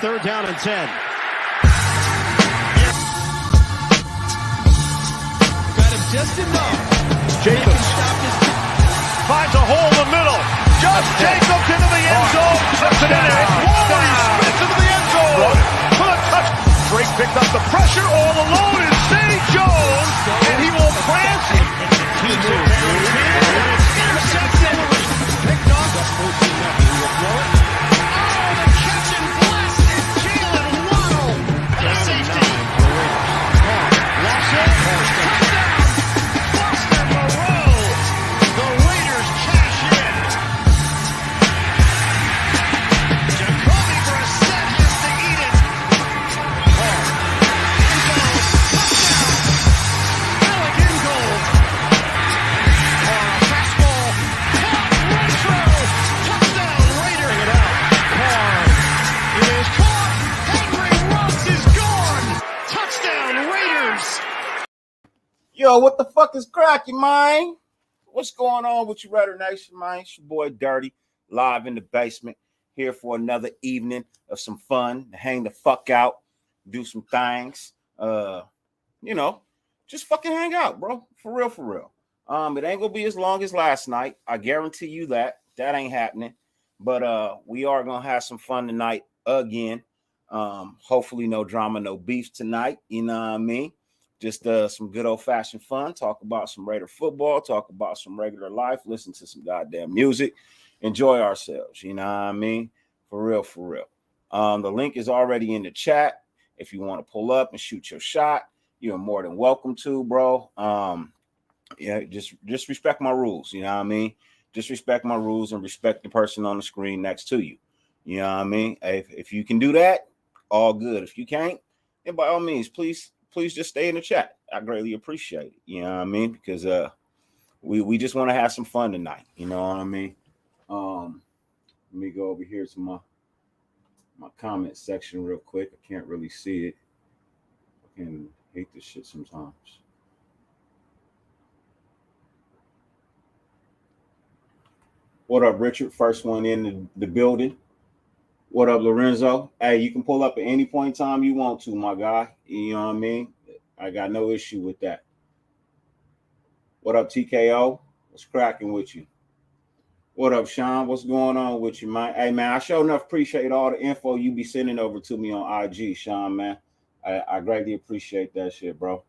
3rd down and 10. Got him just enough. Jacobs finds a hole in the middle. Josh Jacobs into the end zone. Trips it in there. It's Wally Smith into the end zone for the touch. Drake picked up the pressure. All alone is Zay Jones, and he will prance. Keeps it downfield. Intercepted. Picked off. He will throw it. Oh, the catch and blasted. Jalen Waddle. The safety. Lost it. Touchdown. Foster Moreau. The Raiders cash in. Jacoby Brissett has to eat it. Touchdown. Alec Ingold. Fastball. Caught. Retro. Touchdown. Raiders. Bring it out. It is caught. Henry Ruggs is gone. Touchdown. Raiders. Yo, what the fuck is cracking, man? What's going on with you, Raider Nation, man? It's your boy Dirty, live in the basement, here for another evening of some fun, to hang the fuck out, do some things. Just fucking hang out, bro. For real, for real. It ain't gonna be as long as last night. I guarantee you that. That ain't happening. But we are gonna have some fun tonight again. Hopefully no drama, no beef tonight. You know what I mean? Just some good old-fashioned fun, talk about some Raider football, talk about some regular life, listen to some goddamn music, enjoy ourselves, you know what I mean? For real, for real. The link is already in the chat. If you want to pull up and shoot your shot, you're more than welcome to, bro. Just respect my rules, you know what I mean? Just respect my rules and respect the person on the screen next to you. You know what I mean? If you can do that, all good. If you can't, then by all means, please just stay in the chat. I greatly appreciate it. You know what I mean? Because we just want to have some fun tonight. You know what I mean? Let me go over here to my comment section real quick. I can't really see it. I can hate this shit sometimes. What up, Richard? First one in the building. What up, Lorenzo? Hey, you can pull up at any point in time you want to, my guy. You know what I mean? I got no issue with that. What up, TKO? What's cracking with you? What up, Sean? What's going on with you, man? Hey, man, I sure enough appreciate all the info you be sending over to me on IG, Sean, man. I greatly appreciate that shit, bro.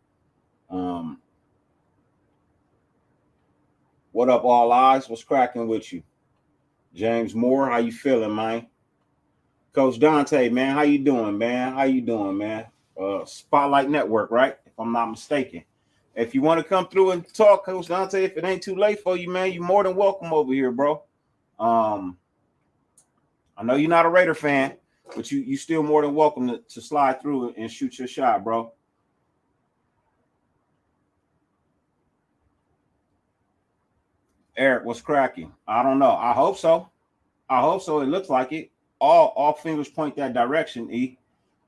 What up, All Eyes? What's cracking with you? James Moore, how you feeling, man? Coach Dante, man, how you doing, man? How you doing, man? Spotlight Network, right? If I'm not mistaken. If you want to come through and talk, Coach Dante, if it ain't too late for you, man, you're more than welcome over here, bro. I know you're not a Raider fan, but you still more than welcome to slide through and shoot your shot, bro. Eric, what's cracking? I don't know. I hope so. It looks like it. All fingers point that direction, E.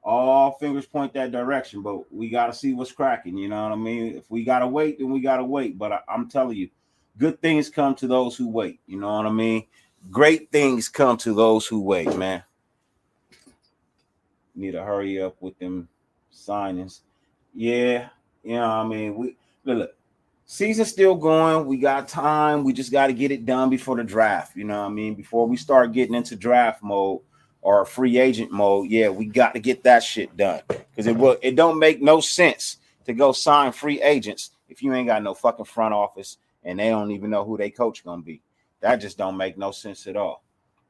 All fingers point that direction, but we got to see what's cracking. You know what I mean? If we got to wait, then we got to wait. But I'm telling you, good things come to those who wait. You know what I mean? Great things come to those who wait, man. Need to hurry up with them signings. Yeah, you know what I mean? Look, season's still going. We got time. We just got to get it done before the draft. You know what I mean? Before we start getting into draft mode or free agent mode, yeah, we got to get that shit done. Because it don't make no sense to go sign free agents if you ain't got no fucking front office and they don't even know who they coach gonna be. That just don't make no sense at all.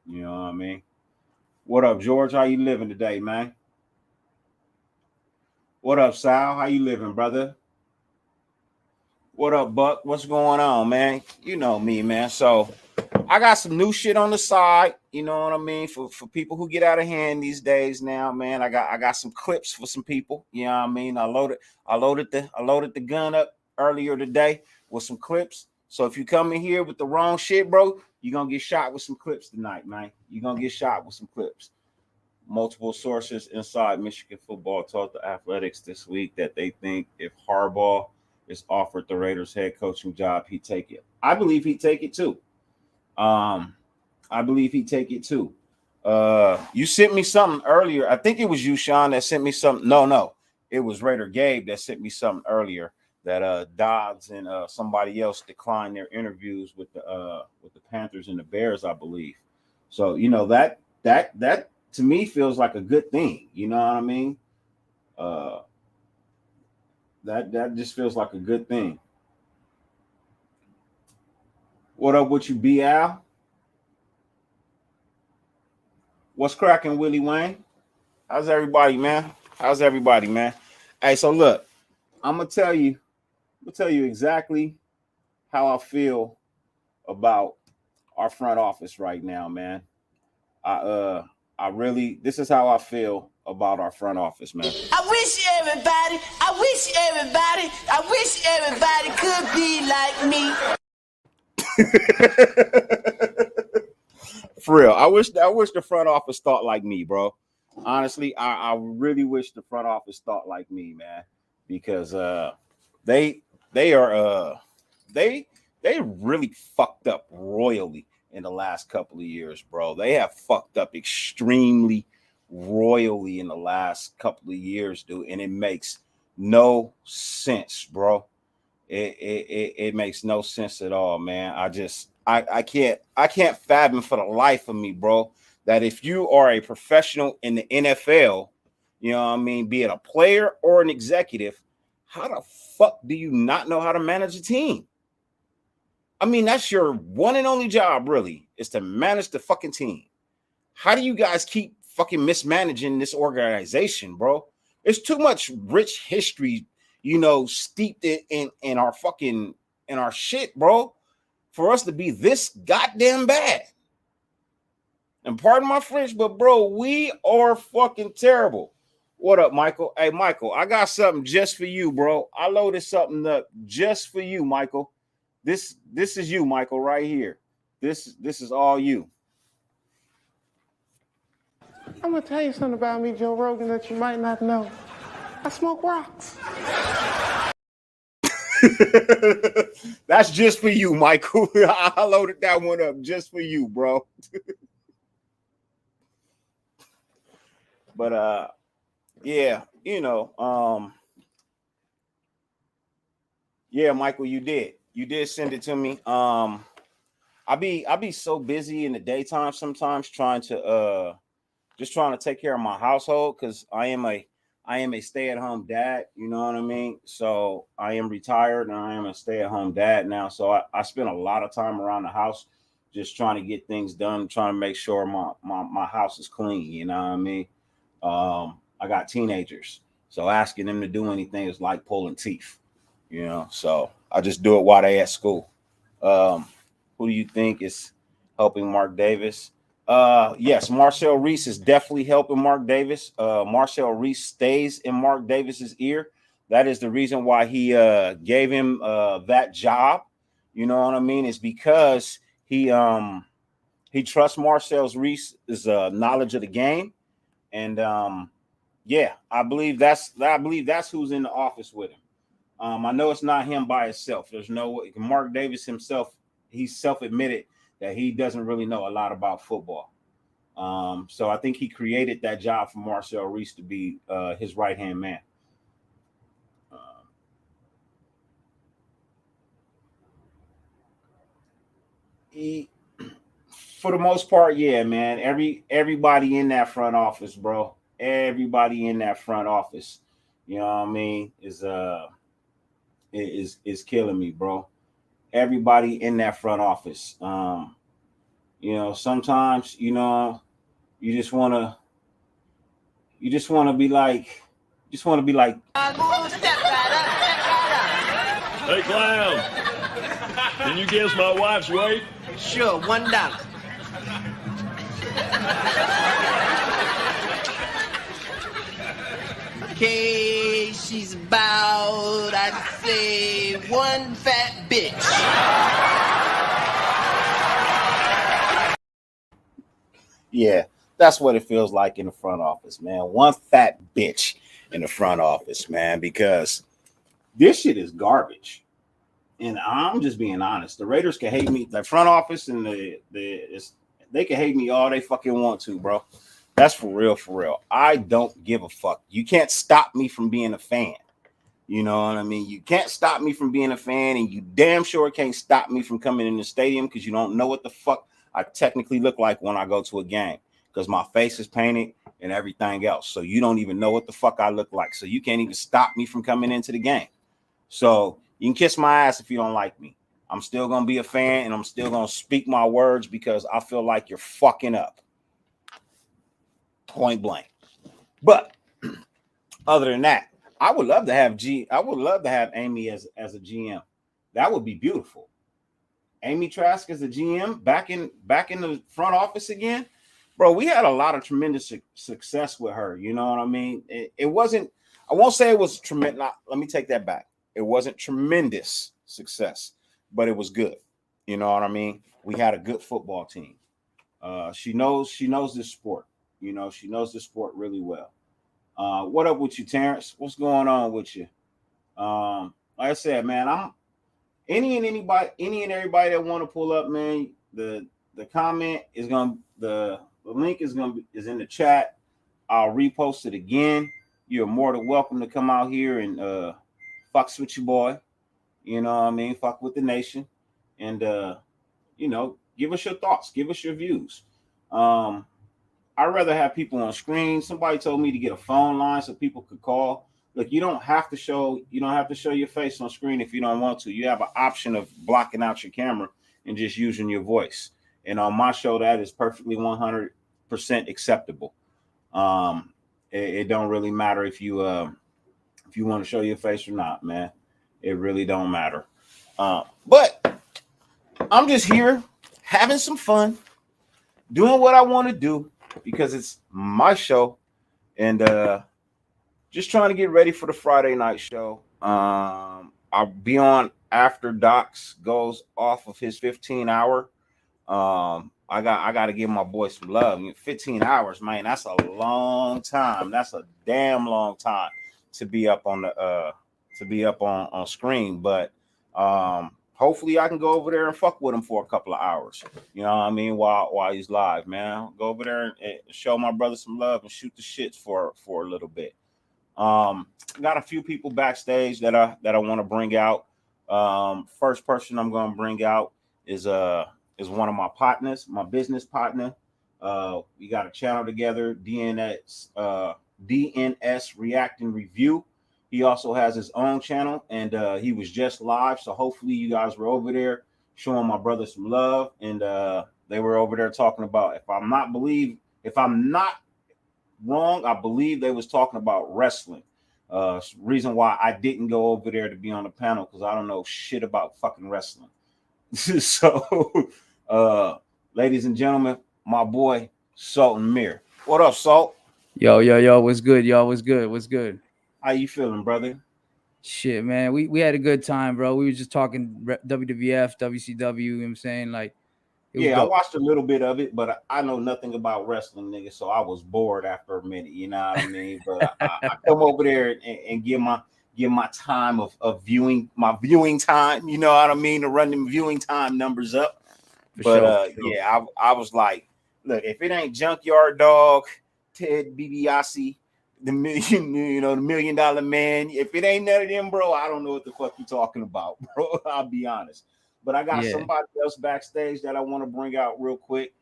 You know what I mean? What up, George? How you living today, man? What up, Sal? How you living, brother? What up, Buck? What's going on, man? You know me, man. So I got some new shit on the side. You know what I mean? For people who get out of hand these days now, man. I got some clips for some people. You know what I mean? I loaded the gun up earlier today with some clips. So if you come in here with the wrong shit, bro, you're gonna get shot with some clips tonight, man. You're gonna get shot with some clips. Multiple sources inside Michigan football told the Athletics this week that they think if Harbaugh is offered the Raiders head coaching job, he'd take it. I believe he'd take it too. You sent me something earlier. I think it was you, Sean, that sent me something. No, it was Raider Gabe that sent me something earlier that Dodds and somebody else declined their interviews with the Panthers and the Bears, I believe. So that to me feels like a good thing. You know what I mean? That just feels like a good thing. What up with you, B. Al? What's cracking, Willie Wayne? How's everybody, man? Hey, so look, I'm gonna tell you exactly how I feel about our front office right now, man. I really, this is how I feel about our front office, man. I wish everybody could be like me. For real, I wish the front office thought like me, bro. Honestly, I really wish the front office thought like me, man, because they really fucked up royally in the last couple of years, bro. They have fucked up extremely royally in the last couple of years, dude, and it makes no sense, bro. It makes no sense at all, man. I can't fathom for the life of me, bro, that if you are a professional in the NFL, you know what I mean, be it a player or an executive, how the fuck do you not know how to manage a team? I mean, that's your one and only job, really, is to manage the fucking team. How do you guys keep fucking mismanaging this organization, bro? There's too much rich history, steeped in our fucking in our shit, bro, for us to be this goddamn bad. And pardon my French, but bro, we are fucking terrible. What up, Michael? Hey, Michael, I got something just for you, bro. I loaded something up just for you, Michael. This is you, Michael, right here. This is all you. I'm gonna tell you something about me, Joe Rogan, that you might not know. I smoke rocks. That's just for you, Michael. I loaded that one up just for you, bro. But yeah, yeah, Michael, you did send it to me. I be so busy in the daytime sometimes trying to take care of my household, because I am a stay-at-home dad, you know what I mean? So I am retired and I am a stay-at-home dad now. So I spend a lot of time around the house just trying to get things done, trying to make sure my house is clean, you know what I mean? I got teenagers, so asking them to do anything is like pulling teeth, so I just do it while they at school. Who do you think is helping Mark Davis? Yes, Marcel Reese is definitely helping Mark Davis. Marcel Reese stays in Mark Davis's ear. That is the reason why he gave him that job. You know what I mean? It's because he trusts Marcel Reese's knowledge of the game. And yeah, I believe that's who's in the office with him. I know it's not him by himself. There's no way. Mark Davis himself, he's self-admitted that he doesn't really know a lot about football. So I think he created that job for Marcel Reese to be his right-hand man. For the most part, yeah, man. Everybody in that front office, bro. Everybody in that front office, you know what I mean, is killing me, bro. Everybody in that front office. Sometimes, you just want to be like, Hey, clown, can you guess my wife's weight? Sure, $1. Okay, she's about, I'd say, one fat bitch. Yeah, that's what it feels like in the front office, man. One fat bitch in the front office, man, because this shit is garbage. And I'm just being honest. The Raiders can hate me. The front office and the They can hate me all they fucking want to, bro. That's for real, for real. I don't give a fuck. You can't stop me from being a fan. You know what I mean? You can't stop me from being a fan, and you damn sure can't stop me from coming in the stadium because you don't know what the fuck I technically look like when I go to a game because my face is painted and everything else. So you don't even know what the fuck I look like. So you can't even stop me from coming into the game. So you can kiss my ass if you don't like me. I'm still going to be a fan, and I'm still going to speak my words because I feel like you're fucking up. Point blank. But other than that, I would love to have Amy as a GM. That would be beautiful. Amy Trask as a GM back in the front office again. Bro, we had a lot of tremendous success with her. You know what I mean? It wasn't, I won't say it was tremendous. Let me take that back. It wasn't tremendous success, but it was good. You know what I mean? We had a good football team. She knows this sport. You know, she knows this sport really well. What up with you, Terrence? What's going on with you? Like I said, man, I'm any and everybody that want to pull up, man. The comment is the link is in the chat. I'll repost it again. You're more than welcome to come out here and fucks with your boy. You know what I mean? Fuck with the nation. And you know, give us your thoughts, give us your views. I'd rather have people on screen. Somebody told me to get a phone line so people could call. Look, you don't have to show your face on screen if you don't want to. You have an option of blocking out your camera and just using your voice. And on my show, that is perfectly 100% acceptable. It don't really matter if you want to show your face or not, man. It really don't matter. But I'm just here having some fun, doing what I want to do because it's my show, and just trying to get ready for the Friday night show. I'll be on after Docs goes off of his 15-hour. I got to give my boy some love. 15 hours, man. That's a long time. That's a damn long time to be up on on screen. But hopefully I can go over there and fuck with him for a couple of hours. You know what I mean? While he's live, man. Go over there and show my brother some love and shoot the shits for a little bit. Got a few people backstage that I want to bring out. First person I'm going to bring out is one of my partners, my business partner. We got a channel together, DNS React and Review. He also has his own channel, and he was just live. So hopefully you guys were over there showing my brother some love. And they were over there talking about, if I'm not wrong, I believe they was talking about wrestling. Reason why I didn't go over there to be on the panel, because I don't know shit about fucking wrestling. So ladies and gentlemen, my boy Sultan Mir. What up, Salt? Yo, what's good, y'all? What's good? How you feeling, brother? Shit, man, we had a good time, bro. We were just talking WWF, WCW, you know what I'm saying? Like, yeah, I watched a little bit of it, but I know nothing about wrestling, nigga, so I was bored after a minute, you know what I mean? But I come over there and give my time of viewing, my viewing time, you know what I mean, to run them viewing time numbers up. But yeah, I was like, look, if it ain't Junkyard Dog, Ted DiBiase, the $1 million Man, if it ain't none of them, bro, I don't know what the fuck you talking about, bro. I'll be honest. But I got somebody else backstage that I want to bring out real quick.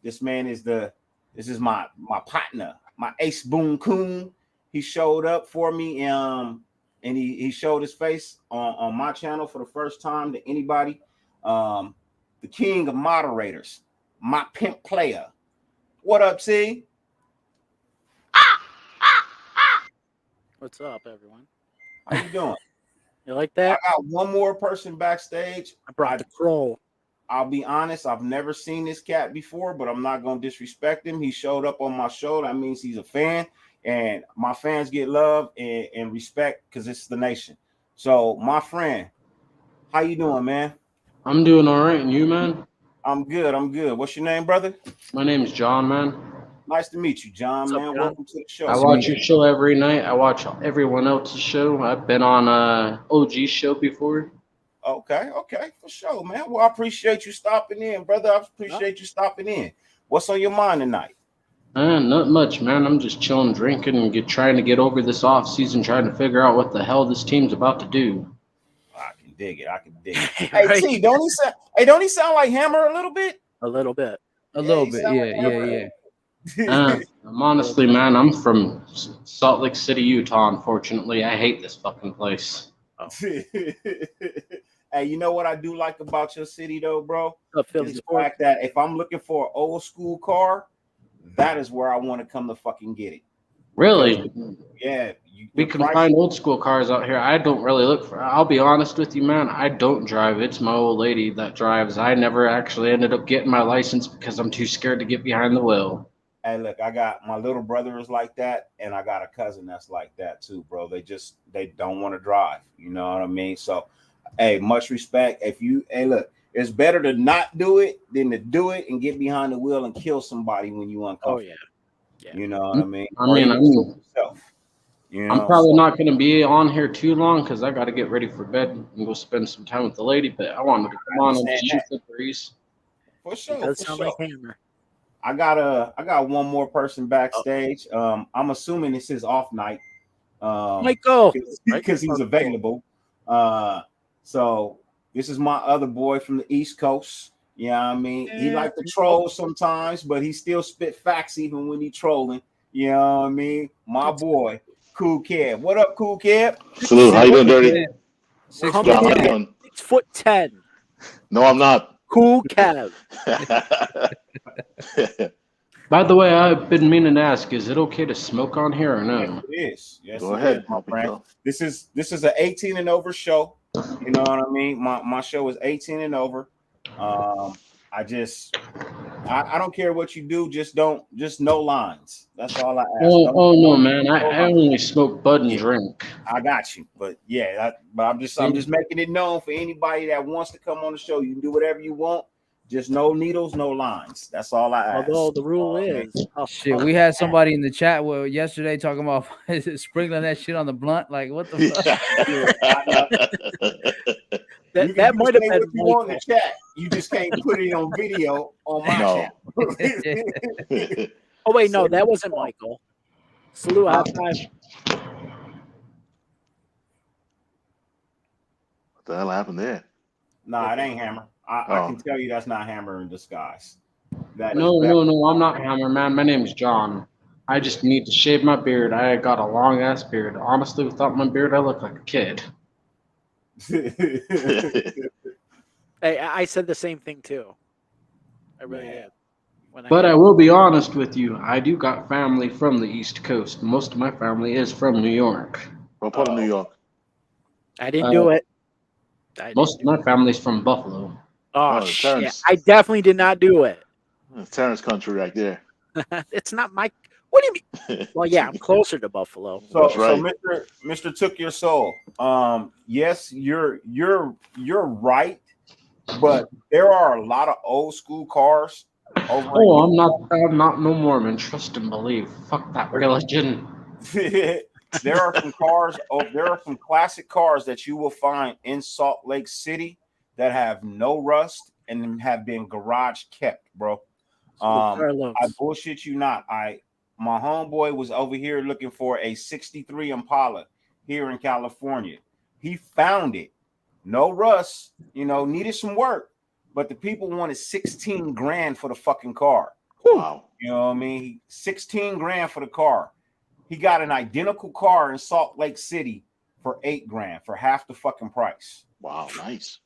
This man is my partner, my Ace Boone Coon. He showed up for me, and he showed his face on my channel for the first time to anybody. The king of moderators, my pimp player. What up, C? What's up, everyone? How you doing? You like that? I got one more person backstage. I brought the crow. I'll be honest, I've never seen this cat before, but I'm not going to disrespect him. He showed up on my show. That means he's a fan, and my fans get love and respect because it's the nation. So, my friend, how you doing, man? I'm doing all right. And you, man? I'm good. What's your name, brother? My name is John, man. Nice to meet you, John, man. John? Welcome to the show. I watch your show every night. I watch everyone else's show. I've been on OG show before. Okay, for sure, man. Well, I appreciate you stopping in, brother. I appreciate you stopping in. What's on your mind tonight? Not much, man. I'm just chilling, drinking, and trying to get over this off season, trying to figure out what the hell this team's about to do. I can dig it. Hey, Right? T, don't he sound like Hammer a little bit? A little bit. A Yeah, little he bit. sound Yeah, like yeah, Hammer. yeah. I'm honestly, man, I'm from Salt Lake City, Utah. Unfortunately, I hate this fucking place. Hey, you know what I do like about your city, though, bro? Philly Is the sports. fact that if I'm looking for an old school car, that is where I want to come to fucking get it. Really? Yeah, We can find old school cars out here. I don't really look for. I'll be honest with you, man. I don't drive. It's my old lady that drives. I never actually ended up getting my license because I'm too scared to get behind the wheel. Hey, look, I got my little brother is like that, and I got a cousin that's like that too, bro. They don't want to drive. You know what I mean? So, hey, much respect. Look, it's better to not do it than to do it and get behind the wheel and kill somebody when you uncomfortable. Oh yeah. You know what I mean? I mean, yourself. You know, I'm probably not going to be on here too long because I got to get ready for bed and go spend some time with the lady. But I wanted to come on and shoot the breeze. For sure. It does sound like Hammer. I got one more person backstage. I'm assuming this is off night. Michael, because he's available. So this is my other boy from the East Coast. You know what I mean? He like to troll sometimes, but he still spit facts even when he trolling. You know what I mean? My boy, Cool Kev. What up, Cool Kev? Salute. How you doing, Dirty? 6'10". No, I'm not. Cool Kev. By the way, I've been meaning to ask: is it okay to smoke on here or no? Yes, it is. Yes, Go it ahead, is, my friend. This is an 18 and over show. You know what I mean? My show is 18 and over. I don't care what you do, just no lines. That's all I ask. No, man. I only smoke bud and drink. I got you, but yeah, but I'm just making it known for anybody that wants to come on the show. You can do whatever you want. Just no needles, no lines. That's all I ask. Although the rule is shit, we had somebody in the chat yesterday talking about sprinkling that shit on the blunt. Like, what the fuck? that might have been what you want in the chat. You just can't put it on video on my channel. Oh wait, no, that wasn't Michael. Salute, high five. What the hell happened there? Nah, it ain't Hammer. I can tell you that's not Hammer in disguise. No, I'm not Hammer, man. My name is John. I just need to shave my beard. I got a long ass beard. Honestly, without my beard, I look like a kid. Hey, I said the same thing too. I really did. But I will be honest with you. I do got family from the East Coast. Most of my family is from New York. What part of New York? I didn't do it. Most of my family's from Buffalo. Oh shit! I definitely did not do it. Terrence country right there. It's not my. What do you mean? Well, yeah, I'm closer to Buffalo. So Mr. Took Your Soul. Yes, you're right, but there are a lot of old school cars. I'm not no Mormon. Trust and believe. Fuck that religion. There are some cars. There are some classic cars that you will find in Salt Lake City that have no rust and have been garage kept, bro. I bullshit you not. My homeboy was over here looking for a 63 Impala here in California. He found it. No rust, needed some work, but the people wanted 16 grand for the fucking car. Wow. You know what I mean? 16 grand for the car. He got an identical car in Salt Lake City for 8 grand, for half the fucking price. Wow, nice.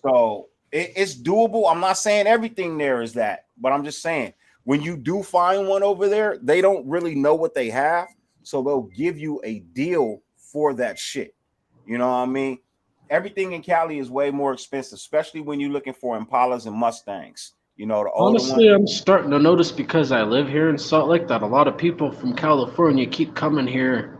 So it's doable. I'm not saying everything there is that, but I'm just saying when you do find one over there, they don't really know what they have, so they'll give you a deal for that shit. You know what I mean? Everything in Cali is way more expensive, especially when you're looking for Impalas and Mustangs. Honestly, I'm starting to notice because I live here in Salt Lake that a lot of people from California keep coming here.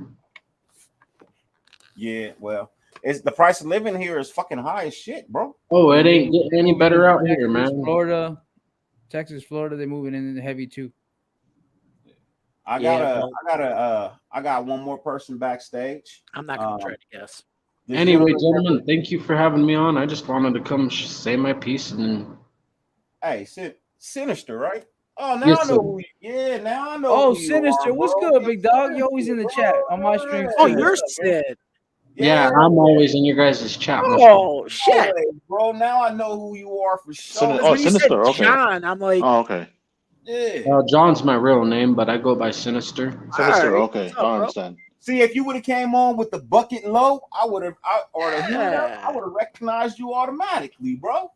Yeah, well, it's the price of living here is fucking high as shit, bro. Oh, it ain't getting any better out here, man. Texas, Florida, they're moving in heavy too. I got one more person backstage. I'm not gonna try to guess. Anyway, gentlemen, thank you for having me on. I just wanted to come say my piece and then. Hey, Sinister, right? Oh, now Yes, I know sir. who. Yeah, now I know. Oh, who you Sinister, are, what's bro. good, big dog? You always in the chat on my streams Oh, too. you're Sid. Yeah, I'm always in your guys' chat. Oh shit! Bro, now I know who you are for sure. Oh, When you said Sinister. Okay. John, I'm like, Oh, okay. Yeah. John's my real name, but I go by Sinister. Sinister. Alright, Okay. what's up, I bro? understand. See, if you would have came on with the bucket low, I would have, or the hooter, Yeah. I would have recognized you automatically, bro.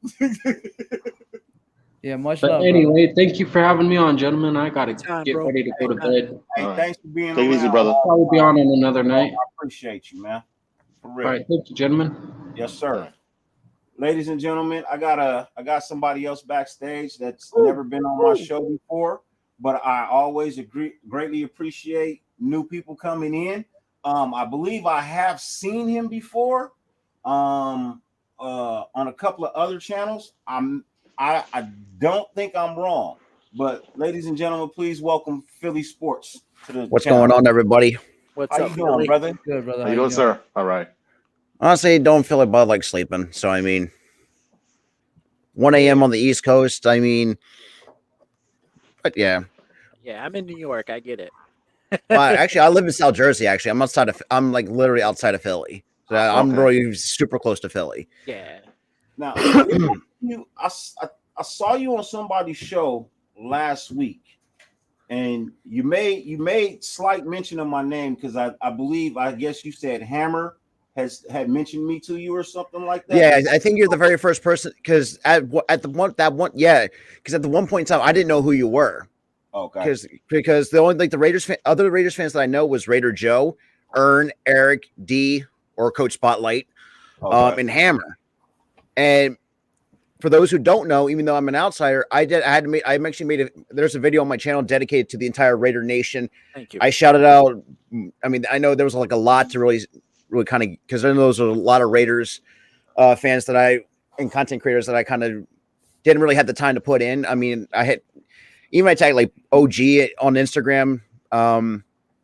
Yeah, much But love. anyway, thank you for having me on, gentlemen. I gotta Anytime, get bro. ready to go to bed. Hey, All right. thanks for being Take it around. easy, brother. I'll probably be on another night. I appreciate you, man. For real. All right, thank you, gentlemen. Yes, sir. All right. Ladies and gentlemen, I got somebody else backstage that's never been on my show before, but I always greatly appreciate new people coming in. I believe I have seen him before on a couple of other channels. I don't think I'm wrong, but ladies and gentlemen, please welcome Philly Sports to the What's channel. going on, everybody? What's How up, you doing, Philly? brother? Good, brother. How you doing, sir? All right. Honestly, don't feel like Bud like sleeping. So, I mean, 1 a.m. on the East Coast. I mean, but yeah. Yeah, I'm in New York. I get it. Well, actually, I live in South Jersey. Actually, I'm like literally outside of Philly. So I'm Okay. really super close to Philly. Yeah. Now, I saw you on somebody's show last week, and you made slight mention of my name because I guess you said Hammer had mentioned me to you or something like that. Yeah, I think you're the very first person because at the one because at the one point in time I didn't know who you were. Okay. Because the only like the other Raiders fans that I know was Raider Joe, Ern, Eric, D, or Coach Spotlight, and Hammer. And for those who don't know, even though I'm an outsider, there's a video on my channel dedicated to the entire Raider Nation. Thank you. I shouted out. I mean, I know there was like a lot to really kind of because I know those are a lot of Raiders fans and content creators that I kind of didn't really have the time to put in. I mean, I tagged like OG on Instagram, kind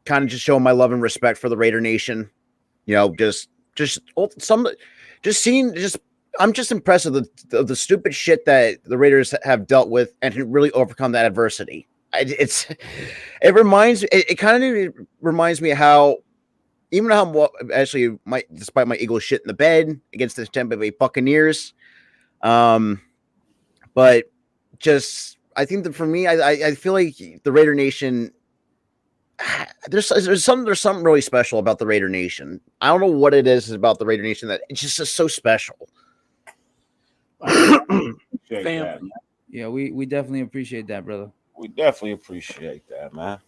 of just showing my love and respect for the Raider Nation. You know, I'm just impressed with the stupid shit that the Raiders have dealt with and really overcome that adversity. It kind of reminds me how, even how actually despite my Eagles shit in the bed against the Tampa Bay Buccaneers, but just I think that for me, I feel like the Raider Nation. There's something really special about the Raider Nation. I don't know what it is about the Raider Nation that it's just so special. That, yeah, we definitely appreciate that, brother. We definitely appreciate that, man.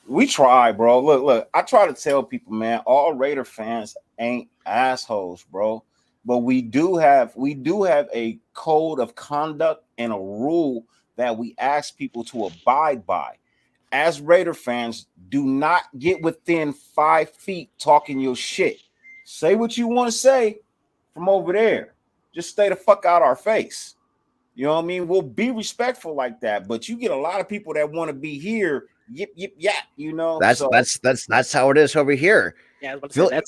We try, bro. Look. I try to tell people, man, all Raider fans ain't assholes, bro. But we do have a code of conduct and a rule that we ask people to abide by. As Raider fans, do not get within 5 feet talking your shit. Say what you want to say from over there. Just stay the fuck out our face. You know what I mean? We'll be respectful like that, but you get a lot of people that want to be here, yip, you know. That's how it is over here. Yeah,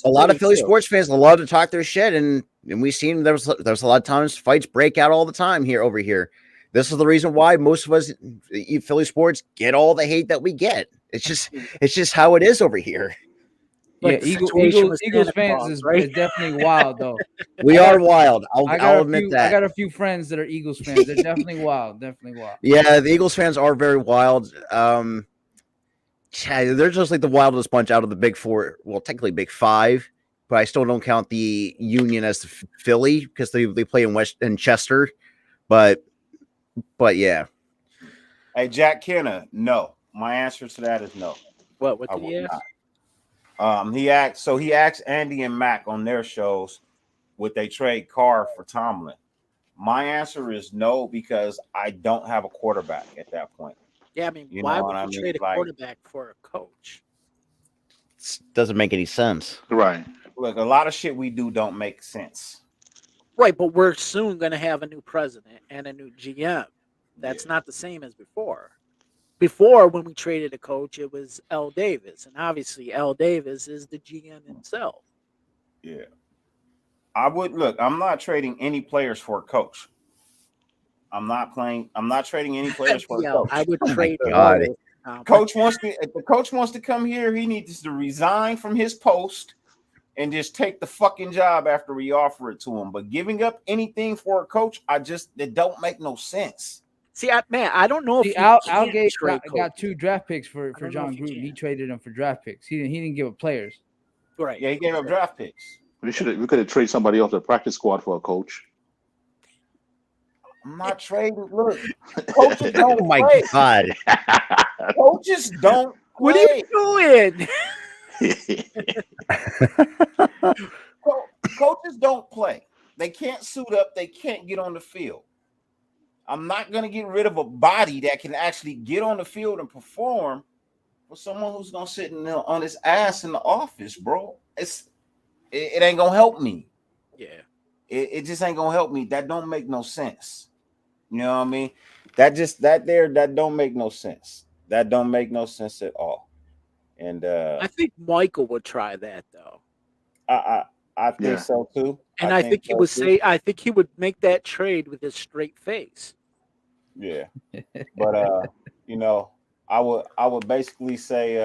a lot of Philly sports fans love to talk their shit, and we've seen there's a lot of times fights break out all the time over here. This is the reason why most of us Philly sports get all the hate that we get. It's just how it is over here. Yeah, Eagles fans is definitely wild though. We are wild. I'll admit that. I got a few friends that are Eagles fans. They're definitely wild. Definitely wild. Yeah, the Eagles fans are very wild. They're just like the wildest bunch out of the Big Four. Well, technically Big Five, but I still don't count the Union as the Philly because they play in Chester. But yeah. Hey, Jack Kenna, no. My answer to that is no. What did he ask? He asked Andy and Mac on their shows, would they trade Carr for Tomlin? My answer is no, because I don't have a quarterback at that point. Yeah, I mean, why would you trade a quarterback for a coach? Doesn't make any sense. Right. Look, a lot of shit we do don't make sense. Right, but we're soon going to have a new president and a new GM. That's not the same as before. Before, when we traded a coach, it was L. Davis, and obviously L. Davis is the GM himself. Yeah. I would look. I'm not trading any players for a coach. I'm not trading any players for a Yeah, coach. I would trade. God. Coach wants to. If the coach wants to come here, he needs to resign from his post and just take the fucking job after we offer it to him. But giving up anything for a coach, it don't make no sense. See, I don't know if See, you Al can Gate trade got coaches. 2 draft picks for don't know John if you Gruden. He can. traded them for draft picks. He didn't give up players. Right. Yeah, he gave up draft picks. We could have traded somebody off the practice squad for a coach. I'm not trading. Look, coaches don't Oh my play. God. Coaches don't play. What are you doing? Coaches don't play. They can't suit up. They can't get on the field. I'm not going to get rid of a body that can actually get on the field and perform for someone who's going to sit on his ass in the office, bro. It ain't going to help me. Yeah. It just ain't going to help me. That don't make no sense. You know what I mean? That don't make no sense. That don't make no sense at all. And I think Michael would try that though. I think so too. And I think he would say, I think he would make that trade with his straight face. Yeah, but you know, I would basically say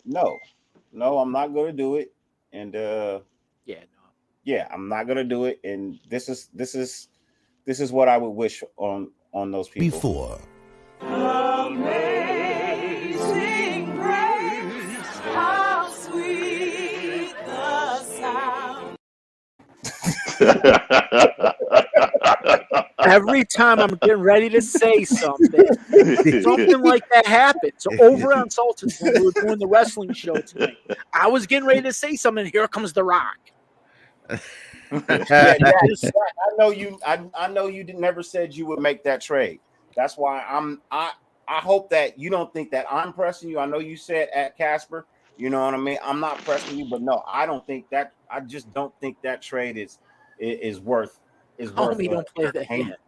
no, I'm not going to do it, and I'm not going to do it, and this is what I would wish on those people. Before. Amazing grace, how sweet the sound. Every time I'm getting ready to say something, something like that happened. So over on Sultan's when we were doing the wrestling show tonight, I was getting ready to say something, and here comes The Rock. I know you. I know you never said you would make that trade. That's why I hope that you don't think that I'm pressing you. I know you said at Casper. You know what I mean. I'm not pressing you, but no, I don't think that. I just don't think that trade is worth. Homie, don't play that yet.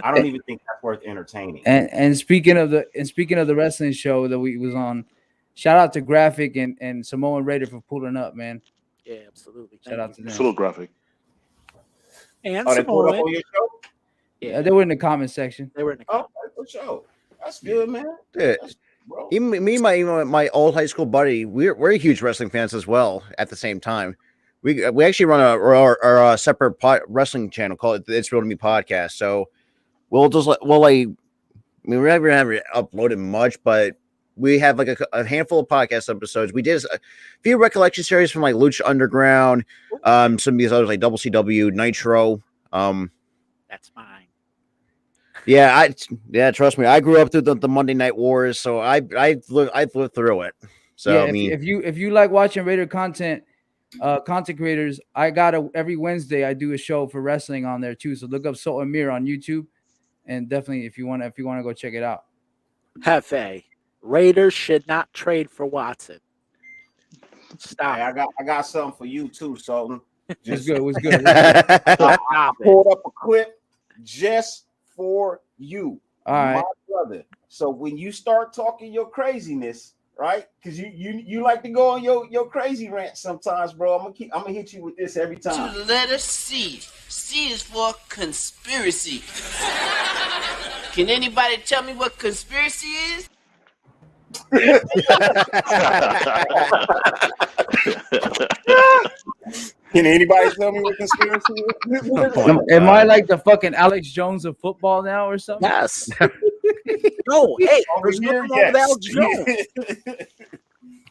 I don't even think that's worth entertaining. And speaking of the wrestling show that we was on, shout out to Graphic and Samoan Raider for pulling up, man. Yeah, absolutely. Shout out to them. Absolute Graphic. And they pulled up Samoan. on your show? Yeah, they were in the comment section. They were in the Oh, for sure. That's good, man. Yeah. Even me, my old high school buddy, we're huge wrestling fans as well. At the same time, we actually run our separate wrestling channel called It's Real to Me podcast. So we never uploaded much, but we have like a handful of podcast episodes. We did a few recollection series from like Lucha Underground, some of these others like WCW, Nitro. That's mine. Yeah, trust me. I grew up through the Monday Night Wars, so I've lived through it. So yeah, I mean, if you like watching Raider content creators, I got every Wednesday I do a show for wrestling on there too. So look up Soul Amir on YouTube, and definitely if you want to go check it out. Hefe, Raiders should not trade for Watson. Stop. Hey, I got something for you too, Sultan. What's good? I pulled up a clip just for you, All right, my brother. So when you start talking your craziness, right? Because you like to go on your crazy rant sometimes, bro. I'm gonna hit you with this every time. To the letter C. C is for conspiracy. Can anybody tell me what conspiracy is? Can anybody tell me what conspiracy is? am I like the fucking Alex Jones of football now or something? Yes. No, hey, there's nothing wrong with Alex Jones.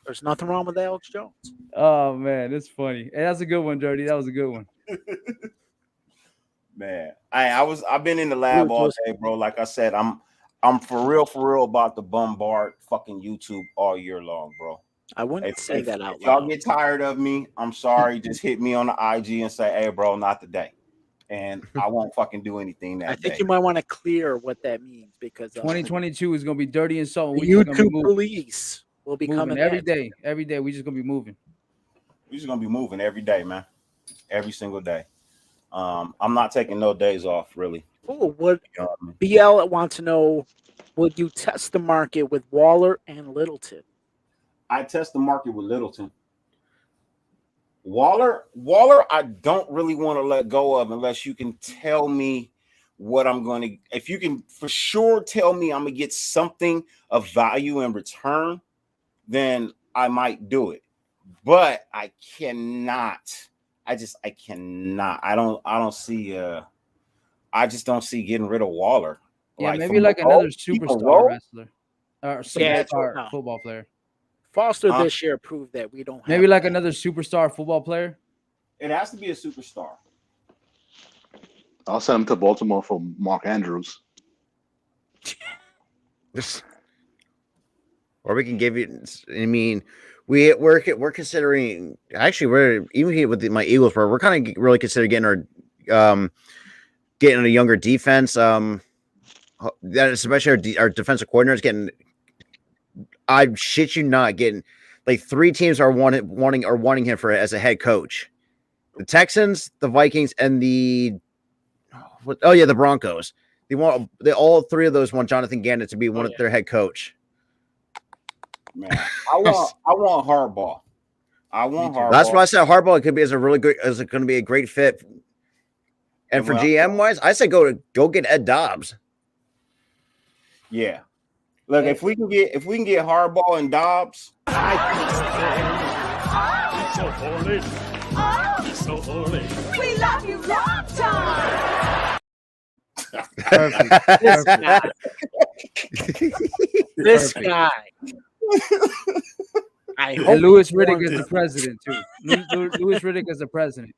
There's nothing wrong with Alex Jones. Oh man, that's funny. Hey, that's a good one, Dirty. That was a good one. Man, I've been in the lab all day, bro. Like I said, I'm for real about the bombard fucking YouTube all year long, bro. I wouldn't say that out loud. Y'all loud. get tired of me, I'm sorry. Just hit me on the IG and say, hey, bro, not today. And I won't fucking do anything that I think day. you might want to clear what that means because 2022 is gonna be dirty and salt. the YouTube police will be coming every at day. Every day, we just gonna be moving. We're just gonna be moving every day, man. Every single day. I'm not taking no days off, really. Oh, what BL wants to know: would you test the market with Waller and Littleton? I test the market with Littleton. Waller, I don't really want to let go of unless you can tell me what I'm going to. If you can for sure tell me I'm going to get something of value in return, then I might do it. But I cannot. I cannot. I don't see. I just don't see getting rid of Waller. Yeah, Like, maybe from like the another role, keep a superstar role? wrestler or Yeah, superstar no. football player. Foster Huh? this year proved that we don't have Maybe like that. another superstar football player. It has to be a superstar. I'll send him to Baltimore for Mark Andrews. Or we can give you. I mean, we're considering. Actually, we're even here with my Eagles. We're kind of really considering getting our getting a younger defense. That especially our defensive coordinators getting. I shit you not, getting like 3 teams are wanting him for as a head coach. The Texans, the Vikings, and the Broncos. All 3 of those want Jonathan Gannon to be one of their head coach. Man, I want Harbaugh. I want Harbaugh. That's why I said Harbaugh could be going to be a great fit. And for GM wise, I said go get Ed Dobbs. Yeah. Look, if we can get Harbaugh and Dobbs, So holy. So holy. We love you long time. Perfect. This guy. This guy. I hope And Louis Riddick is the president too. Louis Riddick is the president.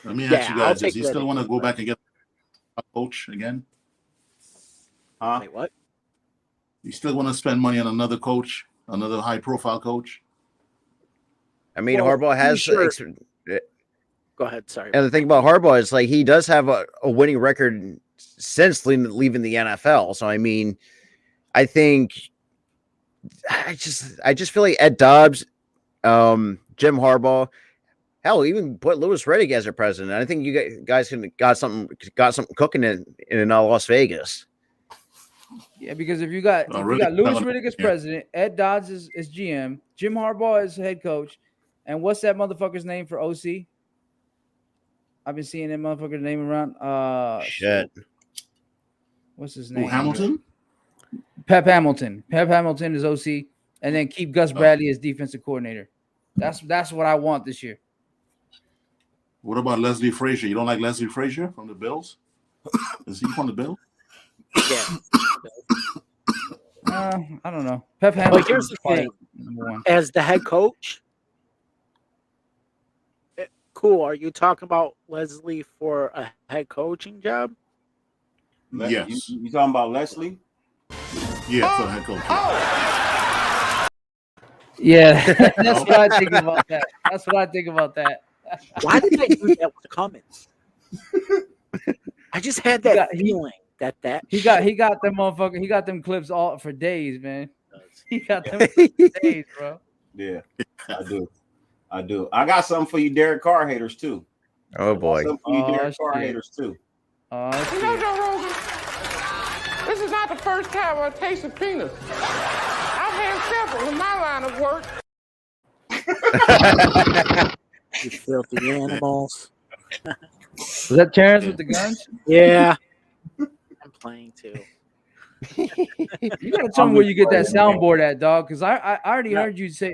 Let me Yeah, ask you I'll guys: take does he still Riddick. want to go back and get a coach again? Wait, what? You still want to spend money on another coach, another high-profile coach? I mean, Well, Harbaugh has. sure. Go ahead. Sorry. And the thing about Harbaugh is like he does have a winning record since leaving the NFL. So I mean, I think I just feel like Ed Dobbs, Jim Harbaugh, hell, even put Louis Riddick as their president. I think you guys got something cooking in Las Vegas. Yeah, because if you got Louis Riddick as president, Ed Dodds is GM, Jim Harbaugh is head coach, and what's that motherfucker's name for OC? I've been seeing that motherfucker's name around. Shit. What's his name? Hamilton? Pep Hamilton. Pep Hamilton is OC, and then keep Gus Bradley as defensive coordinator. That's what I want this year. What about Leslie Frazier? You don't like Leslie Frazier from the Bills? Is he from the Bills? Yeah. I don't know. Pep Hamilton. But here's the thing: number one. as the head coach, cool. Are you talking about Leslie for a head coaching job? Yes. You talking about Leslie? Yeah, for head coach. Yeah, that's what I think about that. That's what I think about that. Why did I knew that was coming? I just had that feeling that he got them motherfucker. He got them clips all for days, man. He got them for days, bro. Yeah, I do. I got something for you, Derek Carr haters too. Oh boy. Something for you, Derek Carr haters too. You know, Joe Rogan, this is not the first time I've tasted peanuts. I've had several in my line of work. you filthy animals. Was that Terrence with the guns? Yeah, I'm playing too. You gotta tell me where you get that soundboard at, dog. Because I already heard you say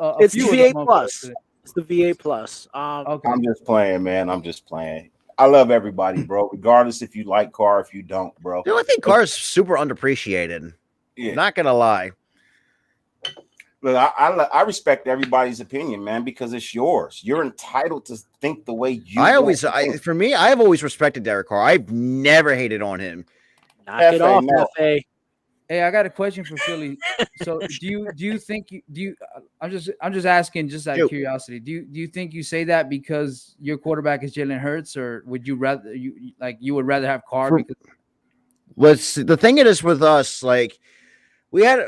It's the few of VA them Plus. motherfuckers. It's the VA Plus. Okay. I'm just playing, man. I'm just playing. I love everybody, bro. Regardless if you like Carr, if you don't, bro. Dude, I think Carr's super underappreciated. Yeah. Not gonna lie. Look, I respect everybody's opinion, man, because it's yours. You're entitled to think the way you. For me, I've always respected Derek Carr. I've never hated on him. Knock it off, FA. Hey, I got a question for Philly. So, do you think I'm just asking, just out of curiosity. Do you think you say that because your quarterback is Jalen Hurts, or would you rather you would rather have Carr? The thing it is with us, like we had,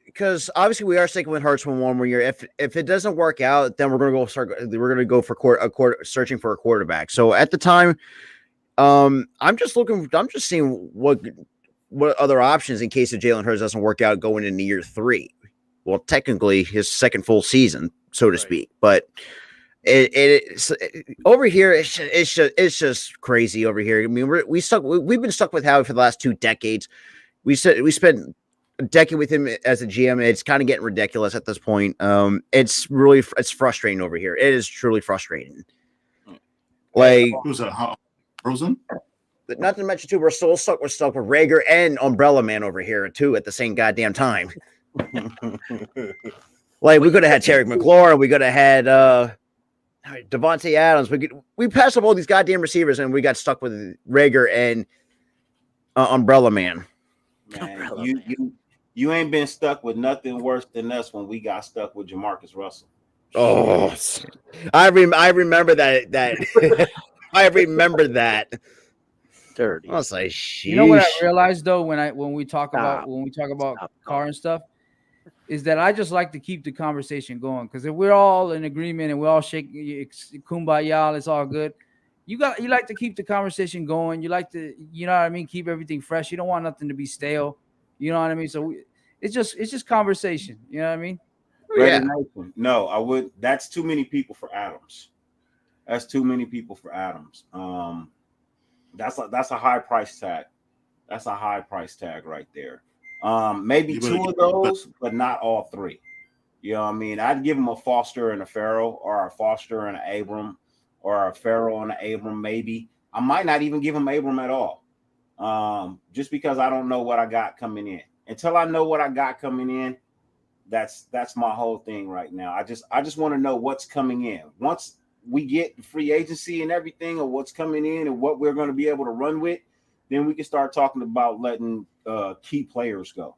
because obviously we are sticking with Hurts from 1 more year. If it doesn't work out, then we're gonna go for searching for a quarterback. So at the time, I'm just seeing what other options in case of Jalen Hurts doesn't work out going into year 3. Well, technically his second full season. so to speak. But it's over here. It's just crazy over here. I mean, we've been stuck with Howie for the last 2 decades. We spent a decade with him as a GM. It's kind of getting ridiculous at this point. It's frustrating over here. It is truly frustrating. Like, who's that? Frozen? Not to mention too, we're stuck with Rager and Umbrella Man over here too at the same goddamn time. Like, we could have had Terry McLaurin, we could have had Devontae Adams. We passed up all these goddamn receivers, and we got stuck with Rager and Umbrella Man. Man, you ain't been stuck with nothing worse than us when we got stuck with Jamarcus Russell. Oh, I remember that. I remember that. Dirty. I was like, sheesh. You know what I realized though when we talk about car and stuff, is that I just like to keep the conversation going, because if we're all in agreement and we all shake kumbaya, it's all good. You like to keep the conversation going. You like to, you know what I mean, keep everything fresh. You don't want nothing to be stale. You know what I mean? So it's just conversation. You know what I mean? Yeah. No, I would. That's too many people for Adams. That's too many people for Adams. That's a high price tag. That's a high price tag right there. Maybe 2 of those, but not all 3. You know what I mean? I'd give him a Foster and a Farrell, or a Foster and an Abram, or a Farrell and an Abram, maybe. I might not even give him Abram at all. Just because I don't know what I got coming in. Until I know what I got coming in, that's my whole thing right now. I just want to know what's coming in. Once we get free agency and everything, of what's coming in and what we're going to be able to run with, then we can start talking about letting key players go.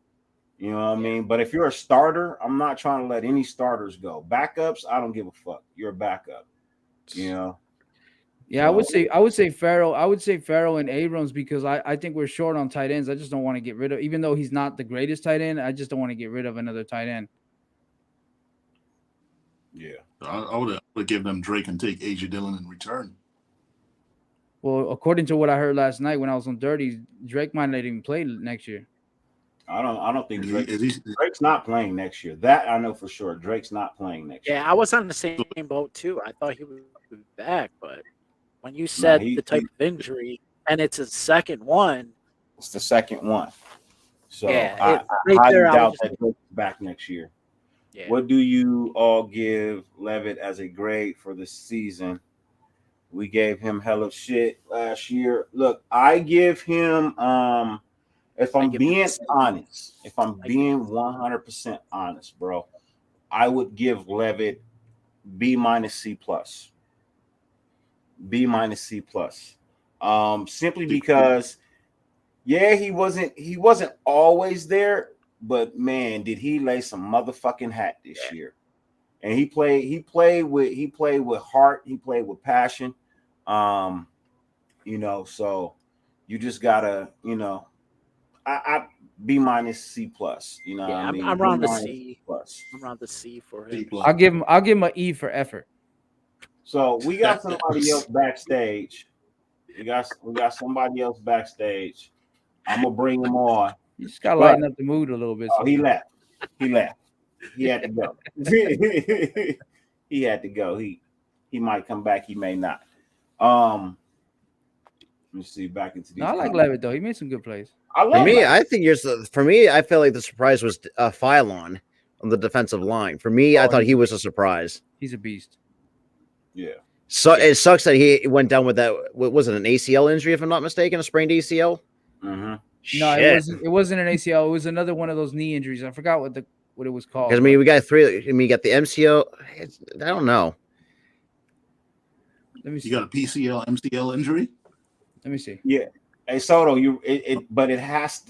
You know what I mean? But if you're a starter, I'm not trying to let any starters go. Backups, I don't give a fuck. You're a backup. You know? Yeah, I would say Farrell. I would say Farrell and Abrams, because I think we're short on tight ends. I just don't want to get rid of, even though he's not the greatest tight end, I just don't want to get rid of another tight end. Yeah, I would give them Drake and take AJ Dillon in return. Well, according to what I heard last night when I was on Dirty, Drake might not even play next year. I don't think Drake's not playing next year. That I know for sure. Drake's not playing next year. Yeah, I was on the same boat too. I thought he would be back, but when you said the type of injury and it's his second one, it's the second one. So yeah, I highly doubt that Drake's back next year. Yeah. What do you all give Levitt as a grade for the season? We gave him hell of shit last year. Look, I give him if I'm being honest, if I'm being 100% honest, bro, I would give Levitt B- C+. B- C+. Simply because, yeah, he wasn't always there, but man, did he lay some motherfucking hat this year. And he played with heart, he played with passion. You know, so you just gotta, you know, I B- C+. You know, yeah, what I mean? I'm around the C+. I'm around the C for him. I'll give him an E for effort. So we got somebody else backstage. We got somebody else backstage. I'm gonna bring him on. You just gotta lighten up the mood a little bit. Oh, he left. He had to go. He had to go. He might come back. He may not. Let me see. Back into these. No, I like Levitt though. He made some good plays. For me, I feel like the surprise was Phylon on the defensive line. For me, I thought he was a surprise. He's a beast. Yeah. So it sucks that he went down with that. What was it, an ACL injury, if I'm not mistaken, a sprained ACL? Mm-hmm. No, it wasn't an ACL. It was another one of those knee injuries. I forgot what it was called. Because I mean, we got 3. I mean, you got the MCL. I don't know. Let me see. You got a PCL, MCL injury? Let me see. Yeah. Hey Soto, but it has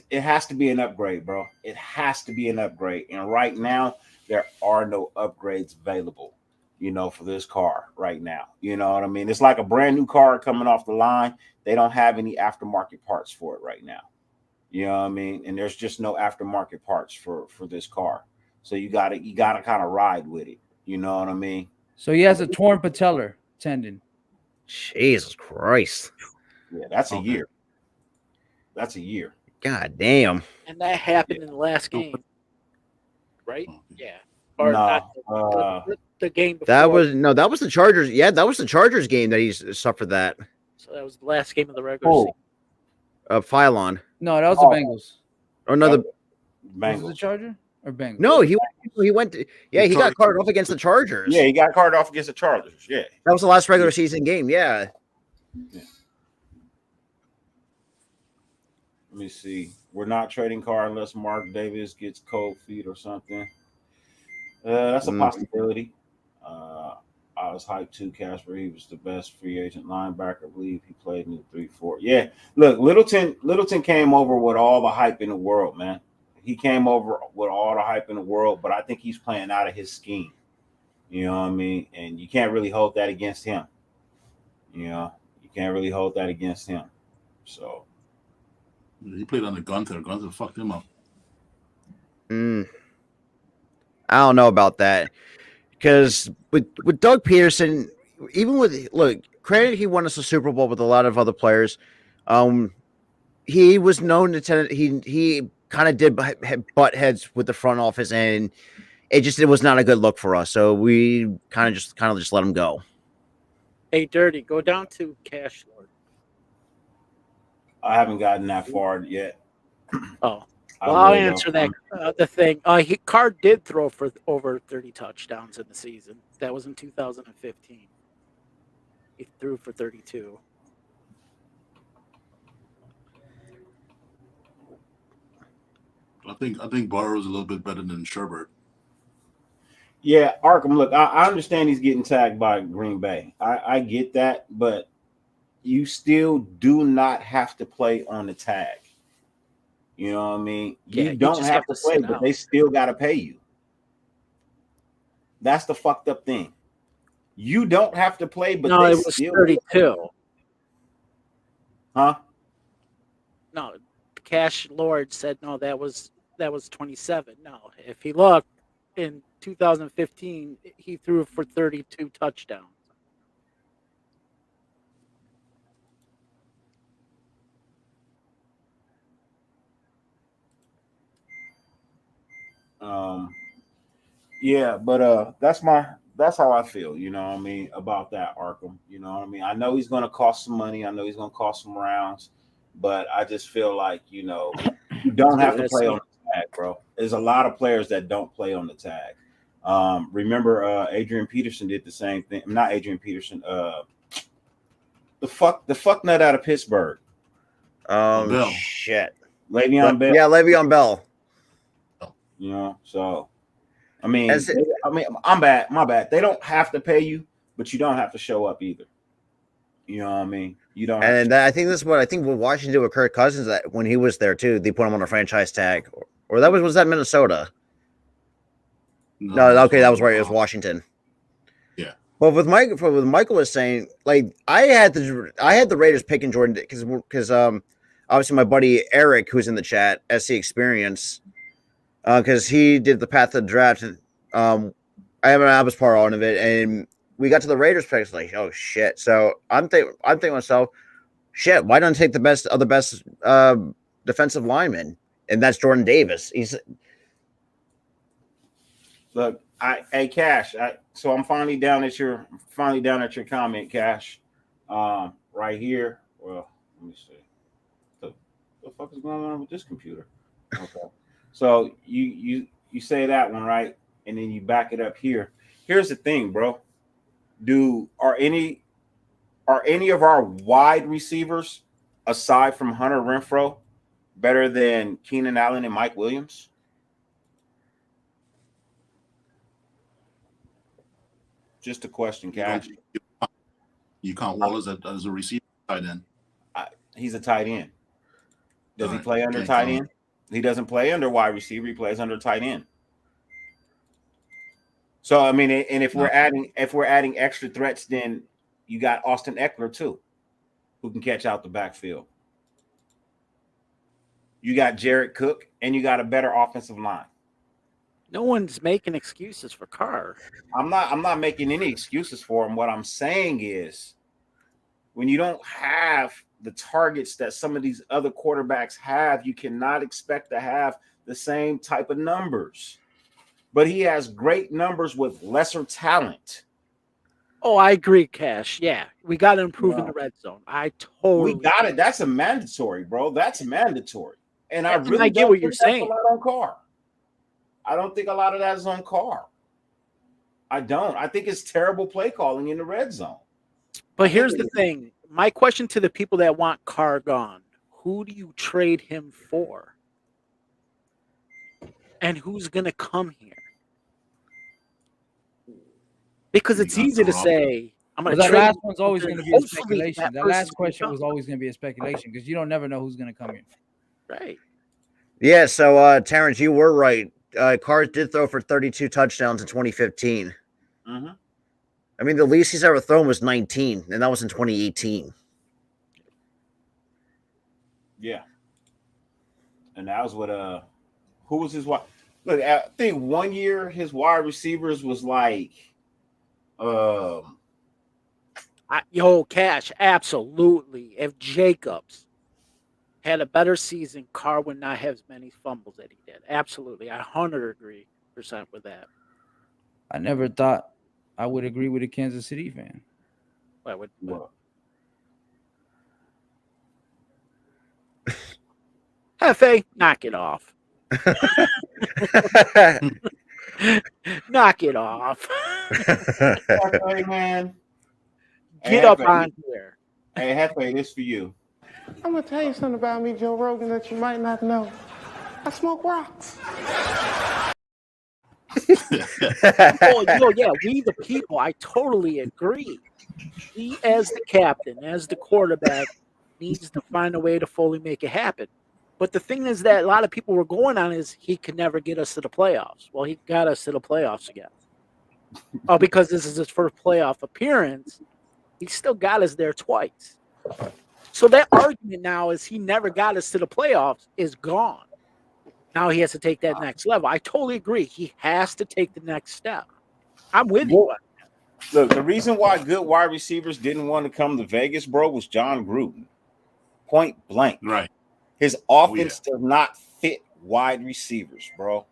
to be an upgrade, bro. It has to be an upgrade. And right now, there are no upgrades available, you know, for this car right now. You know what I mean? It's like a brand new car coming off the line. They don't have any aftermarket parts for it right now. You know what I mean? And there's just no aftermarket parts for this car. So you gotta kind of ride with it. You know what I mean? So he has a torn patellar tendon. Jesus Christ. Yeah, that's a year. That's a year. God damn. And that happened in the last game. Right? Yeah. Or No, not the game before. That was the Chargers. Yeah, that was the Chargers game that he suffered that. So that was the last game of the regular season. Phylon. No, that was the Bengals. Or another. Was it the Charger or Bengals? No, he went. He got carted off against the Chargers. Yeah, he got carted off against the Chargers. Yeah, that was the last regular season game. Yeah. Let me see. We're not trading Carr unless Mark Davis gets cold feet or something. That's a possibility. I was hyped too, Casper. He was the best free agent linebacker. I believe he played in the 3-4. Yeah, look, Littleton came over with all the hype in the world, man. He came over with all the hype in the world, but I think he's playing out of his scheme. You know what I mean? And you can't really hold that against him. You know, you can't really hold that against him. So he played under Gunther. Gunther fucked him up. I don't know about that. Because with Doug Peterson, granted he won us a Super Bowl with a lot of other players. He was known to he kind of did butt heads with the front office, and it was not a good look for us. So we kind of just let him go. Hey, Dirty, go down to Cash Lord. I haven't gotten that far yet. Oh. Well, I'll answer that. The thing, Carr did throw for over 30 touchdowns in the season. That was in 2015. He threw for 32. I think Burrow's a little bit better than Sherbert. Yeah, Arkham. Look, I understand he's getting tagged by Green Bay. I get that, but you still do not have to play on the tag. You know what I mean? You don't have to play, but they still got to pay you. That's the fucked up thing. You don't have to play, but no, they it was still 32. Huh? No, Cash Lord said no. That was 27. No, if he looked in 2015, he threw for 32 touchdowns. Yeah, but that's how I feel, you know what I mean, about that Arkham. You know what I mean? I know he's gonna cost some money, I know he's gonna cost some rounds, but I just feel like, you know, you don't have to play on the tag, bro. There's a lot of players that don't play on the tag. Remember Adrian Peterson did the same thing. Not Adrian Peterson, the fuck nut out of Pittsburgh. Bell. Shit. Le'Veon Bell. Yeah, Le'Veon Bell. You know, so I mean, I'm bad. My bad. They don't have to pay you, but you don't have to show up either. You know what I mean? You don't. And I think this is what Washington did with Kirk Cousins. That when he was there too, they put him on a franchise tag, or that was that Minnesota? No, okay, that was right. It was Washington. Yeah. Well, with Michael was saying, like I had the Raiders picking Jordan because obviously my buddy Eric, who's in the chat, SC Experience. Because he did the path of the draft. I was part of it, and we got to the Raiders picks. Like, oh shit! So I'm thinking to myself, shit. Why don't I take the best defensive lineman, and that's Jordan Davis. Look, hey Cash. So I'm finally down at your comment, Cash. Right here. Well, let me see. The fuck is going on with this computer? Okay. So you say that one, right? And then you back it up here. Here's the thing, bro. Are any of our wide receivers, aside from Hunter Renfrow, better than Keenan Allen and Mike Williams? Just a question, Cash. You count Wallace as a receiver tight end? He's a tight end. Does he play under tight end? He doesn't play under wide receiver. He plays under tight end. So I mean, and if we're adding extra threats, then you got Austin Eckler too, who can catch out the backfield. You got Jared Cook, and you got a better offensive line. No one's making excuses for Carr. I'm not making any excuses for him. What I'm saying is, when you don't have the targets that some of these other quarterbacks have, you cannot expect to have the same type of numbers. but he has great numbers with lesser talent. Oh, I agree, Cash. Yeah, we got to improve in the red zone. I totally. We got it. That's a mandatory, bro. That's mandatory. And I really I get what you're saying. That's a lot on Carr. I don't think a lot of that is on Carr. I don't. I think it's terrible play calling in the red zone. But here's the thing. My question to the people that want Carr gone, who do you trade him for? And who's going to come here? Because it's easy to say, I'm going to trade. That last one's always going to be a Hopefully speculation. That last question was always going to be a speculation because you don't never know who's going to come here. Right. Yeah, so Terrence, you were right. Carr did throw for 32 touchdowns in 2015. Mm-hmm. I mean, the least he's ever thrown was 19, and that was in 2018. Yeah. And that was what who was his wide? Look, I think 1 year his wide receivers was like Cash, absolutely. If Jacobs had a better season, Carr would not have as many fumbles that he did. Absolutely. I 100% agree with that. I never thought I would agree with a Kansas City fan. Hefe, knock it off. Knock it off. Hey, man. Get up on here. Hey, Hefe, this for you. I'm going to tell you something about me, Joe Rogan, that you might not know. I smoke rocks. Yeah, we the people, I totally agree. He, as the captain, as the quarterback, needs to find a way to fully make it happen. But the thing is that a lot of people were going on is he could never get us to the playoffs. Well, he got us to the playoffs again. Because this is his first playoff appearance, he still got us there twice. So that argument now is he never got us to the playoffs is gone. Now he has to take that next level. I totally agree. He has to take the next step. I'm with you. Look, the reason why good wide receivers didn't want to come to Vegas, bro, was John Gruden. Point blank. Right. His offense does not fit wide receivers, bro.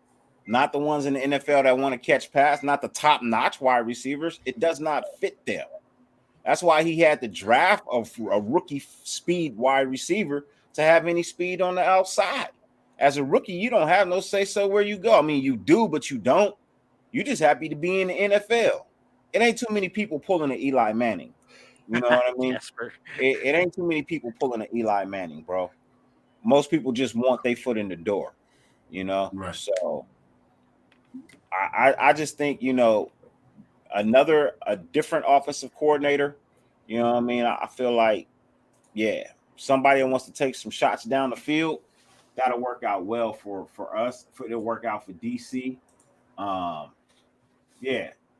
Not the ones in the NFL that want to catch pass, not the top-notch wide receivers. It does not fit them. That's why he had to draft a rookie speed wide receiver to have any speed on the outside. As a rookie, you don't have no say-so where you go. I mean, you do, but you don't. You're just happy to be in the NFL. It ain't too many people pulling an Eli Manning. You know what I mean? It ain't too many people pulling an Eli Manning, bro. Most people just want their foot in the door, you know? Right. So I just think, you know, a different offensive coordinator, you know what I mean? I feel like, somebody that wants to take some shots down the field, that'll work out well for us. It'll work out for DC. On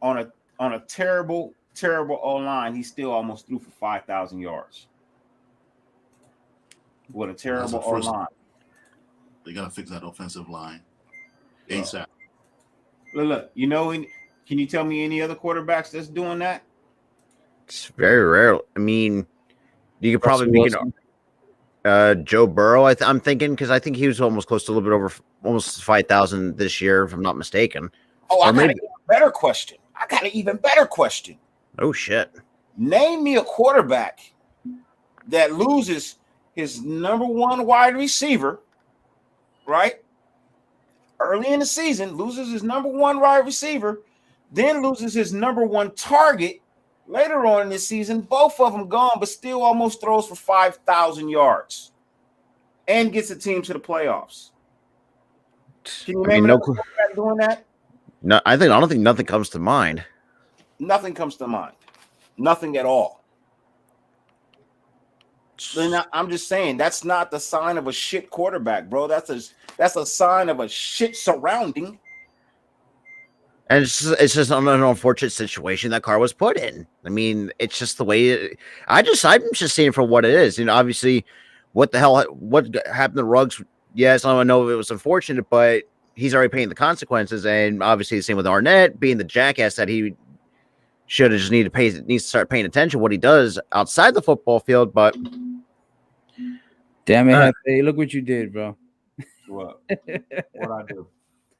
a terrible O-line, he still almost threw for 5,000 yards. What a terrible O-line. They got to fix that offensive line ASAP. Look, you know, can you tell me any other quarterbacks that's doing that? It's very rare. I mean, you could probably be Joe Burrow. I'm thinking because I think he was almost close to a little bit over almost 5,000 this year, if I'm not mistaken. Oh, I got an even better question. Oh shit! Name me a quarterback that loses his number one wide receiver, right? Early in the season, loses his number one wide receiver, then loses his number one target later on in the season. Both of them gone, but still almost throws for 5,000 yards and gets a team to the playoffs. Can you name another quarterback doing that? No, I don't think nothing comes to mind. Nothing comes to mind. Nothing at all. Then I'm just saying that's not the sign of a shit quarterback, bro. That's a sign of a shit surrounding. And it's just an unfortunate situation that Carr was put in. I mean, it's just the way I'm just seeing for what it is. You know, obviously, what happened to Ruggs? Yes, I know it was unfortunate, but he's already paying the consequences. And obviously, the same with Arnett being the jackass that he should have just needs to start paying attention to what he does outside the football field. But damn it, hey, look what you did, bro. What? What I do?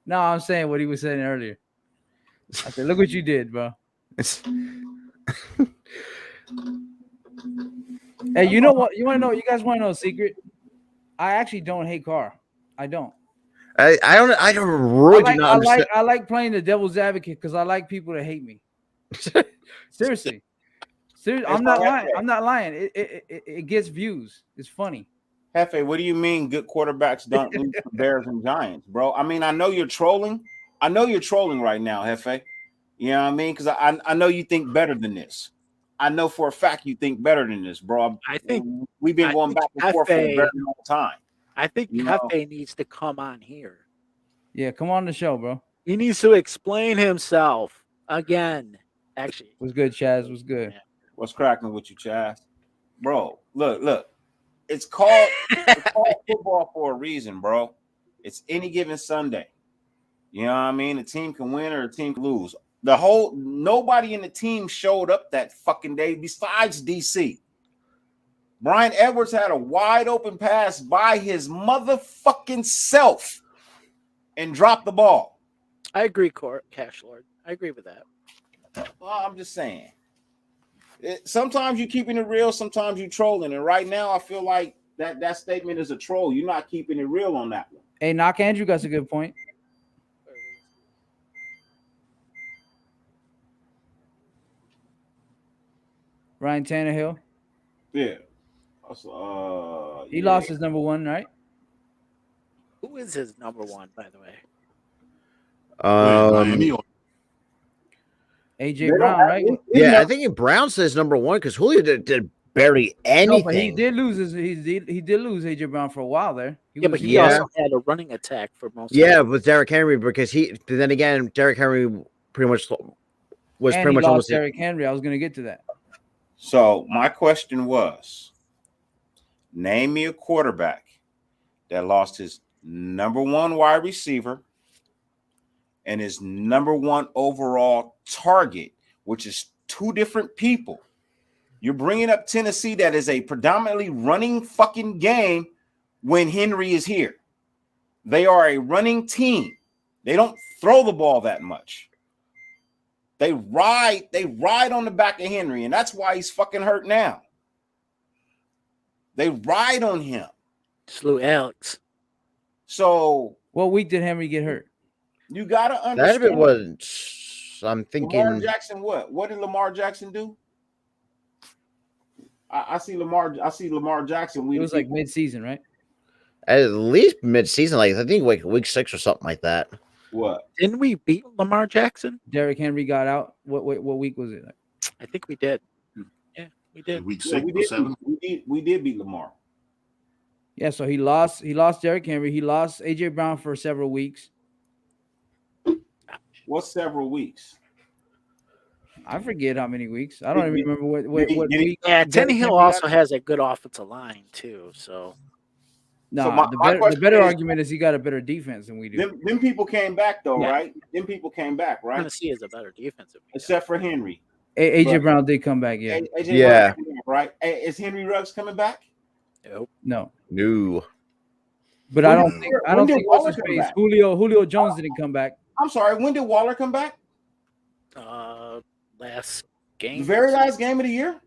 No, I'm saying what he was saying earlier. I said, look what you did, bro. Hey, you know what? You want to know? You guys want to know a secret? I actually don't hate Carr. I don't. I don't really do not understand. I like playing the devil's advocate because I like people to hate me. Seriously. I'm not lying. I'm not lying. It gets views. It's funny. Hefe, what do you mean good quarterbacks don't lose to Bears and Giants, bro? I mean, I know you're trolling. I know you're trolling right now, Hefe. You know what I mean? Because I know you think better than this. I know for a fact you think better than this, bro. I think we've been going back and forth for a very long time. I think Hefe needs to come on here. Yeah, come on the show, bro. He needs to explain himself again. Actually, was good, Chaz. Was good. Yeah. What's cracking with you, Chaz? Bro, look. It's called football for a reason, bro. It's any given Sunday. You know what I mean? A team can win or a team can lose. Nobody in the team showed up that fucking day besides DC. Brian Edwards had a wide open pass by his motherfucking self and dropped the ball. I agree, Cash Lord. I agree with that. Well, I'm just saying. Sometimes you're keeping it real, sometimes you're trolling. And right now, I feel like that statement is a troll. You're not keeping it real on that one. Hey, Knock Andrew got a good point. Ryan Tannehill. Yeah. He lost his number one, right? Who is his number one, by the way? AJ Brown, right? Yeah, I think Brown says number one because Julio did barely anything. No, but he did lose he did lose AJ Brown for a while there. But he also had a running attack for most. Yeah, with Derrick Henry because then again Derrick Henry pretty much was and pretty much lost almost Derrick Henry. I was going to get to that. So my question was, name me a quarterback that lost his number one wide receiver and his number one overall target, which is two different people. You're bringing up Tennessee that is a predominantly running fucking game when Henry is here. They are a running team. They don't throw the ball that much. They ride on the back of Henry, and that's why he's fucking hurt now. They ride on him. Slew Alex. So what week did Henry get hurt? You gotta understand. That was I'm thinking Lamar Jackson. What did Lamar Jackson do? I see Lamar Jackson. It was like mid-season, right? At least mid-season, like I think like week 6 or something like that. What? Didn't we beat Lamar Jackson? Derrick Henry got out. What week was it? I think we did. Yeah, we did. Week 6 or 7. We did beat Lamar. Yeah, so he lost Derrick Henry. He lost AJ Brown for several weeks. What's several weeks? I forget how many weeks. I don't even remember what week. Yeah, Tannehill also has a good offensive line too. So no, So the better argument is he got a better defense than we do. Them people came back though, right? Them people came back, right? Tennessee is a better defensive, except for Henry. AJ Brown did come back, yeah. AJ Brown, right? Is Henry Ruggs coming back? Nope. No. But I don't think what's his face. Julio Jones didn't come back. I'm sorry. When did Waller come back? Last game. The very last game of the year?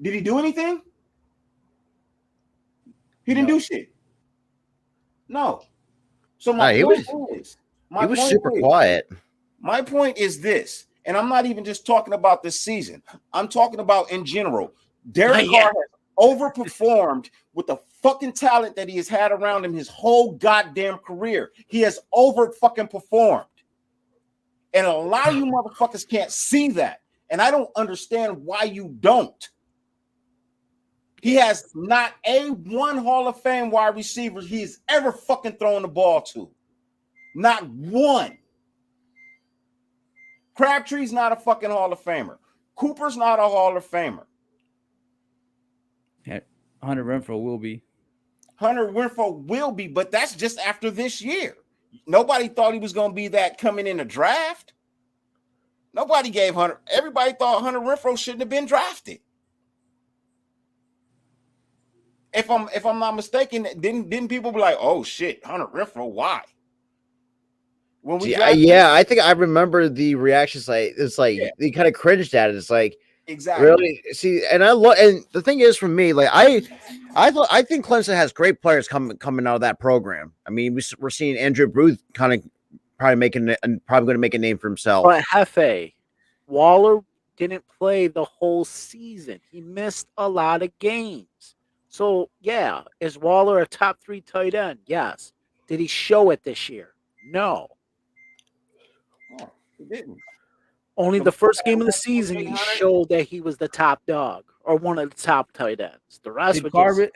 Did he do anything? He didn't do shit. No. So he was super quiet. My point is this, and I'm not even just talking about this season. I'm talking about in general. Derek Carr has overperformed with the fucking talent that he has had around him his whole goddamn career. He has over fucking performed. And a lot of you motherfuckers can't see that. And I don't understand why you don't. He has not a one Hall of Fame wide receiver he's ever fucking thrown the ball to. Not one. Crabtree's not a fucking Hall of Famer. Cooper's not a Hall of Famer. Hunter Renfrow will be. Hunter Renfrow will be, but that's just after this year. Nobody thought he was going to be that coming in the draft. Nobody gave Hunter. Everybody thought Hunter Renfrow shouldn't have been drafted. If I'm not mistaken, didn't people be like, oh shit, Hunter Renfrow, why? When we yeah, I think I remember the reactions. Like it's like they kind of cringed at it. It's like exactly really see, and I love. And the thing is, for me, like I think Clemson has great players coming out of that program. I mean, we're seeing Andrew Booth kind of probably going to make a name for himself. But Hefe, Waller didn't play the whole season. He missed a lot of games. So yeah, is Waller a top 3 tight end? Yes. Did he show it this year? No. He didn't. Only the first game of the season he showed that he was the top dog or one of the top tight ends. The rest was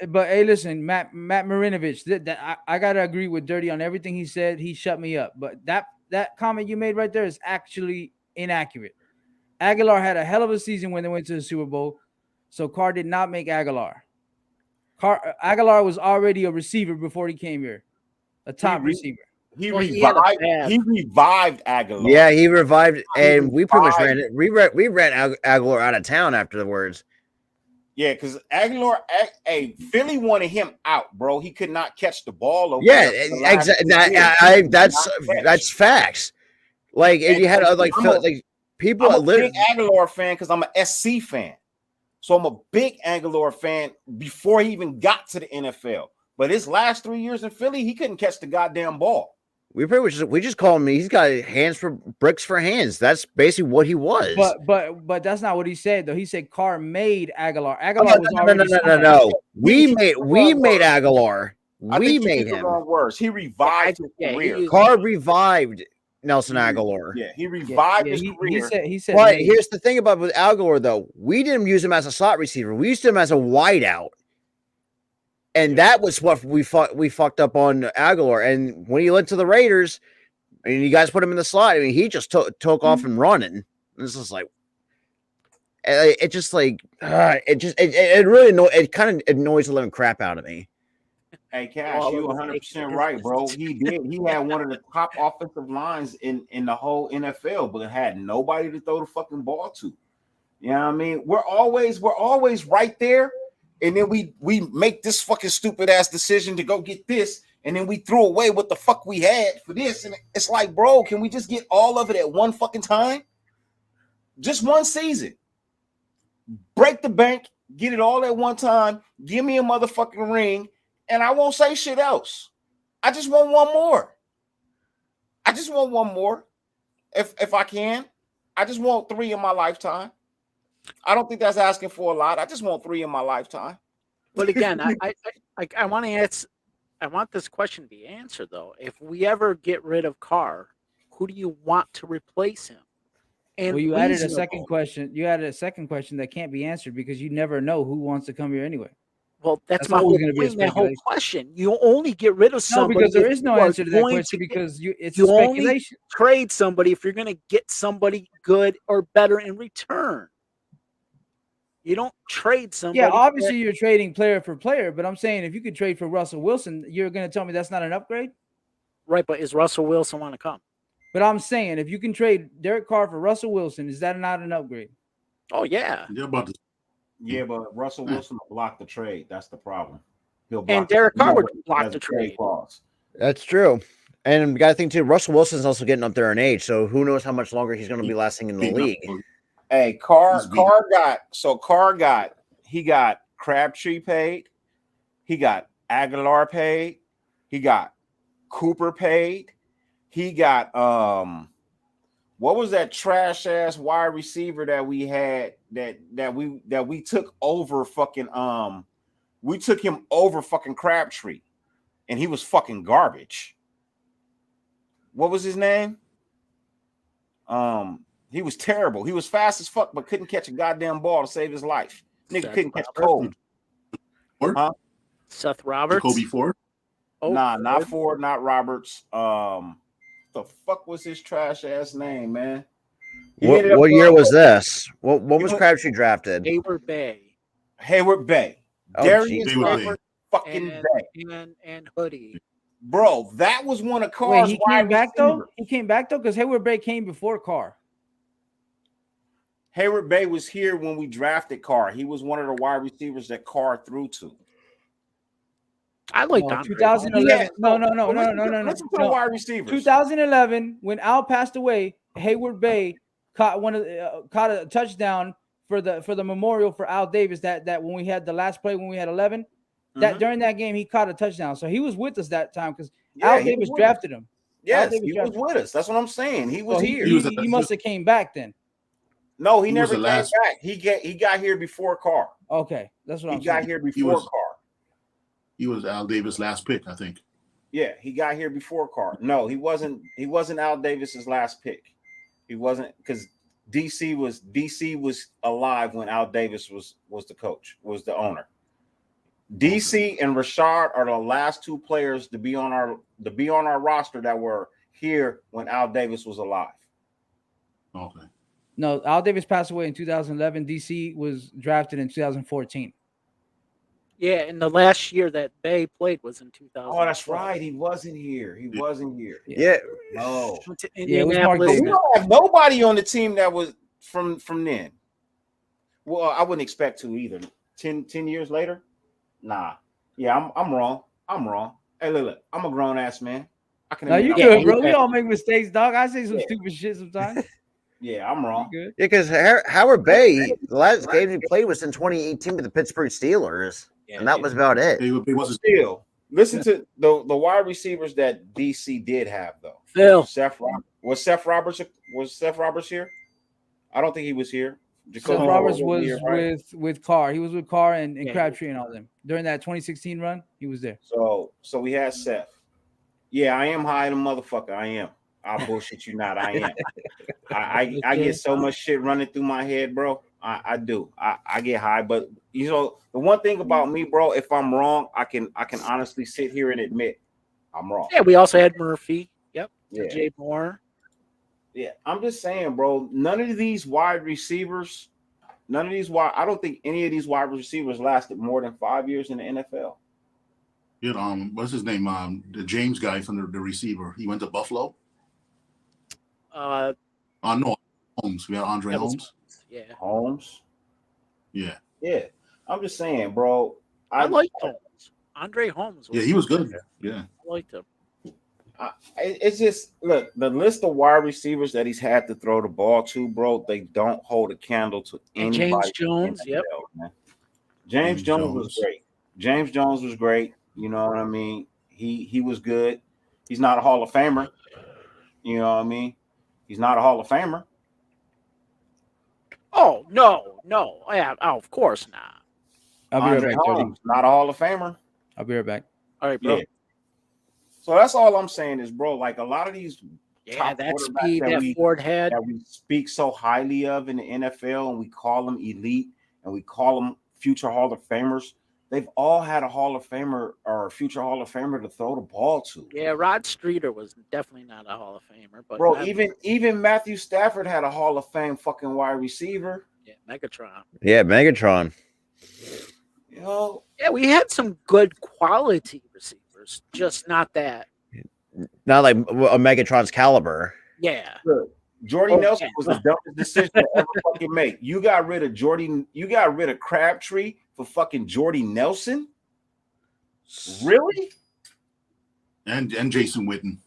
But hey, listen, Matt Marinovich, I gotta agree with Dirty on everything he said. He shut me up. But that comment you made right there is actually inaccurate. Aguilar had a hell of a season when they went to the Super Bowl, so Carr did not make Aguilar. Aguilar was already a receiver before he came here, a top receiver. He revived Aguilar. Yeah, he revived, and we pretty much ran it. We ran Aguilar out of town afterwards. Yeah, because Aguilar, Philly wanted him out, bro. He could not catch the ball. Yeah, exactly. That's facts. Like, if you had people I'm a big Aguilar fan because I'm an SC fan. So I'm a big Aguilar fan before he even got to the NFL. But his last 3 years in Philly, he couldn't catch the goddamn ball. We just call him. He's got hands for bricks for hands. That's basically what he was. But that's not what he said though. He said Carr made Aguilar. Aguilar was already no. We made Aguilar. We made him. Worse. He revived his career. Carr revived Nelson Aguilar. Yeah, he revived his career. He said. But here's the thing about with Aguilar though. We didn't use him as a slot receiver. We used him as a wideout. And that was what we fucked up on Aguilar. And when he went to the Raiders, and you guys put him in the slot, I mean, he just took off and running. This is like, it kind of annoys the living crap out of me. Hey, Cash, you 100% right, bro. He did. He had one of the top offensive lines in the whole NFL, but had nobody to throw the fucking ball to. You know what I mean? We're always right there. And then we make this fucking stupid ass decision to go get this, and then we threw away what the fuck we had for this. And it's like, bro, can we just get all of it at one fucking time? Just one season. Break the bank, get it all at one time, give me a motherfucking ring, and I won't say shit else. I just want one more. I just want one more. If I can. I just want 3 in my lifetime. I don't think that's asking for a lot. I just want 3 in my lifetime. But again, I want to ask. I want this question to be answered though. If we ever get rid of Carr, who do you want to replace him? And you added a second question. You added a second question that can't be answered because you never know who wants to come here anyway. Well, that's my whole point. That whole question. You only get rid of somebody because there is no answer to that question because it's speculation. Only trade somebody if you're going to get somebody good or better in return. You don't trade somebody. Yeah, obviously you're trading player for player, but I'm saying if you could trade for Russell Wilson, you're going to tell me that's not an upgrade? Right, but is Russell Wilson want to come? But I'm saying if you can trade Derek Carr for Russell Wilson, is that not an upgrade? Oh, yeah. Yeah, but Russell Wilson will block the trade. That's the problem. And Derek Carr would block the trade. That's true. And we got to think, too, Russell Wilson's also getting up there in age, so who knows how much longer he's going to be lasting in the league. Hey, Carr got Crabtree paid, he got Aguilar paid, he got Cooper paid, he got what was that trash ass wide receiver that we had that we took over fucking we took him over fucking Crabtree and he was fucking garbage. What was his name? He was terrible. He was fast as fuck, but couldn't catch a goddamn ball to save his life. Nigga couldn't catch cold. Huh? Seth Roberts? Kobe Ford? Oh, nah, not Ford, not Roberts. The fuck was his trash ass name, man? What year was this? What was Crabtree drafted? Hayward Bay. Darius Hayward fucking Bay. And Hoodie. Bro, that was one of Carr's. Wait, he came back though? He came back though? Because Hayward Bay came before Carr. Hayward Bay was here when we drafted Carr. He was one of the wide receivers that Carr threw to. I like 2011. No. Listen to the wide receivers. 2011, when Al passed away, Hayward Bay caught caught a touchdown for the memorial for Al Davis. That when we had the last play when we had 11, that during that game he caught a touchdown. So he was with us that time because Al Davis drafted him. Yes, he was with us. That's what I'm saying. He was here. He must have came back then. No, he never came back. He got here before Carr. Okay, that's what I'm saying. He got here before Carr. He was Al Davis' last pick, I think. Yeah, he got here before Carr. No, he wasn't. He wasn't Al Davis's last pick. He wasn't, because DC was alive when Al Davis was the coach, was the owner. DC and Rashard are the last two players to be on our roster that were here when Al Davis was alive. Okay. No, Al Davis passed away in 2011. DC was drafted in 2014. Yeah, and the last year that Bay played was in 2000. Oh, that's right. He wasn't here. Yeah. No. It was Mark We Davis. don't have nobody on the team that was from then. Well, I wouldn't expect to either. 10 years later? Nah. Yeah, I'm wrong. Hey, look, I'm a grown ass man. I can. No, you good, bro. We all make mistakes, dog. I say some stupid shit sometimes. Yeah, I'm wrong. You good? Yeah, because Howard Bay, the last game he played was in 2018 with the Pittsburgh Steelers, and that was about it. He wasn't Still, listen to the wide receivers that DC did have though. Phil. Was Seth Roberts here? I don't think he was here. Seth Roberts was with Carr. He was with Carr and Crabtree and all them during that 2016 run. He was there. So we had Seth. Yeah, I am high, the motherfucker. I am. I'll bullshit you not. I am. I get so much shit running through my head, bro. I do. I get high, but you know the one thing about me, bro. If I'm wrong, I can honestly sit here and admit I'm wrong. Yeah, we also had Murphy. Yep. Yeah. Jay Moore. Yeah, I'm just saying, bro. None of these wide receivers, I don't think any of these wide receivers lasted more than 5 years in the NFL. You know, what's his name? The James guy from the receiver. He went to Buffalo. No, Holmes. We had Andre Holmes. Yeah. Holmes. Yeah. Yeah. I'm just saying, bro. I liked Holmes. Andre Holmes. Yeah, he was good. Yeah. I liked him. It's just, look, the list of wide receivers that he's had to throw the ball to, bro, they don't hold a candle to anybody. James Jones, yep. Man. James Jones was great. James Jones was great. You know what I mean? He was good. He's not a Hall of Famer. You know what I mean? He's not a Hall of Famer. Oh, no. Yeah, of course not. I'll be Andre right back, Holmes, not a Hall of Famer. I'll be right back. All right, bro. Yeah. So that's all I'm saying is, bro, like a lot of these top that quarterbacks speed that Ford had, that we speak so highly of in the NFL, and we call them elite and we call them future Hall of Famers, they've all had a Hall of Famer or a future Hall of Famer to throw the ball to. Yeah, Rod Streeter was definitely not a Hall of Famer, but bro, even Matthew Stafford had a Hall of Fame fucking wide receiver. Yeah, Megatron. Yeah, Megatron. You know, yeah, we had some good quality receivers, just not that. Not like a Megatron's caliber. Yeah. Look, Jordy Nelson was the dumbest decision to ever fucking make. You got rid of Crabtree for fucking Jordy Nelson? Really? And Jason Witten.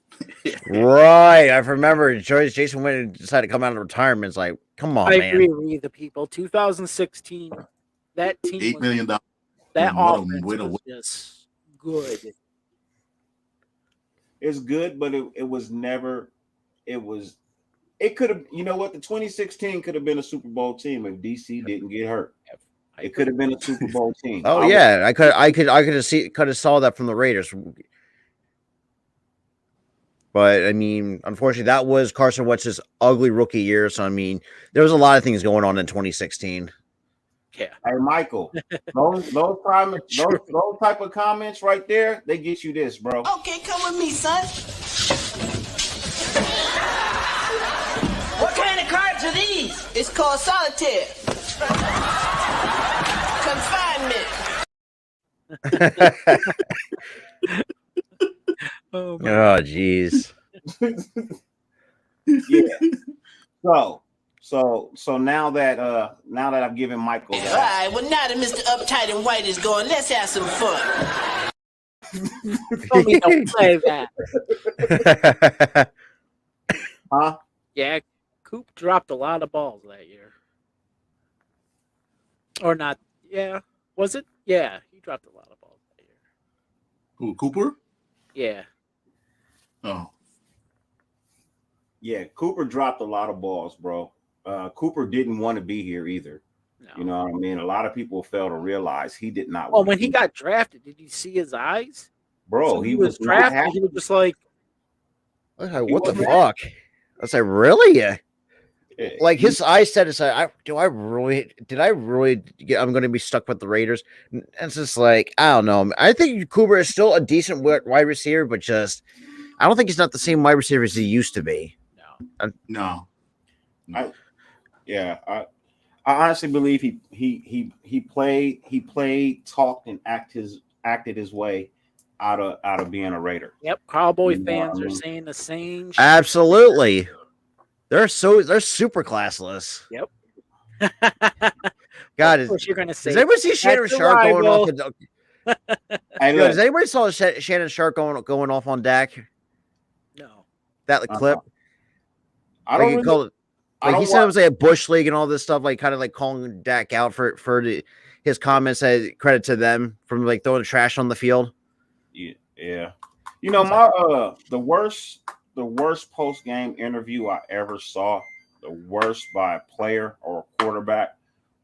Right. I remember Jason Witten decided to come out of retirement. It's like, come on, man. I agree with the people. 2016, that team $8 million. That offense was just good. It's good, but it was never. It could have. You know what? The 2016 could have been a Super Bowl team if DC didn't get hurt. It could have been a Super Bowl team. Oh yeah, I could have saw that from the Raiders. But I mean, unfortunately, that was Carson Wentz's ugly rookie year. So I mean, there was a lot of things going on in 2016. Yeah. Hey, Michael, those type of comments right there, they get you this, bro. Okay, come with me, son. What kind of cards are these? It's called solitaire. Confinement. Oh, jeez. Yeah. So now that I've given Michael that. All right, well now that Mr. Uptight and White is gone, let's have some fun. Homie, don't play that. Huh? Yeah, Coop dropped a lot of balls that year. Or not? Yeah, was it? Yeah, he dropped a lot of balls that year. Who, Cooper? Yeah. Oh. Yeah, Cooper dropped a lot of balls, bro. Cooper didn't want to be here either. No. You know what I mean? A lot of people fail to realize he did not. Well, want when to he be got drafted, did you see his eyes? bro, So he was not drafted. happy. He was just like, What the fuck? I was like, really? Like his eyes said, did I really I'm going to be stuck with the Raiders? And it's just like, I don't know. I think Cooper is still a decent wide receiver, but just, I don't think he's not the same wide receiver as he used to be. No. I honestly believe he played, talked, and acted his way out of being a Raider. Yep, Cowboy You know fans what I are mean? saying the same shit. Absolutely. They're super classless. Yep. God, Of course you're gonna say does anybody see Shannon that's a Sharp going rival. off? Hey, Yo, look, does anybody saw Shannon Sharp going off on Dak? No. That clip? I Like don't he really, called it, I like don't he said it watch- was like a bush league and all this stuff, like kind of like calling Dak out for his comments. Credit to them from like throwing trash on the field. Yeah. You know, my the worst post game interview I ever saw, the worst by a player or a quarterback,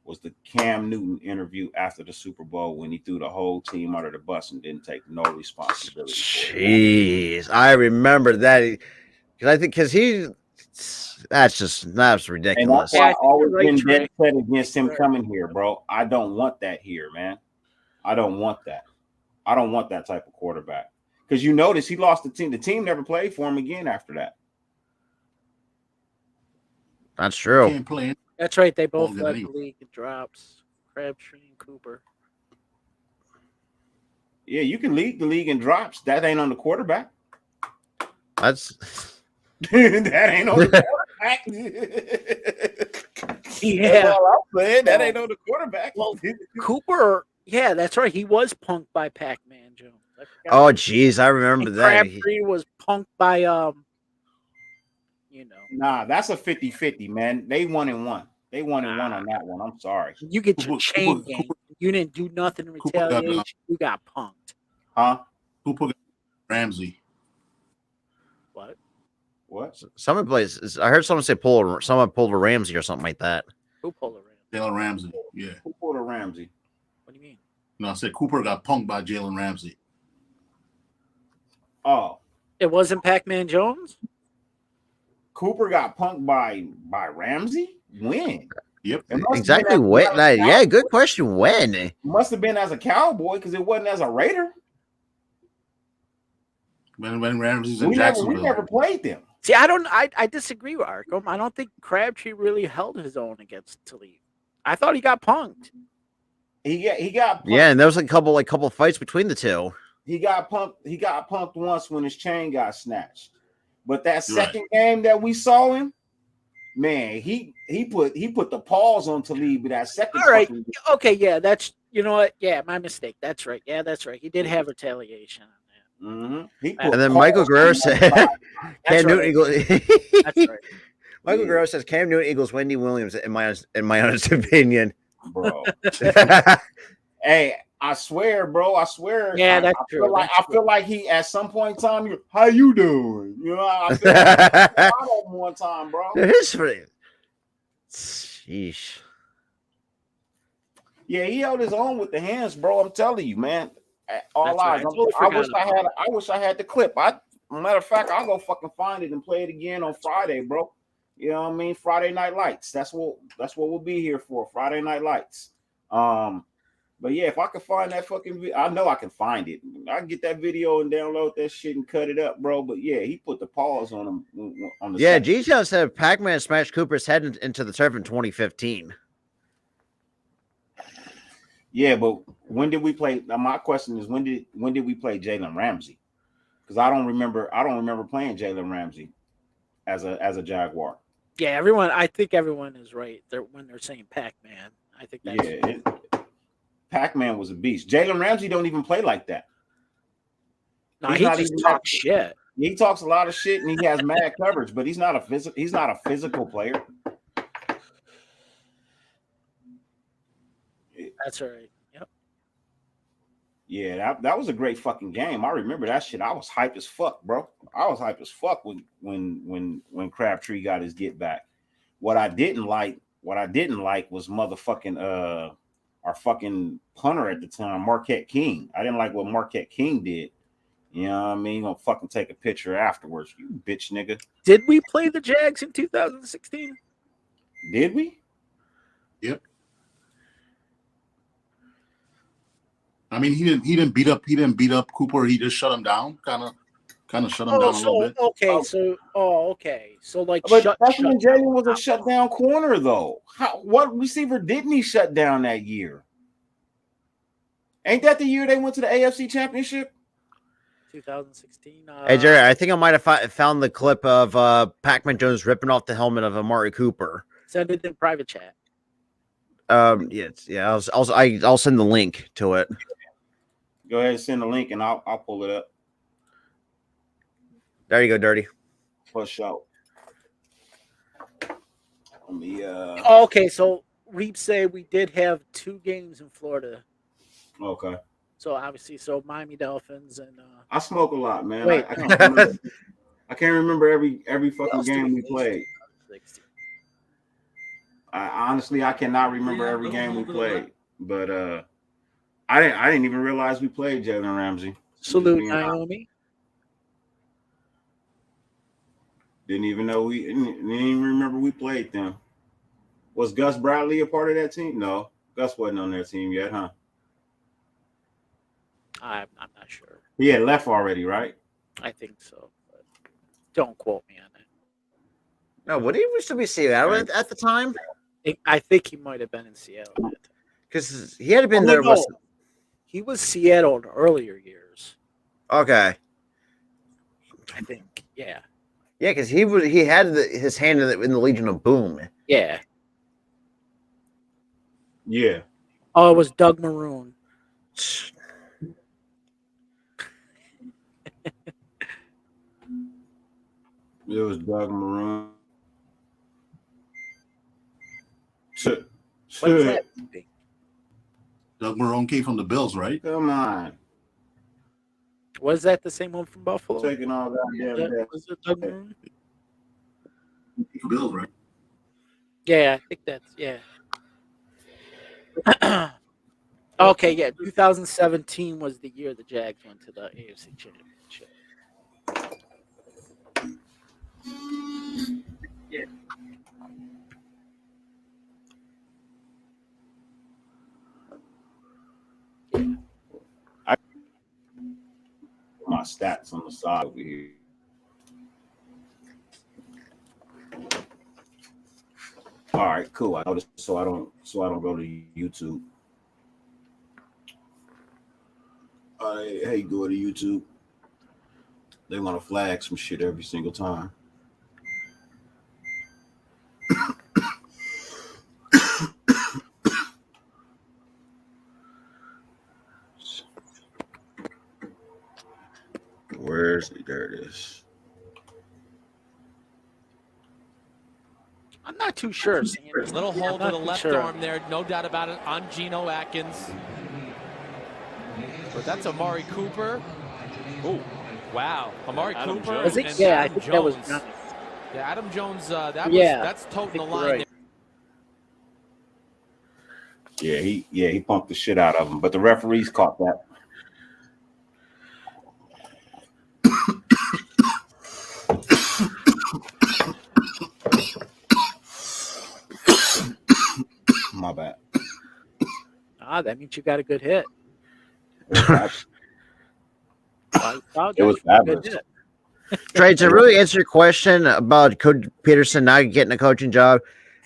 was the Cam Newton interview after the Super Bowl when he threw the whole team under the bus and didn't take no responsibility. Jeez, I remember that because that's And that's ridiculous. why I always right, been Trey. dead set against him coming here, bro. I don't want that here, man. I don't want that. I don't want that type of quarterback. Because you notice he lost the team. The team never played for him again after that. That's true. Can't play. That's right. They both Oh, led the goody. league in drops. Crabtree and Cooper. Yeah, you can lead the league in drops. That ain't on the quarterback. That's That ain't on the quarterback. Yeah. That's all I'm saying. That ain't on the quarterback. Well, Cooper, yeah, that's right. He was punked by Pac-Man Jones. I forgot. oh jeez, I remember And that. Crabtree was punked by you know. Nah, that's a 50-50, man. They 1-1. They 1-1 on that one. I'm sorry. You get your chain gang. You didn't do nothing in Cooper got, retaliation. You got punked. Huh? Cooper got Ramsey. What? What? Someone plays. I heard someone say someone pulled a Ramsey or something like that. Who pulled around? Jalen Ramsey. Yeah. Who pulled a Ramsey? What do you mean? No, I said Cooper got punked by Jalen Ramsey. Oh, It wasn't Pac-Man Jones? Cooper got punked by Ramsey? When? Yep. It must have Exactly been when? as a Yeah, Cowboy. good question. When? It must have been as a Cowboy because it wasn't as a Raider. When Ramsey's in We Jacksonville. never played them. See, I disagree with Arkham. I don't think Crabtree really held his own against Talib. I thought he got punked. He got punked. Yeah, and there was a couple fights between the two. He got punked once when his chain got snatched. But that second game that we saw him, man, he put the paws on Talib with that second. All right. fucking- Okay, yeah, that's you know what? Yeah, my mistake. That's right. Yeah, that's right. He did have retaliation on that. He put And then paws Michael on Guerrero that said, side. "Cam Newton equals." That's right. Michael Guerrero says Cam Newton equals Wendy Williams in my honest opinion. Bro. Hey, I swear, bro. I swear. Yeah, that's I true. feel like That's I feel like he at some point in time. How you doing? You know, I feel like I shot him one time, bro. It is pretty. Sheesh. Yeah, he held his own with the hands, bro. I'm telling you, man. All That's eyes. right. I totally forgot I wish I had the clip. Matter of fact, I'll go fucking find it and play it again on Friday, bro. You know what I mean? Friday Night Lights. That's what we'll be here for. Friday Night Lights. But yeah, if I can find that fucking video, I know I can find it. I can get that video and download that shit and cut it up, bro. But yeah, he put the paws on him on the Yeah, second. G-Town said Pac-Man smashed Cooper's head into the turf in 2015. Yeah, but when did we play? Now my question is when did we play Jalen Ramsey? Because I don't remember playing Jalen Ramsey as a Jaguar. Yeah, everyone. I think everyone is right. When they're saying Pac-Man, I think that's Yeah, Pac-Man was a beast. Jalen Ramsey don't even play like that. No, He's he not just even talks shit. He talks a lot of shit and he has mad coverage, but he's not a physical player. That's all right. Yep. Yeah, that was a great fucking game. I remember that shit. I was hype as fuck, bro. I was hype as fuck when Crabtree got his get back. What I didn't like was motherfucking our fucking punter at the time, Marquette King. I didn't like what Marquette King did. You know what I mean? Gonna fucking take a picture afterwards, you bitch nigga. Did we play the Jags in 2016? Did we? Yep. I mean, he didn't beat up Cooper. He just shut him down. Kind of shut him down a little bit. Okay. So like, but Jalen was a shutdown corner though. What receiver didn't he shut down that year? Ain't that the year they went to the AFC Championship? 2016. Hey Jerry, I think I might have found the clip of Pac-Man Jones ripping off the helmet of Amari Cooper. Send it in private chat. I'll send the link to it. Go ahead and send the link, and I'll pull it up. There you go, Dirty. For sure. Let me. Okay, so Reap say we did have 2 games in Florida. Okay. So obviously, Miami Dolphins and. I smoke a lot, man. Wait, I can't remember every fucking game we played. Honestly, I cannot remember every game we played, but I didn't even realize we played Jalen Ramsey. Salute Naomi. Didn't even know didn't even remember we played them. Was Gus Bradley a part of that team? No, Gus wasn't on that team yet, huh? I'm not sure. He had left already, right? I think so. But don't quote me on that. No, what did he used to be Seattle at the time? I think he might have been in Seattle because he had been there. No. He was Seattle in earlier years. Okay. I think, yeah. Yeah, because he had his hand in the Legion of Boom. Yeah. Yeah. Oh, it was Doug Maroon. It was Doug Maroon. What's that? Doug Marrone came from the Bills, right? Come on. Was that the same one from Buffalo? Taking all that. Was it Doug Marrone? Bills, right? Yeah, I think that's Okay, yeah. 2017 was the year the Jags went to the AFC Championship. Yeah. My stats on the side over here. All right, cool. I noticed so I don't go to YouTube. How you go to YouTube? They want to flag some shit every single time. There it is. I'm not too sure. Little hold to the left arm there, no doubt about it, on Geno Atkins. But that's Amari Cooper. Oh, wow. Amari Adam Cooper. Jones. And Yeah, Adam I think Jones. that was nice. Yeah, Adam Jones, that's toting the you're line. right. Yeah, he pumped the shit out of him, but the referees caught that. My bad. That means you got a good hit. It was fabulous. Trey, to really answer your question about Coach Peterson not getting a coaching job,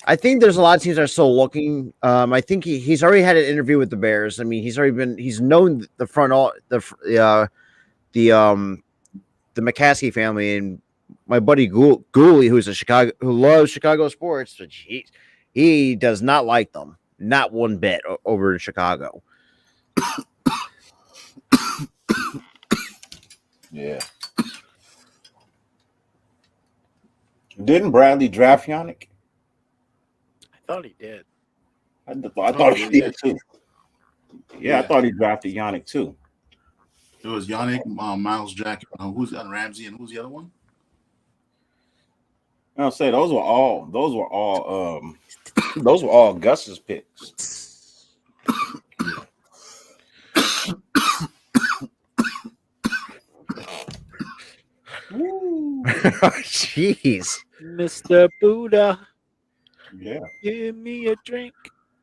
I think there's a lot of teams that are still looking. I think he's already had an interview with the Bears. I mean, he's known the McCaskey family, and my buddy Gooley, who loves Chicago sports, but he does not like them, not one bit, over in Chicago. Yeah. Didn't Bradley draft Yannick? I thought he did. I thought he did too. Yeah, I thought he drafted Yannick too. It was Yannick, Miles Jack, who's on Ramsey, and who's the other one? I'll say those were all Gus's picks. Jeez. Mr. Buddha. Yeah. Give me a drink.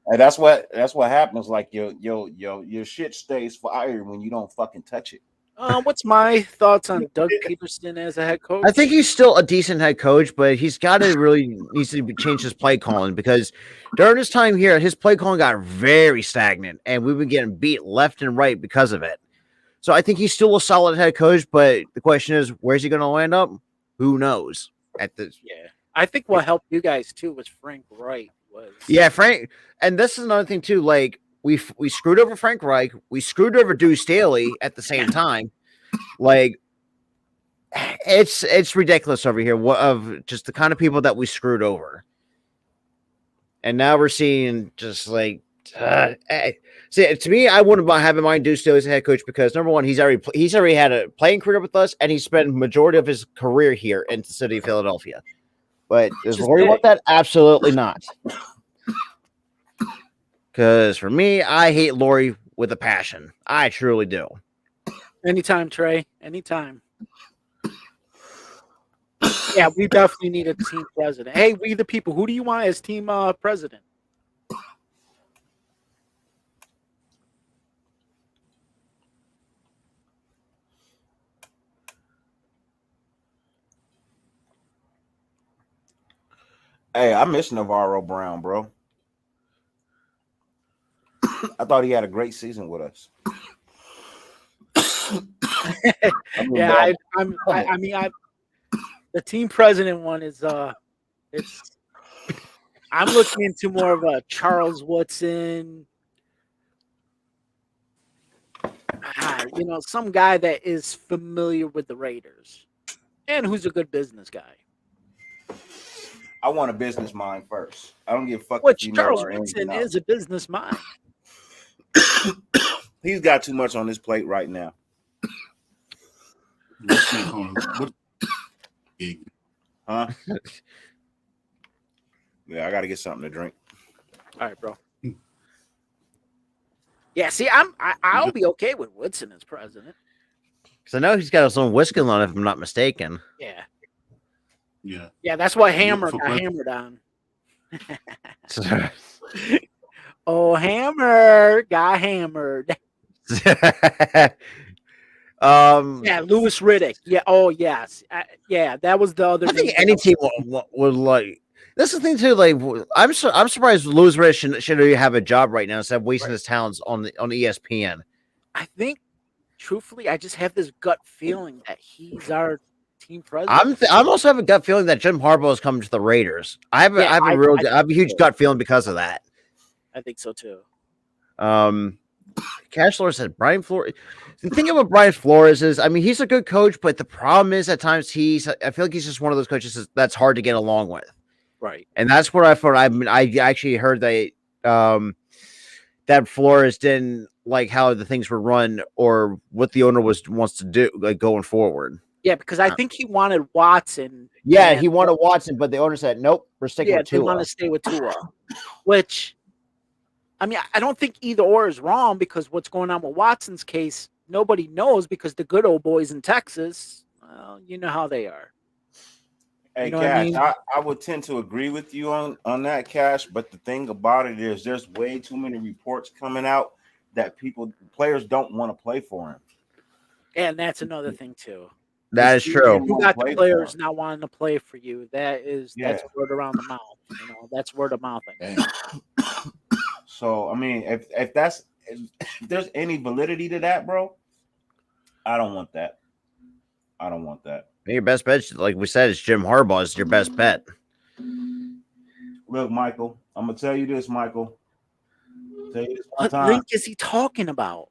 And that's what happens. Like your shit stays fire when you don't fucking touch it. What's my thoughts on Doug Peterson as a head coach? I think he's still a decent head coach, but he's got to really needs to change his play calling because during his time here, his play calling got very stagnant, and we've been getting beat left and right because of it. So I think he's still a solid head coach, but the question is, where's he going to land up? Who knows? At this, yeah, I think what helped you guys too was Frank Reich. Frank, and this is another thing too. Like we screwed over Frank Reich, we screwed over Deuce Staley at the same time. Like it's ridiculous over here. What of just the kind of people that we screwed over, and now we're seeing just like. See, to me, I wouldn't have in mind Deuce Staley as a head coach because number one, he's already had a playing career with us, and he spent majority of his career here in the city of Philadelphia. But does Laurie want that? Absolutely not. Because for me, I hate Laurie with a passion. I truly do. Anytime, Trey. Anytime. Yeah, we definitely need a team president. Hey, we the people. Who do you want as team president? Hey, I miss Navarro Brown, bro. I thought he had a great season with us. The team president one is I'm looking into more of a Charles Woodson, some guy that is familiar with the Raiders and who's a good business guy. I want a business mind first. I don't give a fuck. Which Charles Woodson is a business mind. He's got too much on his plate right now. Huh? Yeah, I got to get something to drink. All right, bro. Yeah, see, I'll be okay with Woodson as president. Because I know he's got his own whiskey on, if I'm not mistaken. Yeah. Yeah. Yeah, that's why Hammer got hammered on. Oh, Hammer got hammered. Yeah, Louis Riddick. Yeah. Oh, yes. Yeah, that was the other. I think any team would like. That's the thing too. Like, I'm surprised Louis Riddick should have a job right now instead of wasting his talents on ESPN. I think, truthfully, I just have this gut feeling that he's our team president. I'm also have a gut feeling that Jim Harbaugh is coming to the Raiders. I have a huge gut feeling because of that. I think so too. Cash Flores said Brian Flores. The thing about Brian Flores is, I mean, he's a good coach, but the problem is at times I feel like he's just one of those coaches that's hard to get along with. Right. And that's where I thought I actually heard that Flores didn't like how the things were run or what the owner wants to do like going forward. Yeah, because I think he wanted Watson. Yeah, he wanted Watson, but the owner said, nope, we're sticking with Tua. They want to stay with Tua. Which, I mean, I don't think either or is wrong because what's going on with Watson's case, nobody knows because the good old boys in Texas, well, you know how they are. Hey, you know Cash, I mean? I would tend to agree with you on that, Cash, but the thing about it is there's way too many reports coming out that players don't want to play for him. And that's another thing, too. That is true. You got the players not wanting to play for you. That's word around the mouth. That's word of mouth. So I mean, if there's any validity to that, bro, I don't want that. Your best bet, like we said, is Jim Harbaugh is your best bet. Look, Michael, I'm gonna tell you this, Michael. What link is he talking about?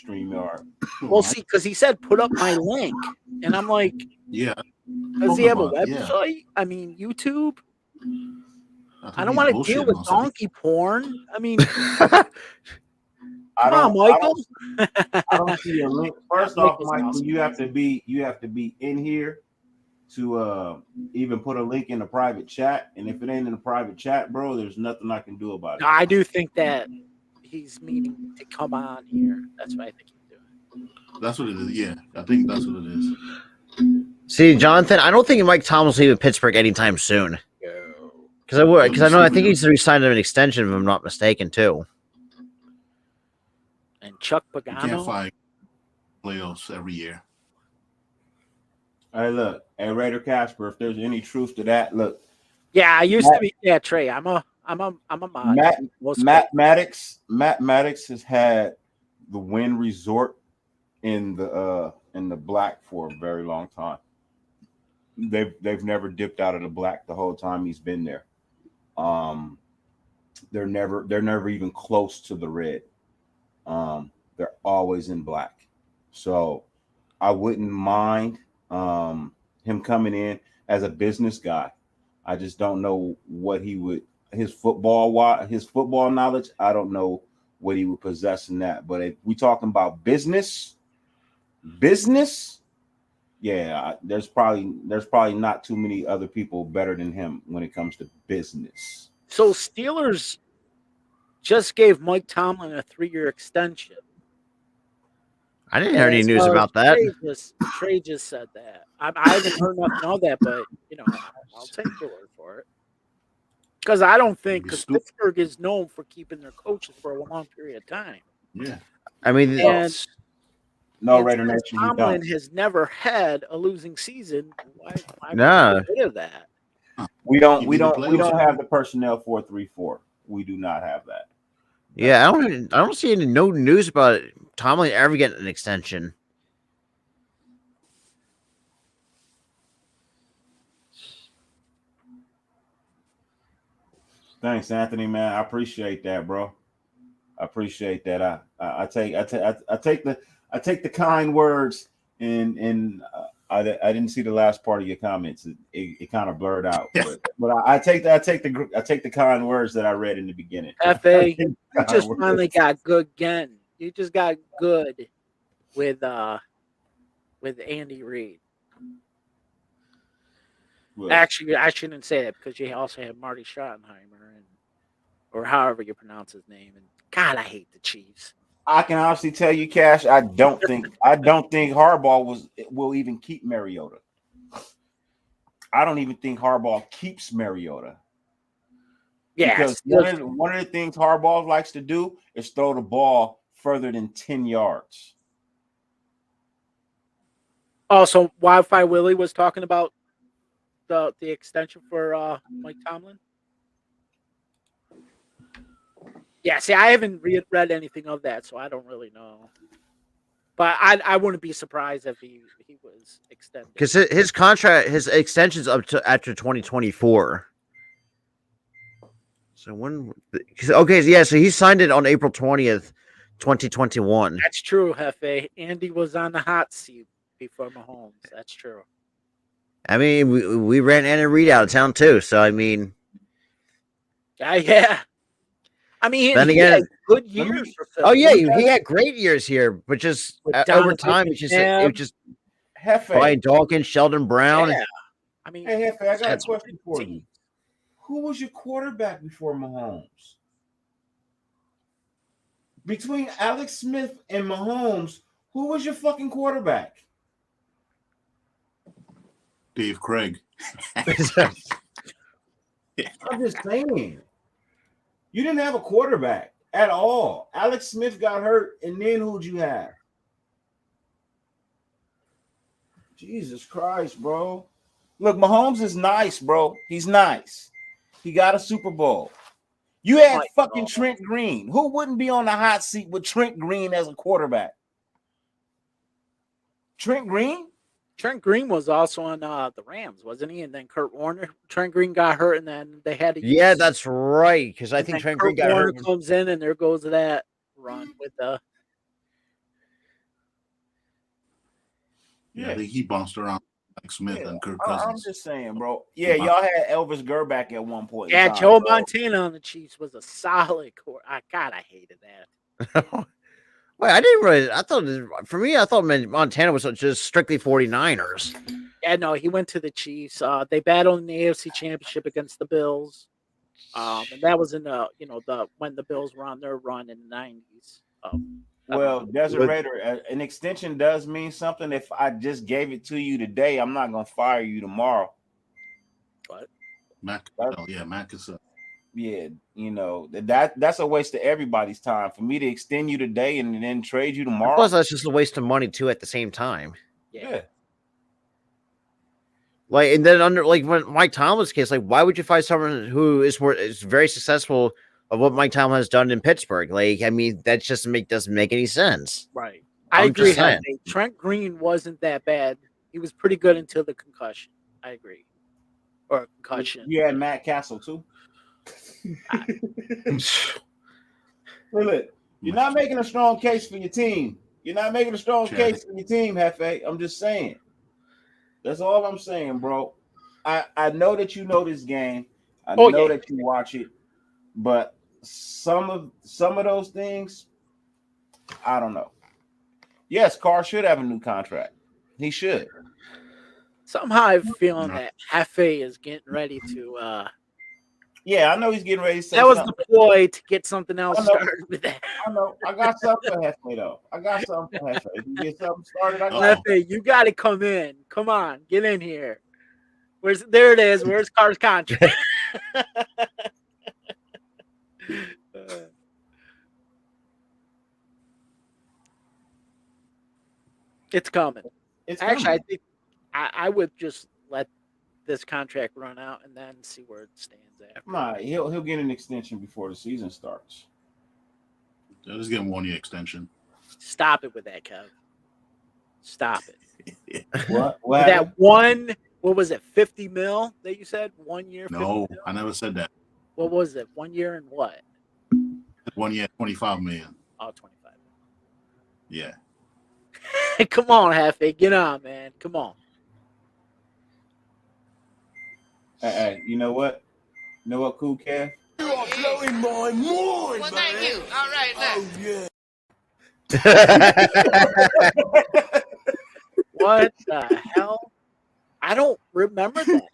StreamYard. Well, see, because he said put up my link, and I'm like, yeah. Does he have a About it, yeah. website? I mean, YouTube. I don't he's want to deal bullshitting with on something. donkey porn. I mean, I come on, Michael. I don't see a link. First That off, link is Michael, awesome. you have to be in here to even put a link in the private chat. And if it ain't in the private chat, bro, there's nothing I can do about it. No, I do think that he's meaning to come on here. That's what I think he's doing. That's what it is. Yeah, I think that's what it is. See, Jonathan, I don't think Mike Tomlin's leaving Pittsburgh anytime soon. Because I think he's re-signed an extension, if I'm not mistaken, too. And Chuck You Pagano. can't find playoffs every year. Hey, look, hey, Raider Casper, if there's any truth to that, look. Yeah, I used to be. Yeah, Trey. I'm a mod. Matt Maddox has had the Wynn Resort in the black for a very long time. They've never dipped out of the black the whole time he's been there. They're never even close to the red. They're always in black. So I wouldn't mind him coming in as a business guy. I just don't know what he would his football knowledge. I don't know what he would possess in that. But if we talking about business, yeah, there's probably not too many other people better than him when it comes to business. So Steelers just gave Mike Tomlin a 3-year extension. I didn't hear any news about that. Trey just said that. I haven't heard nothing of that, but I'll take your word for it. Because I don't think Pittsburgh is known for keeping their coaches for a long period of time. Yeah, I mean, Raider Nation, Tomlin has never had a losing season. Why No. get rid of that? We don't have the personnel 4-3-4. We do not have that. Yeah, I don't see any no news about Tomlin ever getting an extension. Thanks, Anthony, man. I appreciate that, bro. I appreciate that. I take the kind words, and I didn't see the last part of your comments. It kind of blurred out, but I take the kind words that I read in the beginning. FA, you just finally got good again. You just got good with Andy Reid. Well, Actually, I shouldn't say that because you also have Marty Schottenheimer or however you pronounce his name. And God, I hate the Chiefs. I can honestly tell you, Cash, I don't think Harbaugh will even keep Mariota. I don't even think Harbaugh keeps Mariota. Yeah, because one of the things Harbaugh likes to do is throw the ball further than 10 yards. Oh, so Wi-Fi Willie was talking about the extension for Mike Tomlin? Yeah, see, I haven't read anything of that, so I don't really know. But I wouldn't be surprised if he was extended. Because his extension's up to after 2024. So when? Okay, yeah. So he signed it on April 20th, 2021. That's true, Hefe. Andy was on the hot seat before Mahomes. That's true. I mean, we ran Andy Reid out of town too. So I mean, yeah. I mean, then he again, had good years for Phil. Oh yeah, he had great years here, but just over time, it was just Brian Dawkins, Sheldon Brown. Yeah. I mean, hey, Hefe, I got a question for you. Who was your quarterback before Mahomes? Between Alex Smith and Mahomes, who was your fucking quarterback? Dave Craig. I'm just saying. You didn't have a quarterback at all. Alex Smith got hurt, and then who'd you have? Jesus Christ, bro. Look, Mahomes is nice, bro. He's nice. He got a Super Bowl. You had fucking Trent Green. Who wouldn't be on the hot seat with Trent Green as a quarterback? Trent Green? Trent Green was also on the Rams, wasn't he? And then Kurt Warner. Trent Green got hurt, and then they had to. Yeah, that's right. Because I think Trent Green got hurt. Comes in, and there goes that run with the. Yeah, I think he bounced around like Smith and Kirk I'm Cousins. just saying, bro. Yeah, y'all had Elvis Gerback at one point. Yeah, in time, Joe bro. Montana on the Chiefs was a solid core. God, I hated that. Wait, I didn't really. I thought for me, I thought Montana was just strictly 49ers. Yeah, no, he went to the Chiefs. They battled in the AFC Championship against the Bills, and that was in the when the Bills were on their run in the 90s. Well, Desert Raider, an extension does mean something. If I just gave it to you today, I'm not gonna fire you tomorrow. What? Matt Cassell. Yeah, that's a waste of everybody's time. For me to extend you today and then trade you tomorrow. Plus, that's just a waste of money too. At the same time. Yeah. Like, and then when Mike Tomlin's case, like, why would you find someone who is very successful of what Mike Tomlin has done in Pittsburgh? Like, I mean, that just doesn't make any sense. Right. I agree. Trent Green wasn't that bad. He was pretty good until the concussion. I agree. Or concussion. You had Matt Castle too. Look, you're not making a strong case for your team. You're not making a strong case for your team, Hefe. I'm just saying. That's all I'm saying, bro. I know that you know this game. I know that you watch it, but some of those things, I don't know. Yes, Carr should have a new contract. He should. Somehow I'm feeling that Hefe is getting ready to. Yeah, I know he's getting ready to say that was something. the ploy to get something else started with that. I know. I got something for Hefe, though. If you get something started, I got Hefe, you got to come in. Come on, get in here. There it is. Where's Carr's contract? It's coming. Actually, I think I would just let this contract run out and then see where it stands after. Nah, he'll get an extension before the season starts. They'll just get a 1-year extension. Stop it with that, Kev. Stop it. What that one? What was it? 50 mil that you said 1 year? No, I never said that. What was it? 1 year and what? 1 year, $25 million. Oh, 25. Yeah. Come on, Hefe. Get on, man. Come on. Hey, you know what? You know what, Cool Kev? You are blowing my mind, well, thank you. All right, now. Oh, yeah. What the hell? I don't remember that.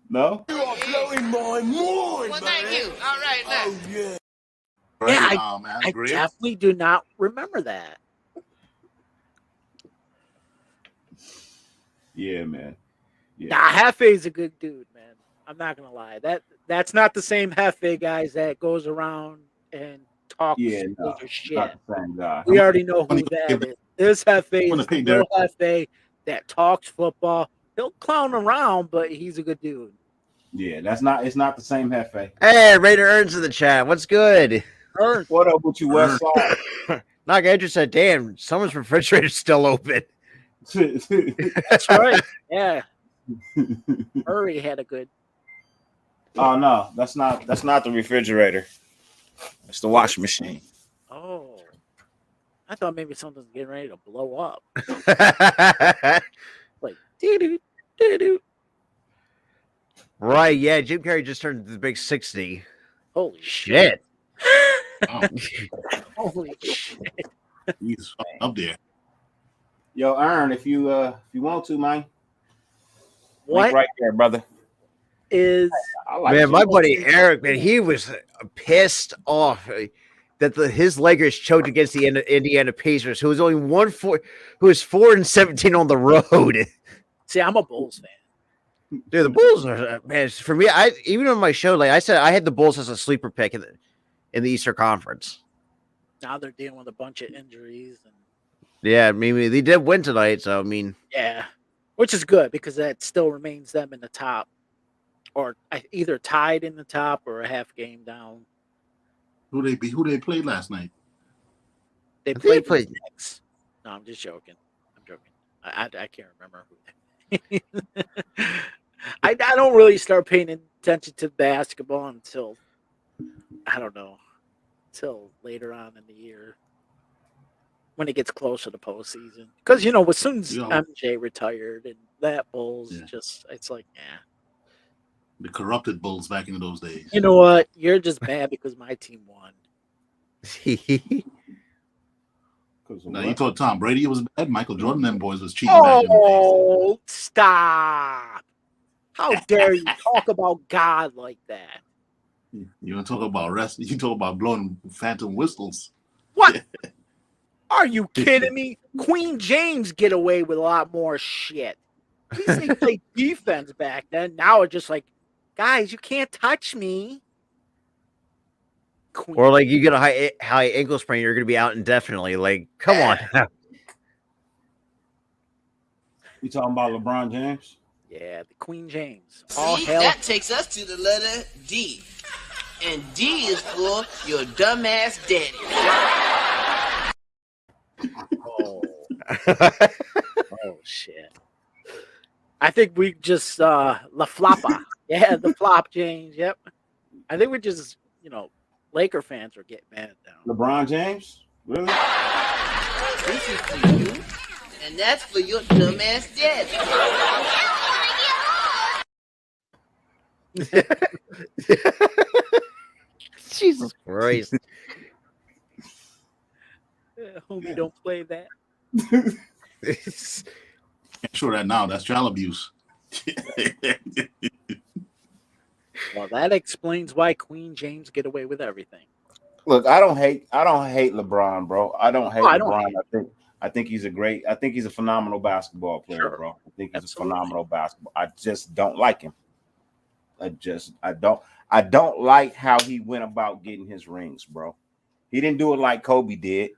No? You are blowing my mind, well, thank you. All right, now. Oh, yeah. Yeah, I definitely do not remember that. Yeah, man. Yeah. Nah, Hefe's a good dude, man. I'm not gonna lie. That's not the same Hefe, guys, that goes around and talks shit. Not the same guy. We already know who that is. This Hefe is the real Hefe that talks football. He'll clown around, but he's a good dude. Yeah, it's not the same Hefe. Hey, Raider Earns in the chat. What's good? Earns. What up with you, West Side? Knock Andrew said, damn, someone's refrigerator's still open. That's right. Yeah. Murray had a good. Oh no, that's not the refrigerator. It's the washing machine. Oh, I thought maybe something's getting ready to blow up. Like doo-doo. Right, yeah. Jim Carrey just turned the big 60. Holy shit. Holy shit. He's up there. Yo, Aaron, if you want to, man. What? Link right there, brother. Is man, my buddy Eric, man, he was pissed off that his Lakers choked against the Indiana Pacers, who was only 4-17 on the road. See, I'm a Bulls fan. Dude, the Bulls are, man, for me, even on my show, like I said, I had the Bulls as a sleeper pick in the Eastern Conference. Now they're dealing with a bunch of injuries. Yeah, I mean, they did win tonight, so I mean. Yeah, which is good because that still remains them in the top, or either tied in the top or a half game down. Who they played last night? They played the Knicks. No, I'm just joking. I'm joking. I can't remember who. I don't really start paying attention to basketball until later on in the year. when it gets closer to postseason. Because, as soon as Yeah. MJ retired and that Bulls it's like, The corrupted Bulls back in those days. you know what? You're just bad because my team won. Now you thought Tom Brady was bad. Michael Jordan, them boys was cheating back in the Oh, stop. How dare you talk about God like that? days. You don't talk about rest. You talk about blowing phantom whistles. What? Are you kidding me? Queen James get away with a lot more shit. At least they played defense back then. Now it's just like, guys, you can't touch me. Queen. Or like you get a high ankle sprain, you're going to be out indefinitely. Like, come on. You talking about LeBron James? Yeah, the Queen James. See, that takes us to the letter D. And D is for your dumbass daddy. Oh. Oh, shit. I think we just, La Floppa. Yeah, the flop, James. Yep. I think we just, Laker fans are getting mad now. LeBron James? Really? This is for you. And that's for your dumbass daddy. Jesus Christ. Homie, don't play that. Can't show that now. That's child abuse. Well, that explains why Queen James get away with everything. Look, I don't hate LeBron, bro. I don't hate LeBron. Hate I think he's a phenomenal basketball player, bro. I think he's a phenomenal basketball. I just don't like him. I don't like how he went about getting his rings, bro. He didn't do it like Kobe did.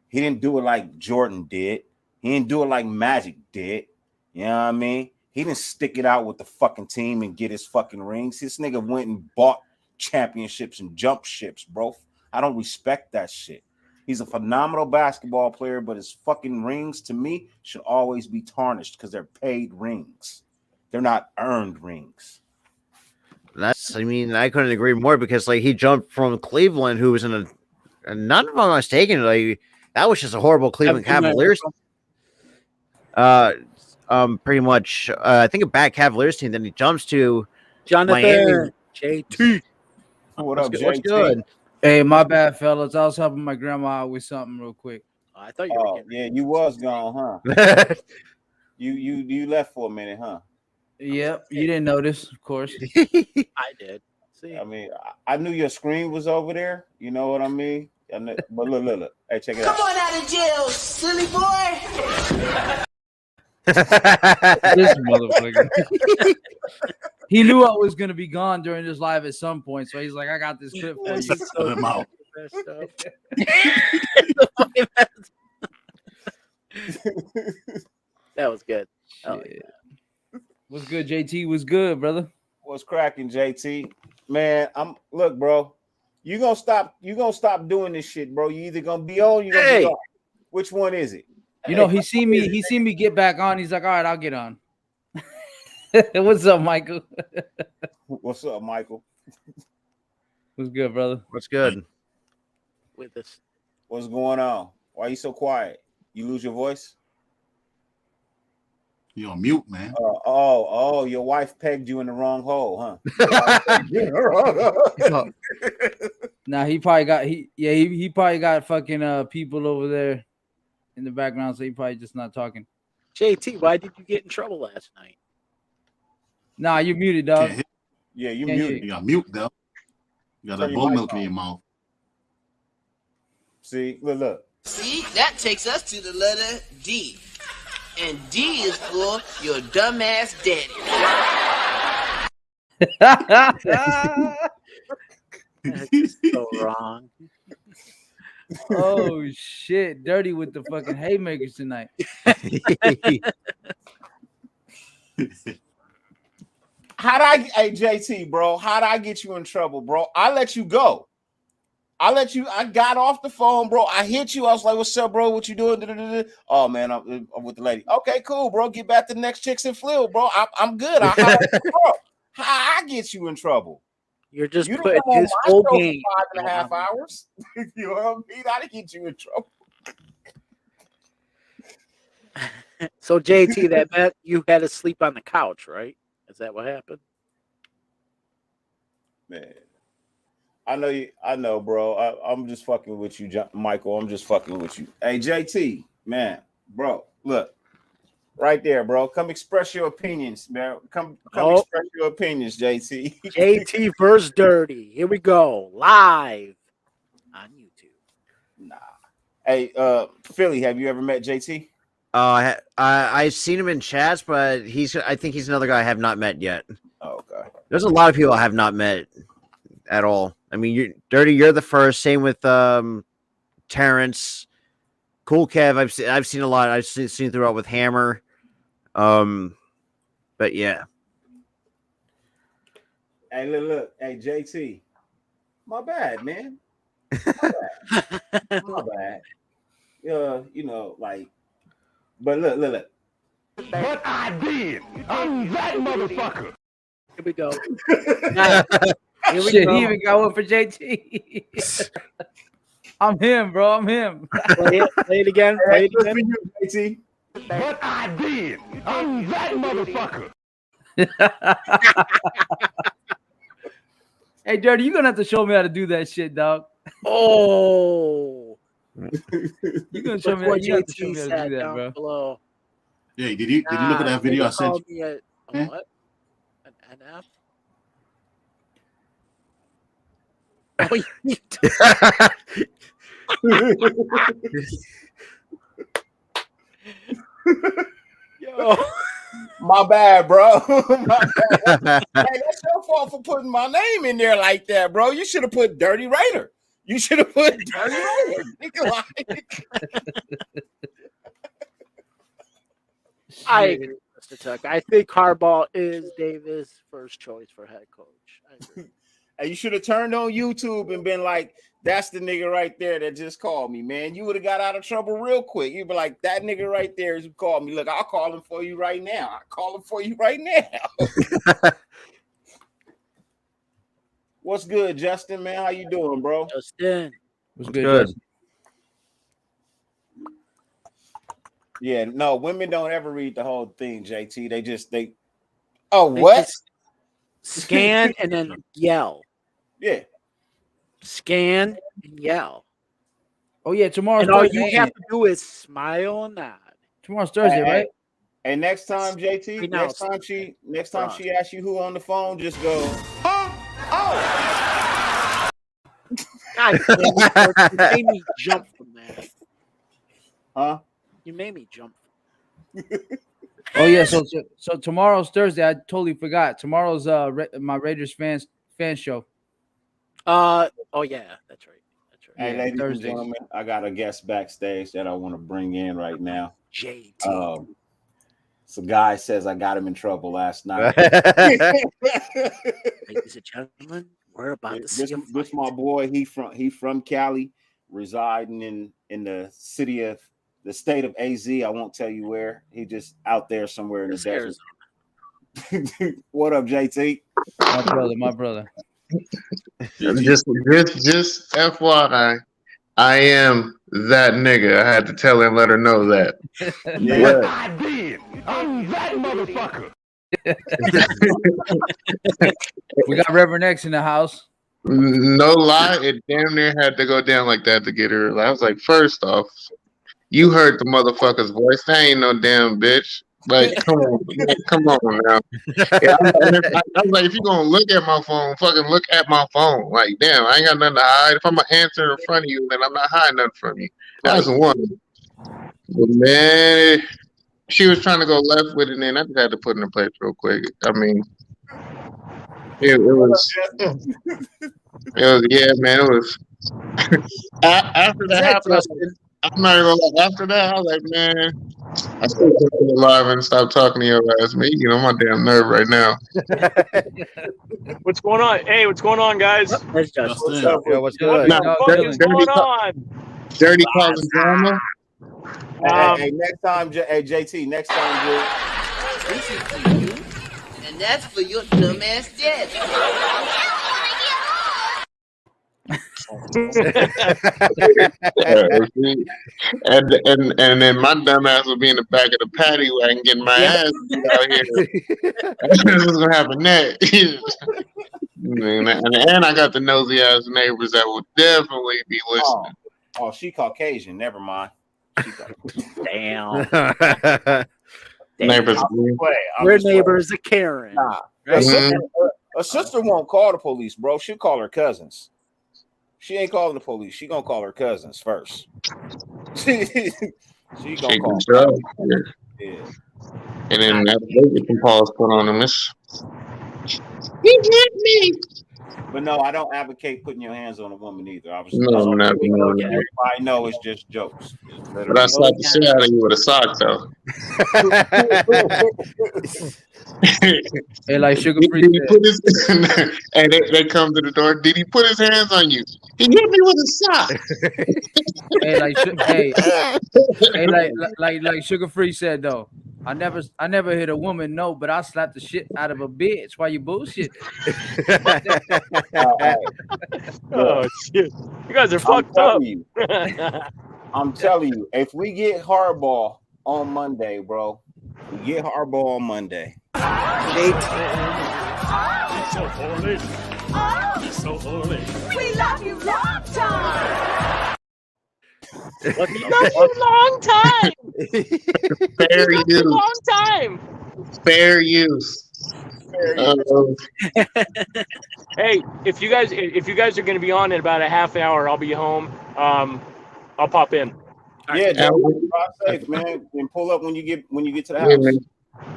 He didn't do it like Jordan did. He didn't do it like Magic did. You know what I mean? He didn't stick it out with the fucking team and get his fucking rings. This nigga went and bought championships and jump ships, bro. I don't respect that shit. He's a phenomenal basketball player, but his fucking rings, to me, should always be tarnished because they're paid rings. They're not earned rings. I couldn't agree more because like he jumped from Cleveland, who was in not if I'm mistaken, like that was just a horrible Cleveland Cavaliers. Pretty much, I think a bad Cavaliers team. Then he jumps to Jonathan Miami. JT. What up, JT? What's good? Hey, my bad, fellas. I was helping my grandma out with something real quick. I thought you were getting yeah, you was gone, huh? you left for a minute, huh? Yep, you didn't notice, of course. I did. See, I mean, I knew your screen was over there. You know what I mean? But look. Hey, check it out. Come on out of jail, silly boy. This motherfucker. He knew I was gonna be gone during this live at some point, so he's like, "I got this clip for you." Cut him out. That was good. Oh, yeah. What's good, JT? What's good, brother? What's cracking, JT? Man, look, bro. You gonna stop doing this shit, bro. You either gonna be on, you gonna be off. Which one is it? You know, he seen me get back on. He's like, all right, I'll get on. What's up, Michael? What's up, Michael? What's good, brother? What's good? With this. What's going on? Why are you so quiet? You lose your voice? You on mute, man. Oh, your wife pegged you in the wrong hole, huh? Nah, he probably got fucking people over there in the background, so he probably just not talking. JT, why did you get in trouble last night? Nah, you're muted, dog. Yeah, you muted. You got mute, though. You got that bull milk in your mouth. See, look. See, that takes us to the letter D. And D is for your dumbass daddy. That's so wrong. Oh shit, dirty with the fucking haymakers tonight. Hey JT, bro, how'd I get you in trouble, bro? I let you go. I got off the phone, bro. I hit you. I was like, what's up, bro? What you doing? Oh, man, I'm with the lady. Okay, cool, bro. Get back to the next chicks and flill, bro. I'm good. How I get you in trouble? You're just putting his whole game. 5.5 hours. You know what I mean? I didn't get you in trouble. So JT, that meant you had to sleep on the couch, right? Is that what happened? Man, I know you. I know, bro. I'm just fucking with you, Michael. I'm just fucking with you. Hey, JT, man, bro, look, right there, bro. Come express your opinions, man. Come express your opinions, JT. JT versus Dirty. Here we go, live on YouTube. Nah. Hey, Philly, have you ever met JT? I've seen him in chats, but I think he's another guy I have not met yet. Oh, okay. There's a lot of people I have not met at all. I mean, you're the first. Same with Terrence, Cool Kev. I've seen a lot. I've seen throughout with Hammer. But yeah. Hey, look. Hey, JT. My bad, man. My bad. You know, like. But look. But I did. I'm that motherfucker. Here we go. Here we go. He even got one for JT. I'm him, bro. I'm him. Play it again. Play it again. JT. But I did. I'm that motherfucker. Hey, Dirty, you're gonna have to show me how to do that shit, dog. Oh. You're gonna show me how to do that, bro. Below. Yeah, did you look at that video I sent you? What? An F? Oh, Yo. My bad, bro. My bad. Hey, that's your fault for putting my name in there like that, bro. You should have put Dirty Raider. You should have put Dirty Raider. I agree, Mr. Tuck. I think Harbaugh is Davis' first choice for head coach. I agree. Hey, you should have turned on YouTube and been like, that's the nigga right there that just called me, man. You would have got out of trouble real quick. You'd be like, that nigga right there is who called me. Look, I'll call him for you right now. I'll call him for you right now. What's good, Justin, man? How you doing, bro? Justin. What's good? Yeah, no, women don't ever read the whole thing, JT. They what? Scan and then yell. Yeah. Scan and yell. Oh yeah, tomorrow's and all Thursday. You have to do is smile and nod. Tomorrow's Thursday, right? And next time, JT, next time she asks you who on the phone, just go, oh. God, you made me jump from that. Huh? You made me jump. Oh yeah, so tomorrow's Thursday. I totally forgot. Tomorrow's my Raiders fan show. Oh yeah, that's right. Hey, ladies and gentlemen, I got a guest backstage that I want to bring in right now. JT. So guy says I got him in trouble last night. Ladies and gentlemen, we're about to see him. This my boy. He from Cali, residing in the state of AZ. I won't tell you where. He just out there somewhere in the desert. What up, JT? My brother. Just FYI, I am that nigga. I had to tell her and let her know that. Yeah. I did. I'm that motherfucker. We got Reverend X in the house. No lie, it damn near had to go down like that to get her. I was like, first off, you heard the motherfucker's voice. That ain't no damn bitch. Like, come on now. Yeah, I was like, if you're gonna look at my phone, fucking look at my phone. Like, damn, I ain't got nothing to hide. If I'm gonna answer in front of you, then I'm not hiding nothing from you. That's one. But man, she was trying to go left with it, and then I just had to put in the place real quick. I mean, it was yeah, man. It was after that happened. I'm not gonna lie. After that, I was like, man, I still can't be alive and stop talking to your ass. Me, you know, my damn nerve right now. What's going on? Hey, what's going on, guys? What's up? Yeah, what's good? What's going on? Dirty causing drama. Hey, next time, JT. Next time, This is for you, and that's for your dumbass dad. And then my dumb ass will be in the back of the paddy wagon getting my ass beat out here. That's what's gonna happen next. and I got the nosy ass neighbors that will definitely be listening. Oh, she Caucasian. Never mind. Damn. Neighbors. We're neighbors of Karen. Nah. Right? A sister won't call the police, bro. She'll call her cousins. She ain't calling the police. She gonna call her cousins first. she gonna call. Yeah. And then that they get some paws put on them. He hit me. But no, I don't advocate putting your hands on a woman either. Obviously, No, everybody know it's just jokes. But I slapped the shit out of you with a sock, though. Hey, like Sugar Free. And they come to the door. Did he put his hands on you? He hit me with a sock. Like Sugar Free said though. I never hit a woman, no, but I slapped the shit out of a bitch while you bullshit. Oh shit! You guys are fucked up. I'm telling you, if we get Hardball on Monday, bro, we get Hardball on Monday. She's so horny. She's so horny. We love you long time. Love you long time. Fair use. Long time. Fair use. Hey, if you guys are going to be on in about a half an hour, I'll be home. I'll pop in. Yeah, drive safe, man, and pull up when you get to the house.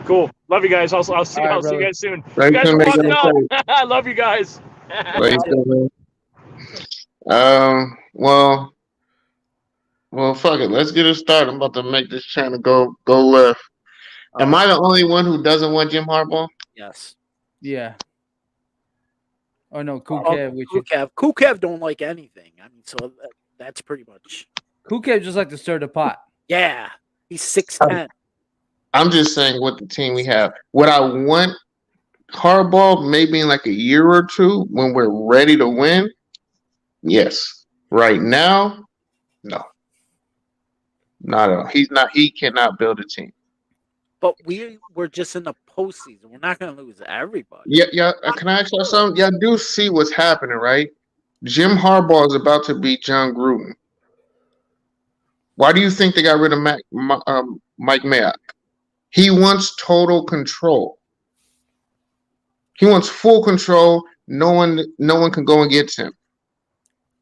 Cool. Love you guys. I'll see you guys soon. Right, you guys are fucking up. I love you guys. Well, fuck it. Let's get it started. I'm about to make this channel go left. Am I the only one who doesn't want Jim Harbaugh? Yes. Yeah. Oh no, Kukev. Kukev don't like anything. I mean, so that's pretty much. Kukev just like to stir the pot. Yeah, he's 6'10". I'm just saying what the team we have. Would I want Harbaugh maybe in like a year or two when we're ready to win? Yes. Right now, no. Not at all. He cannot build a team. But we're just in the postseason. We're not going to lose everybody. Yeah. Can I ask you something? Y'all do see what's happening, right? Jim Harbaugh is about to beat John Gruden. Why do you think they got rid of Mike Mayock? He wants total control. He wants full control. No one can go against him.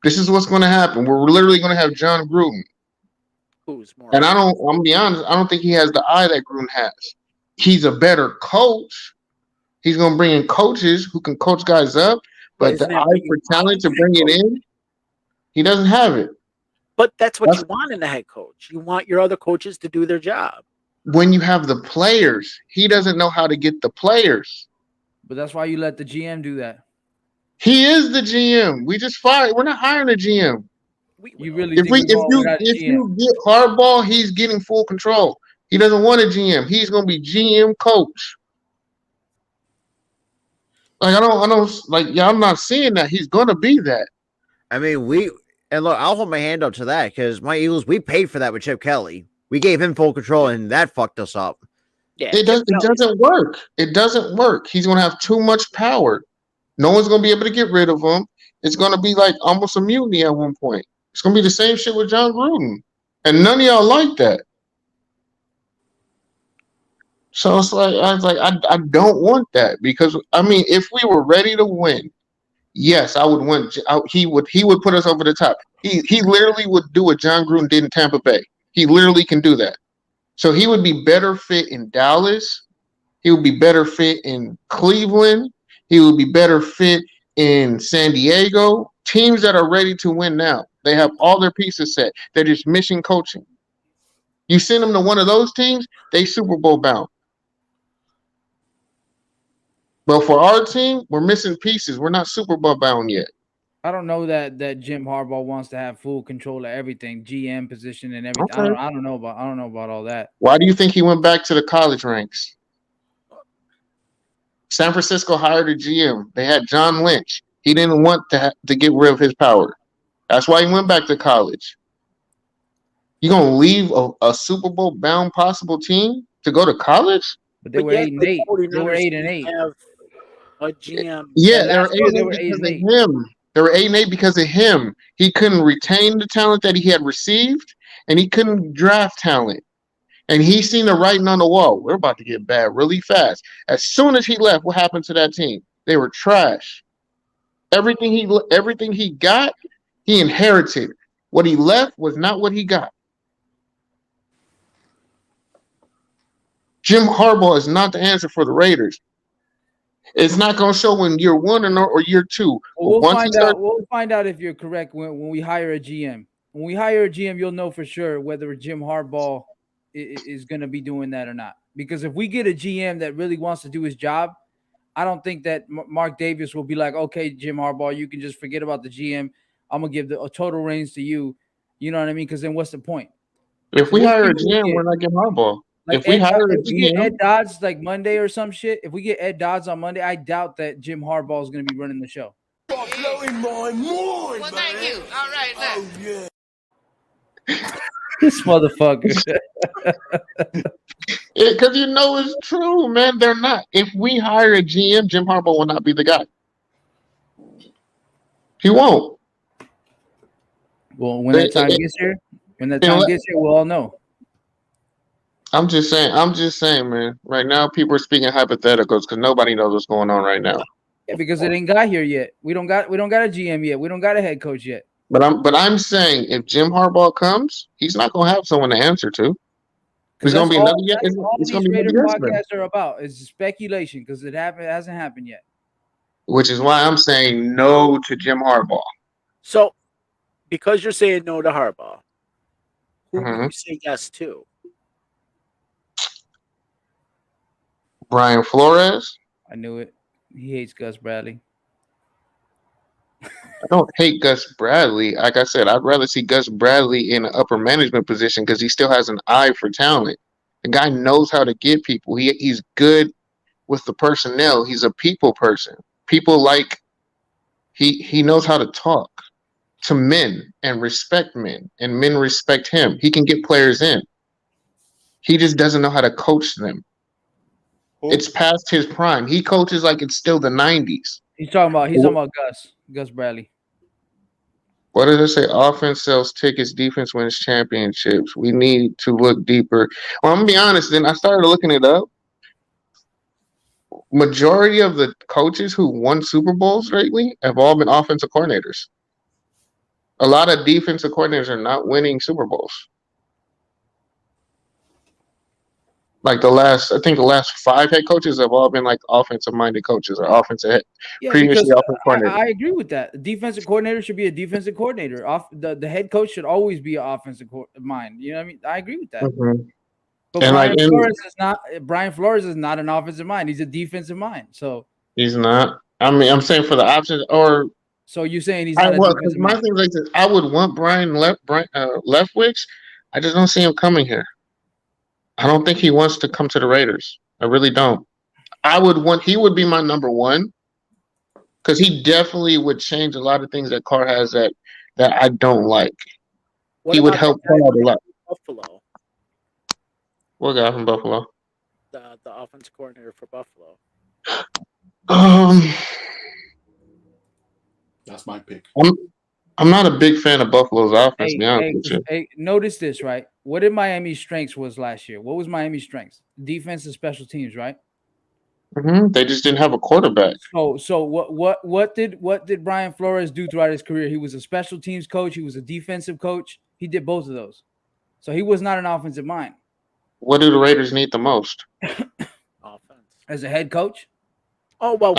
This is what's going to happen. We're literally going to have John Gruden. And I'm gonna be honest, I don't think he has the eye that Gruden has. He's a better coach. He's gonna bring in coaches who can coach guys up, but the eye for talent to bring it in, he doesn't have it. But that's what you want in a head coach. You want your other coaches to do their job. When you have the players, he doesn't know how to get the players. But that's why you let the GM do that. He is the GM. We just fired. We're not hiring a GM. You really if you get Harbaugh, he's getting full control. He doesn't want a GM. He's going to be GM coach. Like I'm not seeing that. He's going to be that. I mean, look, I'll hold my hand up to that because my Eagles, we paid for that with Chip Kelly. We gave him full control, and that fucked us up. Yeah, it doesn't work. It doesn't work. He's going to have too much power. No one's going to be able to get rid of him. It's going to be like almost a mutiny at one point. It's going to be the same shit with John Gruden. And none of y'all like that. So it's like, I don't want that because, I mean, if we were ready to win, yes, I would want, he would put us over the top. He literally would do what John Gruden did in Tampa Bay. He literally can do that. So he would be better fit in Dallas. He would be better fit in Cleveland. He would be better fit in San Diego. Teams that are ready to win now. They have all their pieces set. They're just missing coaching. You send them to one of those teams, they Super Bowl bound. But for our team, we're missing pieces. We're not Super Bowl bound yet. I don't know that Jim Harbaugh wants to have full control of everything, GM position and everything. Okay. I don't know about all that. Why do you think he went back to the college ranks? San Francisco hired a GM. They had John Lynch. He didn't want to get rid of his power. That's why he went back to college. You gonna leave a Super Bowl bound possible team to go to college? But they were 8-8. They were 8-8. Have a GM. Yeah, they were 8-8 because of him. They were 8-8 because of him. He couldn't retain the talent that he had received, and he couldn't draft talent. And he seen the writing on the wall. We're about to get bad really fast. As soon as he left, what happened to that team? They were trash. Everything he got, he inherited. What he left was not what he got. Jim Harbaugh is not the answer for the Raiders. It's not going to show in year 1 or year 2. We'll find out if you're correct when we hire a GM. When we hire a GM, you'll know for sure whether Jim Harbaugh is going to be doing that or not. Because if we get a GM that really wants to do his job, I don't think that Mark Davis will be like, okay, Jim Harbaugh, you can just forget about the GM. I'm going to give a total reins to you. You know what I mean? Because then what's the point? If we hire a GM, we're not getting Harbaugh. Like if we get Ed Dodds like Monday or some shit, if we get Ed Dodds on Monday, I doubt that Jim Harbaugh is going to be running the show. Well, thank you. All right, now. Oh, yeah. This motherfucker. Because you know it's true, man. They're not. If we hire a GM, Jim Harbaugh will not be the guy. He won't. Well, when that time gets here, we'll all know. I'm just saying, man. Right now, people are speaking hypotheticals because nobody knows what's going on right now. Yeah, because it ain't got here yet. We don't got a GM yet. We don't got a head coach yet. But I'm saying if Jim Harbaugh comes, he's not gonna have someone to answer to. There's gonna be another. It's gonna be Raider podcasts are about. It's speculation because it hasn't happened yet. Which is why I'm saying no to Jim Harbaugh. So, because you're saying no to Harbaugh, who do you say yes to? Brian Flores. I knew it. He hates Gus Bradley. I don't hate Gus Bradley. Like I said, I'd rather see Gus Bradley in an upper management position because he still has an eye for talent. The guy knows how to get people. He's good with the personnel. He's a people person. People like he knows how to talk to men and respect men, and men respect him. He can get players in. He just doesn't know how to coach them. It's past his prime. He coaches like it's still the 90s. He's talking about Gus Bradley. What did it say? Offense sells tickets, defense wins championships. We need to look deeper. Well, I'm gonna be honest, then I started looking it up. Majority of the coaches who won Super Bowls lately have all been offensive coordinators. A lot of defensive coordinators are not winning Super Bowls. Like the last 5 head coaches have all been like offensive-minded coaches or previously offensive coordinators. I agree with that. The defensive coordinator should be a defensive coordinator. The head coach should always be an offensive mind. You know what I mean? I agree with that. Mm-hmm. But Brian Flores is not an offensive mind. He's a defensive mind. So he's not. I mean, I'm saying for the options or. So you're saying he's not? My thing is like this. I would want Brian Leftwich. I just don't see him coming here. I don't think he wants to come to the Raiders. I really don't. He would be my number one because he definitely would change a lot of things that Carr has that I don't like. He would help Carr out a lot. Buffalo. What guy from Buffalo? The offensive coordinator for Buffalo. That's my pick. I'm not a big fan of Buffalo's offense. Notice this, right? What did Miami's strengths was last year? What was Miami's strengths? Defense and special teams, right? Mm-hmm. They just didn't have a quarterback. So what did Brian Flores do throughout his career? He was a special teams coach. He was a defensive coach. He did both of those. So he was not an offensive mind. What do the Raiders need the most? Offense. As a head coach? Oh, well,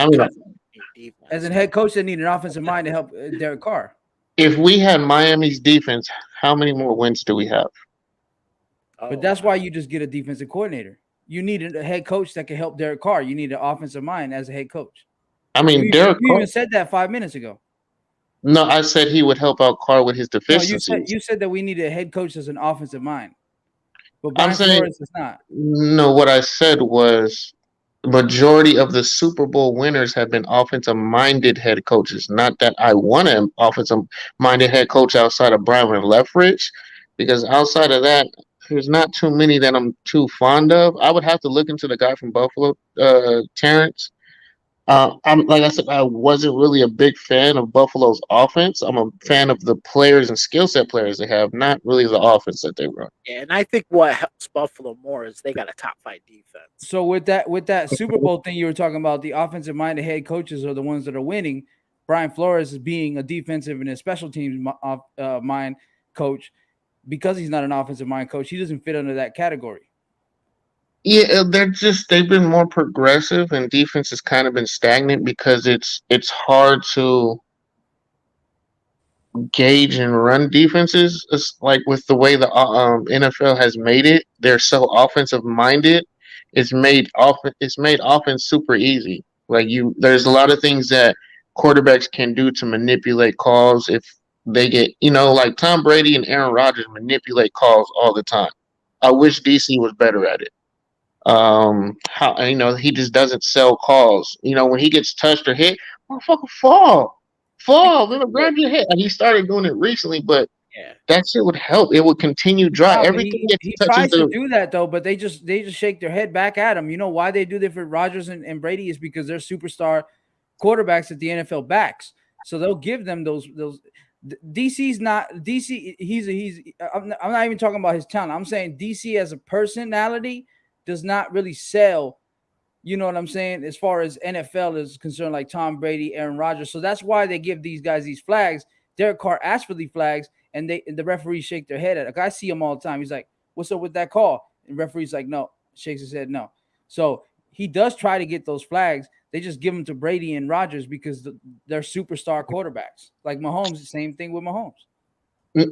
as a head coach, they need an offensive mind to help Derek Carr. If we had Miami's defense, how many more wins do we have? But that's why you just get a defensive coordinator. You need a head coach that can help Derek Carr. You need an offensive mind as a head coach. I mean, you even said that 5 minutes ago. No, I said he would help out Carr with his deficiencies. No, you said that we need a head coach as an offensive mind. But Brian Flores is not. No, what I said was majority of the Super Bowl winners have been offensive-minded head coaches. Not that I want an offensive-minded head coach outside of Brian Leftwich, because outside of that, there's not too many that I'm too fond of. I would have to look into the guy from Buffalo, Terrence. I'm like I said, I wasn't really a big fan of Buffalo's offense. I'm a fan of the players and skill set players they have, not really the offense that they run. Yeah, and I think what helps Buffalo more is they got a top 5 defense. So with that Super Bowl thing you were talking about, the offensive minded head coaches are the ones that are winning. Brian Flores is being a defensive and a special teams mind coach because he's not an offensive mind coach. He doesn't fit under that category. Yeah, they've been more progressive, and defense has kind of been stagnant because it's hard to gauge and run defenses. It's like with the way the NFL has made it, they're so offensive minded. It's made offense super easy. Like there's a lot of things that quarterbacks can do to manipulate calls if they get, like Tom Brady and Aaron Rodgers manipulate calls all the time. I wish DC was better at it. He just doesn't sell calls. When he gets touched or hit, motherfucker, fall, grab your head. And he started doing it recently, but that shit would help. It would continue dry. Everything he tries to do that though, but they just shake their head back at him. You know why they do that for Rodgers and Brady is because they're superstar quarterbacks that the NFL backs. So they'll give them those. DC's not DC. I'm not even talking about his talent. I'm saying DC as a personality does not really sell, you know what I'm saying, as far as NFL is concerned, like Tom Brady, Aaron Rodgers. So that's why they give these guys these flags. Derek Carr asked for these flags, and the referees shake their head at it. Like, I see him all the time. He's like, what's up with that call? And the referee's like, no. Shakes his head, no. So he does try to get those flags. They just give them to Brady and Rodgers because they're superstar quarterbacks. Like Mahomes, the same thing with Mahomes.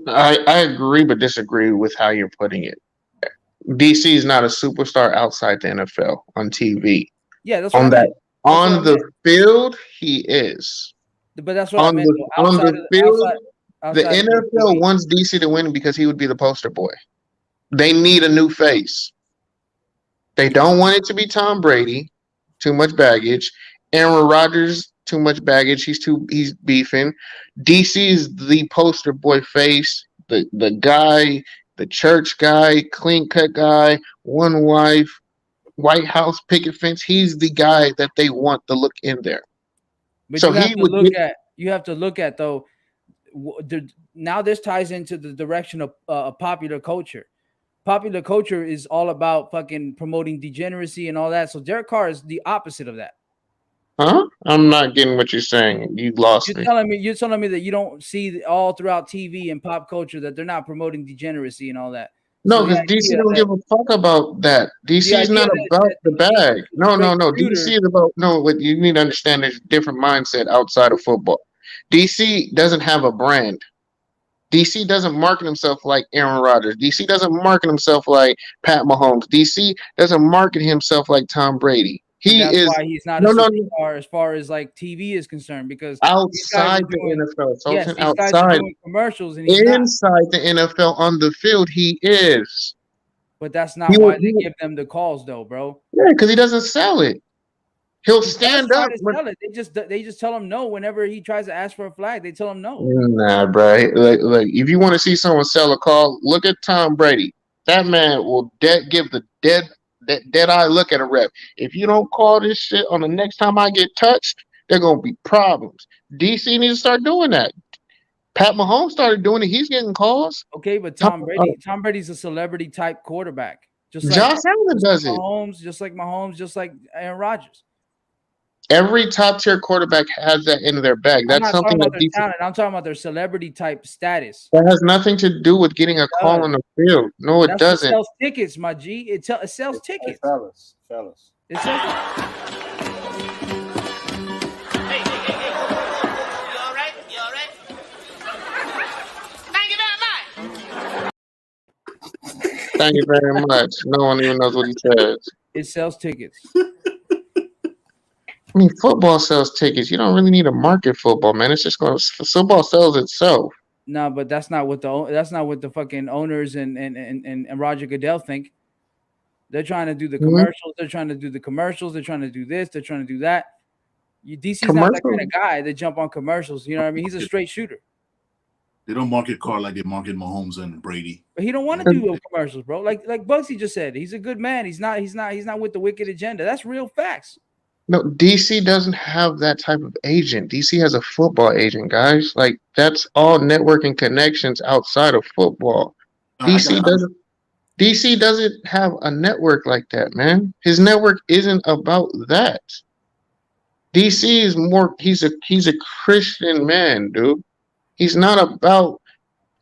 I agree, but disagree with how you're putting it. DC is not a superstar outside the NFL on TV. Yeah, that's what on the field, he is. But that's what I meant. On the field, the NFL wants DC to win because he would be the poster boy. They need a new face. They don't want it to be Tom Brady, too much baggage. Aaron Rodgers, too much baggage. He's beefing. DC is the poster boy face, the guy, the church guy, clean cut guy, one wife, White House picket fence. He's the guy that they want to look in there. But so you have to look at though. Now this ties into the direction of popular culture. Popular culture is all about fucking promoting degeneracy and all that. So Derek Carr is the opposite of that. Huh? I'm not getting what you're saying. You lost me. You're telling me that you don't see all throughout TV and pop culture that they're not promoting degeneracy and all that. No, because DC don't give a fuck about that. DC is not about the bag. No. DC is about what you need to understand. There's a different mindset outside of football. DC doesn't have a brand. DC doesn't market himself like Aaron Rodgers. DC doesn't market himself like Pat Mahomes. DC doesn't market himself like Tom Brady. That's why he's not a superstar as far as like TV is concerned, because outside the NFL, yes, outside commercials and inside the NFL on the field, he is. But that's not why they give them the calls, though, bro. Yeah, because he doesn't sell it. He'll stand up. They just tell him no whenever he tries to ask for a flag. They tell him no. Nah, bro. Like if you want to see someone sell a call, look at Tom Brady. That man will give the dead eye look at a ref. If you don't call this shit on the next time I get touched, there gonna be problems. DC needs to start doing that. Pat Mahomes started doing it. He's getting calls. Okay, but Tom Brady's a celebrity type quarterback. Just like Josh Allen does it. Just like Mahomes, just like Aaron Rodgers. Every top tier quarterback has that in their bag. That's something that I'm talking about their celebrity type status. That has nothing to do with getting a call on the field. No, it doesn't. It sells tickets, my G. It sells tickets. Fellas. It sells. Hey. You all right? Thank you very much. Thank you very much. No one even knows what he says. It sells tickets. I mean, football sells tickets. You don't really need to market football, man. It's just football sells itself. No, but that's not what the fucking owners and Roger Goodell think. They're trying to do the commercials. They're trying to do the commercials. They're trying to do this. They're trying to do that. DC's not that kind of guy that jump on commercials. You know what I mean? He's a straight shooter. They don't market Carr like they market Mahomes and Brady. But he don't want to do those commercials, bro. Like Bugsy just said, he's a good man. He's not with the wicked agenda. That's real facts. No, DC doesn't have that type of agent. DC has a football agent, guys. Like that's all networking connections outside of football. DC doesn't have a network like that, man. His network isn't about that. DC is more. He's a Christian man, dude. He's not about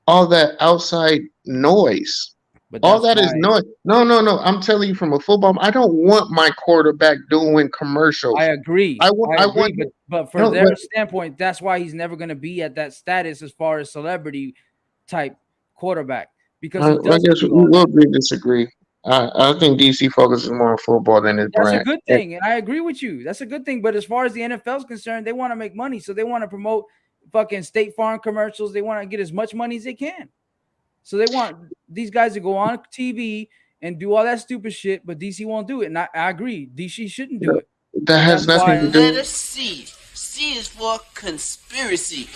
all that outside noise. But all that is noise. No. I'm telling you from a football. I don't want my quarterback doing commercials. I agree. I want. But from their standpoint, that's why he's never going to be at that status as far as celebrity type quarterback. Because I guess we will disagree. I think DC focuses more on football than his brand. That's a good thing, and I agree with you. That's a good thing. But as far as the NFL is concerned, they want to make money, so they want to promote fucking State Farm commercials. They want to get as much money as they can. So they want these guys to go on TV and do all that stupid shit, but DC won't do it. And I agree, DC shouldn't do it. That has nothing to do. Letter C. C is for conspiracy.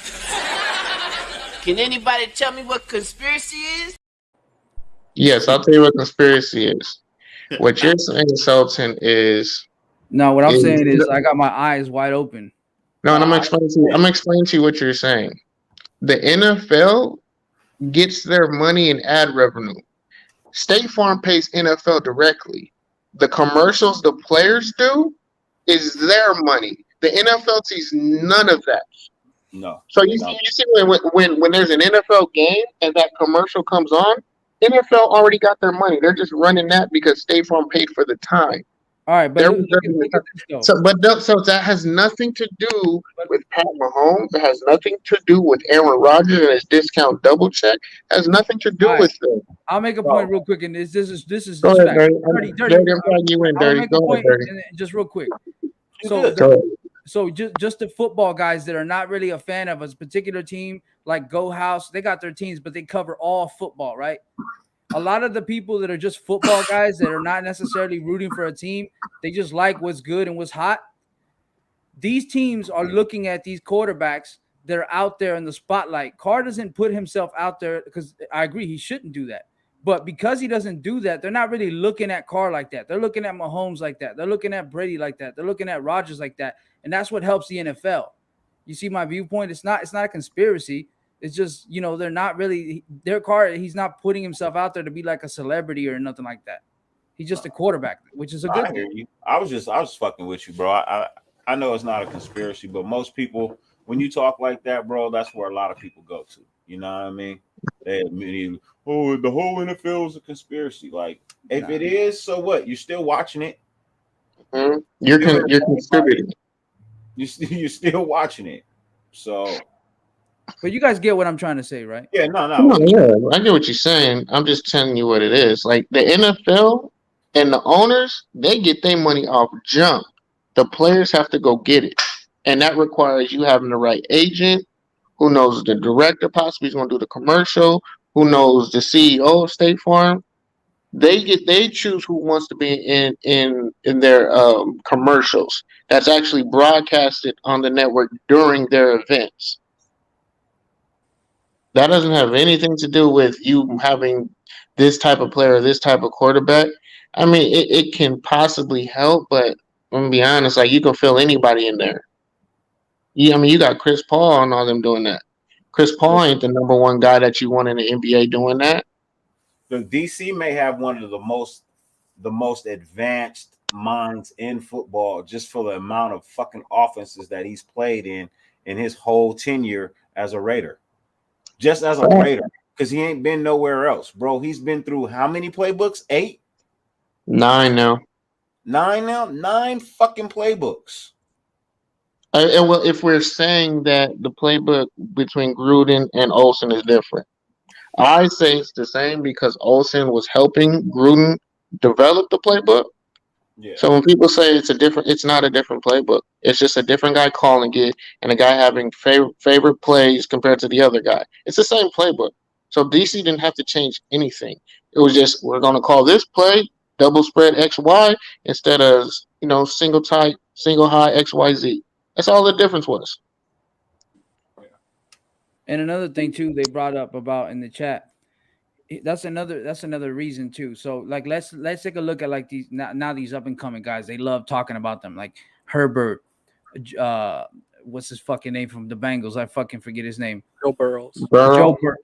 Can anybody tell me what conspiracy is? Yes, I'll tell you what conspiracy is. What you're saying, Sultan, is no. What I'm saying is, I got my eyes wide open. No, and I'm explaining to you what you're saying. The NFL gets their money in ad revenue. State Farm pays NFL directly. The commercials the players do is their money. The NFL sees none of that. No. So you see when there's an NFL game and that commercial comes on, NFL already got their money. They're just running that because State Farm paid for the time. All right, but so that has nothing to do with Pat Mahomes. It has nothing to do with Aaron Rodgers and his discount double check. It has nothing to do with them. I'll make a point real quick, and this is Go ahead, Dirty. Go ahead, Dirty. Just real quick. So just the football guys that are not really a fan of a particular team, like Go House, they got their teams, but they cover all football, right? A lot of the people that are just football guys that are not necessarily rooting for a team, they just like what's good and what's hot. These teams are looking at these quarterbacks that are out there in the spotlight. Carr doesn't put himself out there because I agree he shouldn't do that. But because he doesn't do that, they're not really looking at Carr like that. They're looking at Mahomes like that. They're looking at Brady like that. They're looking at Rodgers like that. And that's what helps the NFL. You see my viewpoint? It's not a conspiracy. It's just, they're not really their Carr. He's not putting himself out there to be like a celebrity or nothing like that. He's just a quarterback, which is a good thing. I was fucking with you, bro. I know it's not a conspiracy, but most people, when you talk like that, bro, that's where a lot of people go to. You know what I mean? The whole NFL is a conspiracy. Like, if it is, so what? You're still watching it. Mm-hmm. You're contributing. You're still watching it. So. But you guys get what I'm trying to say, right? Yeah, no. Yeah, I get what you're saying. I'm just telling you what it is. Like the NFL and the owners, they get their money off jump. The players have to go get it. And that requires you having the right agent, who knows the director possibly is going to do the commercial, who knows the CEO of State Farm. They choose who wants to be in their commercials. That's actually broadcasted on the network during their events. That doesn't have anything to do with you having this type of player, this type of quarterback. I mean, it can possibly help, but I'm gonna be honest, like you can fill anybody in there. You got Chris Paul and all them doing that. Chris Paul ain't the number one guy that you want in the NBA doing that. The DC may have one of the most advanced minds in football, just for the amount of fucking offenses that he's played in his whole tenure as a Raider. Just as a Raider, because he ain't been nowhere else, bro. He's been through how many playbooks? 8? 9 now. 9 fucking playbooks. Well, if we're saying that the playbook between Gruden and Olsen is different, I say it's the same because Olsen was helping Gruden develop the playbook. Yeah. So when people say it's not a different playbook. It's just a different guy calling it and a guy having favorite plays compared to the other guy. It's the same playbook. So DC didn't have to change anything. It was just, we're going to call this play double spread XY instead of single high XYZ. That's all the difference was. And another thing too, they brought up about in the chat. That's another reason too. So like let's take a look at like these now these up and coming guys. They love talking about them, like Herbert. What's his fucking name from the Bengals? I fucking forget his name. Joe Burrow.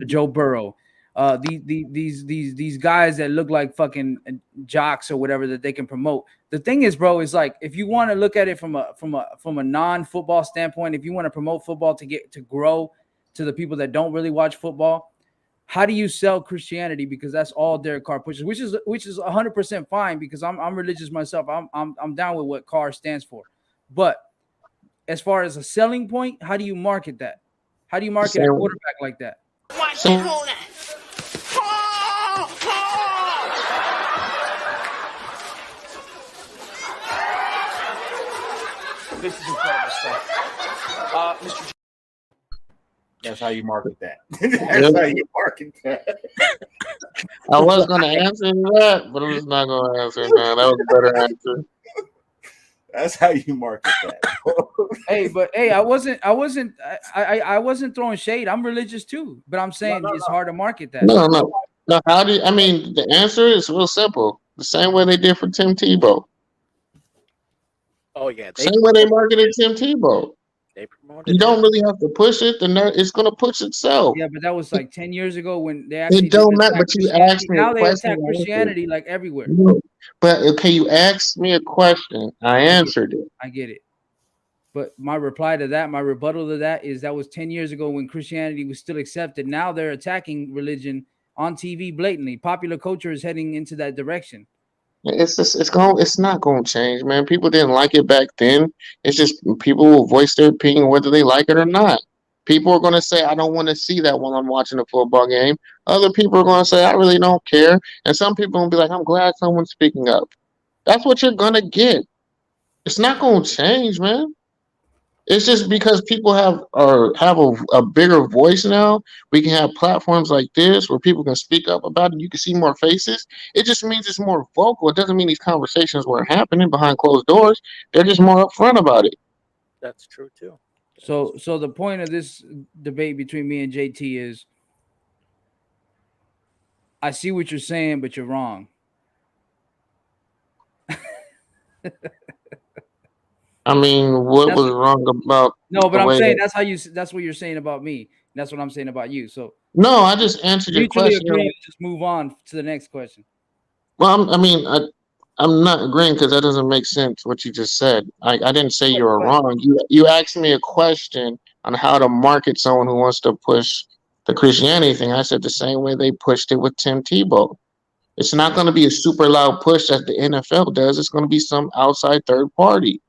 Joe Burrow. These guys that look like fucking jocks or whatever that they can promote. The thing is, bro, is like if you want to look at it from a non-football standpoint, if you want to promote football to grow to the people that don't really watch football, how do you sell Christianity? Because that's all Derek Carr pushes, which is 100% fine because I'm religious myself. I'm down with what Carr stands for. But as far as a selling point, how do you market that? How do you market a quarterback like that? Watch that whole night. This is incredible stuff. Mr. That's how you market that. That's how you market that. I was going to answer that, but I'm just not going to answer now. That was a better answer. That's how you market that. I wasn't throwing shade. I'm religious too, but I'm saying it's hard to market that. No. How do you, I mean, the answer is real simple. The same way they did for Tim Tebow. Oh yeah, Same way they marketed Tim Tebow. They promoted. You don't really have to push it. It's going to push itself. Yeah, but that was like 10 years ago when they actually. It don't matter. But you asked me. Now they attack Christianity like everywhere. But okay, you asked me a question. I answered it. I get it. But my reply to that, my rebuttal to that is that was 10 years ago when Christianity was still accepted. Now they're attacking religion on TV blatantly. Popular culture is heading into that direction. It's not going to change, man. People didn't like it back then. It's just people will voice their opinion whether they like it or not. People are going to say, I don't want to see that while I'm watching a football game. Other people are going to say, I really don't care. And some people will be like, I'm glad someone's speaking up. That's what you're going to get. It's not going to change, man. It's just because people have a bigger voice now. We can have platforms like this where people can speak up about it. You can see more faces. It just means it's more vocal. It doesn't mean these conversations weren't happening behind closed doors. They're just more upfront about it. That's true too. So the point of this debate between me and JT is, I see what you're saying, but you're wrong. I mean, what was wrong about? No, but I'm saying that's what you're saying about me. That's what I'm saying about you. So no, I just answered your question. Just move on to the next question. Well, I'm not agreeing because that doesn't make sense what you just said. I didn't say you were wrong. You asked me a question on how to market someone who wants to push the Christianity thing. I said the same way they pushed it with Tim Tebow. It's not going to be a super loud push that the NFL does. It's going to be some outside third party.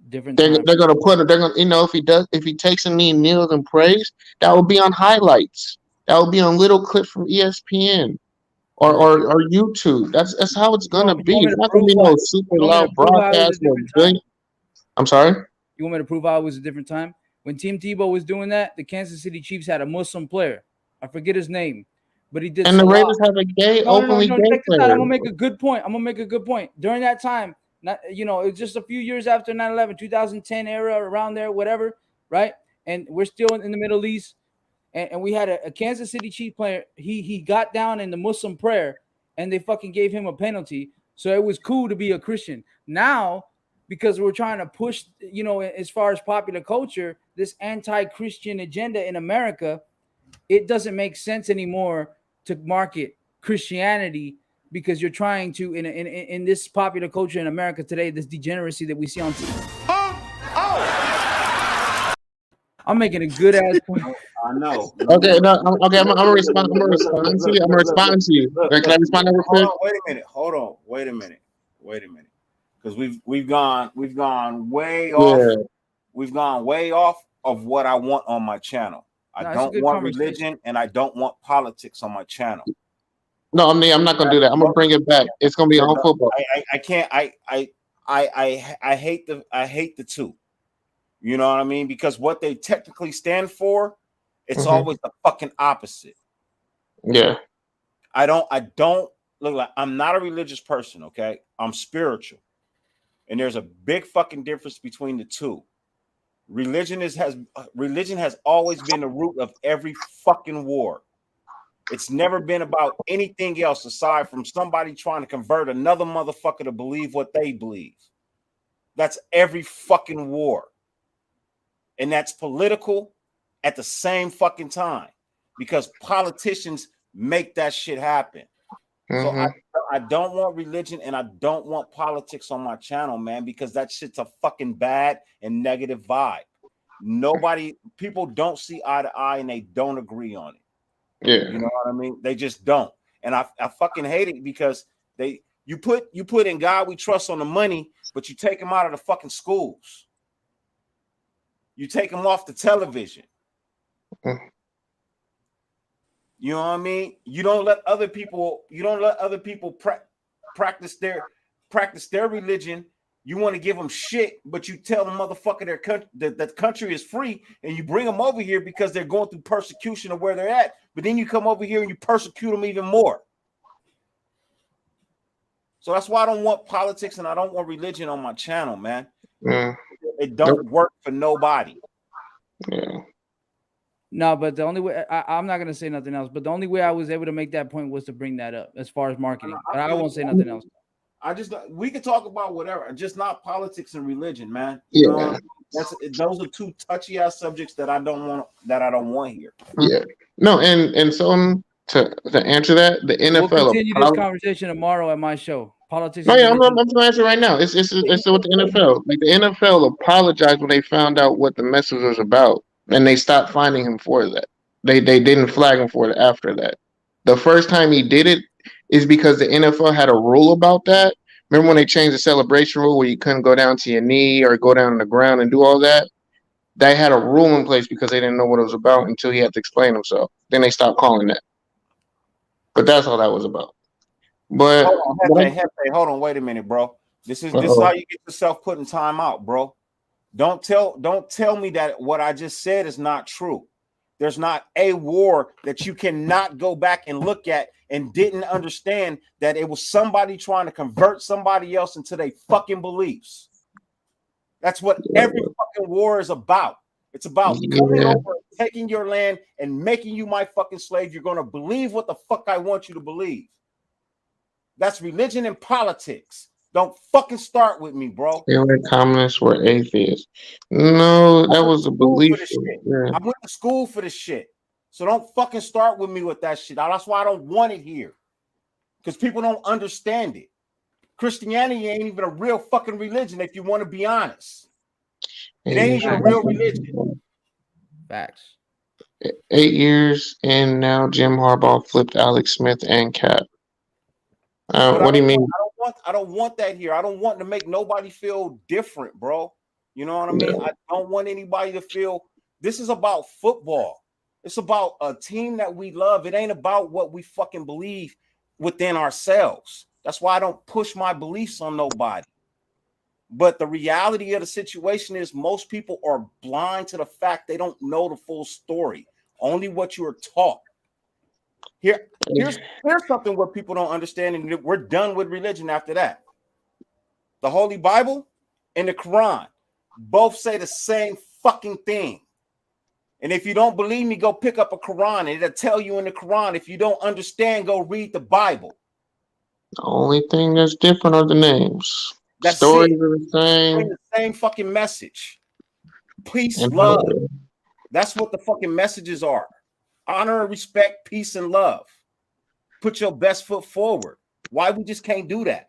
They're going to put it. They're going to, if he takes a knee, kneels and prays, that will be on highlights. That will be on little clips from ESPN or YouTube. That's how it's going to be. It's not going to be no super loud broadcast. I'm sorry. You want me to prove how it was a different time? When Tim Tebow was doing that, the Kansas City Chiefs had a Muslim player. I forget his name, but he did. And the Raiders have a openly gay player. I'm gonna make a good point. During that time. It was just a few years after 9/11, 2010 era, around there, whatever, right? And we're still in the Middle East, and we had a Kansas City Chief player. He got down in the Muslim prayer, and they fucking gave him a penalty. So it was cool to be a Christian. Now, because we're trying to push, as far as popular culture, this anti-Christian agenda in America, it doesn't make sense anymore to market Christianity. Because you're trying to in this popular culture in America today, this degeneracy that we see on TV. I'm making a good ass point. I know. Okay, no, okay. I'm gonna respond to you. I'm gonna respond to you. Can I respond real quick? Hold on. Wait a minute. Because we've gone way off. Yeah. We've gone way off of what I want on my channel. I don't want religion and I don't want politics on my channel. No, I'm not gonna do that. I'm gonna bring it back. It's gonna be on football. I can't. I hate the two. You know what I mean? Because what they technically stand for, it's always the fucking opposite. Yeah. I don't look, like I'm not a religious person, okay? I'm spiritual. And there's a big fucking difference between the two. Religion has always been the root of every fucking war. It's never been about anything else aside from somebody trying to convert another motherfucker to believe what they believe. That's every fucking war. And that's political at the same fucking time because politicians make that shit happen. Mm-hmm. So I don't want religion and I don't want politics on my channel, man, because that shit's a fucking bad and negative vibe. People don't see eye to eye and they don't agree on it. Yeah. You know what I mean? They just don't. And I fucking hate it because you put In God We Trust on the money, but you take them out of the fucking schools. You take them off the television. You know what I mean? You don't let other people practice their religion. You want to give them shit, but you tell the motherfucker that the country is free, and you bring them over here because they're going through persecution of where they're at. But then you come over here and you persecute them even more. So that's why I don't want politics and I don't want religion on my channel, man. It don't work for nobody. Yeah. No, but the only way I'm not gonna say nothing else. But the only way I was able to make that point was to bring that up as far as marketing. But I won't say nothing else. We can talk about whatever, just not politics and religion, man. Yeah. Those are two touchy ass subjects that I don't want here. Yeah. No, and so to answer that, the NFL. We'll continue this conversation tomorrow at my show. Politics. No, yeah, I'm going to answer right now. It's with the NFL. Like the NFL apologized when they found out what the message was about, and they stopped finding him for that. They didn't flag him for it after that. The first time he did it is because the NFL had a rule about that. Remember when they changed the celebration rule where you couldn't go down to your knee or go down on the ground and do all that? They had a rule in place because they didn't know what it was about until he had to explain himself. Then they stopped calling that. But that's all that was about. But hold on, wait a minute, bro. This is how you get yourself put in time out, bro. Don't tell me that what I just said is not true. There's not a war that you cannot go back and look at and didn't understand that it was somebody trying to convert somebody else into their fucking beliefs. That's what every fucking war is about. It's about coming over, taking your land, and making you my fucking slave. You're going to believe what the fuck I want you to believe. That's religion and politics. Don't fucking start with me, bro. Favorite communists were atheists. No, that was a belief. Yeah. I went to school for this shit. So don't fucking start with me with that shit. That's why I don't want it here. Because people don't understand it. Christianity ain't even a real fucking religion, if you want to be honest. It ain't even a real religion. Facts. 8 years and now Jim Harbaugh flipped Alex Smith and Cap. What do you mean? I don't want that here. I don't want to make nobody feel different, bro. You know what I mean? I don't want anybody to feel this is about football. It's about a team that we love. It ain't about what we fucking believe within ourselves. That's why I don't push my beliefs on nobody. But the reality of the situation is most people are blind to the fact they don't know the full story, only what you are taught. Here's something what people don't understand, and we're done with religion after that. The Holy Bible and the Quran both say the same fucking thing. And if you don't believe me, go pick up a Quran, and it'll tell you in the Quran. If you don't understand, go read the Bible. The only thing that's different are the names. That's Stories it. are the same. The same fucking message. Peace, love. That's what the fucking messages are. Honor and respect, peace and love. Put your best foot forward. Why we just can't do that?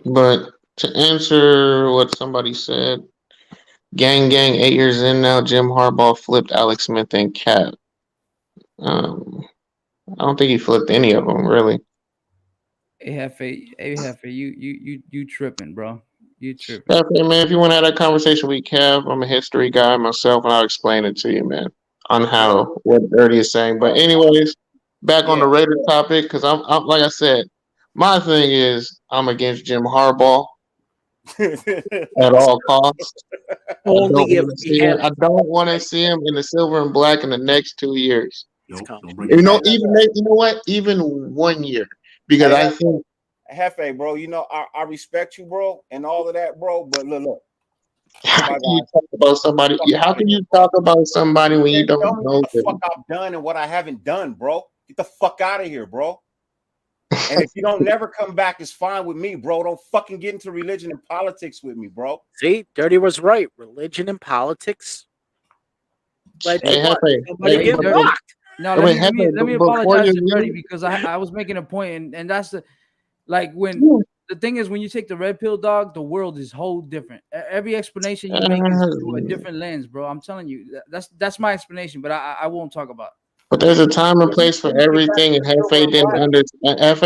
But to answer what somebody said, gang, 8 years in now, Jim Harbaugh flipped Alex Smith and Cap. I don't think he flipped any of them, really. You tripping, bro. You tripping. Okay, man, if you want to have that conversation with Kev, I'm a history guy myself, and I'll explain it to you, man, on how what Dirty is saying. But anyways, back on the Raider topic, because I'm like I said, my thing is I'm against Jim Harbaugh at all costs. I don't want to see him in the silver and black in the next 2 years. You know, you know what? Even 1 year, because I think Hefe, bro, you know, I respect you, bro, and all of that, bro. But look. How can you talk about somebody? How can you talk about somebody when you don't know what the fuck I've done and what I haven't done, bro? Get the fuck out of here, bro. And if you don't never come back, it's fine with me, bro. Don't fucking get into religion and politics with me, bro. See, Dirty was right. Religion and politics. Let Dirty. No, let me apologize to Dirty because I was making a point, and that's the thing is when you take the red pill, dog, the world is whole different. Every explanation you make is through a different lens, bro. I'm telling you, that's my explanation, but I won't talk about it. But there's a time and place for everything, and Hefe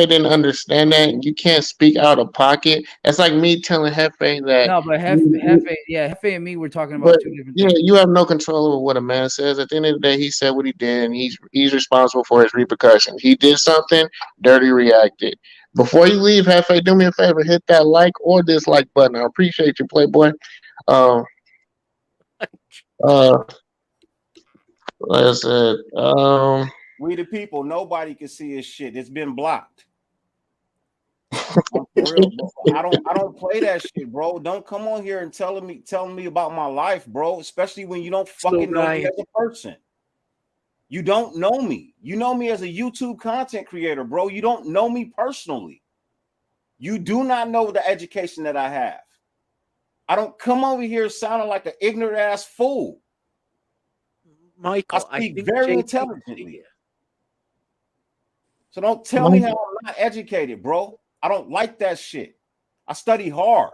didn't understand that. You can't speak out of pocket. It's like me telling Hefe that. No, but Hefe and me were talking about two different things. Yeah, you have no control over what a man says. At the end of the day, he said what he did, and he's responsible for his repercussions. He did something, Dirty reacted. Before you leave, Hefe, do me a favor, hit that like or dislike button. I appreciate you, Playboy. Like I said, we the people, nobody can see his shit. It's been blocked. For real, bro. I don't play that shit, bro. Don't come on here and telling me about my life, bro. Especially when you don't fucking know me as a person. You don't know me. You know me as a YouTube content creator, bro. You don't know me personally. You do not know the education that I have. I don't come over here sounding like an ignorant ass fool. Michael, I speak very intelligently. So don't tell me how I'm not educated, bro. I don't like that shit. I study hard,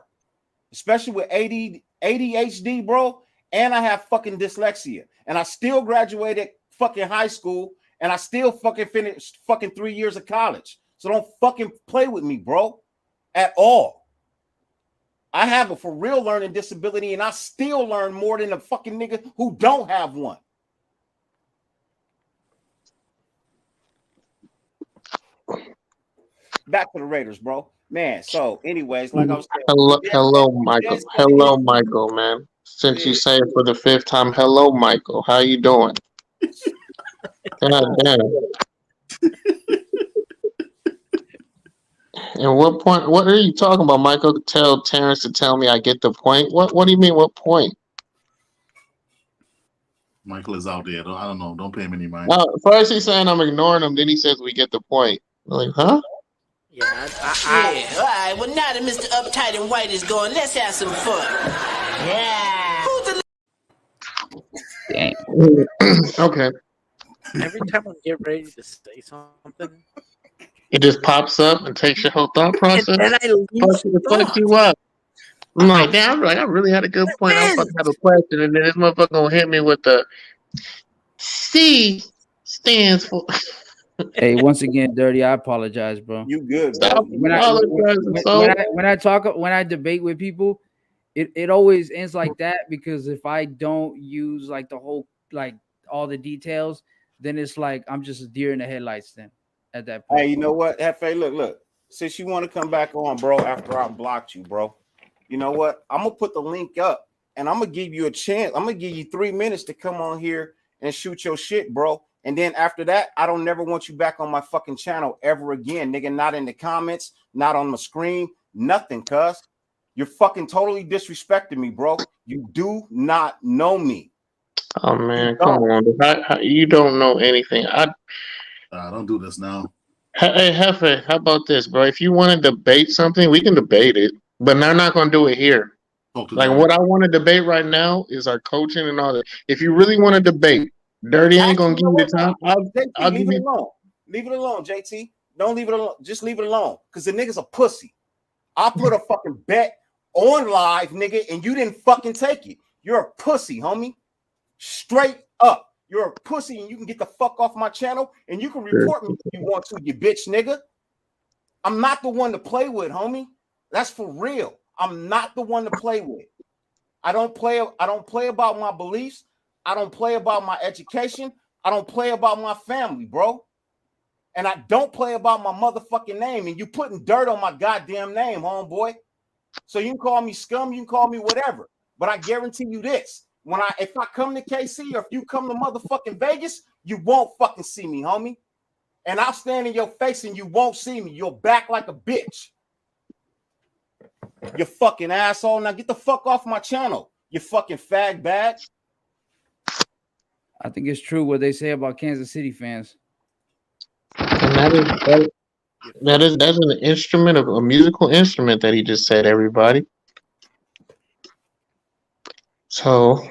especially with ADHD, bro. And I have fucking dyslexia. And I still graduated fucking high school. And I still fucking finished fucking 3 years of college. So don't fucking play with me, bro. At all. I have a for real learning disability. And I still learn more than a fucking nigga who don't have one. Back to the Raiders, bro. Man, so anyways, like I was saying. Hello, Michael. Hello, Michael, man. Since you say it for the 5th time, hello, Michael. How you doing? God damn. And what are you talking about, Michael? Tell Terrence to tell me I get the point. What do you mean, what point? Michael is out there. I don't know. Don't pay him any mind. First he's saying I'm ignoring him. Then he says we get the point. I'm like, huh? Yeah, all right. Well, now that Mr. Uptight and White is gone, let's have some fun. Yeah. Okay. Every time I get ready to say something, it just pops up and takes your whole thought process. And then I fuck you up. I'm like, damn, I really had a good point. I'm about to have a question, and then this motherfucker gonna hit me with the C stands for. Hey, once again, Dirty, I apologize, bro. You good, bro. When I debate with people, it always ends like that because if I don't use like the whole all the details, then it's like I'm just a deer in the headlights then at that point. Hey, you know what? Hefe, look. Since you want to come back on, bro, after I blocked you, bro, you know what? I'm gonna put the link up and I'm gonna give you a chance. I'm gonna give you 3 minutes to come on here and shoot your shit, bro. And then after that, I don't never want you back on my fucking channel ever again, nigga. Not in the comments, not on the screen, nothing, cuz. You're fucking totally disrespecting me, bro. You do not know me. Oh, man, come on. You don't know anything. Don't do this now. Hey, Hefe, how about this, bro? If you want to debate something, we can debate it. But I'm not going to do it here. Like, what I want to debate right now is our coaching and all that. If you really want to debate, Dirty ain't gonna give you the time. I'll leave it alone. Leave it alone, JT. Don't leave it alone. Just leave it alone. Because the nigga's a pussy. I put a fucking bet on live, nigga, and you didn't fucking take it. You're a pussy, homie. Straight up. You're a pussy, and you can get the fuck off my channel, and you can report me if you want to, you bitch nigga. I'm not the one to play with, homie. That's for real. I'm not the one to play with. I don't play about my beliefs. I don't play about my education. I don't play about my family, bro. And I don't play about my motherfucking name. And you putting dirt on my goddamn name, homeboy. So you can call me scum, you can call me whatever. But I guarantee you this. If I come to KC or if you come to motherfucking Vegas, You won't fucking see me, homie. And I'll stand in your face and you won't see me. You'll back like a bitch. You fucking asshole. Now get the fuck off my channel. You fucking fag bag. I think it's true what they say about Kansas City fans. And that's an instrument of a musical instrument that he just said, everybody. So,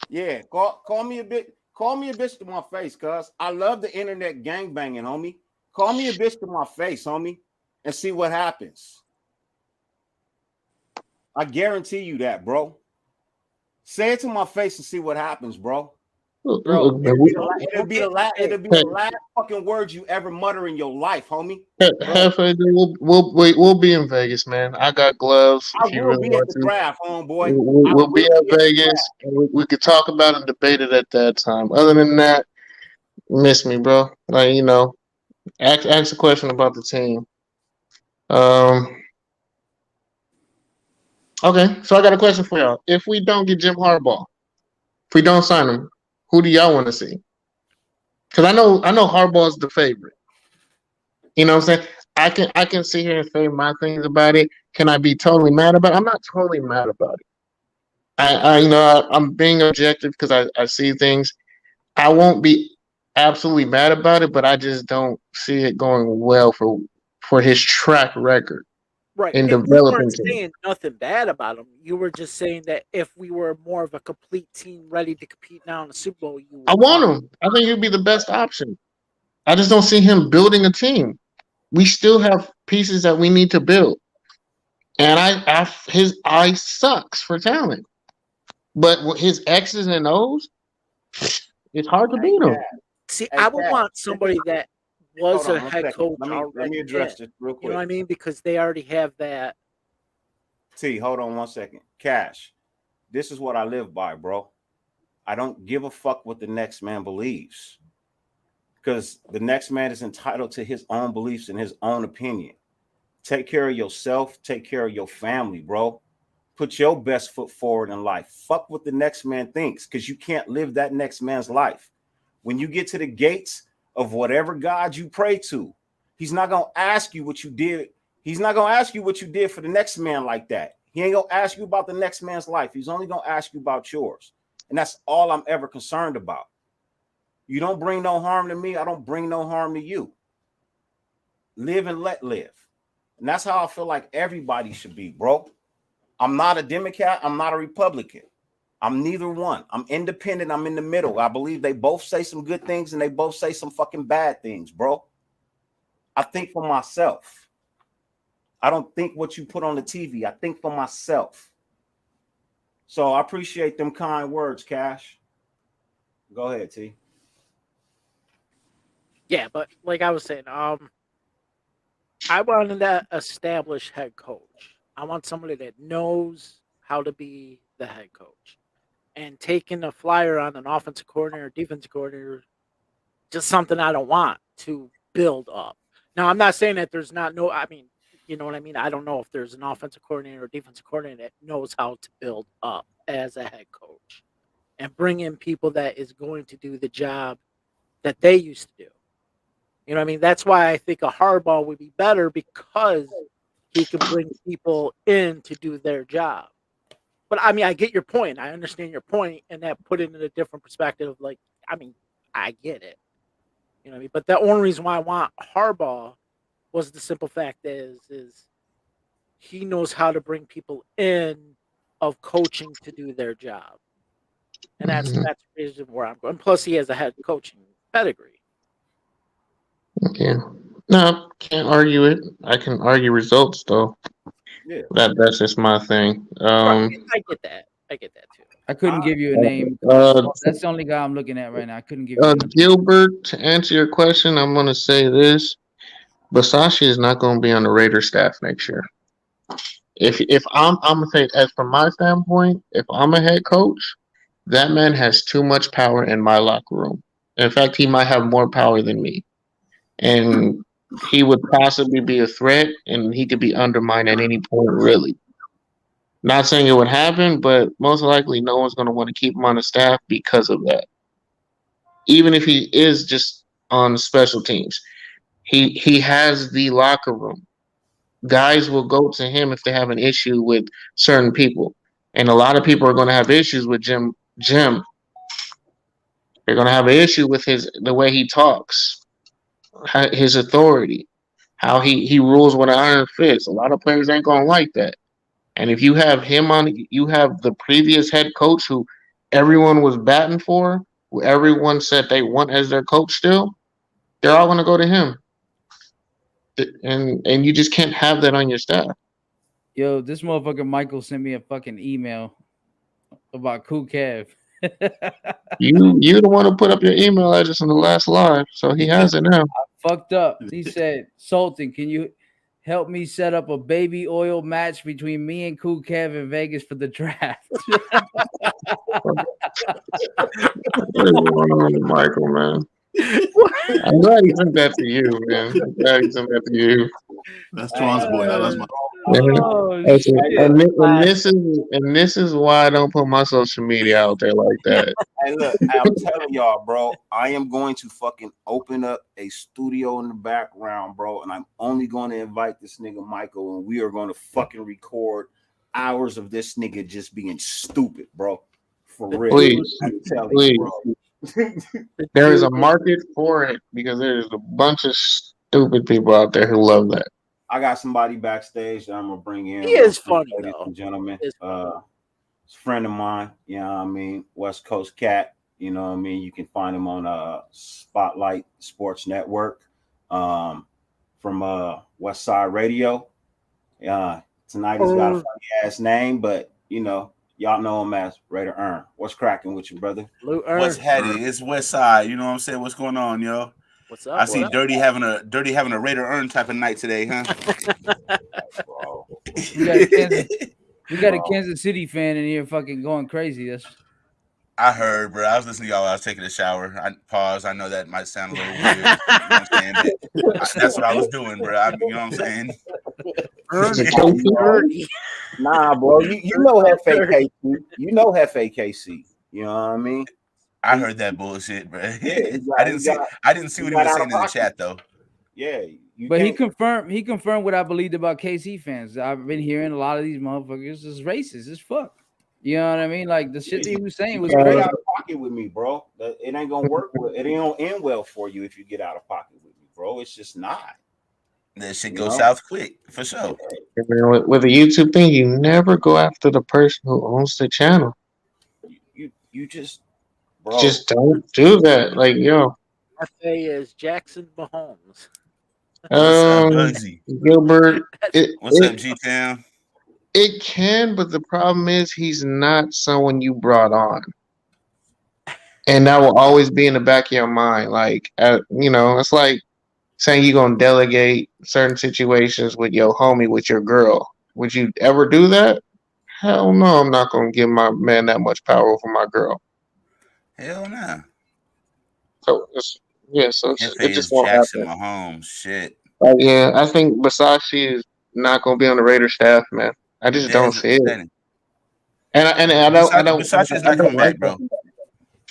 yeah, call me a bitch to my face, cuz I love the internet gangbanging, homie. Call me a bitch to my face, homie, and see what happens. I guarantee you that, bro. Say it to my face and see what happens, bro. Bro, it'll be the last fucking words you ever mutter in your life, homie. We'll be in Vegas, man. I got gloves. I will be at the draft, homeboy. We'll be at Vegas. We could talk about it and debate it at that time. Other than that, miss me, bro. Like, you know, ask a question about the team. Okay, so I got a question for y'all. If we don't get Jim Harbaugh, if we don't sign him, who do y'all want to see? Because I know Harbaugh's the favorite. You know what I'm saying? I can sit here and say my things about it. Can I be totally mad about it? I'm not totally mad about it. I'm being objective because I see things. I won't be absolutely mad about it, but I just don't see it going well for his track record. Right. In You developing weren't team. saying nothing bad about him. You were just saying that if we were more of a complete team ready to compete now in the Super Bowl, you would I want him. I think he'd be the best option. I just don't see him building a team. We still have pieces that we need to build. And his eye sucks for talent. But with his X's and O's, it's hard to beat him. See, I would want somebody that was Hold a on head second. coach. Let me address this real quick. You know what I mean? Because they already have that. T, hold on 1 second. Cash, this is what I live by, bro. I don't give a fuck what the next man believes. Because the next man is entitled to his own beliefs and his own opinion. Take care of yourself. Take care of your family, bro. Put your best foot forward in life. Fuck what the next man thinks, because you can't live that next man's life. When you get to the gates of whatever God you pray to, he's not going to ask you what you did. He's not going to ask you what you did for the next man like that. He ain't going to ask you about the next man's life. He's only going to ask you about yours. And that's all I'm ever concerned about. You don't bring no harm to me. I don't bring no harm to you. Live and let live. And that's how I feel like everybody should be, bro. I'm not a Democrat. I'm not a Republican. I'm neither one. I'm independent. I'm in the middle. I believe they both say some good things and they both say some fucking bad things, bro. I think for myself. I don't think what you put on the TV. I think for myself. So I appreciate them kind words, Cash. Go ahead, T. Yeah, but like I was saying, I wanted that established head coach. I want somebody that knows how to be the head coach. And taking a flyer on an offensive coordinator, defensive coordinator, just something I don't want to build up. Now, I'm not saying that there's not no, I mean, you know what I mean? I don't know if there's an offensive coordinator or defensive coordinator that knows how to build up as a head coach and bring in people that is going to do the job that they used to do. You know what I mean? That's why I think a Harbaugh would be better, because he can bring people in to do their job. But I mean, I get your point. I understand your point, and that put it in a different perspective. Like, I mean, I get it. You know what I mean? But the only reason why I want Harbaugh was the simple fact is he knows how to bring people in of coaching to do their job. And that's the reason where I'm going. Plus, he has a head coaching pedigree. Okay. No, can't argue it. I can argue results though. Yeah. That's just my thing. I get that. I get that too. I couldn't give you a name. That's the only guy I'm looking at right now. I couldn't give you a name. Gilbert, to answer your question, I'm gonna say this. Basashi is not gonna be on the Raider staff next year. If I'm gonna say, as from my standpoint, if I'm a head coach, that man has too much power in my locker room. In fact, he might have more power than me. And he would possibly be a threat, and he could be undermined at any point, really. Not saying it would happen, but most likely no one's going to want to keep him on the staff because of that. Even if he is just on special teams, he has the locker room. Guys will go to him if they have an issue with certain people, and a lot of people are going to have issues with Jim. They're going to have an issue with the way he talks, his authority, how he rules with an iron fist. A lot of players ain't going to like that. And if you have him on, you have the previous head coach who everyone was batting for, who everyone said they want as their coach still, they're all going to go to him. And you just can't have that on your staff. Yo, this motherfucker Michael sent me a fucking email about Cool Kev. You the one who put up your email address in the last live, so he has it now. I fucked up. He said, Sultan, can you help me set up a baby oil match between me and Cool Kev in Vegas for the draft? Michael, man. I'm glad he sent that to you, man. I'm glad he sent that to you. That's Tron's boy. That's my. And this is why I don't put my social media out there like that. Hey, look, I'm telling y'all, bro, I am going to fucking open up a studio in the background, bro, and I'm only going to invite this nigga Michael, and we are going to fucking record hours of this nigga just being stupid, bro. For real. Please. You, bro. There is a market for it because there's a bunch of stupid people out there who love that. I got somebody backstage that I'm gonna bring in. He is funny, ladies though. and gentlemen. It's a friend of mine, you know what I mean, West Coast Cat, you know what I mean. You can find him on Spotlight Sports Network, from West Side Radio. Tonight he's got a funny ass name, but you know, y'all know him as Raider Earn. What's cracking with you, brother? What's heady? It's West Side. You know what I'm saying? What's going on, yo? What's up? I see Dirty having a Raider Earn type of night today, huh? We got a Kansas City fan in here fucking going crazy. I heard, bro. I was listening to y'all while I was taking a shower. I paused. I know that might sound a little weird. You know what I'm saying? That's what I was doing, bro. You know what I'm saying? Nah, bro. You know Hefe KC. You know Hefe KC. You know what I mean? I heard that bullshit, bro. Yeah, I didn't see what he was saying in the chat though. Yeah, but he confirmed what I believed about KC fans. I've been hearing a lot of these motherfuckers is racist as fuck. You know what I mean? Like the shit that he was saying was great great. Out of pocket with me, bro. It ain't gonna work. It ain't gonna end well for you if you get out of pocket with me, bro. It's just not. That shit goes south quick for sure. With a YouTube thing, you never go after the person who owns the channel. You just. Bro. Just don't do that. Like, yo. FA is Jackson Mahomes. Gilbert. What's up, G-Town? It can, but the problem is he's not someone you brought on. And that will always be in the back of your mind. Like, you know, it's like saying you're going to delegate certain situations with your homie, with your girl. Would you ever do that? Hell no, I'm not going to give my man that much power over my girl. Hell no. So it just won't Jackson happen. Mahomes, shit. Yeah, I think Versace is not going to be on the Raider staff, man. I just don't see it. And I don't. Versace is not coming back, bro.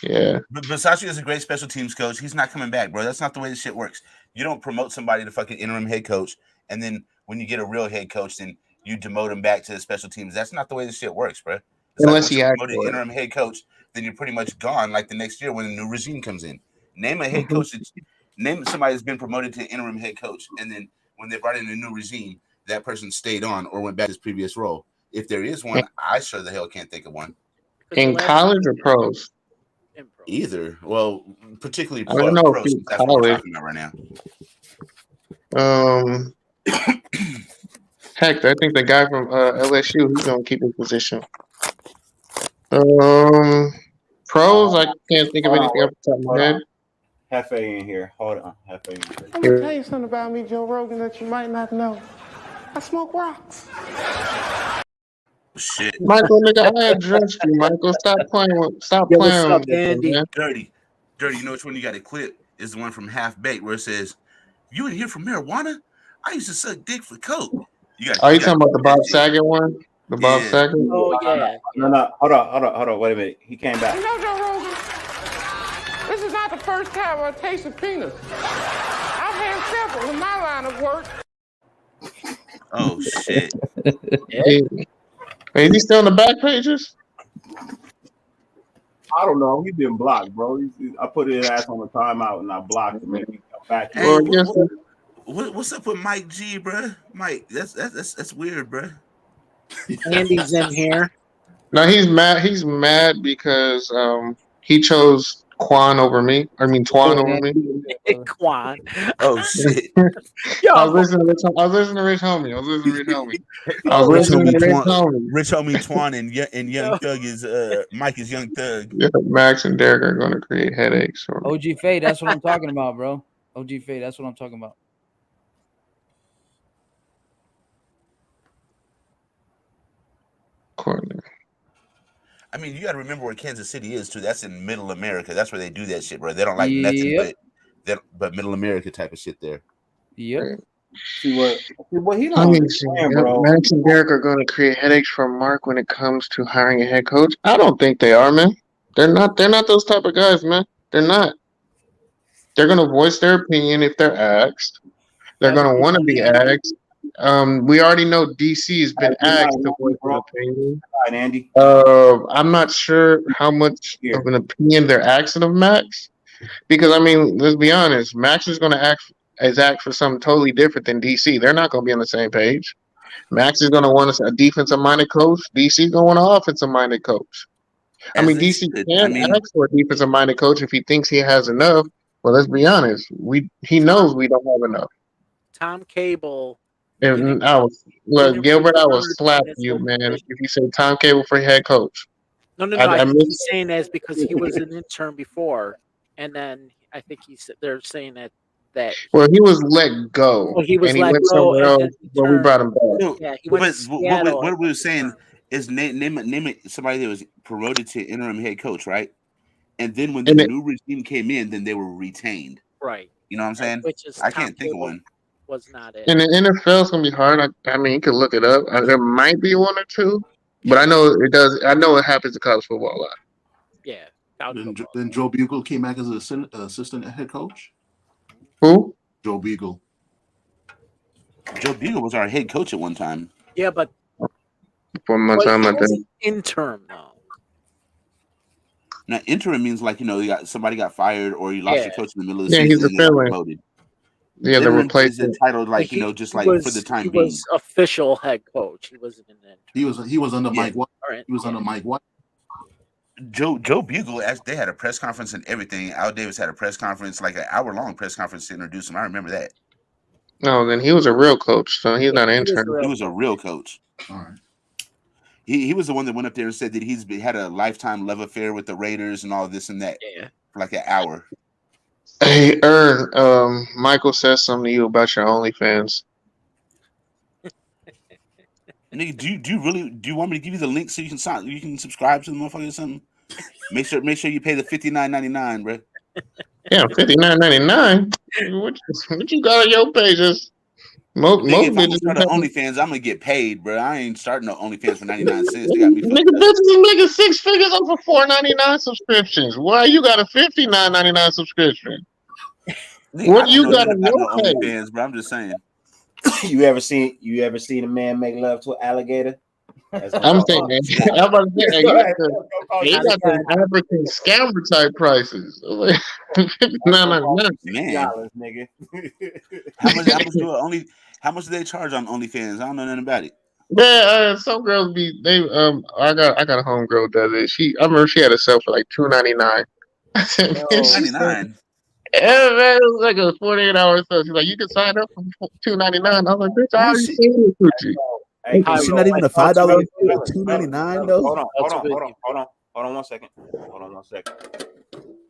Yeah. But Versace is a great special teams coach. He's not coming back, bro. That's not the way this shit works. You don't promote somebody to fucking interim head coach, and then when you get a real head coach, then you demote him back to the special teams. That's not the way this shit works, bro. Unless you he promoted interim head coach, then you're pretty much gone like the next year when a new regime comes in. Name a head coach. Name somebody that's been promoted to interim head coach, and then when they brought in a new regime, that person stayed on or went back to his previous role. If there is one, I sure the hell can't think of one. In college or pros? Either. Well, particularly I don't know pros. if That's what we're talking about right now. Heck, I think the guy from LSU, he's gonna keep his position. Pros, I can't think of anything off the top of my head. Hefe in here. Hold on. Hefe in here. I'm gonna tell you something about me, Joe Rogan, that you might not know. I smoke rocks. Shit. Michael, nigga, I addressed you, Michael. Stop playing with Andy? Dirty. You know which one you got to clip? Is the one from Half Baked where it says, "You in here for marijuana? I used to suck dick for coke." Are you talking about the Bob Saget one? The Bob Saget? Oh, yeah. No. Hold on. Wait a minute. He came back. You know, Joe Rogan, this is not the first time I've tasted peanuts. I've had several in my line of work. Oh shit. Hey, is he still on the back pages? I don't know. He's been blocked, bro. I put his ass on the timeout and I blocked him. And he come back. Hey, what's up with Mike G, bro? Mike, that's weird, bro. Andy's in here. No, he's mad. He's mad because he chose Twan over me. Quan. Oh shit. I was listening to Rich Homie. Rich Homie Twan and Young Thug is Mike is Young Thug. Yeah, Max and Derek are going to create headaches. OG Fade, that's what I'm talking about, bro. OG Fade, that's what I'm talking about. I mean, you got to remember where Kansas City is too. That's in Middle America. That's where they do that shit, bro. They don't like nothing but Middle America type of shit there. Yep. See what he don't I mean, understand, bro. Max and Derek are going to create headaches for Mark when it comes to hiring a head coach. I don't think they are, man. They're not those type of guys, man. They're not. They're going to voice their opinion if they're asked. They're going to want to be asked. We already know DC has been asked to voice an opinion. Andy. I'm not sure how much of an opinion they're asking of Max, because I mean, let's be honest, Max is going to act for something totally different than DC. They're not going to be on the same page. Max is going to want a defensive-minded coach. DC is going to want an offensive-minded coach. I mean, DC can ask for a defensive-minded coach if he thinks he has enough. But let's be honest, he knows we don't have enough. Tom Cable. Gilbert, I will slap you, man, if you say Tom Cable for head coach. No. I think he's saying that because he was an intern before, and then I think they're saying that. Well, he was let go. Well, he was and he let went go, somewhere else, but we brought him back. No, yeah, he went to Seattle. What we were saying is name somebody that was promoted to interim head coach, right? And then when the new regime came in, then they were retained. Right. You know what I'm saying? I can't think of one. Was not it. And the NFL is gonna be hard. I mean, you can look it up. There might be one or two, but I know it does. I know it happens in college football a lot. Yeah. Then Joe Bugle came back as an assistant head coach. Who? Joe Bugle. Joe Bugle was our head coach at one time. Yeah, but for my time, I think interim though. Now, interim means like somebody got fired or you lost your coach in the middle of the season. He's a promoted. Yeah, the replacement entitled like just like for the time being. He was official head coach. He wasn't in that. He was under Mike White. Right. He was under Mike White. Joe Bugle, they had a press conference and everything. Al Davis had a press conference, like an hour-long press conference to introduce him. I remember that. No, then he was a real coach, so he's not an intern. He was a real coach. All right. He was the one that went up there and said that he's had a lifetime love affair with the Raiders and all this and that for like an hour. Hey, Michael says something to you about your OnlyFans. Nigga, do you want me to give you the link so you can subscribe to the motherfucker or something? Make sure you pay the $59.99, bro. Yeah, $59.99. What you got on your pages? Most if I'm start OnlyFans, I'm gonna get paid, bro. I ain't starting no OnlyFans for 99 cents. They got me nigga, bitches are making six figures off of $4.99 subscriptions. Why you got a $59.99 subscription? What you got on your OnlyFans, bro? I'm just saying. You ever seen a man make love to an alligator? I'm saying, I'm about to say, he got the African scammer type prices. $59.99, nigga. How much do they charge on OnlyFans? I don't know nothing about it. Yeah, some girls I got a homegirl does it. I remember she had a sale for like $2.99. $2.99. Yeah, man, it was like a 48-hour sale. She's like, you can sign up for $2.99. I was like, bitch, I already seen this with you. Hey, is she not even a $5 $2.99 though? Hold on 1 second.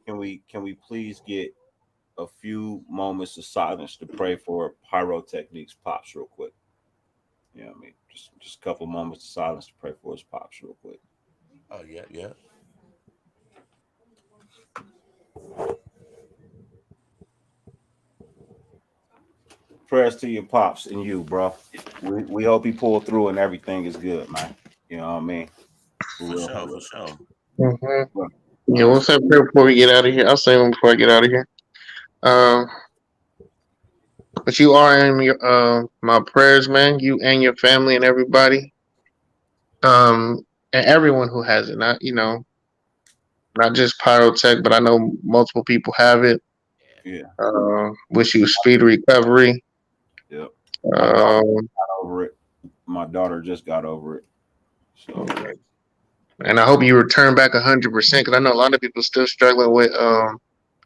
Can we please get a few moments of silence to pray for Pyrotechnics Pops real quick? You know what I mean? Just a couple moments of silence to pray for his Pops real quick. Oh yeah. Prayers to your Pops and you, bro. We hope he pulled through and everything is good, man. You know what I mean? For sure. Mm-hmm. Yeah, what's up before we get out of here? I'll say one before I get out of here. But you are in your my prayers, man. You and your family and everybody. And everyone who has it, not just Pyrotech, but I know multiple people have it. Yeah. Wish you a speedy recovery. Yep. Got over it. My daughter just got over it. So. And I hope you return back 100%, because I know a lot of people still struggling with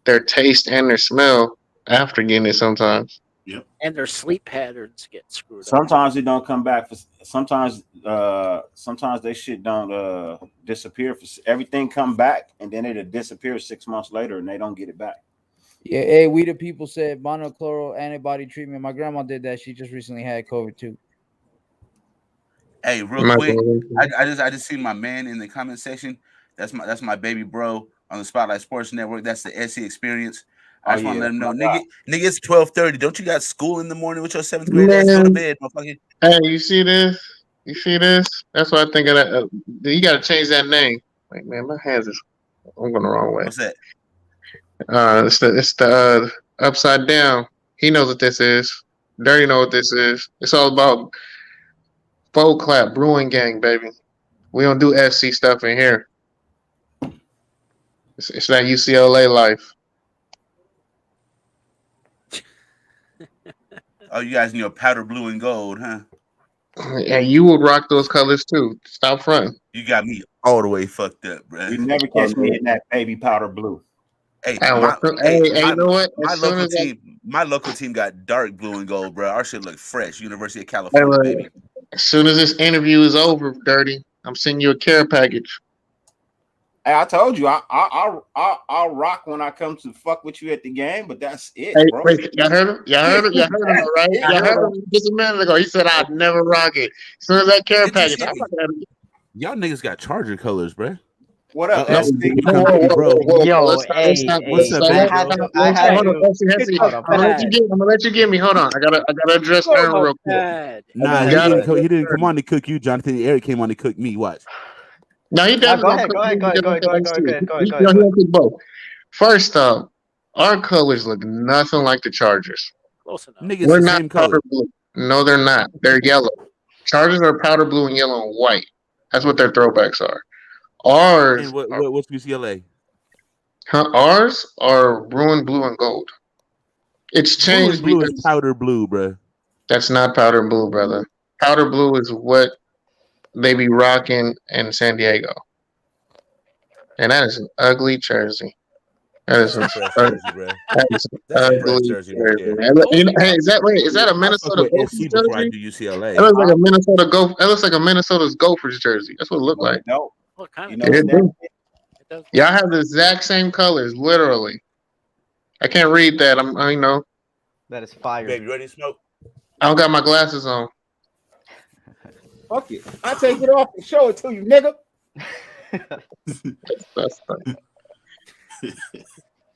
their taste and their smell after getting it sometimes. Yep. And their sleep patterns get screwed up. Sometimes it don't come back. Sometimes they shit don't disappear. Everything come back and then it'll disappear 6 months later and they don't get it back. Yeah, hey, we the people said monoclonal antibody treatment. My grandma did that. She just recently had COVID too. Hey, real quick, I just seen my man in the comment section. That's my baby bro on the Spotlight Sports Network. That's the SC Experience. I just want to let him know, nigga, it's 12:30. Don't you got school in the morning with your 7th grade? Let's go to bed, motherfucker. Hey, you see this? That's what I think of that. You got to change that name. Like, man, my hands is. I'm going the wrong way. What's that? It's the upside down. He knows what this is. Dirty know what this is. It's all about Faux Clap Brewing Gang, baby. We don't do FC stuff in here. It's that UCLA life. Oh, you guys in your powder blue and gold, huh? And you would rock those colors too. Stop fronting. You got me all the way fucked up, bro. You never catch me in that baby powder blue. Hey, you know what? My local team got dark blue and gold, bro. Our shit look fresh. University of California, baby. As soon as this interview is over, Dirty, I'm sending you a care package. Hey, I told you, I'll rock when I come to fuck with you at the game, but that's it, bro. Wait, y'all heard him? Y'all heard him, right? Y'all heard him just a minute ago. He said I'd never rock it. As soon as that care package, y'all niggas got Charger colors, bro. What up, bro? Yo, hey, what's up, man? I'm gonna let you get me. Hold on. I gotta address Aaron real quick. Nah, he didn't come on to cook you, Jonathan. Eric came on to cook me. Watch. No, he definitely. Go ahead. He'll cook both. First off, our colors look nothing like the Chargers. Close enough. Niggas We're the not same color. powder blue. No, they're not. They're yellow. Chargers are powder blue and yellow and white. That's what their throwbacks are. Ours. And what's UCLA? Ours are ruined blue and gold. It's changed. Blue is powder blue, bro. That's not powder blue, brother. Powder blue is what they be rocking in San Diego, and that is an ugly jersey. That is an ugly jersey. Hey, is that a Minnesota Gophers jersey? UCLA. That looks like a Minnesota Gophers. That looks like a Minnesota's Gophers jersey. That's what it looked like. No. What kind of? Y'all have the exact same colors, literally. I can't read that. That is fire. Baby, ready to smoke? I don't got my glasses on. Fuck it. I'll take it off and show it to you, nigga.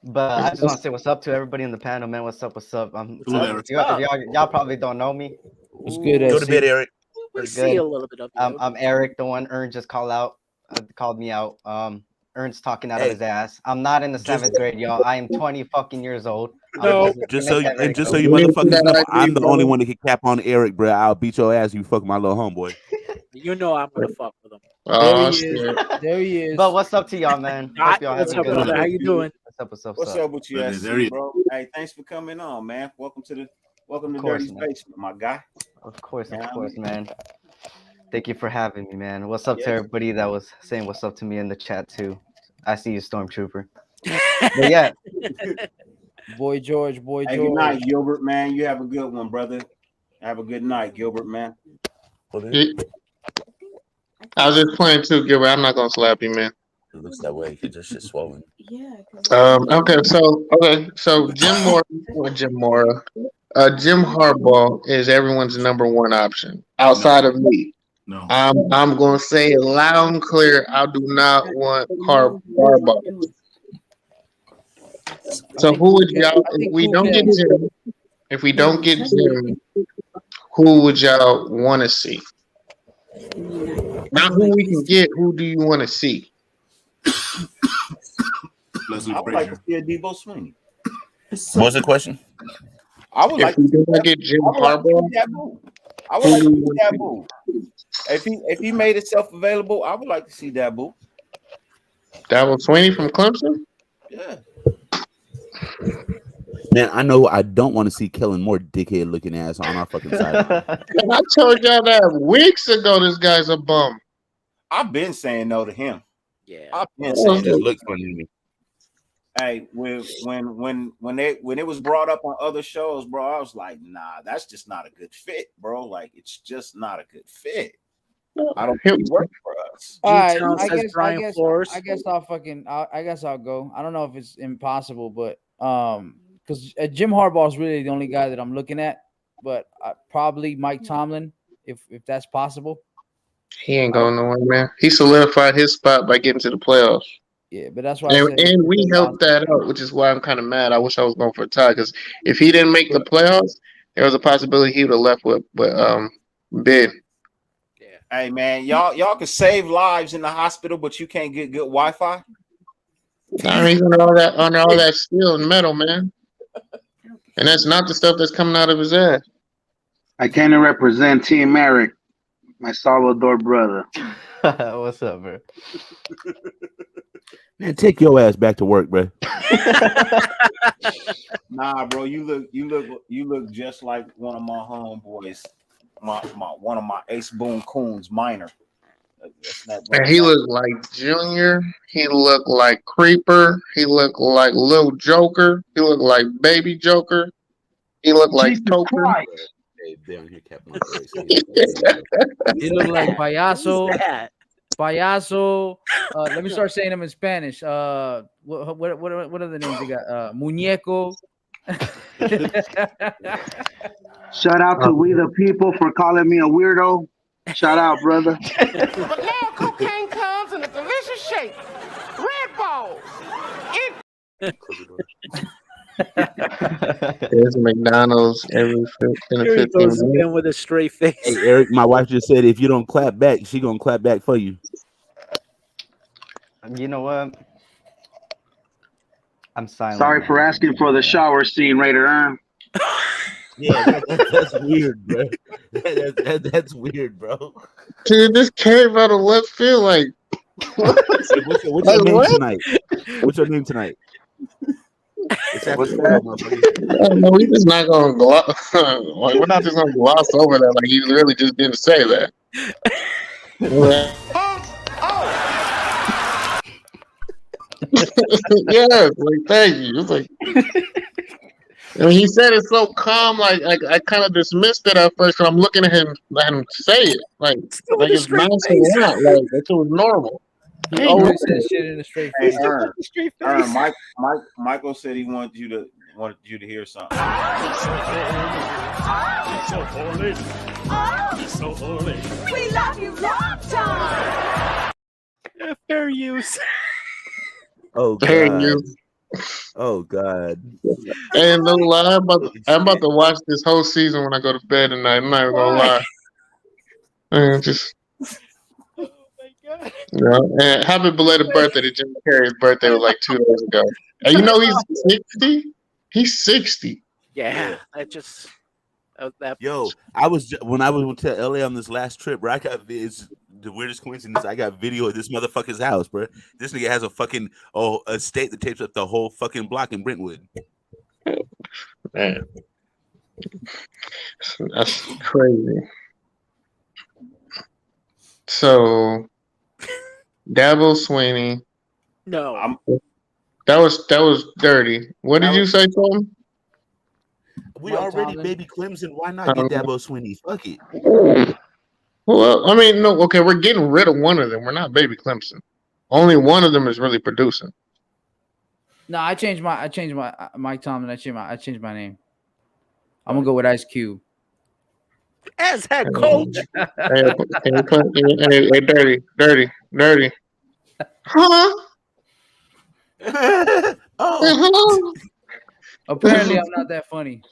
But I just want to say what's up to everybody in the panel, man. What's up? Y'all probably don't know me. What's good? Go to bed, Eric. We see a little bit of you. I'm Eric, the one Ern just called me out. Ern's talking out of his ass. I'm not in the 7th grade, y'all. I am 20 fucking years old. No, just so you motherfuckers know, I'm the only one that can cap on Eric, bro. I'll beat your ass if you fuck my little homeboy. You know I'm gonna fuck with him. There he is. But what's up to y'all, man? Hope y'all What's having up, a good brother? night. How you doing? What's up with you, SC, bro? Hey, thanks for coming on, man. Welcome to Dirty's Basement, my guy. Of course, man. Thank you for having me, man. What's up to everybody that was saying what's up to me in the chat too? I see you, Stormtrooper. But yeah. Boy George. Hey, good night, Gilbert, man. You have a good one, brother. Have a good night, Gilbert, man. I was just playing too, Gilbert. I'm not gonna slap you, man. It looks that way because this shit's swollen. Yeah. Okay. So Jim Harbaugh is everyone's number one option outside of me. No. I'm gonna say it loud and clear. I do not want Harbaugh. So who would y'all? If we don't get Jim, who would y'all want to see? Not who we can get. Who do you want to see? I would like to see a Debo Sweeney. What's the question? I would like If we to don't get Jim I would like to Harbaugh, see that move. I would like to see that move. If he made itself available, I would like to see that move. Dabo Sweeney from Clemson. Yeah. Man, I know I don't want to see Kellen Moore dickhead looking ass on our fucking side. And I told y'all that weeks ago. This guy's a bum. I've been saying no to him. Yeah. I've been It saying just no. looks funny to me. Hey, when it was brought up on other shows, bro, I was like, nah, that's just not a good fit, bro. Like, it's just not a good fit. I don't think it worked for us. All right, G-Town I says guess Brian Flores. I guess I'll go. I don't know if it's impossible, but because Jim Harbaugh is really the only guy that I'm looking at, but probably Mike Tomlin, if that's possible. He ain't going nowhere, man. He solidified his spot by getting to the playoffs. Yeah, but that's why. I said And we helped that out, which is why I'm kind of mad. I wish I was going for a tie because if he didn't make the playoffs, there was a possibility he would have left with bid. Hey, man, y'all can save lives in the hospital, but you can't get good Wi-Fi. I mean, he's under all that steel and metal, man. And that's not the stuff that's coming out of his ass. I came to represent Team Merrick, my Salvador brother. What's up, bro? Man, take your ass back to work, bro. Nah, bro, you look just like one of my homeboys, one of my Ace Boone Coons minor. And he looked like Junior. He looked like Creeper. He looked like Little Joker. He looked like Baby Joker. He looked like Toker. Down here, Captain. He looked like Payaso. Payaso. Let me start saying them in Spanish. What are the names they got? Muñeco. Shout out to We the People for calling me a weirdo. Shout out, brother. But now cocaine comes in a delicious shape. Red balls. There's McDonald's every 15 goes minutes. again with a straight face. Hey, Eric, my wife just said if you don't clap back, she gonna clap back for you. You know what? I'm silent. Sorry for asking for the shower scene, Raider Earn. Yeah, that's weird, bro. That's weird, bro. Dude, this came out of left field. Like, what's your name what? tonight? What's your name tonight? It's after no, we just not gonna gloss. Like, we're not just gonna gloss over that. Like, he really just didn't say that. Yes, like thank you. It's like, I mean, he said it so calm, like I kind of dismissed it at first. Cause I'm looking at him say it, like his mouth was out, like that was normal. He always says shit in a straight face. Michael said he wanted you to hear something. We love you long time. Fair use. Oh Fair God. use. Oh God. And no lie, I'm about to watch this whole season when I go to bed tonight. I'm not even gonna lie. And just. Yeah, and happy belated birthday to Jim Carrey's birthday was like 2 days ago. And you know he's 60? He's 60. Yeah, I just that. Yo, when I went to LA on this last trip, bro, it's the weirdest coincidence. I got video of this motherfucker's house, bro. This nigga has a fucking estate that tapes up the whole fucking block in Brentwood. Man, that's crazy. So, Dabo Sweeney. No, that was dirty. What did you say, Tom? We already baby Clemson. Why not get Dabo Sweeney? Fuck it. Well, I mean, no. Okay, we're getting rid of one of them. We're not baby Clemson. Only one of them is really producing. No, I changed my Mike Tomlin. I changed my name. I'm gonna go with Ice Cube. As head coach. Hey, dirty. Huh? Oh. Apparently, I'm not that funny.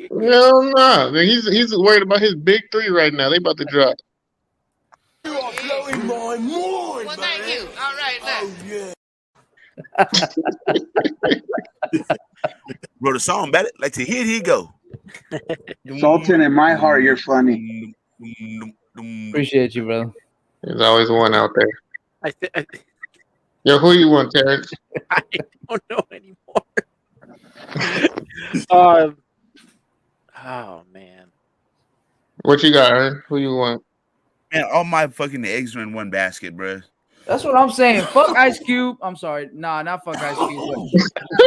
Hell no. He's worried about his big three right now. They about to drop. more. Well, thank you. All right, now. Wrote a song about it. Like to here he go. Sultan, in my heart, you're funny. Appreciate you, brother. There's always one out there. Yo, who you want, Terrence? I don't know anymore. Oh man. What you got, Ern? Who you want? Man, all my fucking eggs are in one basket, bro. That's what I'm saying. Fuck Ice Cube. I'm sorry. Nah, not fuck Ice Cube.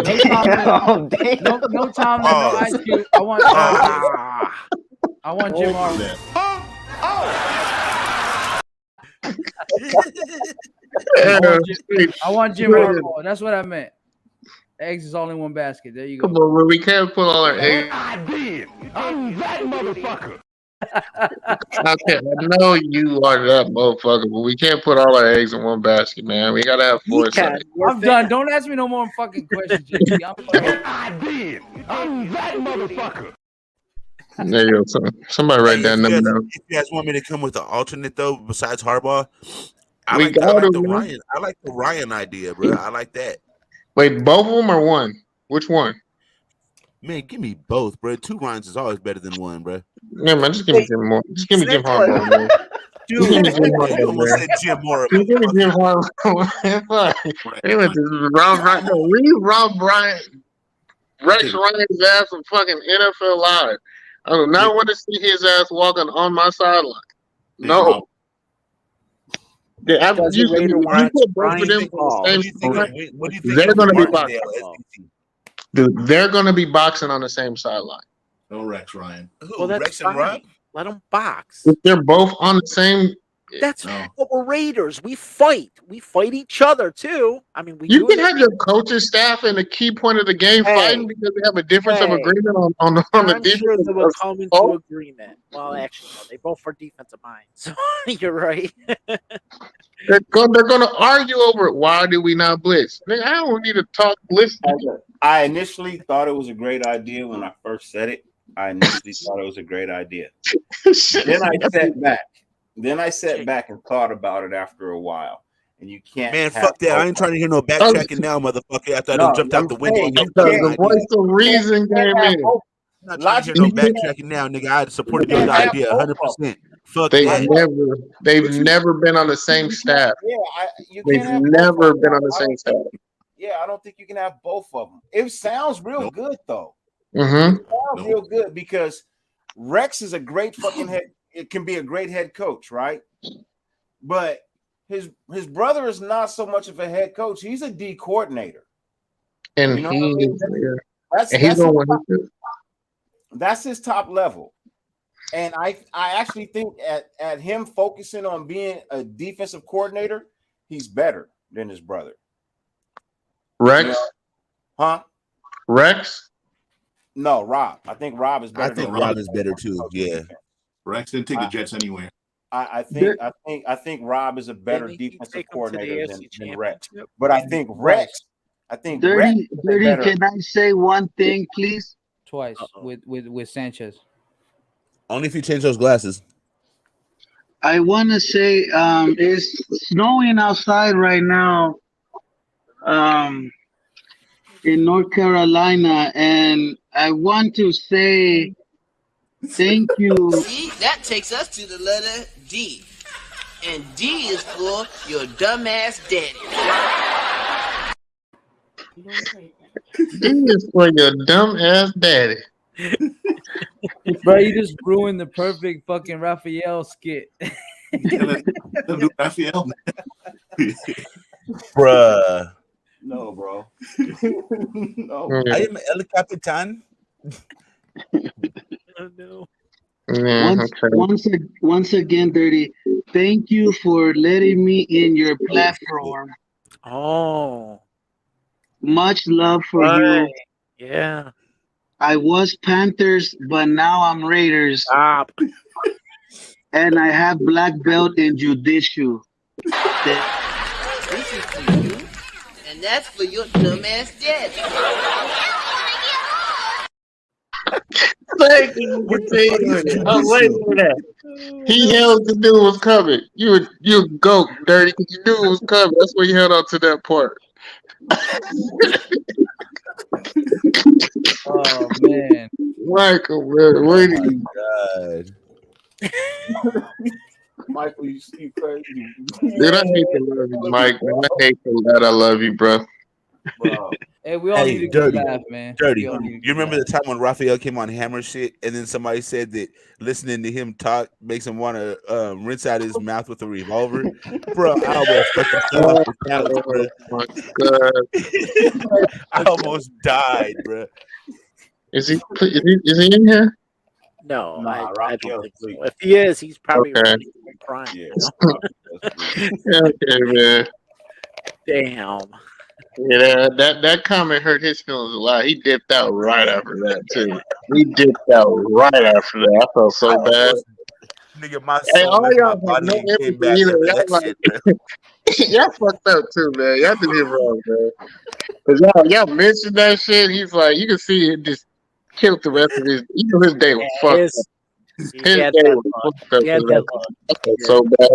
No Tomlin. No Tomlin. No Ice Cube. I want Jim Harbaugh. I want Jim Harbaugh. That's what I meant. Eggs is all in one basket. There you go. Come on, bro. We can't put all our eggs. I did. I'm that motherfucker. Okay, I know you are that motherfucker, but we can't put all our eggs in one basket, man. We gotta have foresight. I'm done. Don't ask me no more fucking questions, JP. I did. I'm that motherfucker. There you go. Somebody write that number down. If you guys want me to come with an alternate though, besides Harbaugh, I We like got the him, man. Ryan. I like the Ryan idea, bro. I like that. Wait, both of them or one? Which one? Man, give me both, bro. 2 Ryans is always better than 1, bro. Yeah, man, just give me Jim Moore. Just give me Jim Harbaugh, man. Just give me Jim Harbaugh, man. Jim Moore. Just give me Jim Harbaugh. Anyway, this is Rob Bryant. No, leave Rob Bryant, Rex Ryan's ass on fucking NFL Live. I do not want to see his ass walking on my sideline. No. Yeah, you put both of them on the same side. They're going to be boxing. Dude, they're going to be boxing on the same sideline. No Rex Ryan. Well, that's Rex and fine. Rob? Let them box. If they're both on the same. That's what we're Raiders. We fight. We fight each other too. I mean, You can have your coaching staff and the key point of the game fighting because they have a difference of agreement on the I'm defense. sure they will come into agreement. Well, actually, no, they both are defensive minds. So you're right. They're going to argue over it. Why do we not blitz? Nigga, I don't need to talk blitz. I initially thought it was a great idea when I first said it. I initially thought it was a great idea. Then I sat back. And thought about it after a while. And you can't. Man, fuck that. I ain't trying to hear no backtracking now, motherfucker. After I done jumped out the window. The voice of reason came in. I'm not trying to hear no backtracking now, nigga. I supported your idea 100%. Fuck that. They've never been on the same staff. Yeah, They've never been on the same staff. Yeah, I don't think you can have both of them. It sounds real good though. Mm-hmm. It sounds real good because Rex is a great fucking head. It can be a great head coach, right? But his brother is not so much of a head coach. He's a D coordinator. And you know what I mean? That's his top level. And I actually think at him focusing on being a defensive coordinator, he's better than his brother. Rex? You know? Huh? Rex? No, Rob. I think Rob is better. I think Rob is better too. Yeah. Rex didn't take the Jets anywhere. I think Rob is a better defensive coordinator than Rex. But I think Rex. Dirty, can I say one thing, please? Twice with Sanchez. Only if you change those glasses. I want to say it's snowing outside right now in North Carolina, and I want to say thank you. See, that takes us to the letter D. And D is for your dumbass daddy. D is for your dumbass daddy. Bro, you just ruined the perfect fucking Raphael skit. Raphael. Bruh. No, bro. No. I am El Capitan. Oh, no. Once again, Dirty, thank you for letting me in your platform. Oh. Much love for you. Yeah. I was Panthers, but now I'm Raiders. Stop. And I have black belt in Jiu-Jitsu. This is for you, and that's for your dumbass daddy. Thank you for saying it. I'm waiting for that. He held the dude was coming. You a goat, dirty, because you knew it was coming. That's why you held on to that part. Oh man, Michael, man, what do you? God. Michael, you crazy. Dude, I hate to love you, Mike. Man. I hate to let I love you, bro. Hey, we all need a good laugh, man. Dirty. We all need a You good remember laugh. the time when Raphael came on Hammer shit, and then somebody said that listening to him talk makes him want to rinse out his mouth with a revolver? Bro, I almost fucking fell off the couch, bro. Oh my God. I almost died, bro. Is he in here? No, Nah, I don't Raphael's think so. asleep. If he is, he's probably Okay. running and crying. Yeah. Okay, man. Damn. Yeah, that comment hurt his feelings a lot. He dipped out right after that too. He dipped out right after that. I felt so bad. Nigga, my Hey, soul all left my y'all have body no and came empathy back either. after Y'all that like, shit, bro. y'all fucked up too, man. Y'all did it wrong, man. Cause y'all mentioned that shit. He's like, you can see it just killed the rest of his. Even his day was fucked up. His day was fucked up. I felt so bad.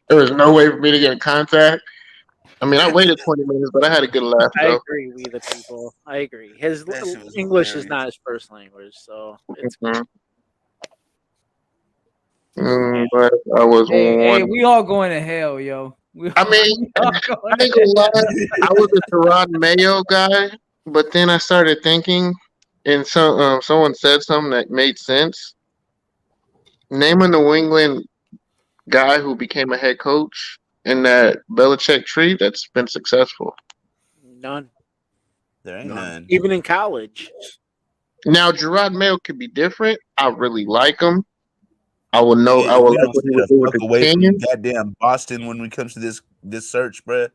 There was no way for me to get in contact. I mean, I waited 20 minutes, but I had a good laugh I though. agree with the people. I agree. His That shit was English hilarious. is not his first language, so it's But I was Hey, one. we all going to hell, yo. I mean, I ain't gonna lie. I was a Gerard Mayo guy, but then I started thinking, and someone said something that made sense. Name a New England guy who became a head coach in that Belichick tree that's been successful. none. There ain't none. Even in college. Now Gerard Mayo could be different. I really like him. I will know. Yeah, I will we like don't what he stay would the do with fuck the away from Canyon. goddamn Boston when it comes to this search, bro.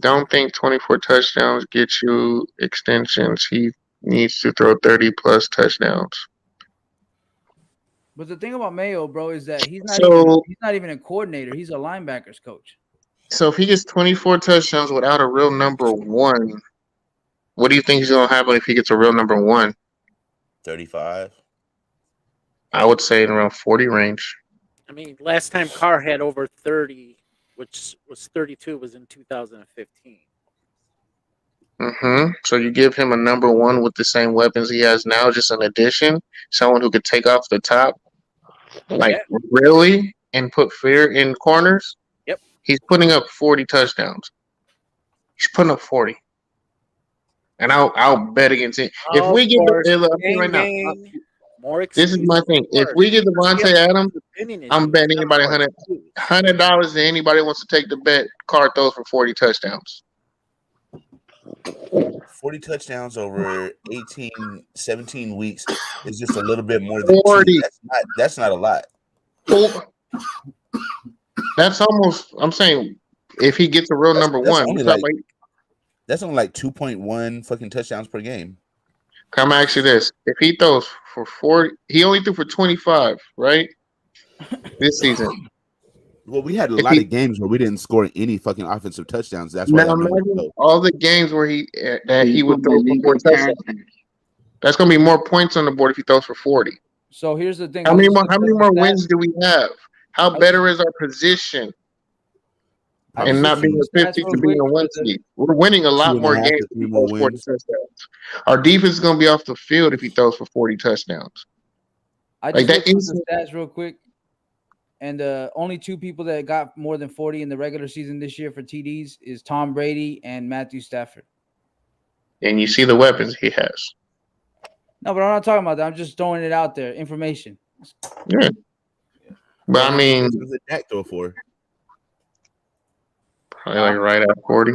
Don't think 24 touchdowns get you extensions. He needs to throw 30 plus touchdowns. But the thing about Mayo, bro, is that he's not even a coordinator. He's a linebackers coach. So if he gets 24 touchdowns without a real number one, what do you think he's going to happen if he gets a real number one? 35. I would say in around 40 range. I mean, last time Carr had over 30, which was 32, was in 2015. So you give him a number one with the same weapons he has now, just an addition, someone who could take off the top, really, and put fear in corners. Yep. He's putting up 40 touchdowns. He's putting up 40. And I'll bet against it. If we get right now, this is my thing. If we get Devontae Adams, I'm betting anybody $100 that anybody wants to take the bet. Carr throws for 40 touchdowns. 40 touchdowns over 17 weeks is just a little bit more than 40. That's not a lot. That's almost. I'm saying if he gets a real number one, that's only like 2.1 fucking touchdowns per game. Come ask you this: if he throws for 40, he only threw for 25, right? This season. Well, we had a lot of games where we didn't score any fucking offensive touchdowns. That's why. Now imagine all the games where he would throw for 4 touchdowns. That's gonna be more points on the board if he throws for 40. So here's the thing. How many more wins do we have? How better is our position? And not being a 50 to being a 1 seed. We're winning a lot more games if he throws 40 touchdowns. Our defense is gonna be off the field if he throws for 40 touchdowns. I just looked up the stats real quick. And the only 2 people that got more than 40 in the regular season this year for TDs is Tom Brady and Matthew Stafford. And you see the weapons he has. No, but I'm not talking about that. I'm just throwing it out there. Information. Yeah. But I mean, what was the Dak throw for? Probably like right at 40.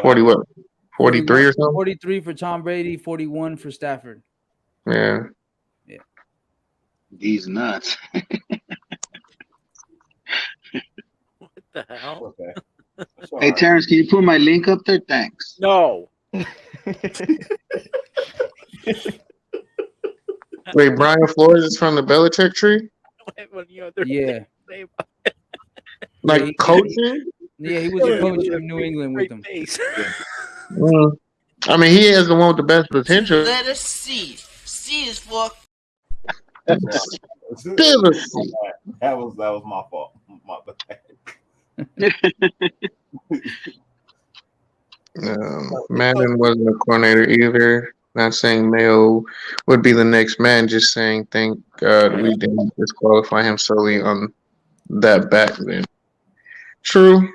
40 what? 43 or something? 43 for Tom Brady, 41 for Stafford. Yeah. Yeah. These nuts. What the hell? Okay. Hey, Terrence, can you put my link up there? Thanks. No. Wait, Brian Flores is from the Belichick tree? Yeah. Like coaching? Yeah, he was a coach in New England with them. I mean, he has the one with the best potential. Letter C. C is for Devastating. That was my fault. My bad. Madden wasn't a coordinator either. Not saying Mayo would be the next man, just saying thank God we didn't disqualify him solely on that back then. True.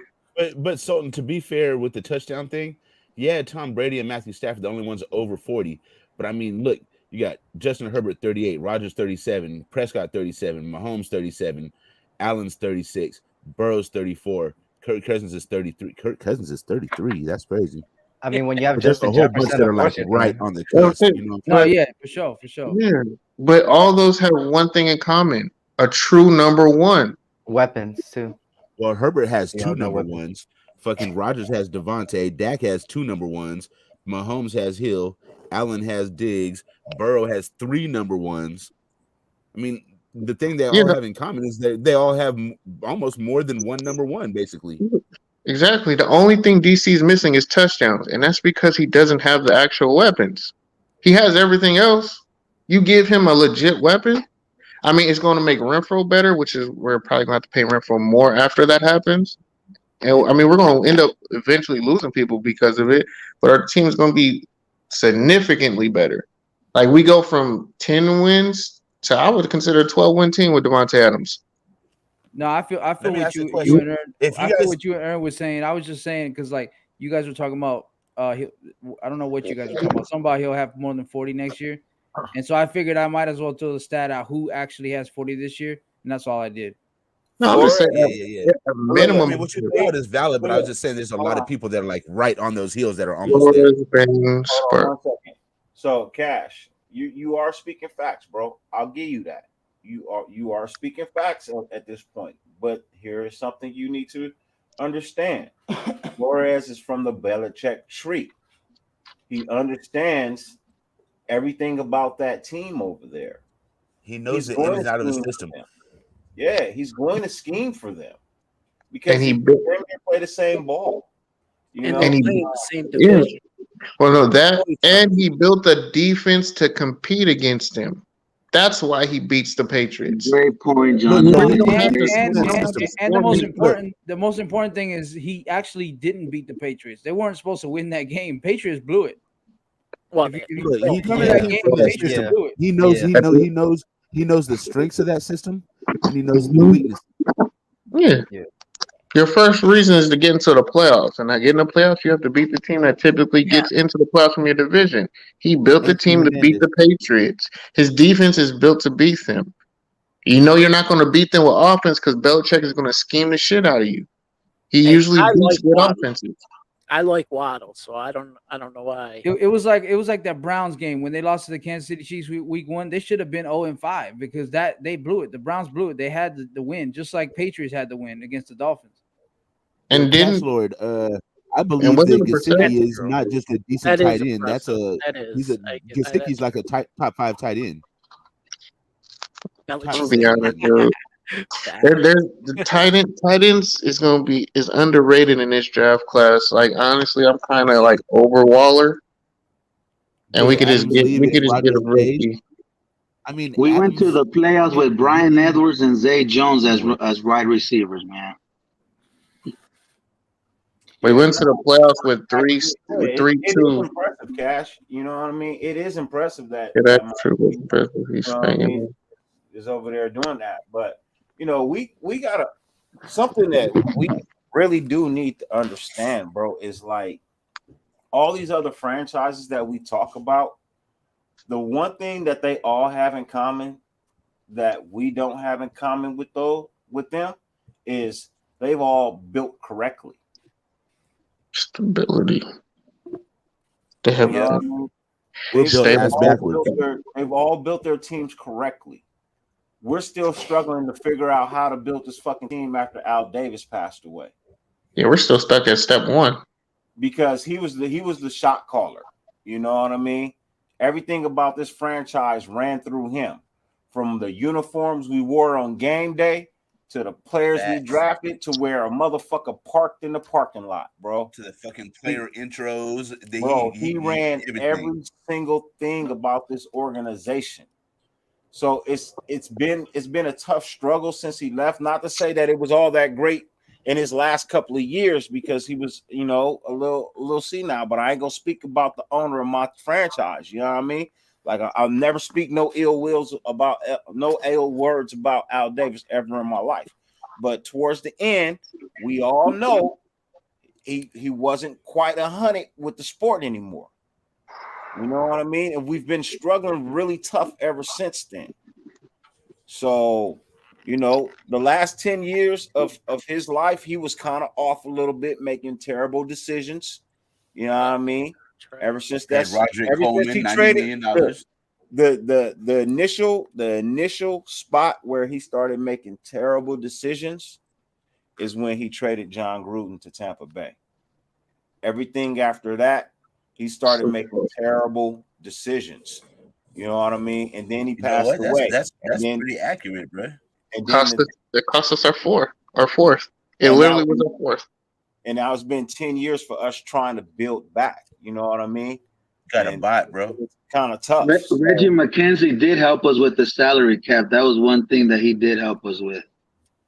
But Sultan, to be fair with the touchdown thing, yeah, Tom Brady and Matthew Stafford, the only ones over 40. But I mean, look, you got Justin Herbert 38, Rodgers 37, Prescott 37, Mahomes 37, Allen's 36, Burrow's 34, Kirk Cousins is 33. Kirk Cousins is 33. That's crazy. I mean, when you have There's Justin a whole bunch Jefferson, that are of like course, right man. on the cusp. You know? No, yeah, for sure. Yeah, but all those have one thing in common: a true number one. Weapons too. Well, Herbert has Yeah, two no number weapons. ones. Fucking Rodgers has Devontae. Dak has two number ones. Mahomes has Hill. Allen has Diggs. Burrow has three number ones. I mean, the thing they all have in common is that they all have almost more than one number one, basically. Exactly. The only thing DC is missing is touchdowns, and that's because he doesn't have the actual weapons. He has everything else. You give him a legit weapon. I mean, it's going to make Renfro better, which is we're probably going to have to pay Renfro more after that happens. And I mean, we're going to end up eventually losing people because of it, but our team is going to be significantly better. Like we go from 10 wins to I would consider a 12-win team with Devontae Adams. No, I feel me what ask you a you question. and Ern, If you I feel guys- what you and Ern was saying. I was just saying because like you guys were talking about I don't know what you guys were talking about. Somebody he'll have more than 40 next year. And so I figured I might as well throw the stat out who actually has 40 this year, and that's all I did. No, I'm just saying Yeah. a minimum. I mean, what you put out is valid, but I was just saying there's a lot of people that are like right on those heels that are almost there. Hold on 1 second. So, Cash, you are speaking facts, bro. I'll give you that. You are speaking facts at this point. But here is something you need to understand. Flores is from the Belichick tree. He understands everything about that team over there. He knows the in and out of the system. Yeah, he's going to scheme for them because And he he built- play the same ball. You know, And he- Playing the same Yeah. division. Well, no, that and he built a defense to compete against him. That's why he beats the Patriots. Great point, John. And, Great and, point. the most important thing is he actually didn't beat the Patriots. They weren't supposed to win that game. Patriots blew it. Well, If you Look, he remember that game, the Patriots system. blew it. He knows the strengths of that system, and he knows the weaknesses. Yeah. Your first reason is to get into the playoffs, and to get in the playoffs, you have to beat the team that typically gets into the playoffs from your division. He built the team to beat the Patriots. His defense is built to beat them. You know you're not going to beat them with offense because Belichick is going to scheme the shit out of you. He usually I beats like with Waddle. offenses. I like Waddle, so I don't know why. It was like that Browns game when they lost to the Kansas City Chiefs week 1. They should have been 0-5 because they blew it. The Browns blew it. They had the win, just like Patriots had the win against the Dolphins. And Cash didn't Lord, I believe wasn't that the percentage, Gesicki is not just a decent That is tight end. That's impressive. a That is. he's a Gesicki's like a top 5 tight end. I'm gonna be honest, dude. There's the tight ends is underrated in this draft class. Like honestly, I'm kind of like over Waller, and we could just get a rookie. I mean, We went to the playoffs with Brian Edwards and Zay Jones as wide receivers, man. We went to the playoffs with three it is 2. impressive, Cash. You know what I mean? It is impressive that Yeah, that's true. That's impressive. He's you know what I saying. mean, is over there doing that. But you know, we gotta something that we really do need to understand, bro, is like all these other franchises that we talk about. The one thing that they all have in common that we don't have in common with them is they've all built correctly. Stability. They have They've all built their teams correctly. We're still struggling to figure out how to build this fucking team after Al Davis passed away. Yeah, we're still stuck at step 1. Because he was the shot caller. You know what I mean? Everything about this franchise ran through him. From the uniforms we wore on game day to the players we drafted to where a motherfucker parked in the parking lot, bro. To the fucking player intros. He ran every single thing about this organization. So it's been a tough struggle since he left. Not to say that it was all that great in his last couple of years, because he was, a little senile. But I ain't gonna speak about the owner of my franchise. You know what I mean? Like I'll never speak no ill words about Al Davis ever in my life. But towards the end, we all know he wasn't quite 100 with the sport anymore. You know what I mean? And we've been struggling really tough ever since then. So, the last 10 years of his life, he was kind of off a little bit, making terrible decisions. You know what I mean? Ever since he traded the initial spot where he started making terrible decisions is when he traded John Gruden to Tampa Bay. Everything after that, he started making terrible decisions. You know what I mean? And then he passed away. That's pretty accurate, bro. It cost us our fourth. It literally was our fourth. And now it's been 10 years for us trying to build back. You know what I mean? Got a bot, bro. It's kind of tough. Reggie McKenzie did help us with the salary cap. That was one thing that he did help us with.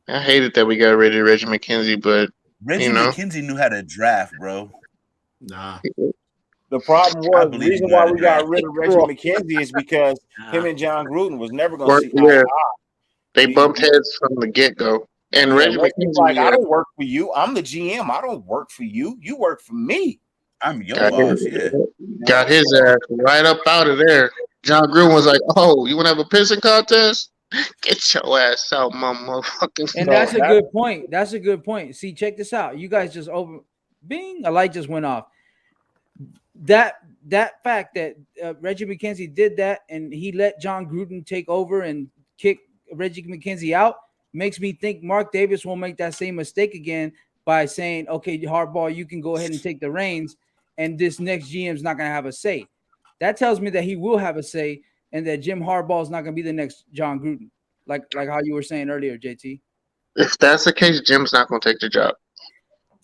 I hated that we got rid of Reggie McKenzie, but Reggie McKenzie knew how to draft, bro. Nah. The problem was the reason why we got rid of Reggie McKenzie is because him and John Gruden was never going to see eye to eye. They bumped heads from the get-go. And Reggie McKenzie, like, I don't work for you. I'm the GM. I don't work for you. You work for me. I'm your boss. Yeah. Got his ass right up out of there. John Gruden was like, "Oh, you want to have a pissing contest? Get your ass out, my motherfucking." And that's a good point. That's a good point. See, check this out. You guys just a light just went off. That fact that Reggie McKenzie did that and he let John Gruden take over and kick Reggie McKenzie out makes me think Mark Davis won't make that same mistake again by saying, "Okay, Harbaugh, you can go ahead and take the reins, and this next GM is not going to have a say." That tells me that he will have a say, and that Jim Harbaugh is not going to be the next John Gruden, like how you were saying earlier, JT. If that's the case, Jim's not going to take the job.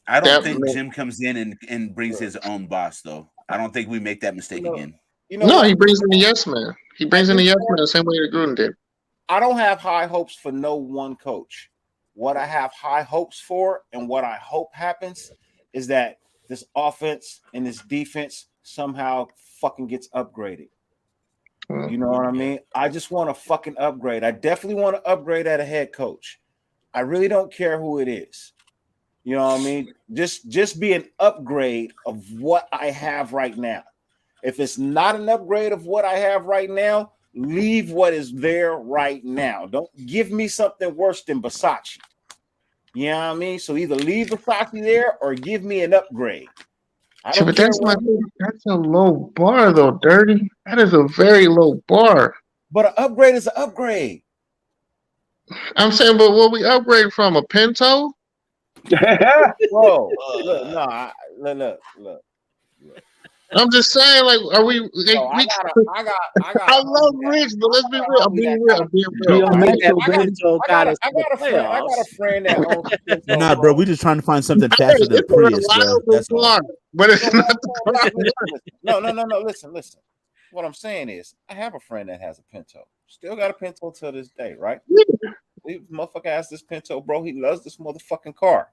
I don't think Jim comes in and brings his own boss, though. I don't think we make that mistake again. No, he brings in the yes man. He brings in the yes man the same way that Gruden did. I don't have high hopes for no one coach. What I have high hopes for and what I hope happens is that this offense and this defense somehow fucking gets upgraded. You know what I mean? I just want to fucking upgrade. I definitely want to upgrade at a head coach. I really don't care who it is. You know what I mean? Just be an upgrade of what I have right now. If it's not an upgrade of what I have right now, leave what is there right now. Don't give me something worse than Versace. You know what I mean? So either leave Versace there or give me an upgrade. But that's a low bar, though, Dirty. That is a very low bar. But an upgrade is an upgrade. I'm saying, but what we upgrade from? A Pinto? Bro, look. I'm just saying, like, are we? Like, I love Rich, but let's be real. I'm being real. I got a friend that owns. Nah, bro, we just trying to find something faster than Prius, bro. That's all. But it's not No. Listen. What I'm saying is, I have a friend that has a Pinto. Still got a Pinto to this day, right? This motherfucker has this Pinto, bro. He loves this motherfucking car.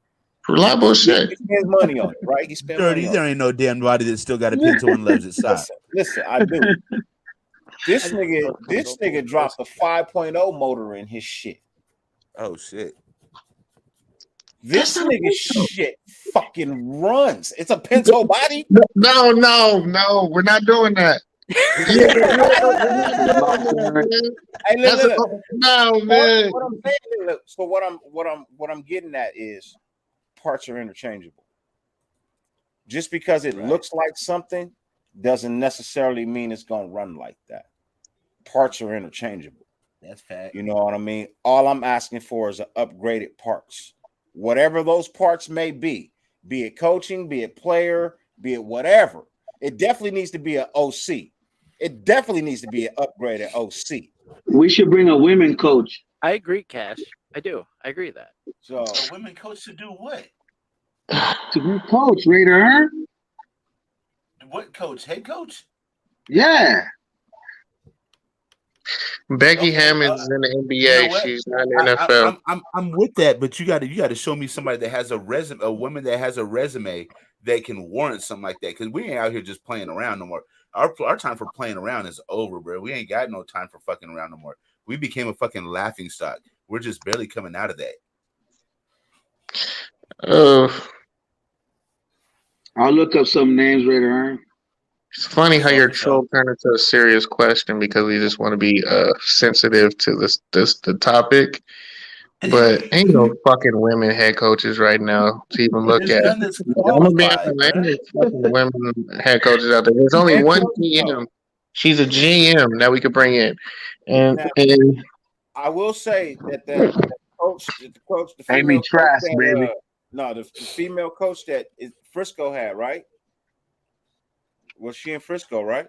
Reliable shit. He spends money on it, right? He spends Dirty. money on There ain't no damn body that still got a Pinto and loves its side. Listen, I do. This nigga dropped a 5.0 motor in his shit. Oh shit. This nigga shit fucking runs. It's a Pinto body. No, we're not doing that. Hey, look. No, man. What I'm saying, look, so what I'm getting at is parts are interchangeable. Just because it looks like something doesn't necessarily mean it's gonna run like that. Parts are interchangeable. That's fact. You know what I mean? All I'm asking for is upgraded parts. Whatever those parts may be it coaching, be it player, be it whatever. It definitely needs to be an OC. It definitely needs to be an upgraded OC. We should bring a women coach. I agree, Cash. I do. I agree with that. So a women coach to do what? To be coach, Raider Hearn? What coach? Head coach? Yeah. Becky Hammond is in the NBA. She's not in the NFL. I'm with that, but you got to show me somebody that has a resume, a woman that has a resume that can warrant something like that. Because we ain't out here just playing around no more. Our time for playing around is over, bro. We ain't got no time for fucking around no more. We became a fucking laughing stock. We're just barely coming out of that. I'll look up some names later on. It's funny how your troll turned into a serious question because we just want to be sensitive to the topic. But ain't no fucking women head coaches right now to even look at. I'm gonna be honest, ain't no fucking women head coaches out there. There's only one GM. She's a GM that we could bring in, and I will say that the coach, the Amy female Trask, coach baby. the female coach that Frisco had, right? Was she in Frisco, right?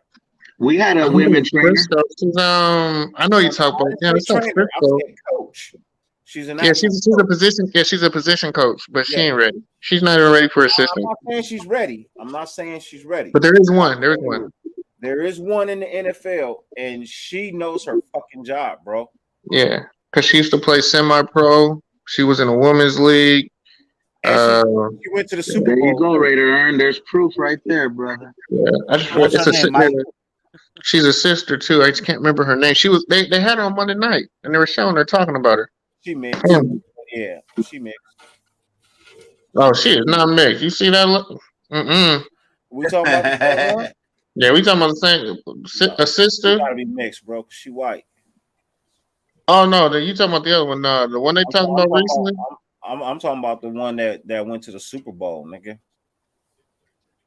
We had a women trainer. Frisco, she's, I know you talk about. Yeah, it's not Frisco. Coach. She's an she's a position. Yeah, she's a position coach, but she ain't ready. She's not even ready for assistant. I'm not saying she's ready. I'm not saying she's ready. But there is one. There is one. There is one in the NFL, and she knows her fucking job, bro. Yeah, because she used to play semi-pro. She was in a women's league. She went to the Super Bowl. There you go, Raider Earn. There's proof right there, brother. Yeah, she's a sister too. I just can't remember her name. She was. They had her on Monday night, and they were showing her talking about her. She mixed. Yeah, she mixed. Oh, she is not mixed. You see that look? We talking about the same one? Yeah, we talking about the same. A sister. She gotta be mixed, bro. Cause she white. Oh no, you talking about the other one? No, the one they talking about recently. I'm talking about the one that went to the Super Bowl, nigga.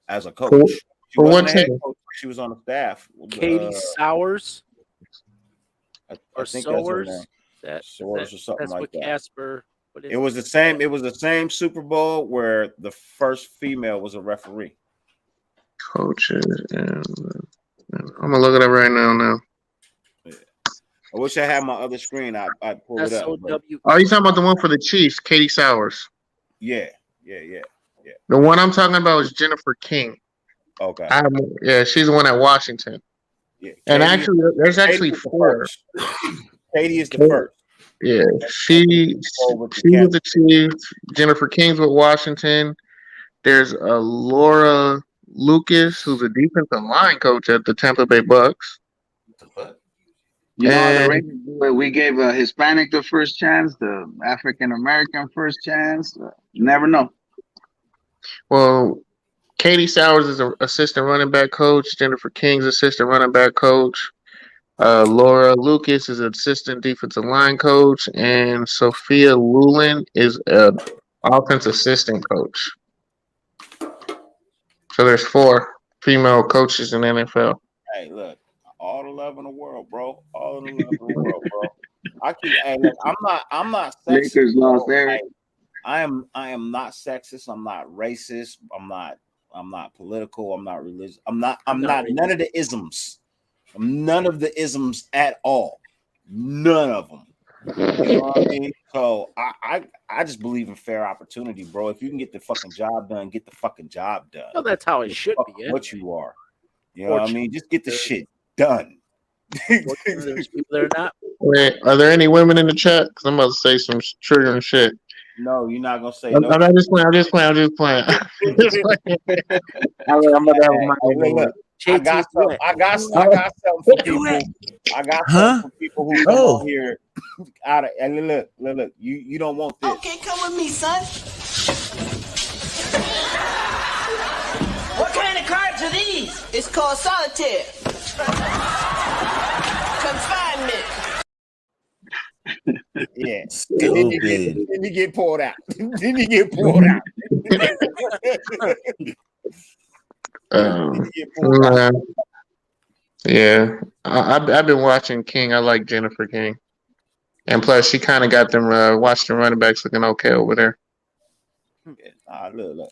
As a coach. For She wasn't what a head team? coach. She was on the staff. Katie Sowers I or think that's her Sowers. name. That, Sowers or something that's like what that. Casper. It was the same. It was the same Super Bowl where the first female was a referee. Coaches and I'm gonna look it up right now. I wish I had my other screen. I'd pull it up. but- Oh, you talking about the one for the Chiefs, Katie Sowers? Yeah. The one I'm talking about is Jennifer King. Okay. Yeah, she's the one at Washington. Yeah. And Katie- actually, there's actually Katie is the four. first. Katie is the first. Yeah, she was the Chiefs. Jennifer King's with Washington. There's Laura Lucas, who's a defensive line coach at the Tampa Bay Bucks. You know, And- the Raiders do it. We gave a Hispanic the first chance, the African American first chance. You never know. Well, Katie Sowers is an assistant running back coach. Jennifer King's assistant running back coach. Laura Lucas is an assistant defensive line coach, and Sophia Lulin is an offense assistant coach. So there's 4 female coaches in the NFL. Hey, look, all the love in the world, bro. All the love in the world, bro. Look, I'm not sexist. Lakers lost bro. Eric. I am not sexist. I'm not racist. I'm not political. I'm not religious. I'm not none of the isms. I'm none of the isms at all. None of them. You know what I mean? So I just believe in fair opportunity, bro. If you can get the fucking job done, get the fucking job done. Well, that's how it should be. What you are. You know what I mean? Just get the shit done. There's people that are not. Wait, are there any women in the chat? Because I'm about to say some triggering shit. No, you're not gonna say I'm no. just playing. I'm just playing. I'm about to have my. I got something for people. I got something for people who come on here out of and look. You don't want this. Okay, come with me, son. What kind of cards are these? It's called solitaire. Confinement. Yeah. And then you get pulled out. Then you get pulled out. Yeah, I've been watching King. I like Jennifer King, and plus she kind of got them Washington running backs looking okay over there. Look.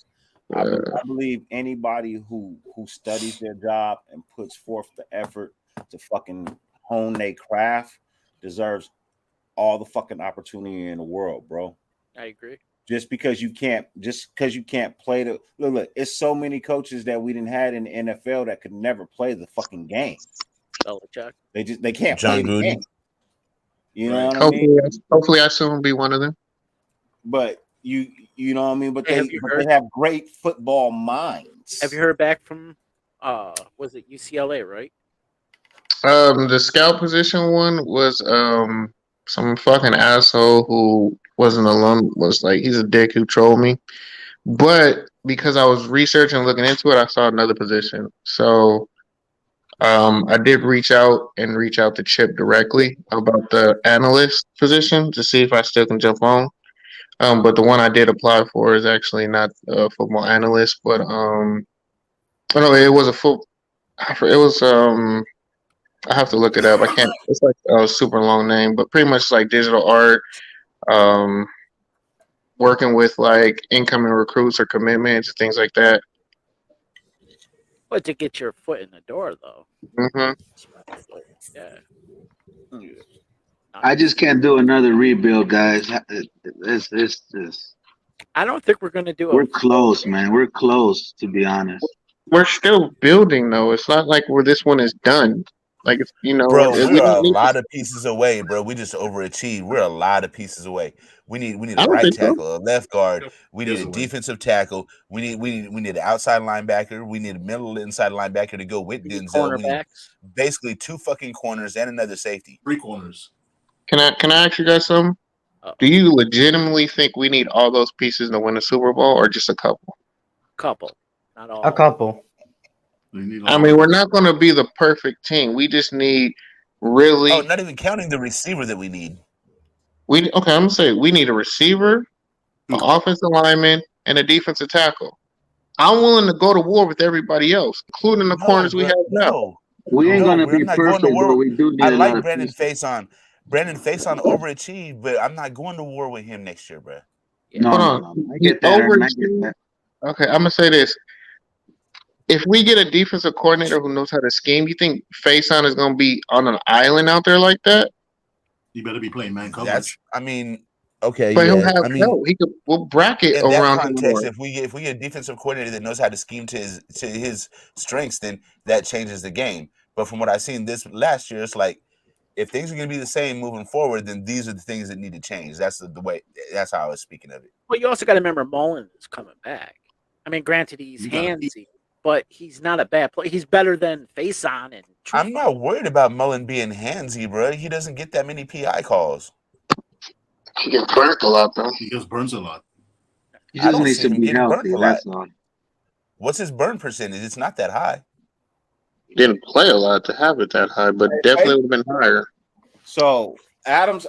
I believe anybody who studies their job and puts forth the effort to fucking hone their craft deserves all the fucking opportunity in the world, bro. I agree. Just because you can't play the look, it's so many coaches that we didn't had in the NFL that could never play the fucking game. Belichick. They can't John play the game. Gruden. You know what I mean? Hopefully, I soon be one of them. But you know what I mean? But Hey, they have great football minds. Have you heard back from was it UCLA, right? The scout position one was some fucking asshole who wasn't alum, was like, he's a dick who trolled me. But because I was researching and looking into it, I saw another position. So I did reach out to Chip directly about the analyst position to see if I still can jump on. But the one I did apply for is actually not a football analyst, but no, it was I have to look it up. I can't. It's like a super long name, but pretty much like digital art, working with like incoming recruits or commitments, things like that. But to get your foot in the door, though. Mm-hmm. Yeah. I just can't do another rebuild, guys. It's I don't think we're gonna do it. We're close, man. We're close, to be honest. We're still building, though. It's not like this one is done. Like, it's, you know, Bro, we we're a don't lot of pieces away, bro. We just overachieved. We're a lot of pieces away. We need I a don't right think so. tackle, a left guard. We need a defensive tackle. We need an outside linebacker. We need a middle inside linebacker to go with Denzel. We need basically 2 fucking corners and another safety. 3 corners. Can I ask you guys something? Do you legitimately think we need all those pieces to win a Super Bowl, or just a couple? Couple, not all. A couple. I mean, we're not going to be the perfect team. We just need really. Oh, not even counting the receiver that we need. I'm gonna say we need a receiver, an offensive lineman, and a defensive tackle. I'm willing to go to war with everybody else, including the corners we have now. We ain't gonna be perfect, but we do need I a lot like of Brandon pieces. Faison. Brandon Faison overachieved, but I'm not going to war with him next year, bro. Hold on. I get that. Aaron, I get Overachieved. that. Okay, I'm gonna say this. If we get a defensive coordinator who knows how to scheme, you think Faison is gonna be on an island out there like that? You better be playing man coverage. Okay, But he'll yeah. have help. We'll bracket In that around him context, more. if we get a defensive coordinator that knows how to scheme to his strengths, then that changes the game. But from what I've seen this last year, it's like if things are going to be the same moving forward, then these are the things that need to change. That's the way. That's how I was speaking of it. Well, you also got to remember Mullen is coming back. I mean, granted, he's handsy, but he's not a bad player. He's better than Faison and. I'm not worried about Mullen being handsy, bro. He doesn't get that many PI calls. He gets burnt a lot, though. He gets burns a lot. He I just don't needs see to him be getting burnt healthy. a lot. That's all. What's his burn percentage? It's not that high. Didn't play a lot to have it that high, but definitely would have been higher. So Adams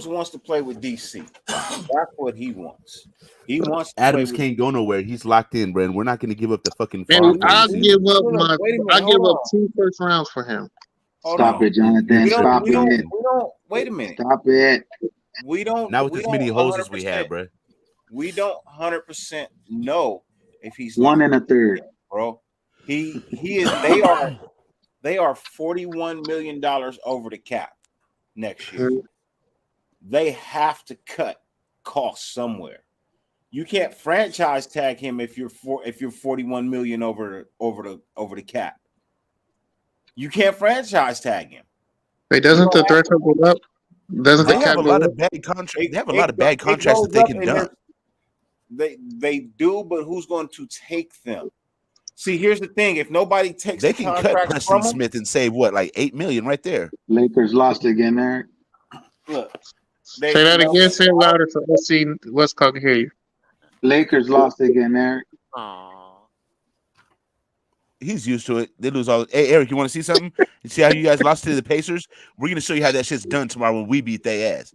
wants to play with DC. That's what he wants. He wants to Adams play can't go nowhere. He's locked in, Brandon. We're not going to give up the fucking Man, farm. I'll give up Wait a minute, I give hold up on. 2 first rounds for him. Stop it, Jonathan. We don't, Stop we don't, it. we don't, wait a minute. Stop it. We don't, Not with we as don't many holes as we 100%. had, bro. We don't 100% know if he's 1 1/3. bro. He is. They are $41 million over the cap next year. They have to cut costs somewhere. You can't franchise tag him if you're 41 million over the cap. You can't franchise tag him. Wait, doesn't the threshold go up? Doesn't the They cap have a go lot up? of bad contracts. They have a lot of bad contracts that goes they up can and dump. They do, but who's going to take them? See, here's the thing: if nobody takes, They the can cut contracts Preston from him, Smith and save what, like $8 million right there. Lakers lost again, Eric. look. Say that again. Say it louder so let's see what's called to hear you. Lakers lost again, Eric. He's used to it. They lose all. Hey, Eric, you want to see something? You see how you guys lost to the Pacers? We're gonna show you how that shit's done tomorrow when we beat their ass.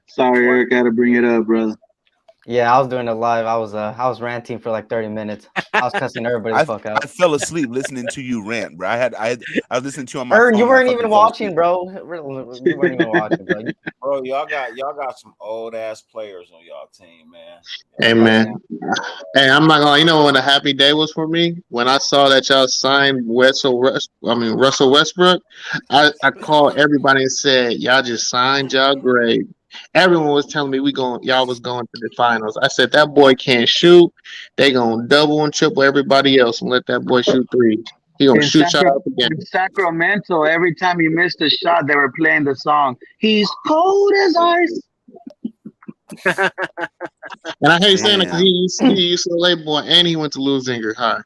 Sorry, Eric. I had to bring it up, brother. Yeah, I was doing it live. I was ranting for like 30 minings. I was cussing everybody the fuck out. I fell asleep listening to you rant, bro. I was listening to you on my Ern, phone. you I weren't fucking even fell watching, asleep. bro. You weren't even watching, bro. Bro, y'all got some old ass players on y'all team, man. Hey man, hey, I'm not gonna. You know when a happy day was for me when I saw that y'all signed Russell Westbrook. I called everybody and said y'all just signed y'all grade. Everyone was telling me y'all was going to the finals. I said that boy can't shoot. They gonna double and triple everybody else and let that boy shoot 3. He gonna In, shoot y'all up again. in Sacramento, every time you missed a shot, they were playing the song. He's cold as ice. And I hate saying it because he UCLA boy and he went to Lusinger High.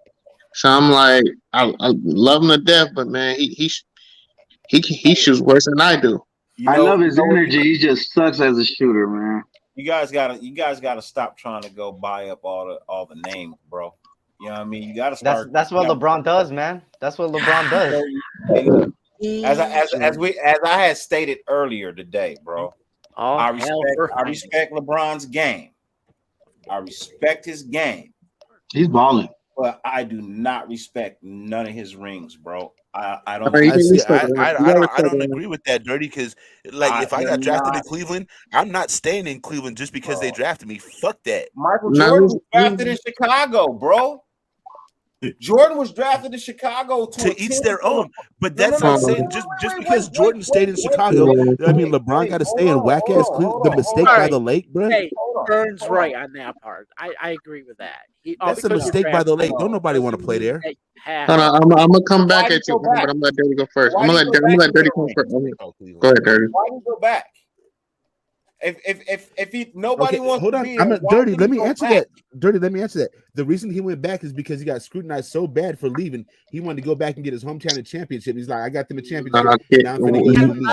So I'm like, I love him to death, but man, he shoots worse than I do. I love his energy. He just sucks as a shooter, man. You guys gotta stop trying to go buy up all the names, bro. You know what I mean? You gotta start. That's what LeBron does, man. That's what LeBron does. As I had stated earlier today, bro. I respect LeBron's game. I respect his game. He's balling. But I do not respect none of his rings, bro. I don't. I don't agree with that, Dirty. Because if I got drafted in Cleveland, I'm not staying in Cleveland just because they drafted me. Fuck that. Michael Jordan was drafted in Chicago, bro. Jordan was drafted in Chicago to each their own. But that's not saying just because Jordan stayed in Chicago. I mean, LeBron got to stay in whack ass Cleveland. The mistake by the lake, bro. Hey, Burns right on that part. I agree with that. That's a mistake by the lake. Don't nobody want to play there. Hold on, I'm gonna come back at you, but I'm gonna let Dirty go first. I'm gonna let Dirty come first. Go ahead, Dirty. Why do you go back? If nobody wants hold to on, be I'm here, Dirty. Let me answer that. Dirty, let me answer that. The reason he went back is because he got scrutinized so bad for leaving. He wanted to go back and get his hometown championship. He's like, I got them a championship. Now I'm gonna give me.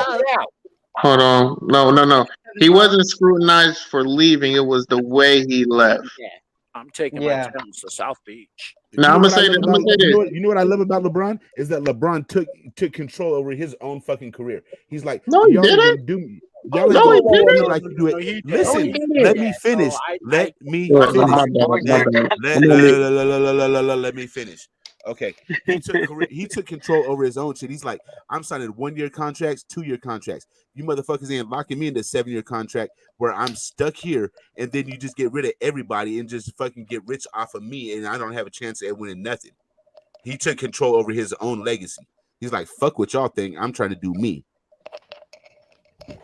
Hold on, no. He wasn't scrutinized for leaving. It was the way he left. Yeah, I'm taking my chance to South Beach. Now I'm gonna say this. You know what I love about LeBron is that LeBron took control over his own fucking career. He's like, no, he y'all didn't. Do me. Y'all no, he didn't. Like you do it. Listen, let me finish. Let me finish. Okay, he took control over his own shit. He's like, I'm signing 1-year contracts, 2-year contracts. You motherfuckers ain't locking me into 7-year contract where I'm stuck here, and then you just get rid of everybody and just fucking get rich off of me, and I don't have a chance at winning nothing. He took control over his own legacy. He's like, fuck what y'all think. I'm trying to do me.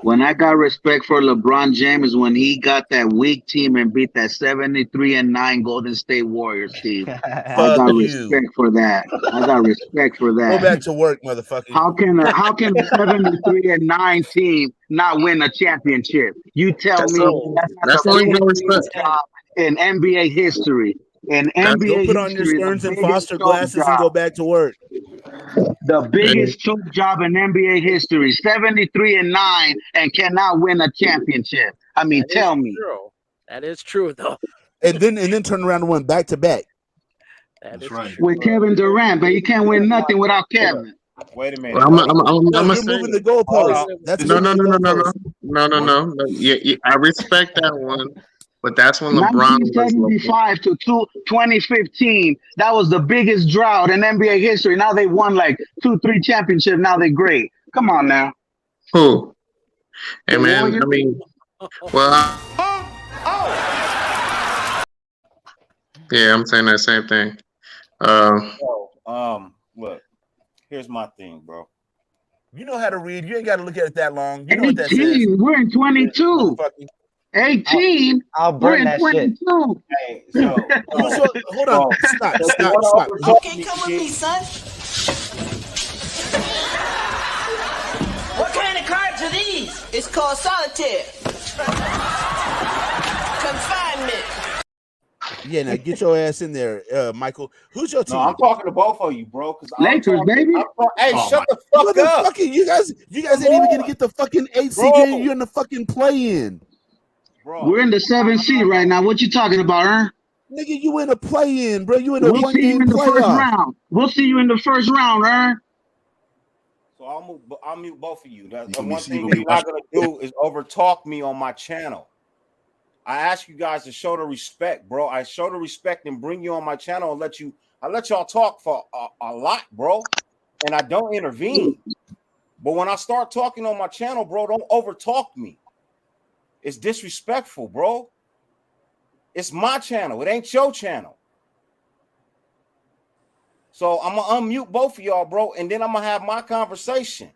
When I got respect for LeBron James when he got that weak team and beat that 73-9 Golden State Warriors team. I got respect for that. Go back to work, motherfucker. How can a 73-9 team not win a championship? You tell me that's only no respect in NBA history. In NBA put on your Stearns and Foster glasses and go back to work. The biggest choke job in NBA history, 73-9, and cannot win a championship. I mean, tell me. That is true, though. And then turn around and win back to back. That's right. With Kevin Durant, but you can't win nothing without Kevin. Wait a minute. I'm you're moving the goalpost. That's no. Yeah, I respect that one. But that's when LeBron 1975 to 2015. That was the biggest drought in NBA history. Now they won like 2-3 championships. Now they're great. Come on now. Who? Hey man, I mean, well, yeah, I'm saying that same thing. Look, here's my thing, bro. You know how to read. You ain't got to look at it that long. You know what that says. We're in 22. 18. I'll burn that shit. Hey, so, hold on. Stop. Okay, come with me, son. What kind of cards are these? It's called solitaire. Confinement. Yeah, now get your ass in there, Michael. Who's your team? No, I'm talking to both of you, bro. Lakers, baby. Hey, shut the fuck up. You guys ain't even gonna get the fucking 8 seed. You're in the fucking play-in. Bro. We're in the 7th seed right now. What you talking about, Ern? Nigga, you in a play-in, bro. You in a We'll see you in the first round. We'll see you in the first round, Ern. So I'll mute both of you. That's the one thing you're not gonna do is overtalk me on my channel. I ask you guys to show the respect, bro. I show the respect and bring you on my channel and I let y'all talk for a lot, bro. And I don't intervene. But when I start talking on my channel, bro, don't overtalk me. It's disrespectful, bro. It's my channel. It ain't your channel. So I'm going to unmute both of y'all, bro, and then I'm going to have my conversation.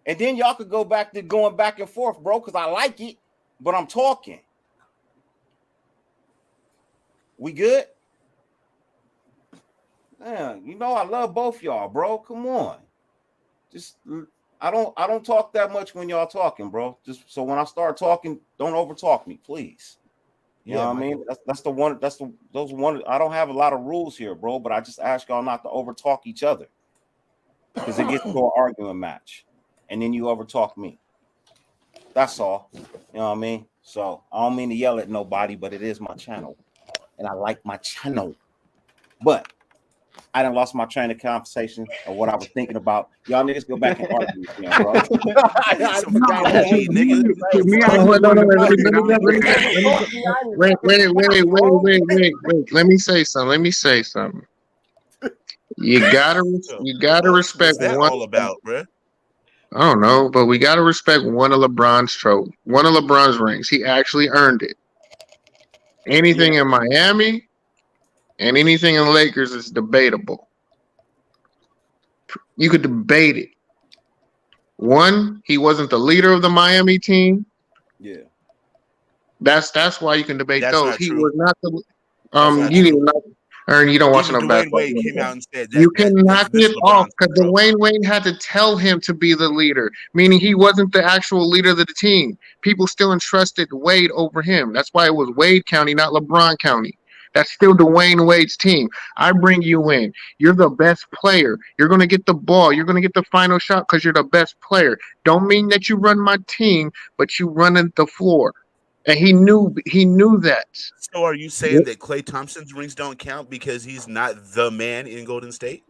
And then y'all could go back to going back and forth, bro, because I like it, but I'm talking. We good? Man, you know I love both y'all, bro. Come on. Just I don't talk that much when y'all talking, bro. Just so when I start talking, don't overtalk me, please. You know what I mean? That's the one. Those one. I don't have a lot of rules here, bro. But I just ask y'all not to overtalk each other because it gets to an argument match, and then you overtalk me. That's all. You know what I mean? So I don't mean to yell at nobody, but it is my channel, and I like my channel. But I done lost my train of conversation of what I was thinking about. Y'all niggas go back and argue with me, bro. Wait. Let me say something. You gotta respect What's that one. all about, bro? I don't know, but we gotta respect one of LeBron's rings. He actually earned it. Anything in Miami and anything in Lakers is debatable. You could debate it. One, he wasn't the leader of the Miami team. Yeah. That's why you can debate That's those. not He true. was not the That's not you true. didn't know. Aaron, you don't watch Even enough Dwayne basketball. Wade came out and said that. You can knock this it off LeBron's because control. Dwayne Wade had to tell him to be the leader, meaning he wasn't the actual leader of the team. People still entrusted Wade over him. That's why it was Wade County, not LeBron County. That's still Dwayne Wade's team. I bring you in. You're the best player. You're going to get the ball. You're going to get the final shot because you're the best player. Don't mean that you run my team, but you run the floor. And he knew that. So are you saying that Klay Thompson's rings don't count because he's not the man in Golden State?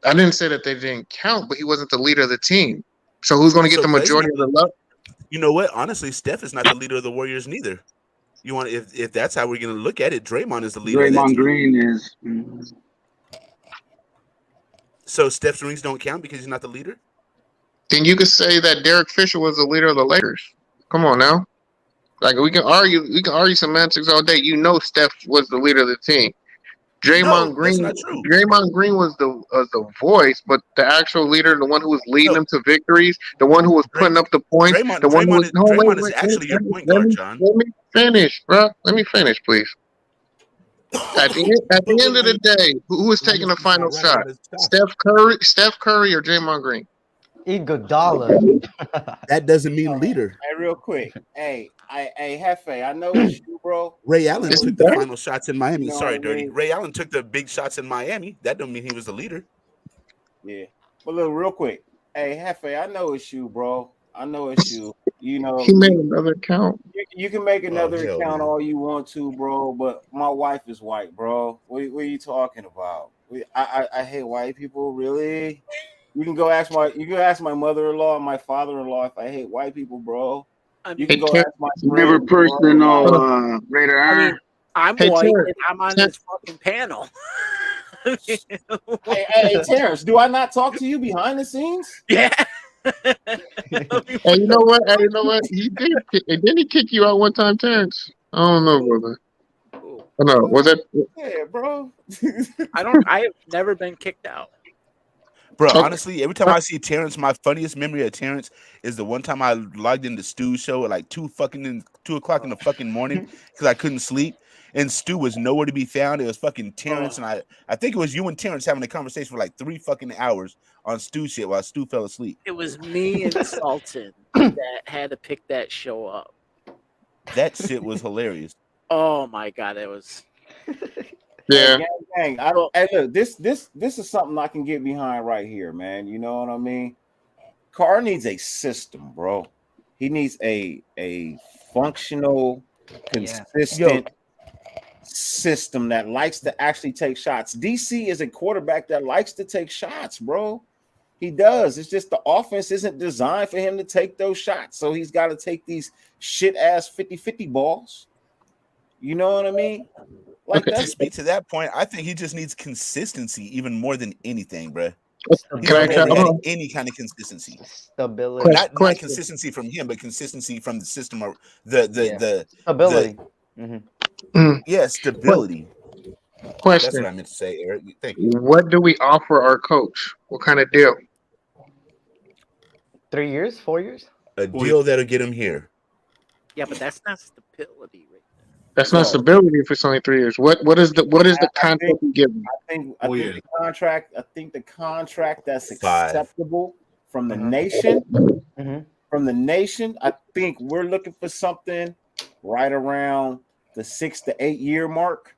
I didn't say that they didn't count, but he wasn't the leader of the team. So who's going to get the majority of the love? You know what? Honestly, Steph is not the leader of the Warriors neither. You want if that's how we're going to look at it, Draymond is the leader. of that Draymond team. Green is. So Steph's rings don't count because he's not the leader? Then you could say that Derek Fisher was the leader of the Lakers. Come on now. Like we can argue semantics all day. You know Steph was the leader of the team. Draymond Green was the voice, but the actual leader, the one who was leading them to victories, the one who was putting up the points, Draymond is actually your point guard, John. Let me finish, bro. Let me finish, please. At the end of the day, who is taking the final shot? Steph Curry, or Draymond Green? Iguodala. That doesn't mean leader. Hey, real quick. Hey, Hefe, I know it's you, bro. Ray Allen took the final shots in Miami. You know Sorry, what I Dirty. mean? Ray Allen took the big shots in Miami. That don't mean he was the leader. Yeah. But look, real quick. Hey, Hefe, I know it's you, bro. I know it's you. You know, He made another account. You can make another hell, account man. all you want to, bro. But my wife is white, bro. What are you talking about? I hate white people, really. You can ask my mother-in-law and my father-in-law if I hate white people, bro. You can go ask my Never friend, personal, Raider I Iron. mean, I'm Hey, white Terrence. and I'm on this fucking panel. Hey, Terrence, do I not talk to you behind the scenes? Yeah. Hey, you know what? He did. Didn't he kick you out one time, Terrence? I don't know, brother. I know. Was that? Yeah, bro. I have never been kicked out. Bro, honestly, every time I see Terrence, my funniest memory of Terrence is the one time I logged into Stu's show at like 2 o'clock in the fucking morning because I couldn't sleep. And Stu was nowhere to be found. It was fucking Terrence and I think it was you and Terrence having a conversation for like 3 fucking hours on Stu shit while Stu fell asleep. It was me and Sultan that had to pick that show up. That shit was hilarious. Oh my god, it was. Yeah. Hey, gang. Hey, look, this is something I can get behind right here, man. You know what I mean? Carr needs a system, bro. He needs a functional, consistent system that likes to actually take shots. DC is a quarterback that likes to take shots, bro. He does. It's just the offense isn't designed for him to take those shots. So he's got to take these shit ass 50-50 balls. You know what I mean? Like To speak to that point, I think he just needs consistency even more than anything, bro. He Can I never try- had any kind of consistency. Stability. Not consistency from him, but consistency from the system or the Stability. Yeah, stability. Question. That's what I meant to say, Eric. Thank you. What do we offer our coach? What kind of deal? 3 years? 4 years? A deal that'll get him here. Yeah, but that's not stability right That's not stability if it's only 3 years. What is the contract you give him? I think the contract that's acceptable from the nation. From the nation, I think we're looking for something right around the 6 to 8 year mark.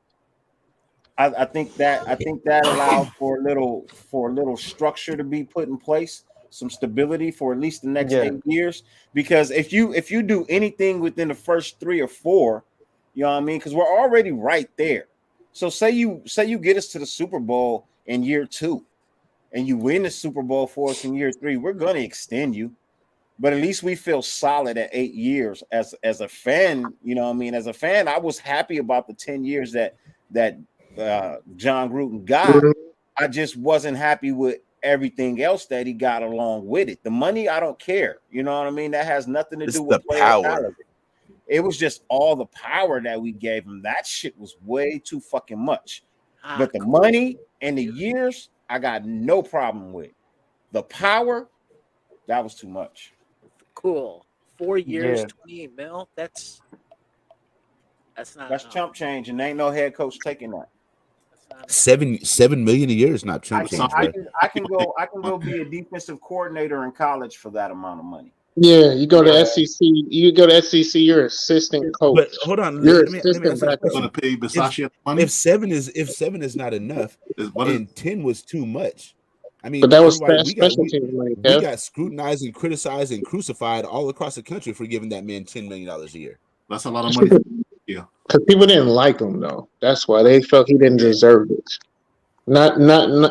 I think that allows for a little structure to be put in place, some stability for at least the next 8 years. Because if you do anything within the first 3 or 4, you know what I mean? Because we're already right there. So say you get us to the Super Bowl in year 2, and you win the Super Bowl for us in year 3, we're gonna extend you. But at least we feel solid at 8 years as a fan. You know what I mean? As a fan, I was happy about the 10 years that John Gruden got. I just wasn't happy with everything else that he got along with it. The money, I don't care. You know what I mean? That has nothing to do with the power. It was just all the power that we gave him. That shit was way too fucking much. But the money and the years, I got no problem with. The power, that was too much. Cool. 4 years, 28 mil. That's chump change, and ain't no head coach taking that. $7 million a year is not chump change. I can go be a defensive coordinator in college for that amount of money. Yeah, you go to SEC. You go to SEC. You're assistant coach. But hold on, You're let me ask you a question. Pay Versace money. If seven is not enough, and 10 was too much. I mean, but that was special teams money. We got scrutinized and criticized and crucified all across the country for giving that man $10 million a year. That's a lot of money. Yeah, because people didn't like him though. That's why they felt he didn't deserve it. Not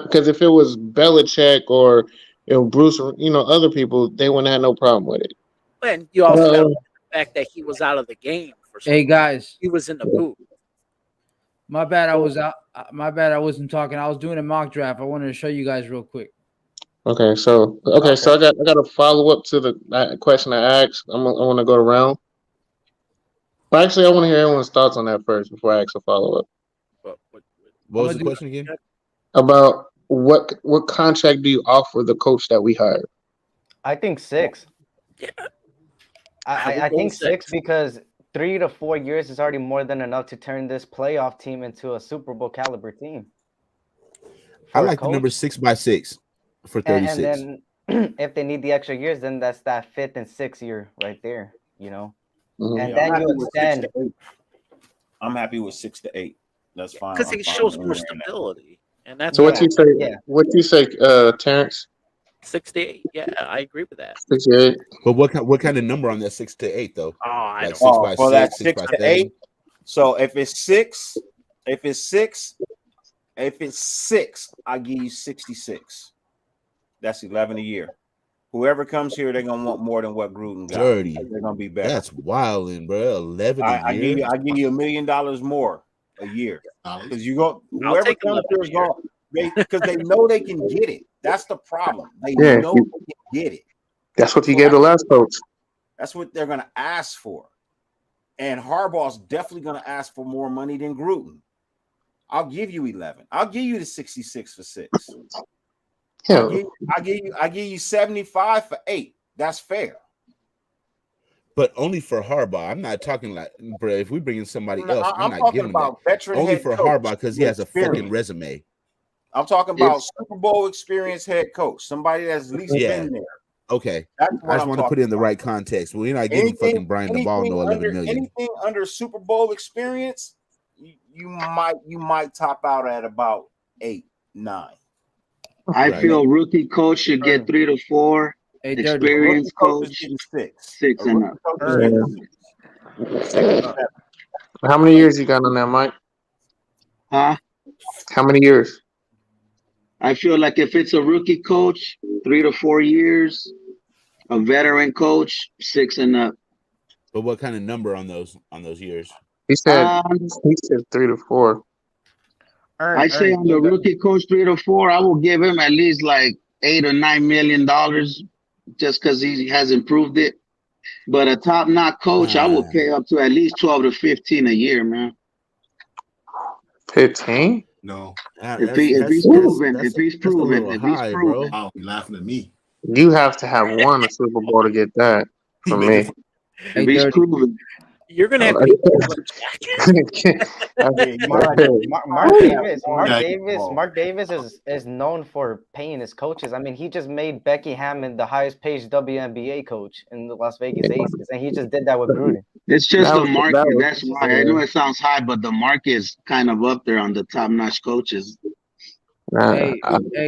because if it was Belichick or Bruce, or other people, they wouldn't have no problem with it. And you also got the fact that he was out of the game for some Hey guys, he was in the booth. My bad. I was out. My bad. I wasn't talking. I was doing a mock draft. I wanted to show you guys real quick. Okay, so I got a follow up to the question I asked. I want to go around. But actually, I want to hear everyone's thoughts on that first before I ask a follow up. What was the question again? About what contract do you offer the coach that we hired? I think 6. Yeah. I think 6 because 3 to 4 years is already more than enough to turn this playoff team into a Super Bowl caliber team. I like the number 6 by 6 for 36. And then if they need the extra years, then that's that 5th and 6th year right there, Mm-hmm. And then you extend. I'm happy with 6 to 8. That's fine. Because he shows more stability. And that's so what you say? Yeah. What you say, Terrence? 6 to 8. Yeah, I agree with that. 6 to 8. But what kind of number on that 6 to 8 though? Oh, I like don't know. 6 by 6, 6 to 8. So if it's 6, I give you 66. That's 11 a year. Whoever comes here, they're gonna want more than what Gruden got. 30. They're gonna be better. That's wilding, bro. 11 a year. I give you $1 million more a year because you go whoever comes here is going because they know they can get it. That's the problem. They know they can get it. That's what you gave the last coach. That's what they're gonna ask for, and Harbaugh's definitely gonna ask for more money than Gruden. I'll give you 11. I'll give you the 66 for 6. Yeah. I give you 75 for 8. That's fair. But only for Harbaugh. I'm not talking like, bro. If we bring in somebody else, I'm not talking giving about that. veteran Only head for coach Harbaugh because he has a experience. fucking resume. I'm talking about Super Bowl experience head coach, somebody that's at least been there. Okay. That's I just want to put it in the right context. We're not giving fucking Brian the ball no 11 million. Anything under Super Bowl experience, you might top out at about 8, 9. I feel rookie coach should get 3 to 4. Experienced coach 6 and up. How many years you got on that, Mike? Huh? How many years? I feel like if it's a rookie coach, 3 to 4 years. A veteran coach, 6 and up. But what kind of number on those years? He said 3 to 4. I say on the rookie coach 3 to 4, I will give him at least like $8 or $9 million just because he has improved it. But a top-notch coach, I will pay up to at least 12 to 15 a year, man. 15? No. If he's proven. I'll be laughing at me. You have to have won a Super Bowl to get that from me. If he's proven. You're gonna have Mark Davis is known for paying his coaches. I mean, he just made Becky Hammond the highest paid WNBA coach in the Las Vegas Aces, and he just did that with Gruden. It's just the market. That's why I know it sounds high, but the market is kind of up there on the top-notch coaches. Hey,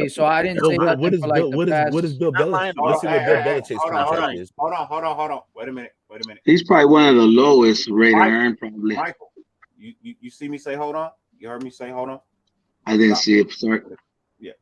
so I didn't say nothing what is for like what is Bill Belichick? Let's see what Bill Belichick's contract is. Hold on. Wait a minute. He's probably one of the lowest rated earned, probably. Michael, you see me say hold on? You heard me say hold on? I didn't see it. Sorry. Yeah.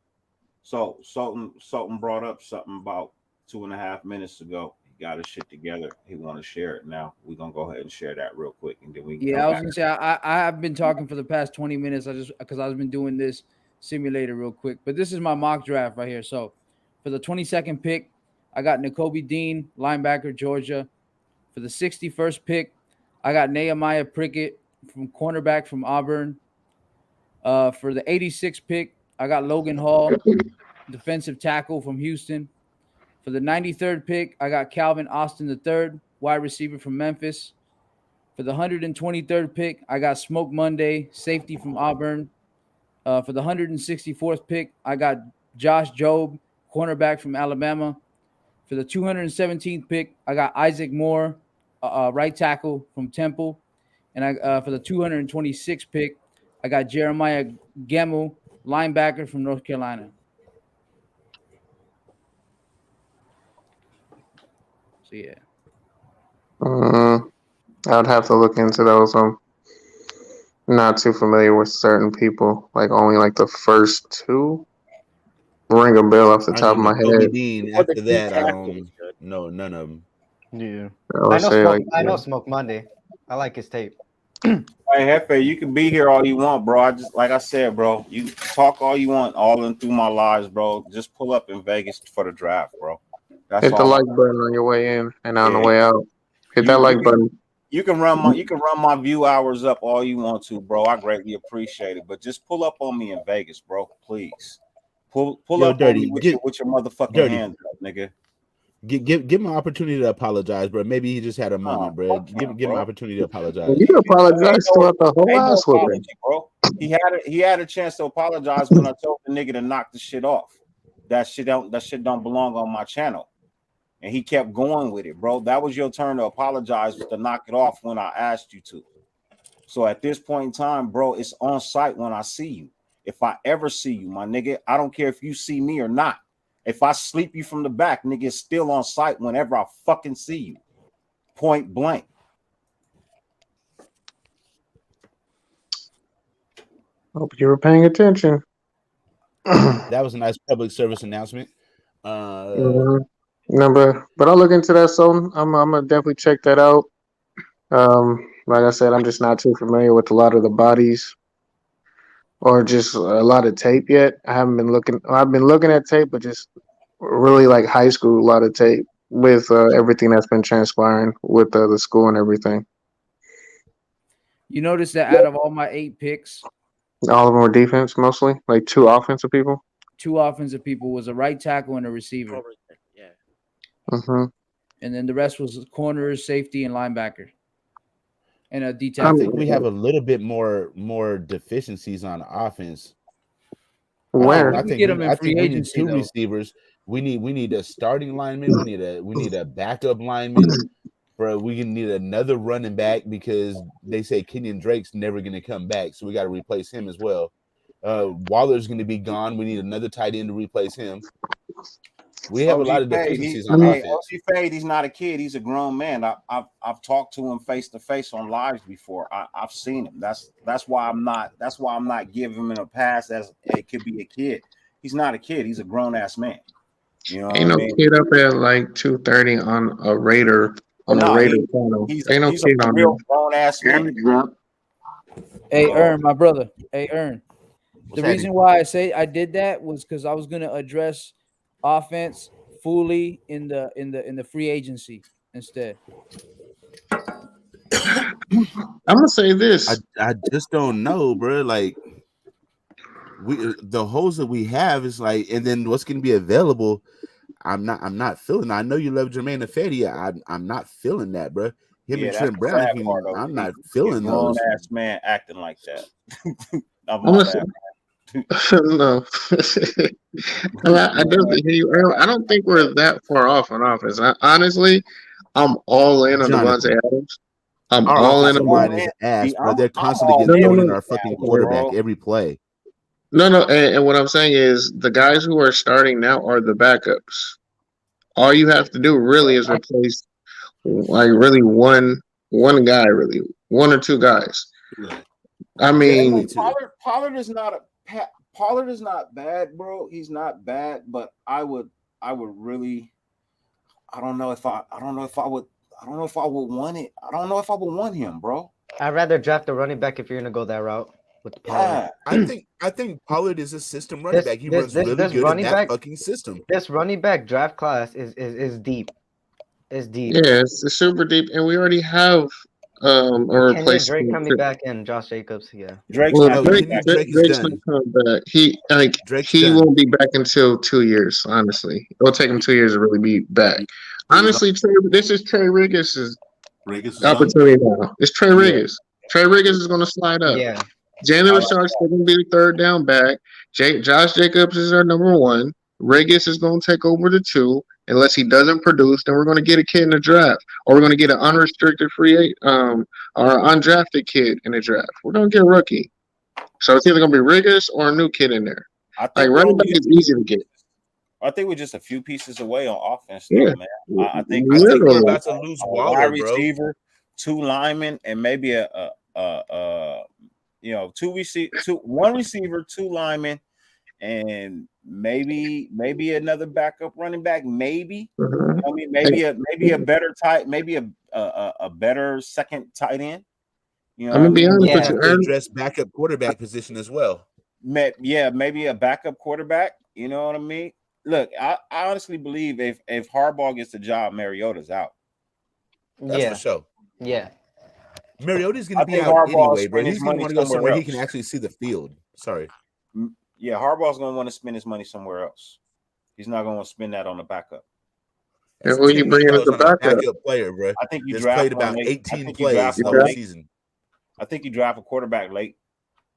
So Sultan brought up something about 2.5 minutes ago. He got his shit together. He want to share it now. We're gonna go ahead and share that real quick, and then we can I was gonna say I have been talking for the past 20 minutes. Because I've been doing this simulator real quick, but this is my mock draft right here. So for the 22nd pick, I got Nakobe Dean, linebacker, Georgia. For the 61st pick, I got Nehemiah Prickett, from cornerback from Auburn. For the 86th pick, I got Logan Hall, defensive tackle from Houston. For the 93rd pick, I got Calvin Austin III, wide receiver from Memphis. For the 123rd pick, I got Smoke Monday, safety from Auburn. For the 164th pick, I got Josh Jobe, cornerback from Alabama. For the 217th pick, I got Isaac Moore, right tackle from Temple. And for the 226th pick, I got Jeremiah Gemmel, linebacker from North Carolina. So, yeah. I would have to look into those. I'm not too familiar with certain people. Like only like the first two ring a bell off the top of my head. Dean, after that, I don't know none of them. Yeah. I know Smoke Monday. I like his tape. Hey, Hefe, you can be here all you want, bro. Like I said, bro, you talk all you want all in through my lives, bro. Just pull up in Vegas for the draft, bro. That's Hit the all. like button on your way in and on the way out. Hit that like button. You can run my view hours up all you want to, bro. I greatly appreciate it. But just pull up on me in Vegas, bro. Please. Pull up Dirty. on me with your motherfucking Dirty. hands up, nigga. Give him an opportunity to apologize, bro. Maybe he just had a moment, bro. Give him an opportunity to apologize. You apologize throughout the whole ass whooping. Bro. He had a chance to apologize when I told the nigga to knock the shit off. That shit don't belong on my channel. And he kept going with it, bro. That was your turn to apologize, to knock it off when I asked you to. So at this point in time, bro, it's on site when I see you. If I ever see you, my nigga, I don't care if you see me or not. If I sleep you from the back, nigga, it's still on site whenever I fucking see you. Point blank. Hope you were paying attention. That was a nice public service announcement. No, but I'll look into that. So I'm gonna definitely check that out. Like I said, I'm just not too familiar with a lot of the bodies or just a lot of tape yet. I've been looking at tape, but just really like high school, a lot of tape with everything that's been transpiring with the school and everything. You notice that out of all my 8 picks, all of them were defense mostly, like 2 offensive people. 2 offensive people was a right tackle and a receiver. Yeah. Mm-hmm. And then the rest was corners, safety, and linebacker. And a D I tackle. think we have a little bit more deficiencies on offense. Where? I think get them in free we need agency, 2 though. receivers. We need a starting lineman. We need a backup lineman. Bro, we need another running back because they say Kenyon Drake's never going to come back, so we got to replace him as well. Waller's going to be gone. We need another tight end to replace him. We have a lot of deficiencies on offense. OG Fade, he's not a kid. He's a grown man. I've talked to him face to face on lives before. I've seen him. That's why I'm not giving him a pass as it could be a kid. He's not a kid. He's a grown ass man. You know, ain't no kid up at like 2:30 on a Raider the Raider channel. Ain't no kid on real grown ass man. Hey, Ern, my brother. Hey, Ern. The reason why I say I did that was because I was going to address offense fully in the free agency instead. I'm gonna say this. I just don't know, bro. Like the holes that we have is like, and then what's going to be available. I'm not feeling. I know you love Jermaine Ifedi. I'm not feeling that, bro. Him Yeah, and that's Trent the Brown. sad part, though. I'm not He a feeling grown those. ass man acting like that. I'm I'm my gonna say, bad. no. I definitely hear you, Earl. I don't think we're that far off on offense. Honestly, I'm all in on Devontae Jonathan, Adams. I'm our all in offensive on line Man, is ass, see, bro. They're I'm constantly all getting no, in thrown with at our that fucking one, quarterback bro. every play. no. And what I'm saying is the guys who are starting now are the backups. All you have to do really is replace like really one guy, really one or two guys. I Yeah, mean, Pollard is not Pollard is not bad, bro. He's not bad, but I would really. I don't know if I would want it. I don't know if I would want him, bro. I'd rather draft a running back if you're gonna go that route with the Pollard. Yeah. I think Pollard is a system running back. He runs really this good in running that back fucking system. this running back draft class is deep. It's deep. yeah, it's super deep, and we already have a Kenyon replacement. Drake coming back and Josh Jacobs. Yeah. Drake's Well, not Drake's done. not coming back. He Drake's he done. won't be back until 2 years. Honestly, it'll take him 2 years to really be back. Honestly, this is Trey Riggins' opportunity now. It's Trey Riggins. Trey Riggins is going to slide up. Yeah. Jalen Richard's still going to be the third down back. Josh Jacobs is our number one. Riggins is going to take over the 2. Unless he doesn't produce, then we're going to get a kid in the draft, or we're going to get an unrestricted or undrafted kid in the draft. We're going to get a rookie. So it's either going to be Riggins or a new kid in there. I think Like running back is easy to get. I think we're just a few pieces away on offense, Yeah. though, man. I think Literally. we're about to lose Waller, wide receiver, 2 linemen, and maybe one receiver, 2 linemen, and maybe another backup running back. Maybe Mhm. I mean maybe a better tight, maybe a better second tight end. You know, I'm gonna be honest We with have you, to Aaron. address backup quarterback position as well. Maybe a backup quarterback. You know what I mean? Look, I honestly believe if Harbaugh gets the job, Mariota's out. That's for sure. Yeah. Mariota's going I to be think out Harbaugh anyway, bro. spend his He's going to money want to go somewhere somewhere he can else. actually see the field. Sorry. Yeah, Harbaugh's going to want to spend his money somewhere else. He's not going to spend that on the backup. And who you bringing as the on a backup? player, bro. I think you That's draft played one about late. 18 plays the whole season. I think you draft a quarterback late.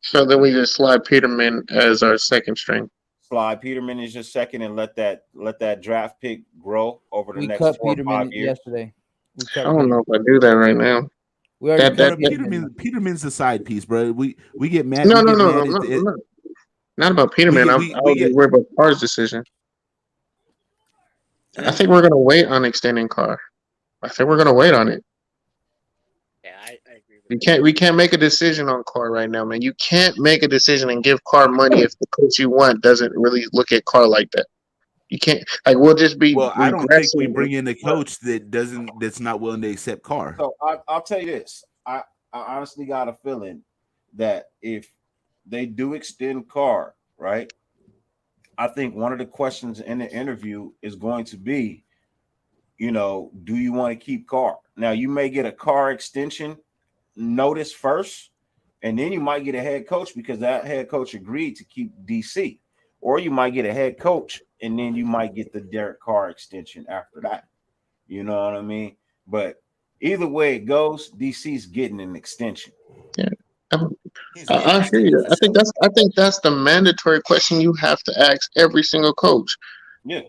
So then we just slide Peterman as our second string. Slide Peterman is your second, and let that draft pick grow over the We next cut 4 or 5 Peterman years. yesterday. I don't know if I do that right now. We already cut Peterman's the side piece, bro. We get mad. No. Not about Peterman. We I get- was worried about Carr's decision. I think we're gonna wait on extending Carr. I think we're gonna wait on it. Yeah, I agree with We can't make a decision on Carr right now, man. You can't make a decision and give Carr money if the coach you want doesn't really look at Carr like that. You can't we'll just be. Well, I don't think we regressing. bring in a coach that's not willing to accept Carr. So I'll tell you this. I honestly got a feeling that if they do extend Carr, right? I think one of the questions in the interview is going to be, do you want to keep Carr? Now, you may get a Carr extension notice first, and then you might get a head coach because that head coach agreed to keep DC. Or you might get a head coach, and then you might get the Derek Carr extension after that. You know what I mean? But either way it goes, DC's getting an extension. Yeah. I hear you. I think that's the mandatory question you have to ask every single coach. Yeah.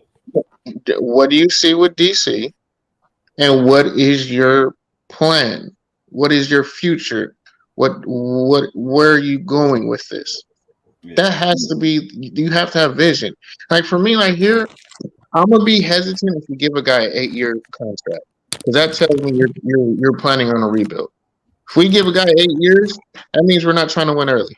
What do you see with DC? And what is your plan? What is your future? Where are you going with this? Yeah. That has to be, you have to have vision. Like for me right here, I'm gonna be hesitant if you give a guy an 8-year contract. Because that tells me you're planning on a rebuild. If we give a guy 8 years, that means we're not trying to win early.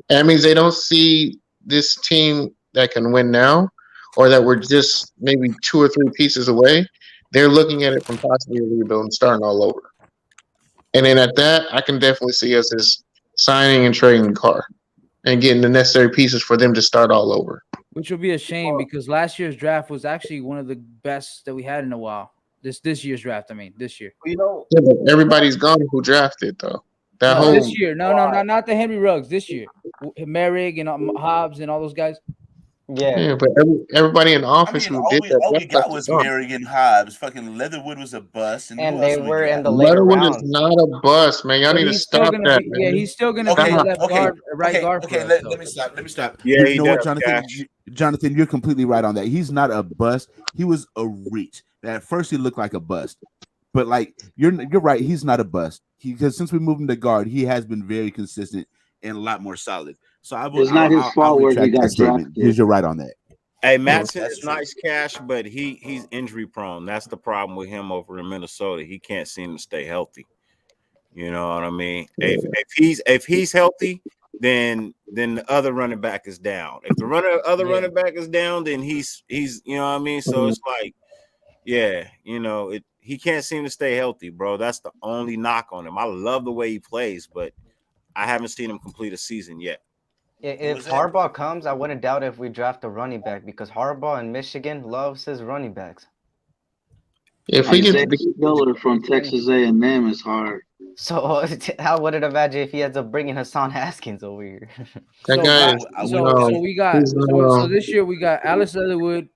That means they don't see this team that can win now, or that we're just maybe 2 or 3 pieces away. They're looking at it from possibly a rebuild and starting all over. And then at that, I can definitely see us as signing and trading Carr and getting the necessary pieces for them to start all over. Which will be a shame because last year's draft was actually one of the best that we had in a while. This year's draft, this year. Yeah, but everybody's gone who drafted though. This year, no, not the Henry Ruggs. This year, Merrick and Hobbs and all those guys. Yeah, but everybody in the office who did that all we draft got class was is gone. Marion Hobbs. Fucking Leatherwood was a bust, and who And else they did we were in draft? the later Leatherwood is rounds. not a bust, man. Y'all But need to he's still stop gonna that, be. Yeah, man. he's still gonna be a Stop. left guard, a right guard for us. Let though. me stop. Let me stop. Yeah, he You know what, does, Jonathan? Cash. Jonathan, you're completely right on that. He's not a bust. He was a reach. At first, he looked like a bust, but like you're right. He's not a bust. Because since we moved him to guard, he has been very consistent and a lot more solid. So It's not his fault where he retract that got statement drafted. because you're right on that. Hey, Matson is nice, Cash, but he's injury prone. That's the problem with him over in Minnesota. He can't seem to stay healthy. You know what I mean? If he's healthy, then the other running back is down. If the running back is down, then he's you know what I mean? So it's like, yeah, you know, he can't seem to stay healthy, bro. That's the only knock on him. I love the way he plays, but I haven't seen him complete a season yet. If Harbaugh comes, I wouldn't doubt if we draft a running back because Harbaugh in Michigan loves his running backs. If we get Miller from Texas A&M is hard. So I wouldn't imagine if he ends up bringing Hassan Haskins over here. So we got so this year we got Alice Leatherwood,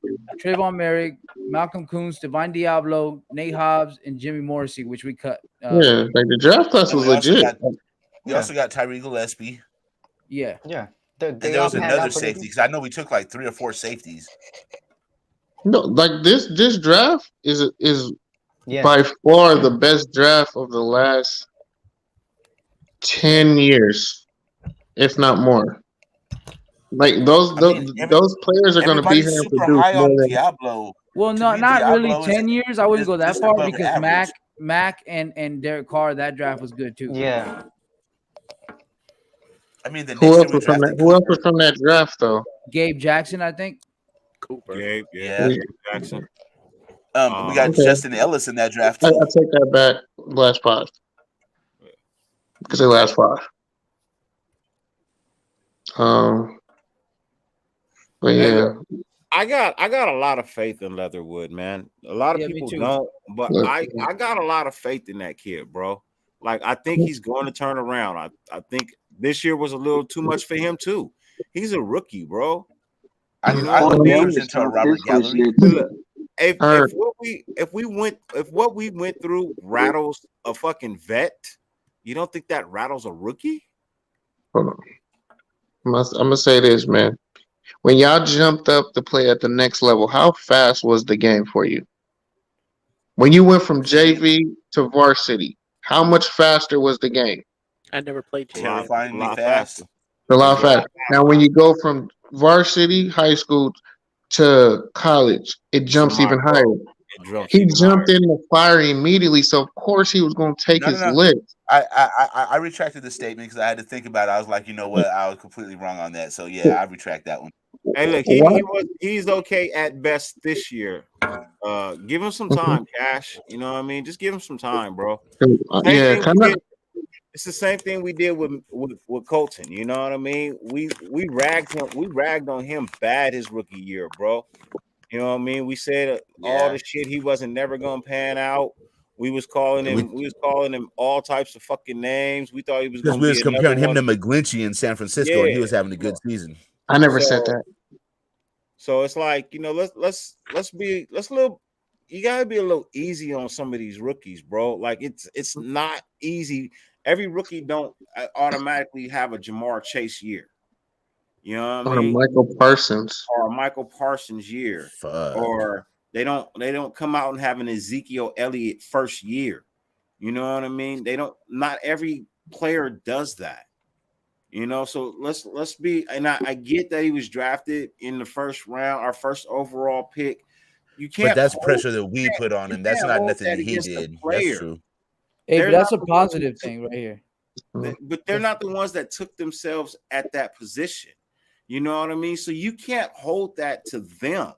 Trayvon Merrick, Malcolm Coons, Divine Diablo, Nate Hobbs, and Jimmy Morrissey, which we cut. Yeah, like the draft class was legit. We also got Tyree Gillespie. Yeah. And there was another safety because I know we took like 3 or 4 safeties. No, like this draft is by far the best draft of the last 10 years, if not more. Like those players are going to be here and produce more than Diablo. Well, not Diablo really 10 years. I wouldn't go that just far above because average. Mac and Derek Carr, that draft was good too. Yeah. I mean, who else was from that draft though? Gabe Jackson, I think. Cooper. Gabe Jackson. We got Justin Ellis in that draft I too. take that back. Last 5. Because they last 5. But yeah. I got a lot of faith in Leatherwood, man. A lot of people don't, but I got a lot of faith in that kid, bro. Like I think he's going to turn around. I think this year was a little too much for him too. He's a rookie, bro. I into a Robert Gallery. If what we went through rattles a fucking vet, you don't think that rattles a rookie? Hold on. I'm gonna say this, man. When y'all jumped up to play at the next level, how fast was the game for you? When you went from JV to varsity, how much faster was the game? I never played JV. Terrifyingly fast. A lot faster. Now, when you go from varsity, high school to college, it jumps even higher. He jumped in the fire immediately, so of course he was going to take his lick. I retracted the statement because I had to think about it. I was like, you know what? I was completely wrong on that. So yeah, I retract that one. Hey, look, he's okay at best this year. Give him some time, Cash. You know what I mean? Just give him some time, bro. It's the same thing we did with Colton. You know what I mean? We ragged on him bad his rookie year, bro. You know what I mean? We said all the shit he wasn't never gonna pan out. We was calling him all types of fucking names. We thought he was because we was comparing him to McGlinchey in San Francisco, and he was having a good season. I never said that. So it's like, you know, let's little. You gotta be a little easy on some of these rookies, bro. Like it's not easy. Every rookie don't automatically have a Jamar Chase year. You know what I mean? Or Michael Parsons. Or a Michael Parsons year. Or they don't come out and have an Ezekiel Elliott first year. You know what I mean? Not every player does that. You know, so let's be, and I get that he was drafted in the first round, our first overall pick. You can't, but that's pressure that we put on him. That's not nothing that he did. That's true. Hey, but that's a positive thing right here. But they're not the ones that took themselves at that position. You know what I mean? So you can't hold that to them.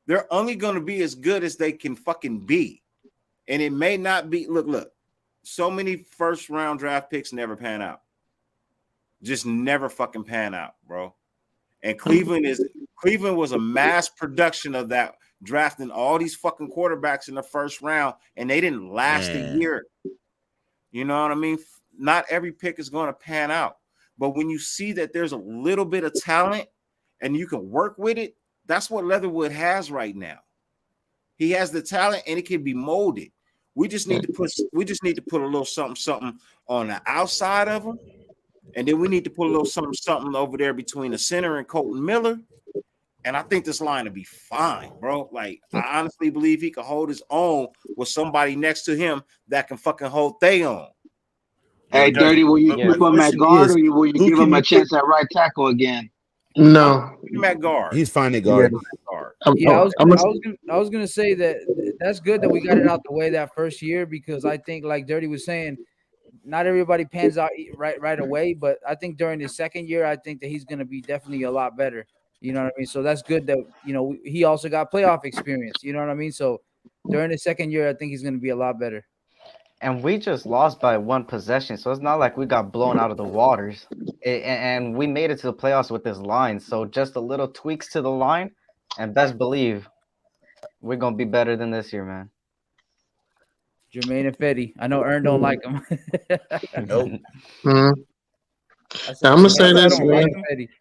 They're only going to be as good as they can fucking be. And it may not be, look, so many first round draft picks never pan out. Just never fucking pan out, bro. And Cleveland was a mass production of that, drafting all these fucking quarterbacks in the first round, and they didn't last a year. You know what I mean? Not every pick is going to pan out. But when you see that there's a little bit of talent and you can work with it, that's what Leatherwood has right now. He has the talent and it can be molded. We just need to put a little something on the outside of him, and then we need to put a little something over there between the center and Colton Miller. And I think this line will be fine, bro. Like, I honestly believe he can hold his own with somebody next to him that can fucking hold they own. Hey, Dirty, will you keep him at guard or will you give him a chance at right tackle again? No. Keep him at guard. He's fine at guard. Yeah, I was gonna say that's good that we got it out the way that first year, because I think, like Dirty was saying, not everybody pans out right away, but I think during his second year, I think that he's gonna be definitely a lot better. You know what I mean? So that's good that, you know, he also got playoff experience. You know what I mean? So during his second year, I think he's gonna be a lot better. And we just lost by one possession, so it's not like we got blown out of the waters. And we made it to the playoffs with this line. So just a little tweaks to the line, and best believe we're gonna be better than this year, man. Jermaine and Fetty. I know Ern don't like him. Nope. I'm gonna say this, man.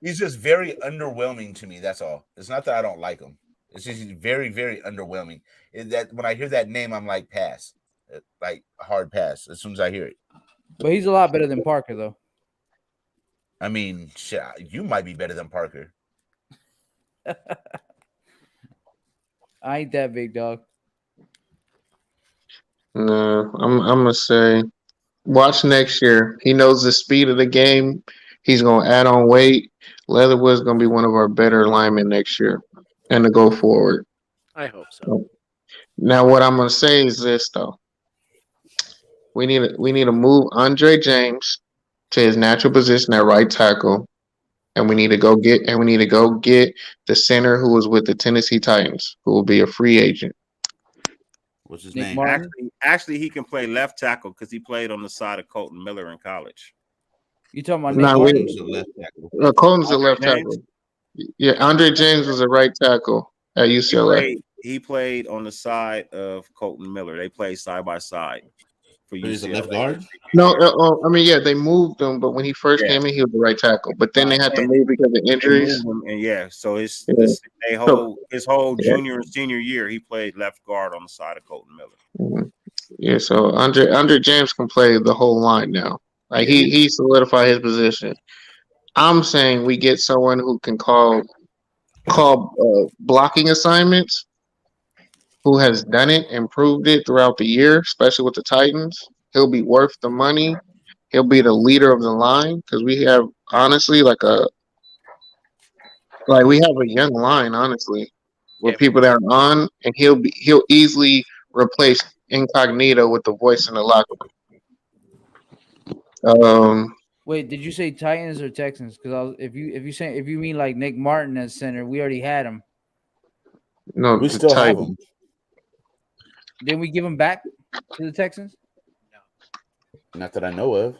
He's just very underwhelming to me. That's all. It's not that I don't like him. It's just he's very, very underwhelming. That when I hear that name, I'm like, pass, like a hard pass as soon as I hear it. But he's a lot better than Parker, though. I mean, shit, you might be better than Parker. I ain't that big, dog. No, I'm gonna say, watch next year. He knows the speed of the game. He's gonna add on weight. Leatherwood's gonna be one of our better linemen next year, and to go forward. I hope so. Now, what I'm gonna say is this though: we need to move Andre James to his natural position at right tackle, and we need to go get the center who was with the Tennessee Titans, who will be a free agent. What's his Nick name? Actually, he can play left tackle because he played on the side of Colton Miller in college. You talking about Nah, Nick we- Martin? Colton's a left James? tackle. Yeah, Andre James was a right tackle at UCLA. He played on the side of Colton Miller. They played side by side for UCLA. He's a left guard? No, I mean, yeah, they moved him, but when he first came in, he was the right tackle. But then they had to move because of They injuries. moved him, and yeah, so his Yeah. whole junior and senior year, he played left guard on the side of Colton Miller. Mhm. Yeah, so Andre James can play the whole line now. Like he solidified his position. I'm saying we get someone who can call blocking assignments, who has done it and proved it throughout the year, especially with the Titans. He'll be worth the money. He'll be the leader of the line because we have honestly we have a young line honestly with people that are on, and he'll easily replace Incognito with the voice in the locker room. Wait, did you say Titans or Texans? Because if you mean like Nick Martin as center, we already had him. No, We the still have Titans. him. Didn't we give him back to the Texans? Not that I know of.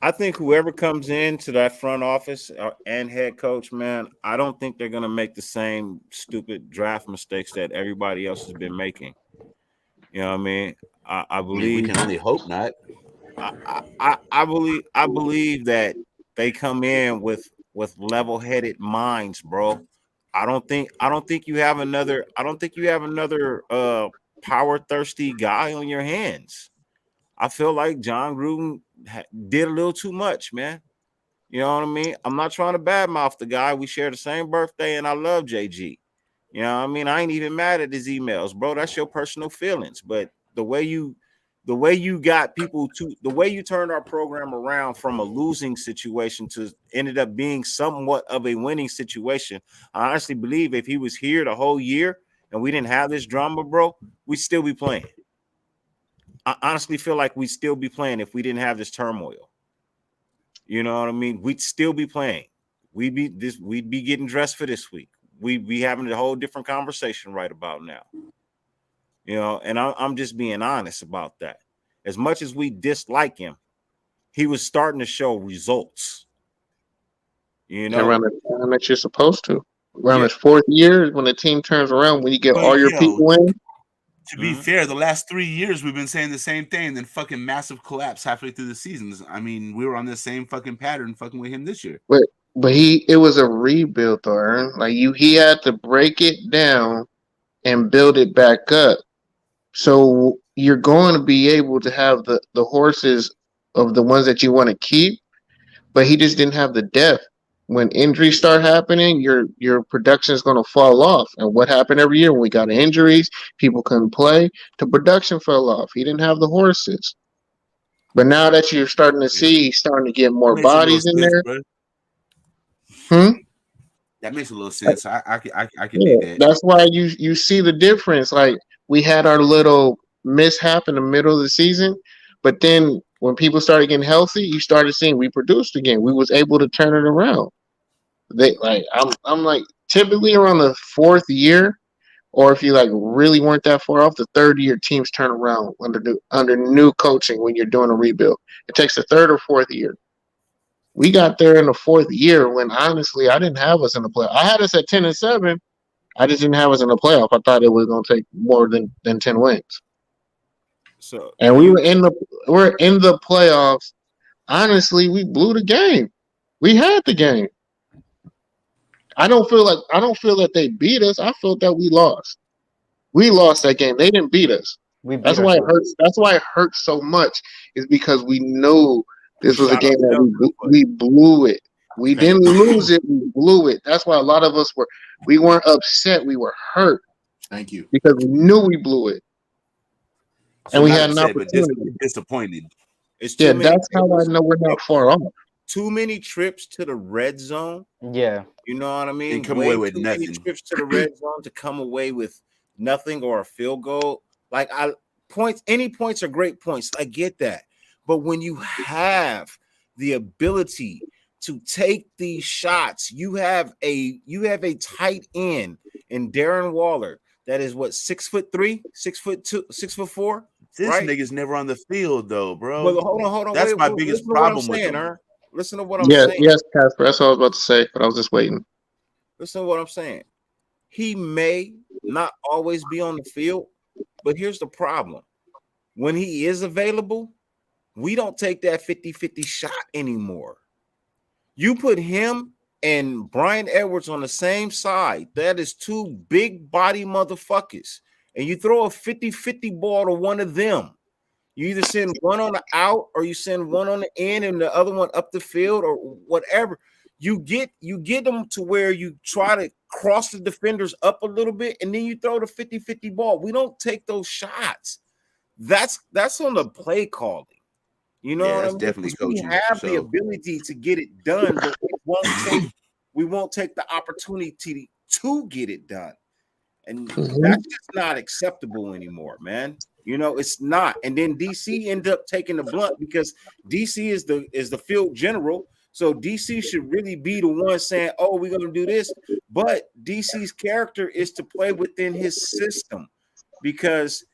I think whoever comes into that front office and head coach, man, I don't think they're going to make the same stupid draft mistakes that everybody else has been making. You know what I mean? I believe we can only hope not. I believe that they come in with level-headed minds, bro. I don't think you have another power-thirsty guy on your hands. I feel like John Gruden did a little too much, man. You know what I mean? I'm not trying to badmouth the guy. We share the same birthday, and I love JG. You know what I mean? I ain't even mad at his emails, bro. That's your personal feelings. But the way you got people to the way you turned our program around from a losing situation to ended up being somewhat of a winning situation. I honestly believe if he was here the whole year and we didn't have this drama, bro, we'd still be playing. I honestly feel like we'd still be playing if we didn't have this turmoil. You know what I mean? We'd still be playing. We'd be getting dressed for this week. We'd be having a whole different conversation right about now. You know, and I'm just being honest about that. As much as we dislike him, he was starting to show results. You know, Around the time that you're supposed to. Around his fourth year, when the team turns around, when you get all your people in. To be fair, the last 3 years we've been saying the same thing, then fucking massive collapse halfway through the seasons. I mean, we were on the same fucking pattern fucking with him this year. But But it was a rebuild, though, Ern. Like he had to break it down and build it back up. So you're going to be able to have the horses of the ones that you want to keep, but he just didn't have the depth. When injuries start happening, your production is going to fall off. And what happened every year when we got injuries, people couldn't play, the production fell off. He didn't have the horses. But now that you're starting to see, he's starting to get more bodies in there. Bro. That makes a little sense. I can do that. That's why you see the difference. Like we had our little mishap in the middle of the season, but then when people started getting healthy, you started seeing we produced again. We was able to turn it around. I'm like typically around the fourth year, or if you like really weren't that far off, the third year teams turn around under new coaching when you're doing a rebuild. It takes the third or fourth year. We got there in the fourth year when honestly I didn't have us in the playoff. I had us at 10-7. I just didn't have us in the playoff. I thought it was gonna take more than 10 wins. So and we're in the playoffs. Honestly, we blew the game. We had the game. I don't feel that they beat us. I felt that we lost. We lost that game. They didn't beat us. That's why it hurts. That's why it hurts so much. Is because we knew this was a game that we blew it. We didn't lose it. We blew it. That's why a lot of us we weren't upset. We were hurt. Thank you. Because we knew we blew it. So and we had an opportunity. Disappointed. That's how I know we're not far off. Too many trips to the red zone. Yeah. You know what I mean? And come away with nothing. Many trips to the red zone to come away with nothing or a field goal. Like any points are great points. I get that. But when you have the ability to take these shots, you have a tight end in Darren Waller that is what 6'3", 6'2", 6'4". This right? nigga's never on the field though, bro. Well, hold on. That's my biggest problem with him. Listen to what I'm saying. Yes, Casper. That's what I was about to say, but I was just waiting. Listen to what I'm saying. He may not always be on the field, but here's the problem. When he is available, we don't take that 50-50 shot anymore. You put him and Brian Edwards on the same side. That is two big body motherfuckers. And you throw a 50-50 ball to one of them. You either send one on the out or you send one on the end and the other one up the field or whatever. You get them to where you try to cross the defenders up a little bit and then you throw the 50-50 ball. We don't take those shots. That's on the play calling. You know what I mean? Definitely coaching. We have the ability to get it done, but we won't take the opportunity to get it done. And that's just not acceptable anymore, man. You know, it's not. And then DC ended up taking the blunt because DC is the field general. So DC should really be the one saying, oh, we're going to do this. But DC's character is to play within his system because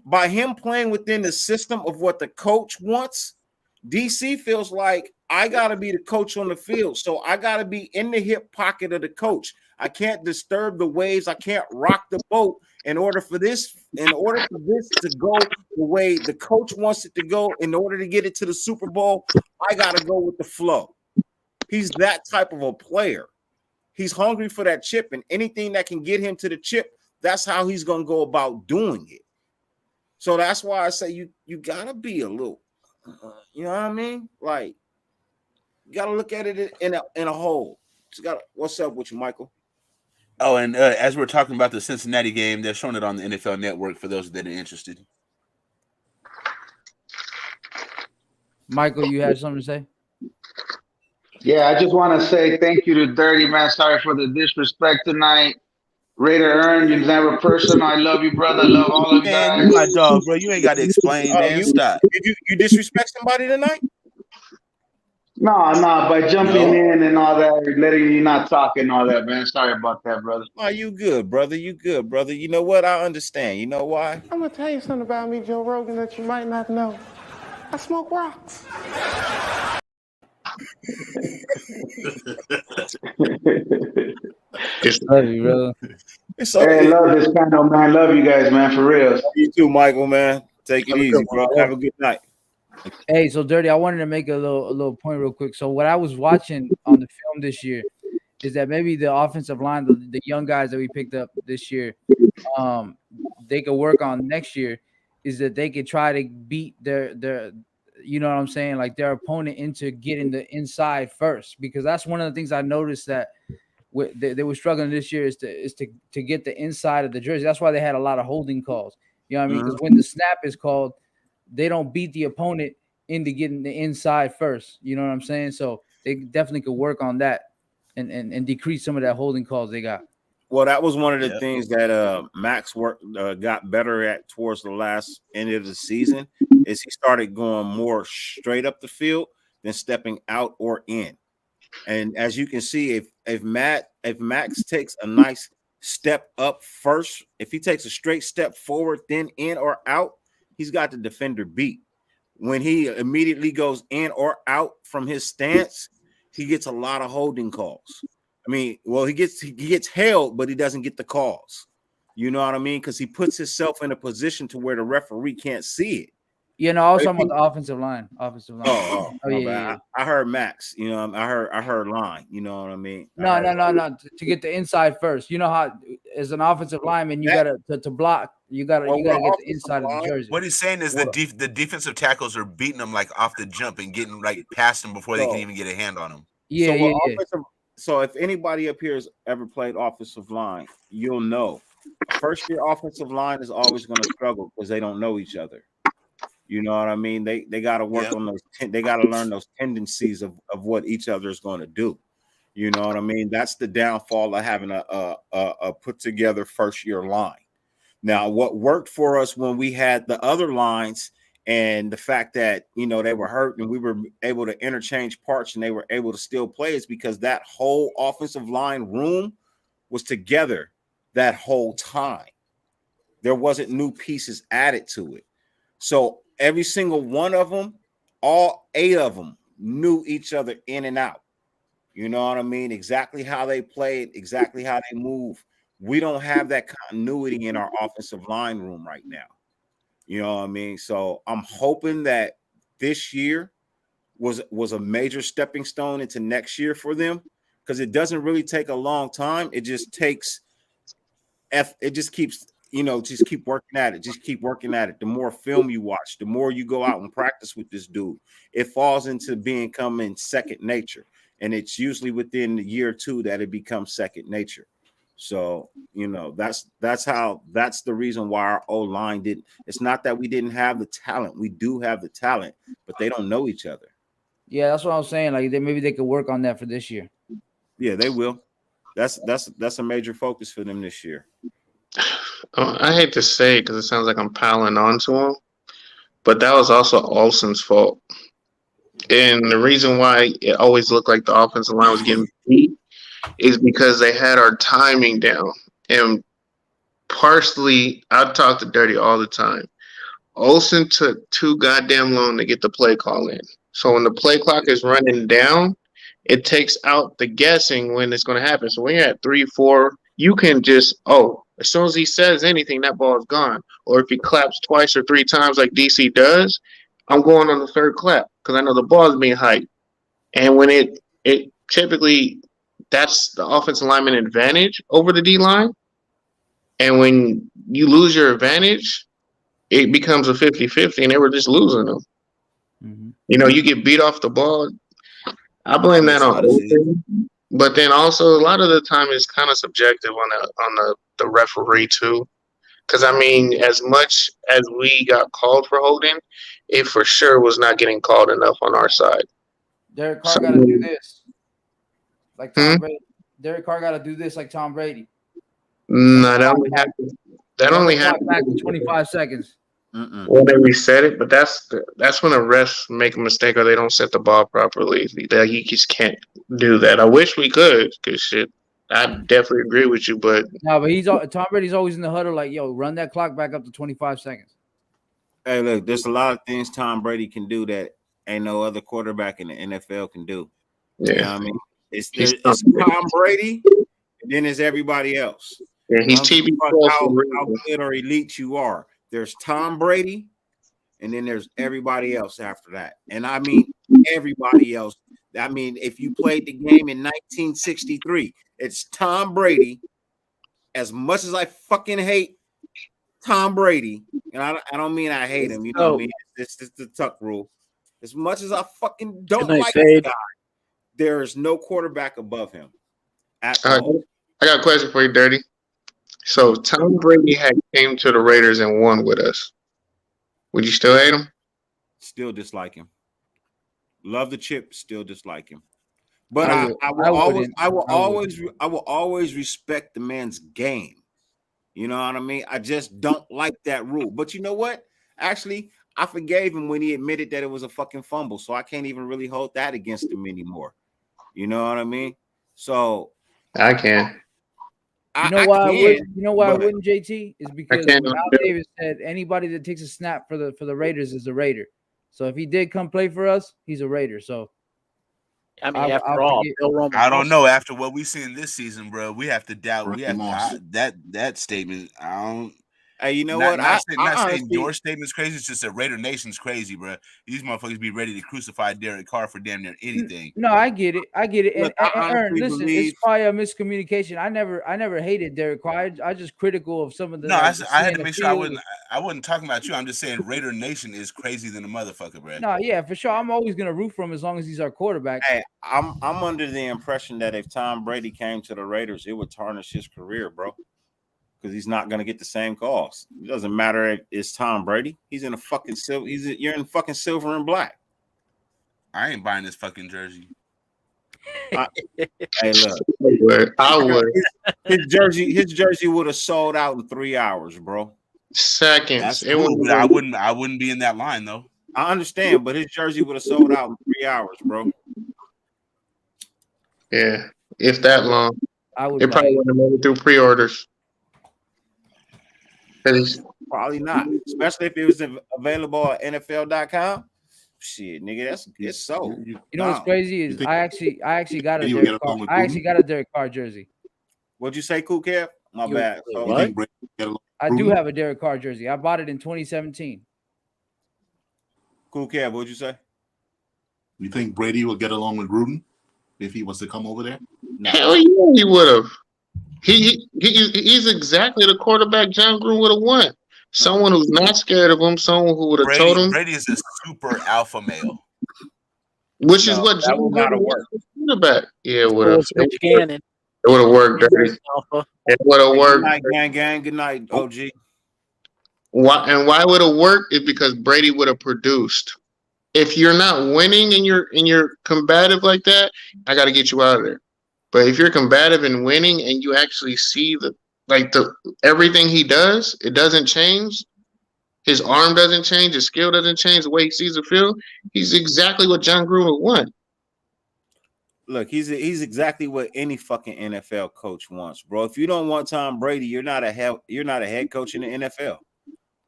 by him playing within the system of what the coach wants, DC feels like I got to be the coach on the field. So I got to be in the hip pocket of the coach. I can't disturb the waves. I can't rock the boat in order for this to go the way the coach wants it to go. In order to get it to the Super Bowl, I got to go with the flow. He's that type of a player. He's hungry for that chip, and anything that can get him to the chip, that's how he's going to go about doing it. So that's why I say you got to be a little, you know what I mean? Like, you got to look at it in a whole. What's up with you, Michael? Oh, and as we're talking about the Cincinnati game, they're showing it on the NFL Network for those that are interested. Michael, you had something to say? Yeah, I just want to say thank you to Dirty, man. Sorry for the disrespect tonight. Raider Ern, you're never personal. I love you, brother. I love all of you guys. Man, you my dog, bro. You ain't got to explain, man. Stop. Did you disrespect somebody tonight? No, by jumping in and all that, letting you not talk and all that, man. Sorry about that, brother. Oh, you good, brother. You good, brother. You know what? I understand. You know why? I'm going to tell you something about me, Joe Rogan, that you might not know. I smoke rocks. Love you, brother. Hey, love this panel, man. Love you guys, man, for real. You too, Michael, man. Take it easy, bro. Have a good night. Hey, so Dirty, I wanted to make a little point real quick. So what I was watching on the film this year is that maybe the offensive line, the young guys that we picked up this year, they could work on next year, is that they could try to beat their you know what I'm saying, like their opponent into getting the inside first, because that's one of the things I noticed that they were struggling this year is to get the inside of the jersey. That's why they had a lot of holding calls. You know what I mean? Because when the snap is called, they don't beat the opponent into getting the inside first. You know what I'm saying? So they definitely could work on that and decrease some of that holding calls they got. Well, that was one of the things that Max got better at towards the last end of the season, is he started going more straight up the field than stepping out or in. And as you can see, if Max takes a nice step up first, if he takes a straight step forward, then in or out, he's got the defender beat. When he immediately goes in or out from his stance, he gets a lot of holding calls. I mean, well, he gets held, but he doesn't get the calls. You know what I mean? Because he puts himself in a position to where the referee can't see it. You know, I was talking about the offensive line. Oh, yeah. I heard Max. You know, I heard line. You know what I mean? No. To get the inside first. You know how, as an offensive lineman, you gotta to block. You gotta get the inside of the jersey. What he's saying is the defensive tackles are beating them like off the jump and getting like past them before they can even get a hand on them. Yeah. So if anybody up here has ever played offensive line, you'll know first year offensive line is always going to struggle because they don't know each other. You know what I mean? They got to work on those. They got to learn those tendencies of what each other is going to do. You know what I mean? That's the downfall of having a put together first year line. Now, what worked for us when we had the other lines and the fact that, you know, they were hurt and we were able to interchange parts and they were able to still play is because that whole offensive line room was together that whole time. There wasn't new pieces added to it. So every single one of them, all 8 of them knew each other in and out. You know what I mean? Exactly how they played, exactly how they move. We don't have that continuity in our offensive line room right now. You know what I mean? So I'm hoping that this year was a major stepping stone into next year for them, because it doesn't really take a long time. It just takes it just keeps, you know, just keep working at it. Just keep working at it. The more film you watch, the more you go out and practice with this dude, it falls into becoming second nature. And it's usually within the year or two that it becomes second nature. So, you know, that's the reason why our O-line didn't. It's not that we didn't have the talent. We do have the talent, but they don't know each other. Yeah, that's what I'm saying. Like maybe they could work on that for this year. Yeah, they will. That's a major focus for them this year. I hate to say it because it sounds like I'm piling onto him, but that was also Olsen's fault. And the reason why it always looked like the offensive line was getting beat is because they had our timing down. And partially, I talk to Dirty all the time. Olsen took too goddamn long to get the play call in. So when the play clock is running down, it takes out the guessing when it's going to happen. So when you're at 3-4, you can just, as soon as he says anything, that ball is gone. Or if he claps twice or 3 times like DC does, I'm going on the third clap because I know the ball is being hyped. And when it typically, that's the offensive lineman advantage over the D-line. And when you lose your advantage, it becomes a 50-50, and they were just losing them. Mm-hmm. You know, you get beat off the ball. I blame that on Olsen. But then also a lot of the time it's kind of subjective on the referee too. Because, I mean, as much as we got called for holding, it for sure was not getting called enough on our side. Derek Carr got to do this. Like Tom Brady. Derek Carr got to do this like Tom Brady. No, that only happened. That only happened back in 25 seconds. Well, they reset it, but that's when the refs make a mistake or they don't set the ball properly. You just can't do that. I wish we could, because shit, I definitely agree with you, but no, but Tom Brady's always in the huddle like, yo, run that clock back up to 25 seconds. Hey, look, there's a lot of things Tom Brady can do that ain't no other quarterback in the NFL can do. Yeah, you know what I mean, it's Tom Brady, and then there's everybody else. Yeah, he's TB12. How good or elite you are. There's Tom Brady, and then there's everybody else after that. And I mean everybody else. I mean, if you played the game in 1963, it's Tom Brady. As much as I fucking hate Tom Brady, and I don't mean I hate him, you know what I mean? It's just the Tuck rule. As much as I fucking don't like this guy, there is no quarterback above him at all. I got a question for you, Dirty. So Tom Brady had came to the Raiders and won with us. Would you still hate him? Still dislike him. Love the chip, still dislike him. But I will always respect the man's game. You know what I mean? I just don't like that rule. But you know what? Actually, I forgave him when he admitted that it was a fucking fumble. So I can't even really hold that against him anymore. You know what I mean? So I can. You know why I wouldn't, JT? Is because Al Davis said anybody that takes a snap for the Raiders is a Raider. So if he did come play for us, he's a Raider. So I mean, after all, Bill Roman. I don't know. After what we've seen this season, bro, we have to doubt. We have that statement. I don't. Hey, you know what? I not saying your statement's crazy. It's just that Raider Nation's crazy, bro. These motherfuckers be ready to crucify Derek Carr for damn near anything. No, I get it. Look, and Aaron, listen, it's probably a miscommunication. I never hated Derek Carr. I just critical of some of the. No, I had to make sure I wasn't talking about you. I'm just saying Raider Nation is crazy than a motherfucker, bro. No, yeah, for sure. I'm always gonna root for him as long as he's our quarterback. Hey, I'm under the impression that if Tom Brady came to the Raiders, it would tarnish his career, bro. Because he's not going to get the same calls. It doesn't matter if it's Tom Brady. He's in a fucking silver. You're in fucking silver and black. I ain't buying this fucking jersey. Hey, look. I would. His jersey would have sold out in 3 hours, bro. Seconds. That's cool, but I wouldn't be in that line though. I understand, but his jersey would have sold out in 3 hours, bro. Yeah, if that long. It probably wouldn't have made it through pre-orders. Probably not, especially if it was available at NFL.com. Shit, nigga, it's sold. You know what's crazy is I actually got a Derek Carr jersey. What'd you say, Cool Kev? My bad. I do have a Derek Carr jersey. I bought it in 2017. Cool Kev, what'd you say? You think Brady will get along with Gruden if he was to come over there? No. Hell yeah, he would have. He's exactly the quarterback John Gruden would have want. Someone who's not scared of him, someone who would have told him. Brady is a super alpha male. Which is what John Gruden work. Quarterback. Yeah, it would have. It would have worked, Dirty. It would have worked. Good night, gang. Good night, OG. Why would it work? Is because Brady would have produced. If you're not winning and you're combative like that, I got to get you out of there. But if you're combative and winning and you actually see everything he does, it doesn't change. His arm doesn't change. His skill doesn't change. The way he sees the field, he's exactly what John Gruden would want. Look, he's exactly what any fucking NFL coach wants, bro. If you don't want Tom Brady, you're not a head coach in the NFL.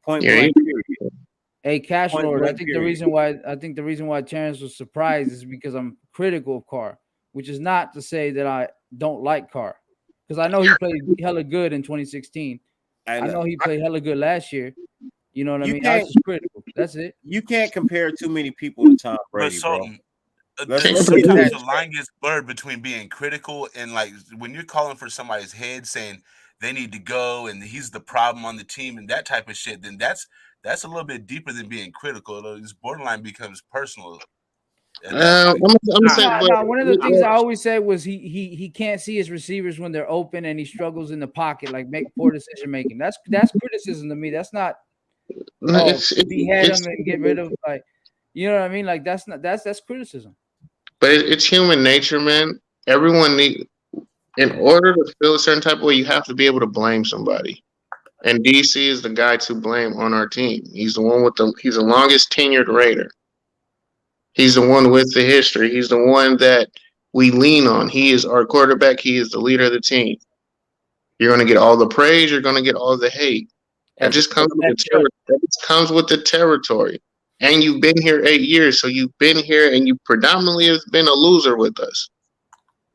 Point blank. Hey, Cash Lord, I think the reason why Terrence was surprised is because I'm critical of Carr. Which is not to say that I don't like Carr, because I know he played hella good in 2016. I know he played hella good last year. You know what I mean? I was just critical. That's it. You can't compare too many people to Tom Brady, bro. Sometimes the line gets blurred between being critical and like when you're calling for somebody's head, saying they need to go and he's the problem on the team and that type of shit. Then that's a little bit deeper than being critical. This borderline becomes personal. One of the things I always said was he can't see his receivers when they're open and he struggles in the pocket, like make poor decision making. That's criticism to me. That's not behead him and get rid of, like, you know what I mean? Like that's criticism. But it's human nature, man. Everyone in order to feel a certain type of way, you have to be able to blame somebody. And DC is the guy to blame on our team. He's the one he's the longest tenured Raider. He's the one with the history. He's the one that we lean on. He is our quarterback. He is the leader of the team. You're going to get all the praise. You're going to get all the hate. That just comes with the territory. And you've been here 8 years, so you've been here and you predominantly have been a loser with us.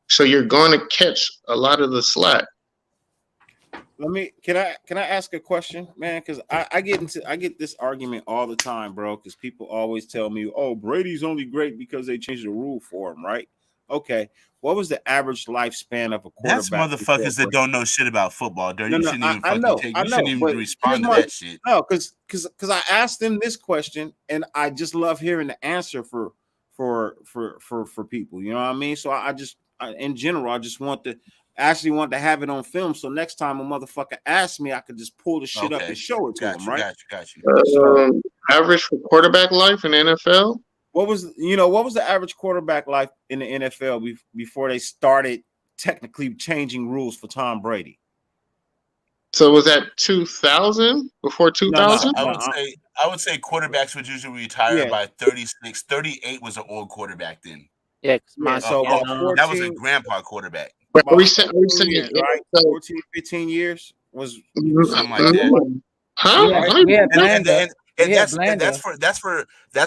So you're going to catch a lot of the slack. Can I ask a question, man? Because I get this argument all the time, bro. Because people always tell me, "Oh, Brady's only great because they changed the rule for him," right? Okay. What was the average lifespan of a quarterback? That's motherfuckers that don't know shit about football, dirty. You shouldn't even shouldn't even respond to that shit. No, because I asked them this question, and I just love hearing the answer for people. You know what I mean? So in general, I just want to have it on film. So next time a motherfucker asks me, I could just pull the shit up and show it to him, right? Got you. Average for quarterback life in the NFL? What was the average quarterback life in the NFL before they started technically changing rules for Tom Brady? So was that 2000? Before 2000? I would say quarterbacks would usually retire by 36. 38 was an old quarterback then. Yeah, so that was a grandpa quarterback. Are we saying years, right? 14, 15 years was something like that. Huh? And that's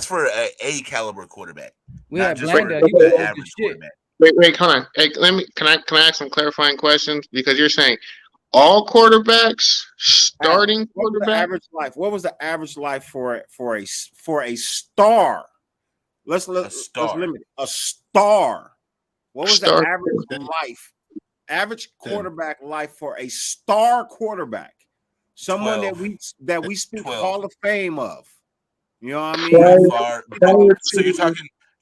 for a caliber quarterback. We had Blanda. He was average quarterback. Wait, hold on. Hey, can I ask some clarifying questions? Because you're saying all quarterbacks, starting quarterback. What was the average life for a star? Let's limit it. A star. What was the average life? Average quarterback life for a star quarterback. Someone 12. that we speak 12. Hall of Fame of. You know what I mean? So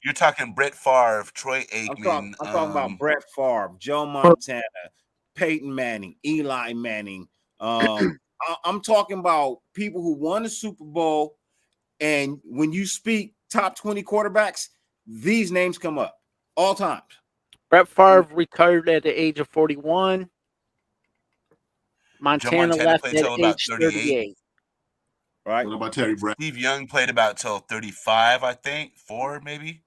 you're talking Brett Favre, Troy Aikman. I'm talking about Brett Favre, Joe Montana, Peyton Manning, Eli Manning. I'm talking about people who won the Super Bowl, and when you speak top 20 quarterbacks, these names come up all times. Brett Favre retired at the age of 41. Montana left at age 38. Right. What about Terry Bradshaw? Steve Young played about till 35, I think, 4 maybe.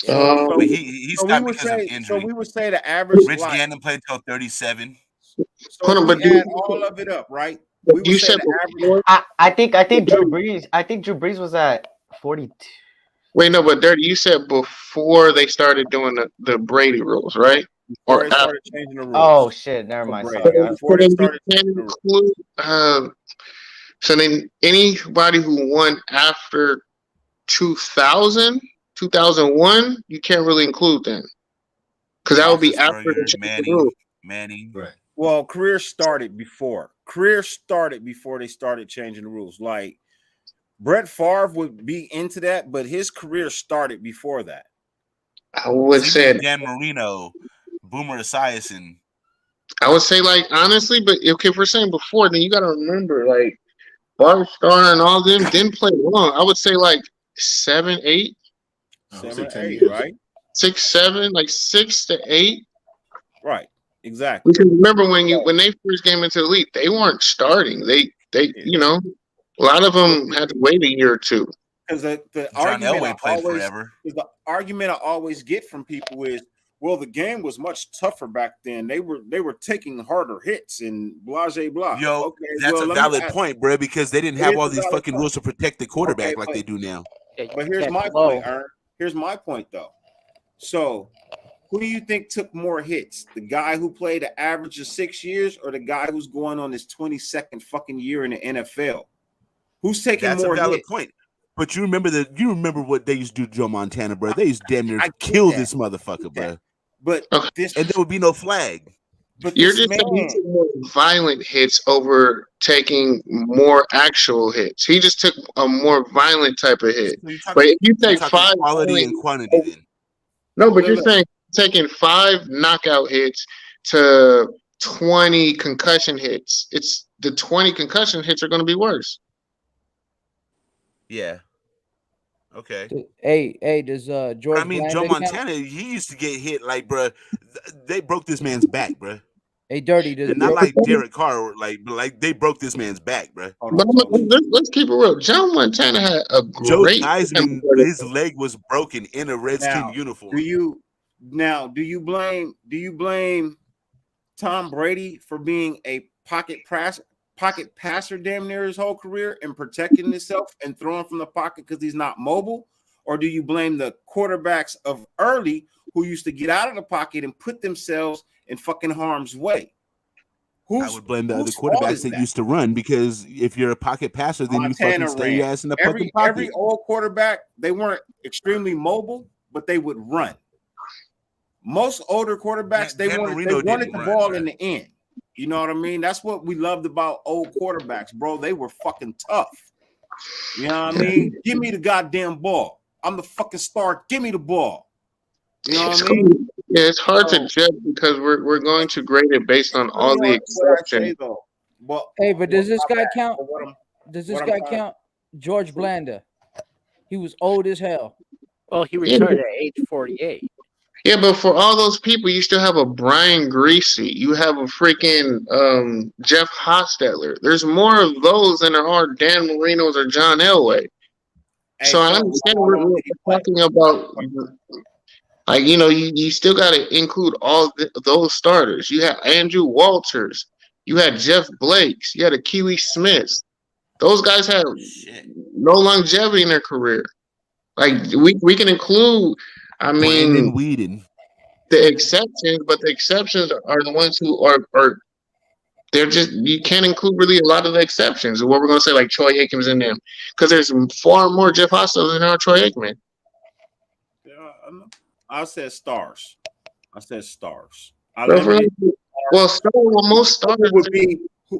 But he stopped because of injury. So we would say the average. Rich Gannon played till 37. So we add all of it up, right? You said I think Drew Brees. I think Drew Brees was at 42. Wait, no, but Dirty, you said before they started doing the Brady rules, right? Or started changing the rules. Oh shit! Never mind. Sorry. Before they started include, so then anybody who won after 2000, 2001, you can't really include then, because that would be after the Manning. Right. Well, career started before they started changing the rules. Like Brett Favre would be into that, but his career started before that. I would say Dan Marino, Boomer Esiason. I would say, like, honestly, but okay, if we're saying before, then you got to remember, like, Bart Starr and all them didn't play long. I would say, like, 7, 8. 7, 8, right? 6, 7, like 6 to 8. Right, exactly. Because remember when they first came into the league, they weren't starting. They you know, a lot of them had to wait a year or two. Because the argument I always get from people is, well, the game was much tougher back then. They were taking harder hits and blah blah. Yo, okay, that's a valid point, bro, because they didn't have all these fucking rules to protect the quarterback like they do now. But here's my point, Ern. Here's my point, though. So, who do you think took more hits? The guy who played an average of 6 years, or the guy who's going on his 22nd fucking year in the NFL? Who's taking more hits? That's a valid point. But you remember what they used to do to Joe Montana, bro? They used to damn near kill this motherfucker, bro. But and there would be no flag. But you're just saying he took more violent hits over taking more actual hits. He just took a more violent type of hit. So but if you take 5 quality and quantity, then no, but you're saying taking 5 knockout hits to 20 concussion hits. It's the 20 concussion hits are going to be worse. Yeah. Okay. Hey, does George? I mean, Joe Montana, he used to get hit like, bro. They broke this man's back, bro. Hey, Dirty, does not like Derek Carr, like they broke this man's back, bro. But let's keep it real. Joe Montana had a great. Joe Theismann, his leg was broken in a Redskins uniform. Do you blame Tom Brady for being a pocket passer damn near his whole career and protecting himself and throwing from the pocket because he's not mobile? Or do you blame the quarterbacks of early who used to get out of the pocket and put themselves in fucking harm's way? Who's, I would blame the other whose fault is quarterbacks that that? used to run, because if you're a pocket passer, then you Montana fucking stay your ran. ass in the fucking pocket. Every old quarterback, they weren't extremely mobile, but they would run. Most older quarterbacks, they wanted the ball in the end. You know what I mean? That's what we loved about old quarterbacks, bro. They were fucking tough. You know what I mean? Give me the goddamn ball. I'm the fucking star. Give me the ball. You know what I mean? Yeah, it's hard to judge because we're going to grade it based on all the exceptions. Hey, but does this guy count? Does this guy count? George Blanda. He was old as hell. Well, he retired at age 48. Yeah, but for all those people, you still have a Brian Greasy. You have a freaking Jeff Hostetler. There's more of those than there are Dan Marinos or John Elway. So I understand we're talking about, like, you know, you still got to include all those starters. You have Andrew Walters. You had Jeff Blakes. You had Achilles Smiths. Those guys have no longevity in their career. Like, we can include, I mean, the exceptions, but the exceptions are the ones who are they're just, you can't include really a lot of the exceptions. What we're going to say, like Troy Aikman's in them, because there's far more Jeff Hostetler than there are Troy Aikman. I said stars. Most stars would be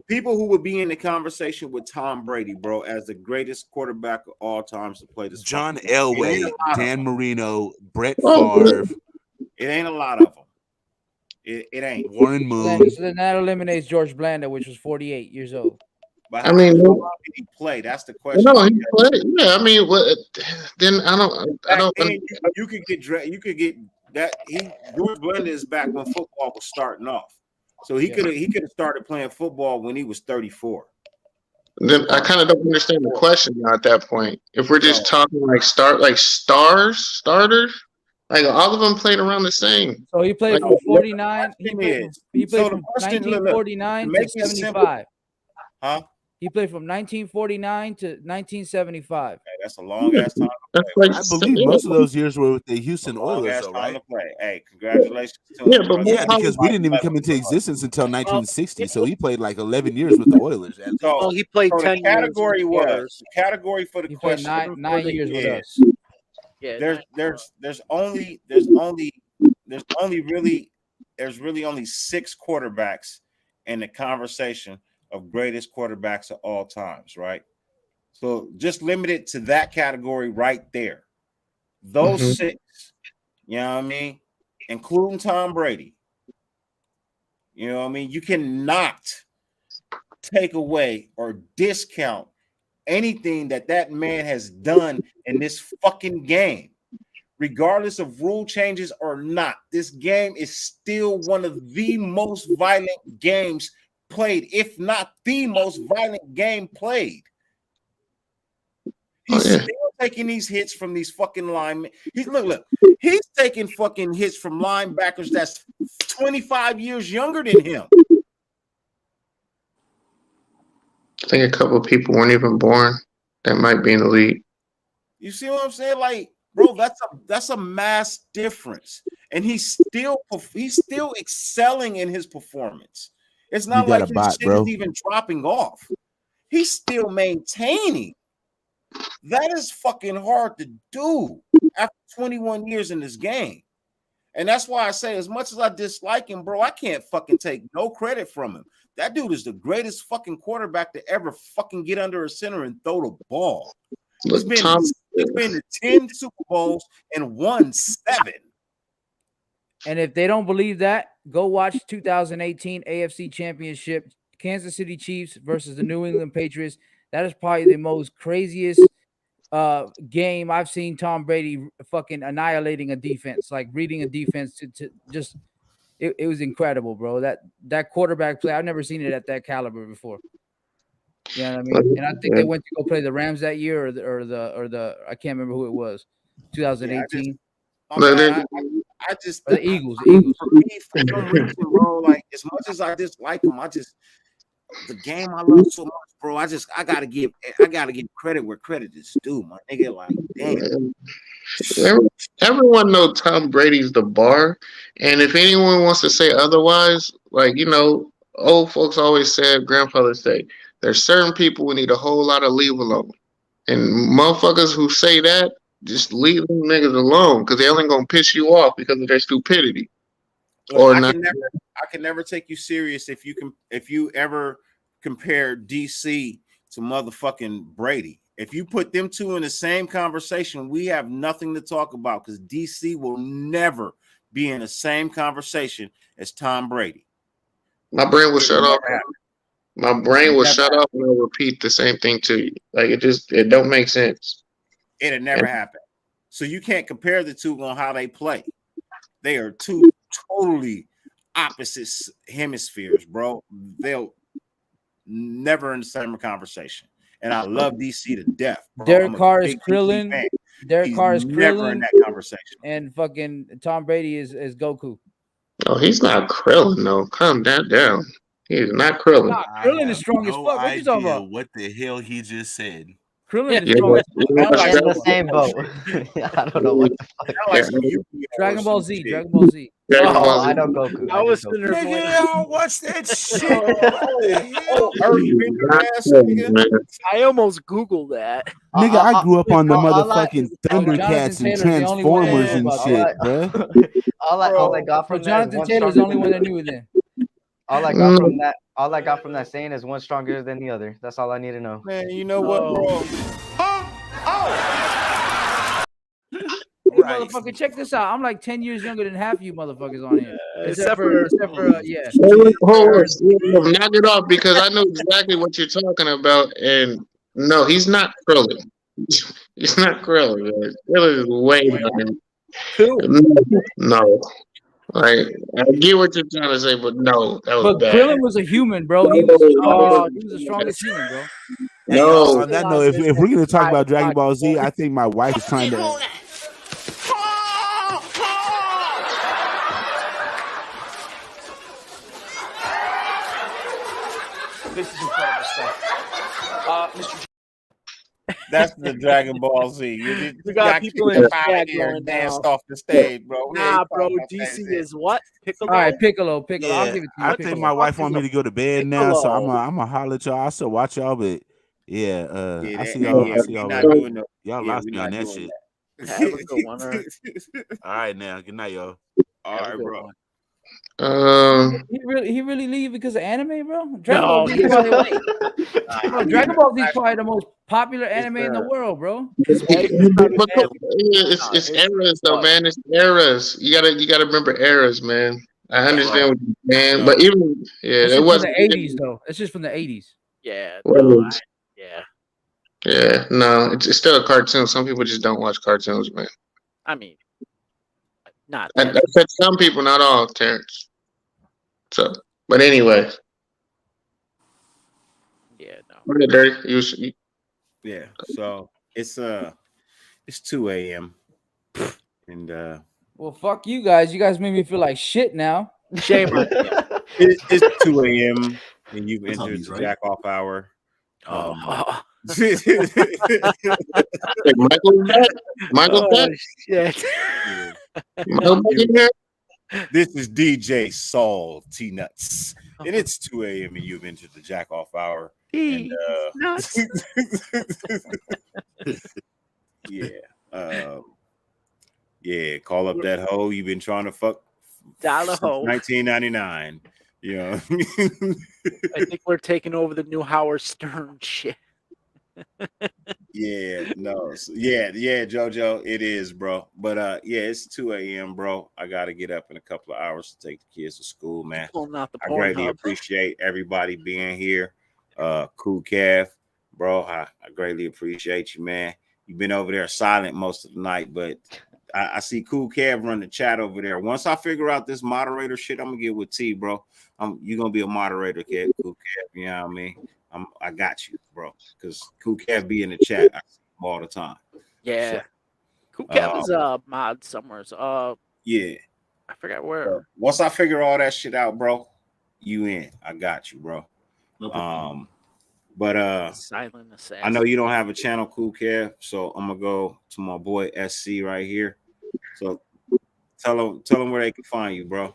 people who would be in the conversation with Tom Brady, bro, as the greatest quarterback of all times to play this. John Elway, Dan Marino, Brett Oh, Favre. It ain't a lot of them. It ain't. Warren Moon. So then that eliminates George Blanda, which was 48 years old. But I mean, how long did he play? That's the question. No, he played. Yeah, I mean, then I don't. You could get that. George Blanda is back when football was starting off, so he could have started playing football when he was 34. Then I kind of don't understand the question now at that point. If we're just talking like starters, like all of them played around the same. So he played Like, from 49. He played from 1949 to 75. Huh? He played from 1949 to 1975. That's a long ass time. I believe most of those years were with the Houston Oilers, though, right? Hey, congratulations to Yeah, him, but bro. Because we didn't even come into existence until 1960, so he played like 11 years with the Oilers. So, he played so 10 the category years with the was the category for the He played question. nine years with us. Yeah, There's really only 6 quarterbacks in the conversation of greatest quarterbacks of all times, right? So just limit it to that category right there. Those 6, you know what I mean, including Tom Brady. You know what I mean? You cannot take away or discount anything that man has done in this fucking game. Regardless of rule changes or not, this game is still one of the most violent games played, if not the most violent game played. He's still taking these hits from these fucking linemen. He's taking fucking hits from linebackers that's 25 years younger than him. I think a couple of people weren't even born that might be in the league. You see what I'm saying? Like, bro, that's a mass difference, and he's still excelling in his performance. It's not like his shit is even dropping off. He's still maintaining. That is fucking hard to do after 21 years in this game. And that's why I say, as much as I dislike him, bro, I can't fucking take no credit from him. That dude is the greatest fucking quarterback to ever fucking get under a center and throw the ball. He's been to 10 Super Bowls and won 7. And if they don't believe that, go watch 2018 AFC Championship, Kansas City Chiefs versus the New England Patriots. That is probably the most craziest game I've seen Tom Brady fucking annihilating a defense, like reading a defense to just it was incredible, bro. That quarterback play, I've never seen it at that caliber before. You know what I mean? And I think they went to go play the Rams that year, or the I can't remember who it was, 2018. I just the Eagles. For me, for some reason, bro, like as much as I dislike him, the game I love so much, bro. I gotta give credit where credit is due, my nigga. Like, damn. Everyone knows Tom Brady's the bar, and if anyone wants to say otherwise, like, you know, old folks always said, grandfathers say, there's certain people we need a whole lot of leave alone. And motherfuckers who say that, just leave them niggas alone because they only gonna piss you off because of their stupidity. Look, I can never take you serious if you ever compare DC to motherfucking Brady. If you put them two in the same conversation, we have nothing to talk about because DC will never be in the same conversation as Tom Brady. My brain will shut off. My brain will shut off and I'll repeat the same thing to you. Like it don't make sense. It'll never happen. So you can't compare the two on how they play. They are two totally opposite hemispheres, bro. They'll never in the same conversation. And I love DC to death. Bro. Derek Carr is Krillin. Derek Carr is never in Krillin. that conversation. And fucking Tom Brady is Goku. Oh, he's not Krillin, though. Calm that down. He's not Krillin. Nah, Krillin is strong as fuck. What you talking about? What the hell he just said? Krillin is strong as fuck. I'm in the same boat. I don't know what the fuck. Dragon Ball Z. Dragon Ball Z. Oh, I don't Goku. I was sitting there going, I don't watch that shit. I almost Googled that. Nigga, I grew up on the all motherfucking Thundercats and Transformers and shit, bro. All I got from Jonathan Taylor's the only one that knew it then. All I got from that saying is one stronger than the other. That's all I need to know. Man, you know what, bro? Hey, motherfucker, check this out. I'm like 10 years younger than half you motherfuckers on here. Except for yeah. Knock it off because I know exactly what you're talking about. And no, he's not Krillin. He's not Krillin. Man. Krillin is way better. No. Like, I get what you're trying to say, but no, that was bad. Krillin was a human, bro. He was the strongest human, bro. No. On that note, if we're gonna talk about Dragon Ball Z, I think my wife is trying to. This is incredible stuff. Mr. That's the Dragon Ball Z. You got people in the chat here going and danced down. off the stage, bro. Nah, bro. DC is what? Piccolo. All right, Piccolo. Yeah, I'll give it to you. I think my wife want me to go to bed now, so I'm gonna holler at y'all. I still watch y'all, but yeah, I see y'all. I see y'all. Y'all lost me on that shit. Have a good one. All right, now. Good night, y'all. All right, bro. He really leave because of anime, bro? Dragon Ball Z is probably the most popular anime in the world, bro. It's eras though, man. It's eras. You gotta remember eras, man. I understand what you're saying, but even it wasn't the 80s though. It's just from the 80s. Yeah. Yeah, no, it's still a cartoon. Some people just don't watch cartoons, man. I mean, not. I said some people, not all, Terrence. So, but anyway. Yeah, no. What Dirty? Yeah, so it's 2 a.m. and well, fuck you guys. You guys made me feel like shit now. Shame on you. It's 2 a.m. and you've entered the jack off hour. Michael back? Shit. This is DJ Saul T Nuts, and it's 2 a.m. and you've entered the jack off hour. And, yeah, call up that hoe you've been trying to fuck. Dollar hoe. 1999. You know, I think we're taking over the new Howard Stern shit. Yeah, JoJo, it is, bro. But it's 2 a.m., bro. I gotta get up in a couple of hours to take the kids to school, man. I greatly appreciate everybody being here. Cool Kev, bro. I greatly appreciate you, man. You've been over there silent most of the night, but I see Cool Kev run the chat over there. Once I figure out this moderator shit, I'm gonna get with T, bro. You're gonna be a moderator, Kev. Cool Kev, you know what I mean? I got you, bro. Because Cool Kev be in the chat. I see him all the time. Yeah. Cool Kev is a mod somewhere. Yeah. I forgot where. Once I figure all that shit out, bro, you in. I got you, bro. But Silent Assassin. I know you don't have a channel, Cool Kev, so I'm gonna go to my boy SC right here. So tell them where they can find you, bro.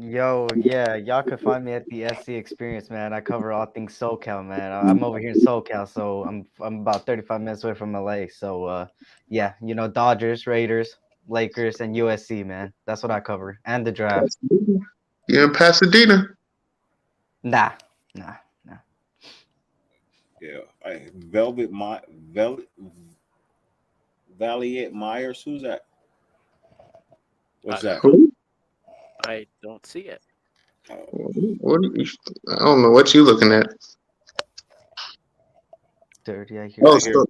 Yo, yeah, y'all could find me at the SC Experience, man. I cover all things SoCal, man. I'm over here in SoCal, so I'm about 35 minutes away from LA. So yeah, you know, Dodgers, Raiders, Lakers, and USC, man. That's what I cover, and the draft. You're in Pasadena. Nah. Yeah, Valiant Myers. Who's that? What's that? Who? I don't see it. What? I don't know what you looking at. Dirty, I hear. Oh, I hear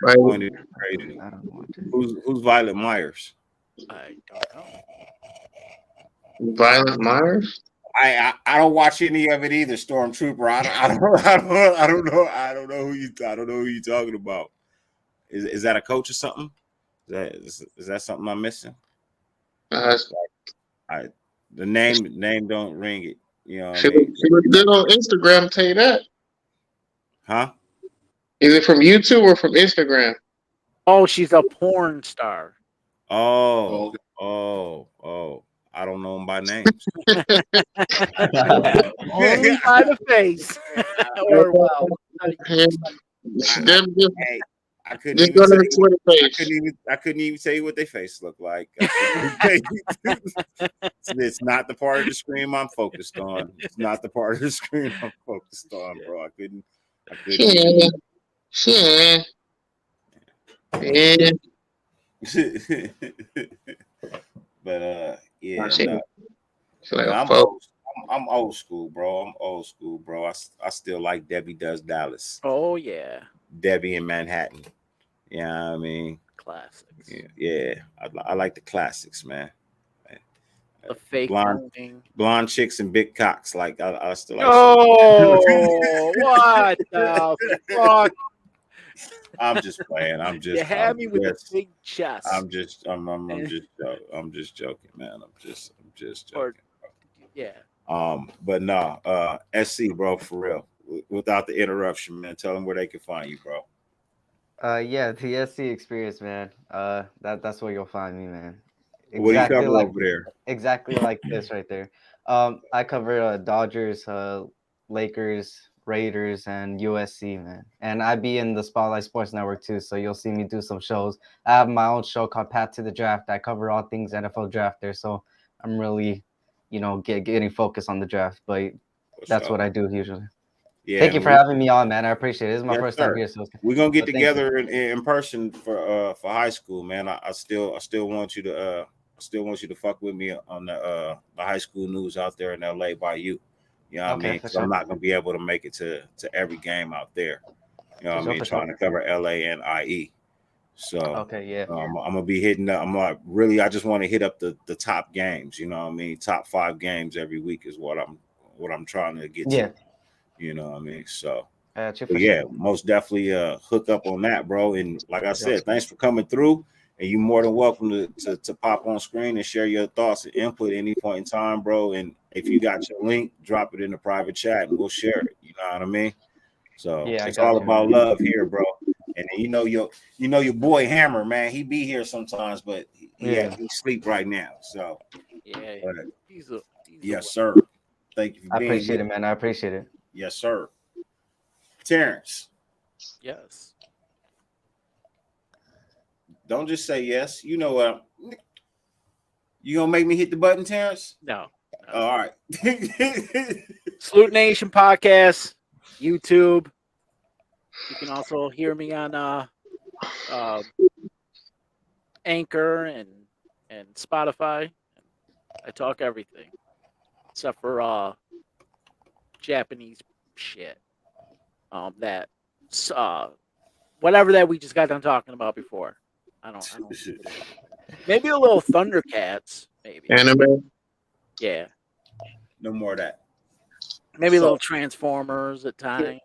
Violet Myers crazy. I don't want to. Who's Violet Myers? I don't know. Violet Myers? I don't watch any of it either. Stormtrooper. I don't know who you talking about. Is that a coach or something? Is that something I'm missing? The name don't ring it. You know what I mean? She looked good on Instagram. I'll tell you that. Huh? Is it from YouTube or from Instagram? Oh, she's a porn star. Oh. I don't know them by name. Only by the face. Or wow. I couldn't even tell you what their face looked like. It's not the part of the screen I'm focused on. It's not the part of the screen I'm focused on, bro. I couldn't. Yeah. But yeah, no. I'm old school, bro. I still like Debbie Does Dallas. Oh yeah, Debbie in Manhattan. Yeah, you know what I mean, classics. Yeah. I like the classics, man. The fake blonde chicks and big cocks. Like I still like. Oh, what the fuck! I'm just playing. You had me with a big chest. I'm just joking, man. I'm just joking. Yeah. But no, SC, bro, for real. Without the interruption, man. Tell them where they can find you, bro. Yeah, the SC Experience, man. That's where you'll find me, man. Exactly, what do you cover over there? Exactly like this right there. I cover Dodgers, Lakers, Raiders, and USC, man. And I be in the Spotlight Sports Network too, so you'll see me do some shows. I have my own show called Path to the Draft. I cover all things NFL draft there, so I'm really, getting focused on the draft. But that's what I do usually. Yeah, thank you for having me on, man. I appreciate it. This is my first time here, so we're gonna get together in person for high school, man. I still want you to fuck with me on the high school news out there in LA by you. You know what I mean? Because I'm not gonna be able to make it to every game out there. You know what I mean? Trying to cover LA and IE. So I'm gonna be hitting up. I just want to hit up the top games. You know what I mean? Top 5 games every week is what I'm trying to get to. You know what I mean? So most definitely hook up on that, bro. And like I said, thanks for coming through. And you're more than welcome to pop on screen and share your thoughts and input at any point in time, bro. And if you got your link, drop it in the private chat and we'll share it. You know what I mean? So it's all about love here, bro. And then your boy Hammer, man. He be here sometimes, but he sleep right now. So yes, sir. Thank you for being here. I appreciate it, man. I appreciate it. Yes, sir. Terrence. Yes. Don't just say yes. You know what? You gonna make me hit the button, Terrence? No. All right. Salute Nation podcast, YouTube. You can also hear me on Anchor and Spotify. I talk everything except for Japanese shit. Whatever that we just got done talking about before. I don't maybe a little Thundercats, maybe. Anime? Yeah. No more of that. Maybe a little Transformers at times.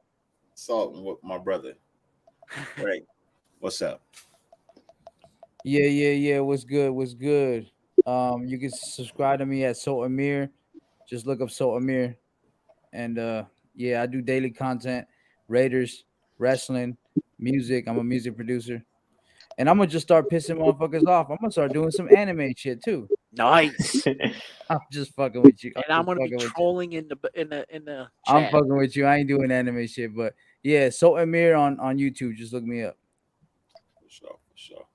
Salt with my brother. Right. What's up? Yeah. What's good? You can subscribe to me at Salt Amir. Just look up Salt Amir. And I do daily content, Raiders, wrestling, music. I'm a music producer. And I'm gonna just start pissing motherfuckers off. I'm gonna start doing some anime shit too. Nice. I'm just fucking with you. And I'm gonna be trolling in the chat. I'm fucking with you. I ain't doing anime shit, but yeah, so Amir on YouTube. Just look me up. For sure.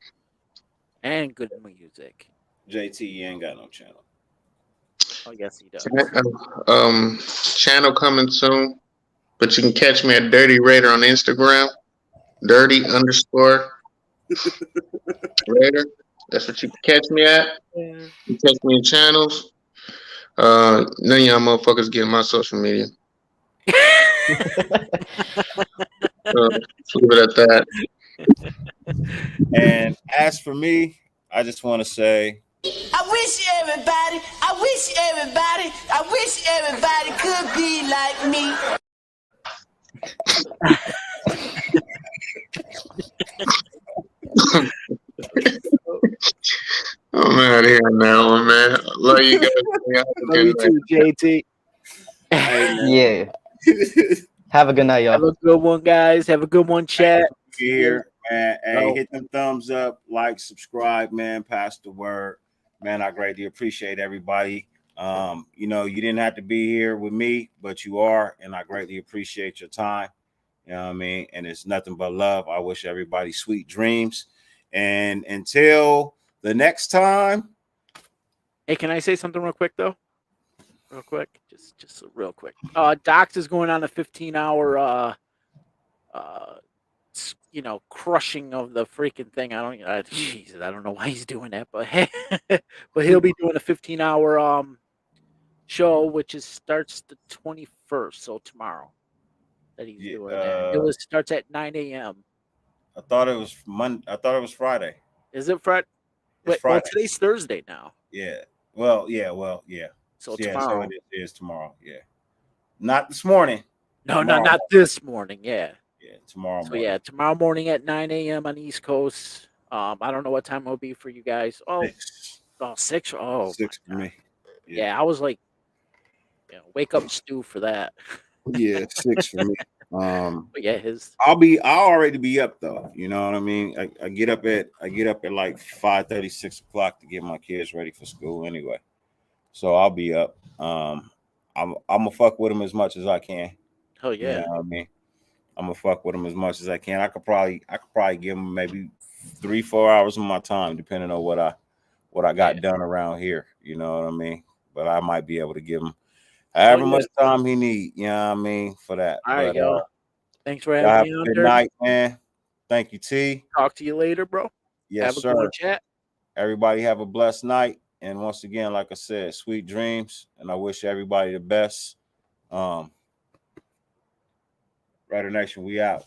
And good music. JT, you ain't got no channel. Oh yes, he does. Channel coming soon, but you can catch me at Dirty Raider on Instagram. Dirty_Raider. That's what you can catch me at. You can catch me in channels. None of y'all motherfuckers get my social media. Leave it at that. And as for me, I just want to say, I wish everybody could be like me. I'm out of here now, man. Love you guys. Love you too, JT. Yeah. Have a good night, y'all. Have a good one, guys. Have a good one, chat. Here, man. Hey, hit them thumbs up, like, subscribe, man. Pass the word, man. I greatly appreciate everybody. You know, you didn't have to be here with me, but you are, and I greatly appreciate your time. You know what I mean? And it's nothing but love. I wish everybody sweet dreams. And until the next time. Hey, can I say something real quick though? Real quick, just real quick. Docs is going on a 15-hour crushing of the freaking thing. Jesus, I don't know why he's doing that, but but he'll be doing a 15-hour show, which starts the 21st, so tomorrow. That he's doing that. It starts at 9 a.m. I thought it was Monday. I thought it was Friday. Is it Friday? Wait, well, today's Thursday now. Yeah. Well, yeah. So yeah, tomorrow. so it is tomorrow. Yeah. Not this morning. No, not this morning. Yeah. Yeah, tomorrow So morning. yeah, tomorrow morning at 9 a.m. on the East Coast. I don't know what time it will be for you guys. Oh, 6. Oh, 6 for me. Yeah, I was like, wake up Stu for that. Yeah, 6 for me. But yeah, I'll already be up though. You know what I mean? I get up at like 5:30, 6 o'clock to get my kids ready for school anyway. So I'll be up. I'm gonna fuck with them as much as I can. Oh yeah. You know what I mean? I'm gonna fuck with them as much as I can. I could probably give them maybe 3-4 hours of my time, depending on what I got done around here. You know what I mean? But I might be able to give him however much time he need. You know what I mean? For that. All right, y'all. Thanks for have having me a on. good night, man. Thank you, T. Talk to you later, bro. Yes, have a sir. good chat. Everybody have a blessed night. And once again, like I said, sweet dreams. And I wish everybody the best. Raider Nation, we out.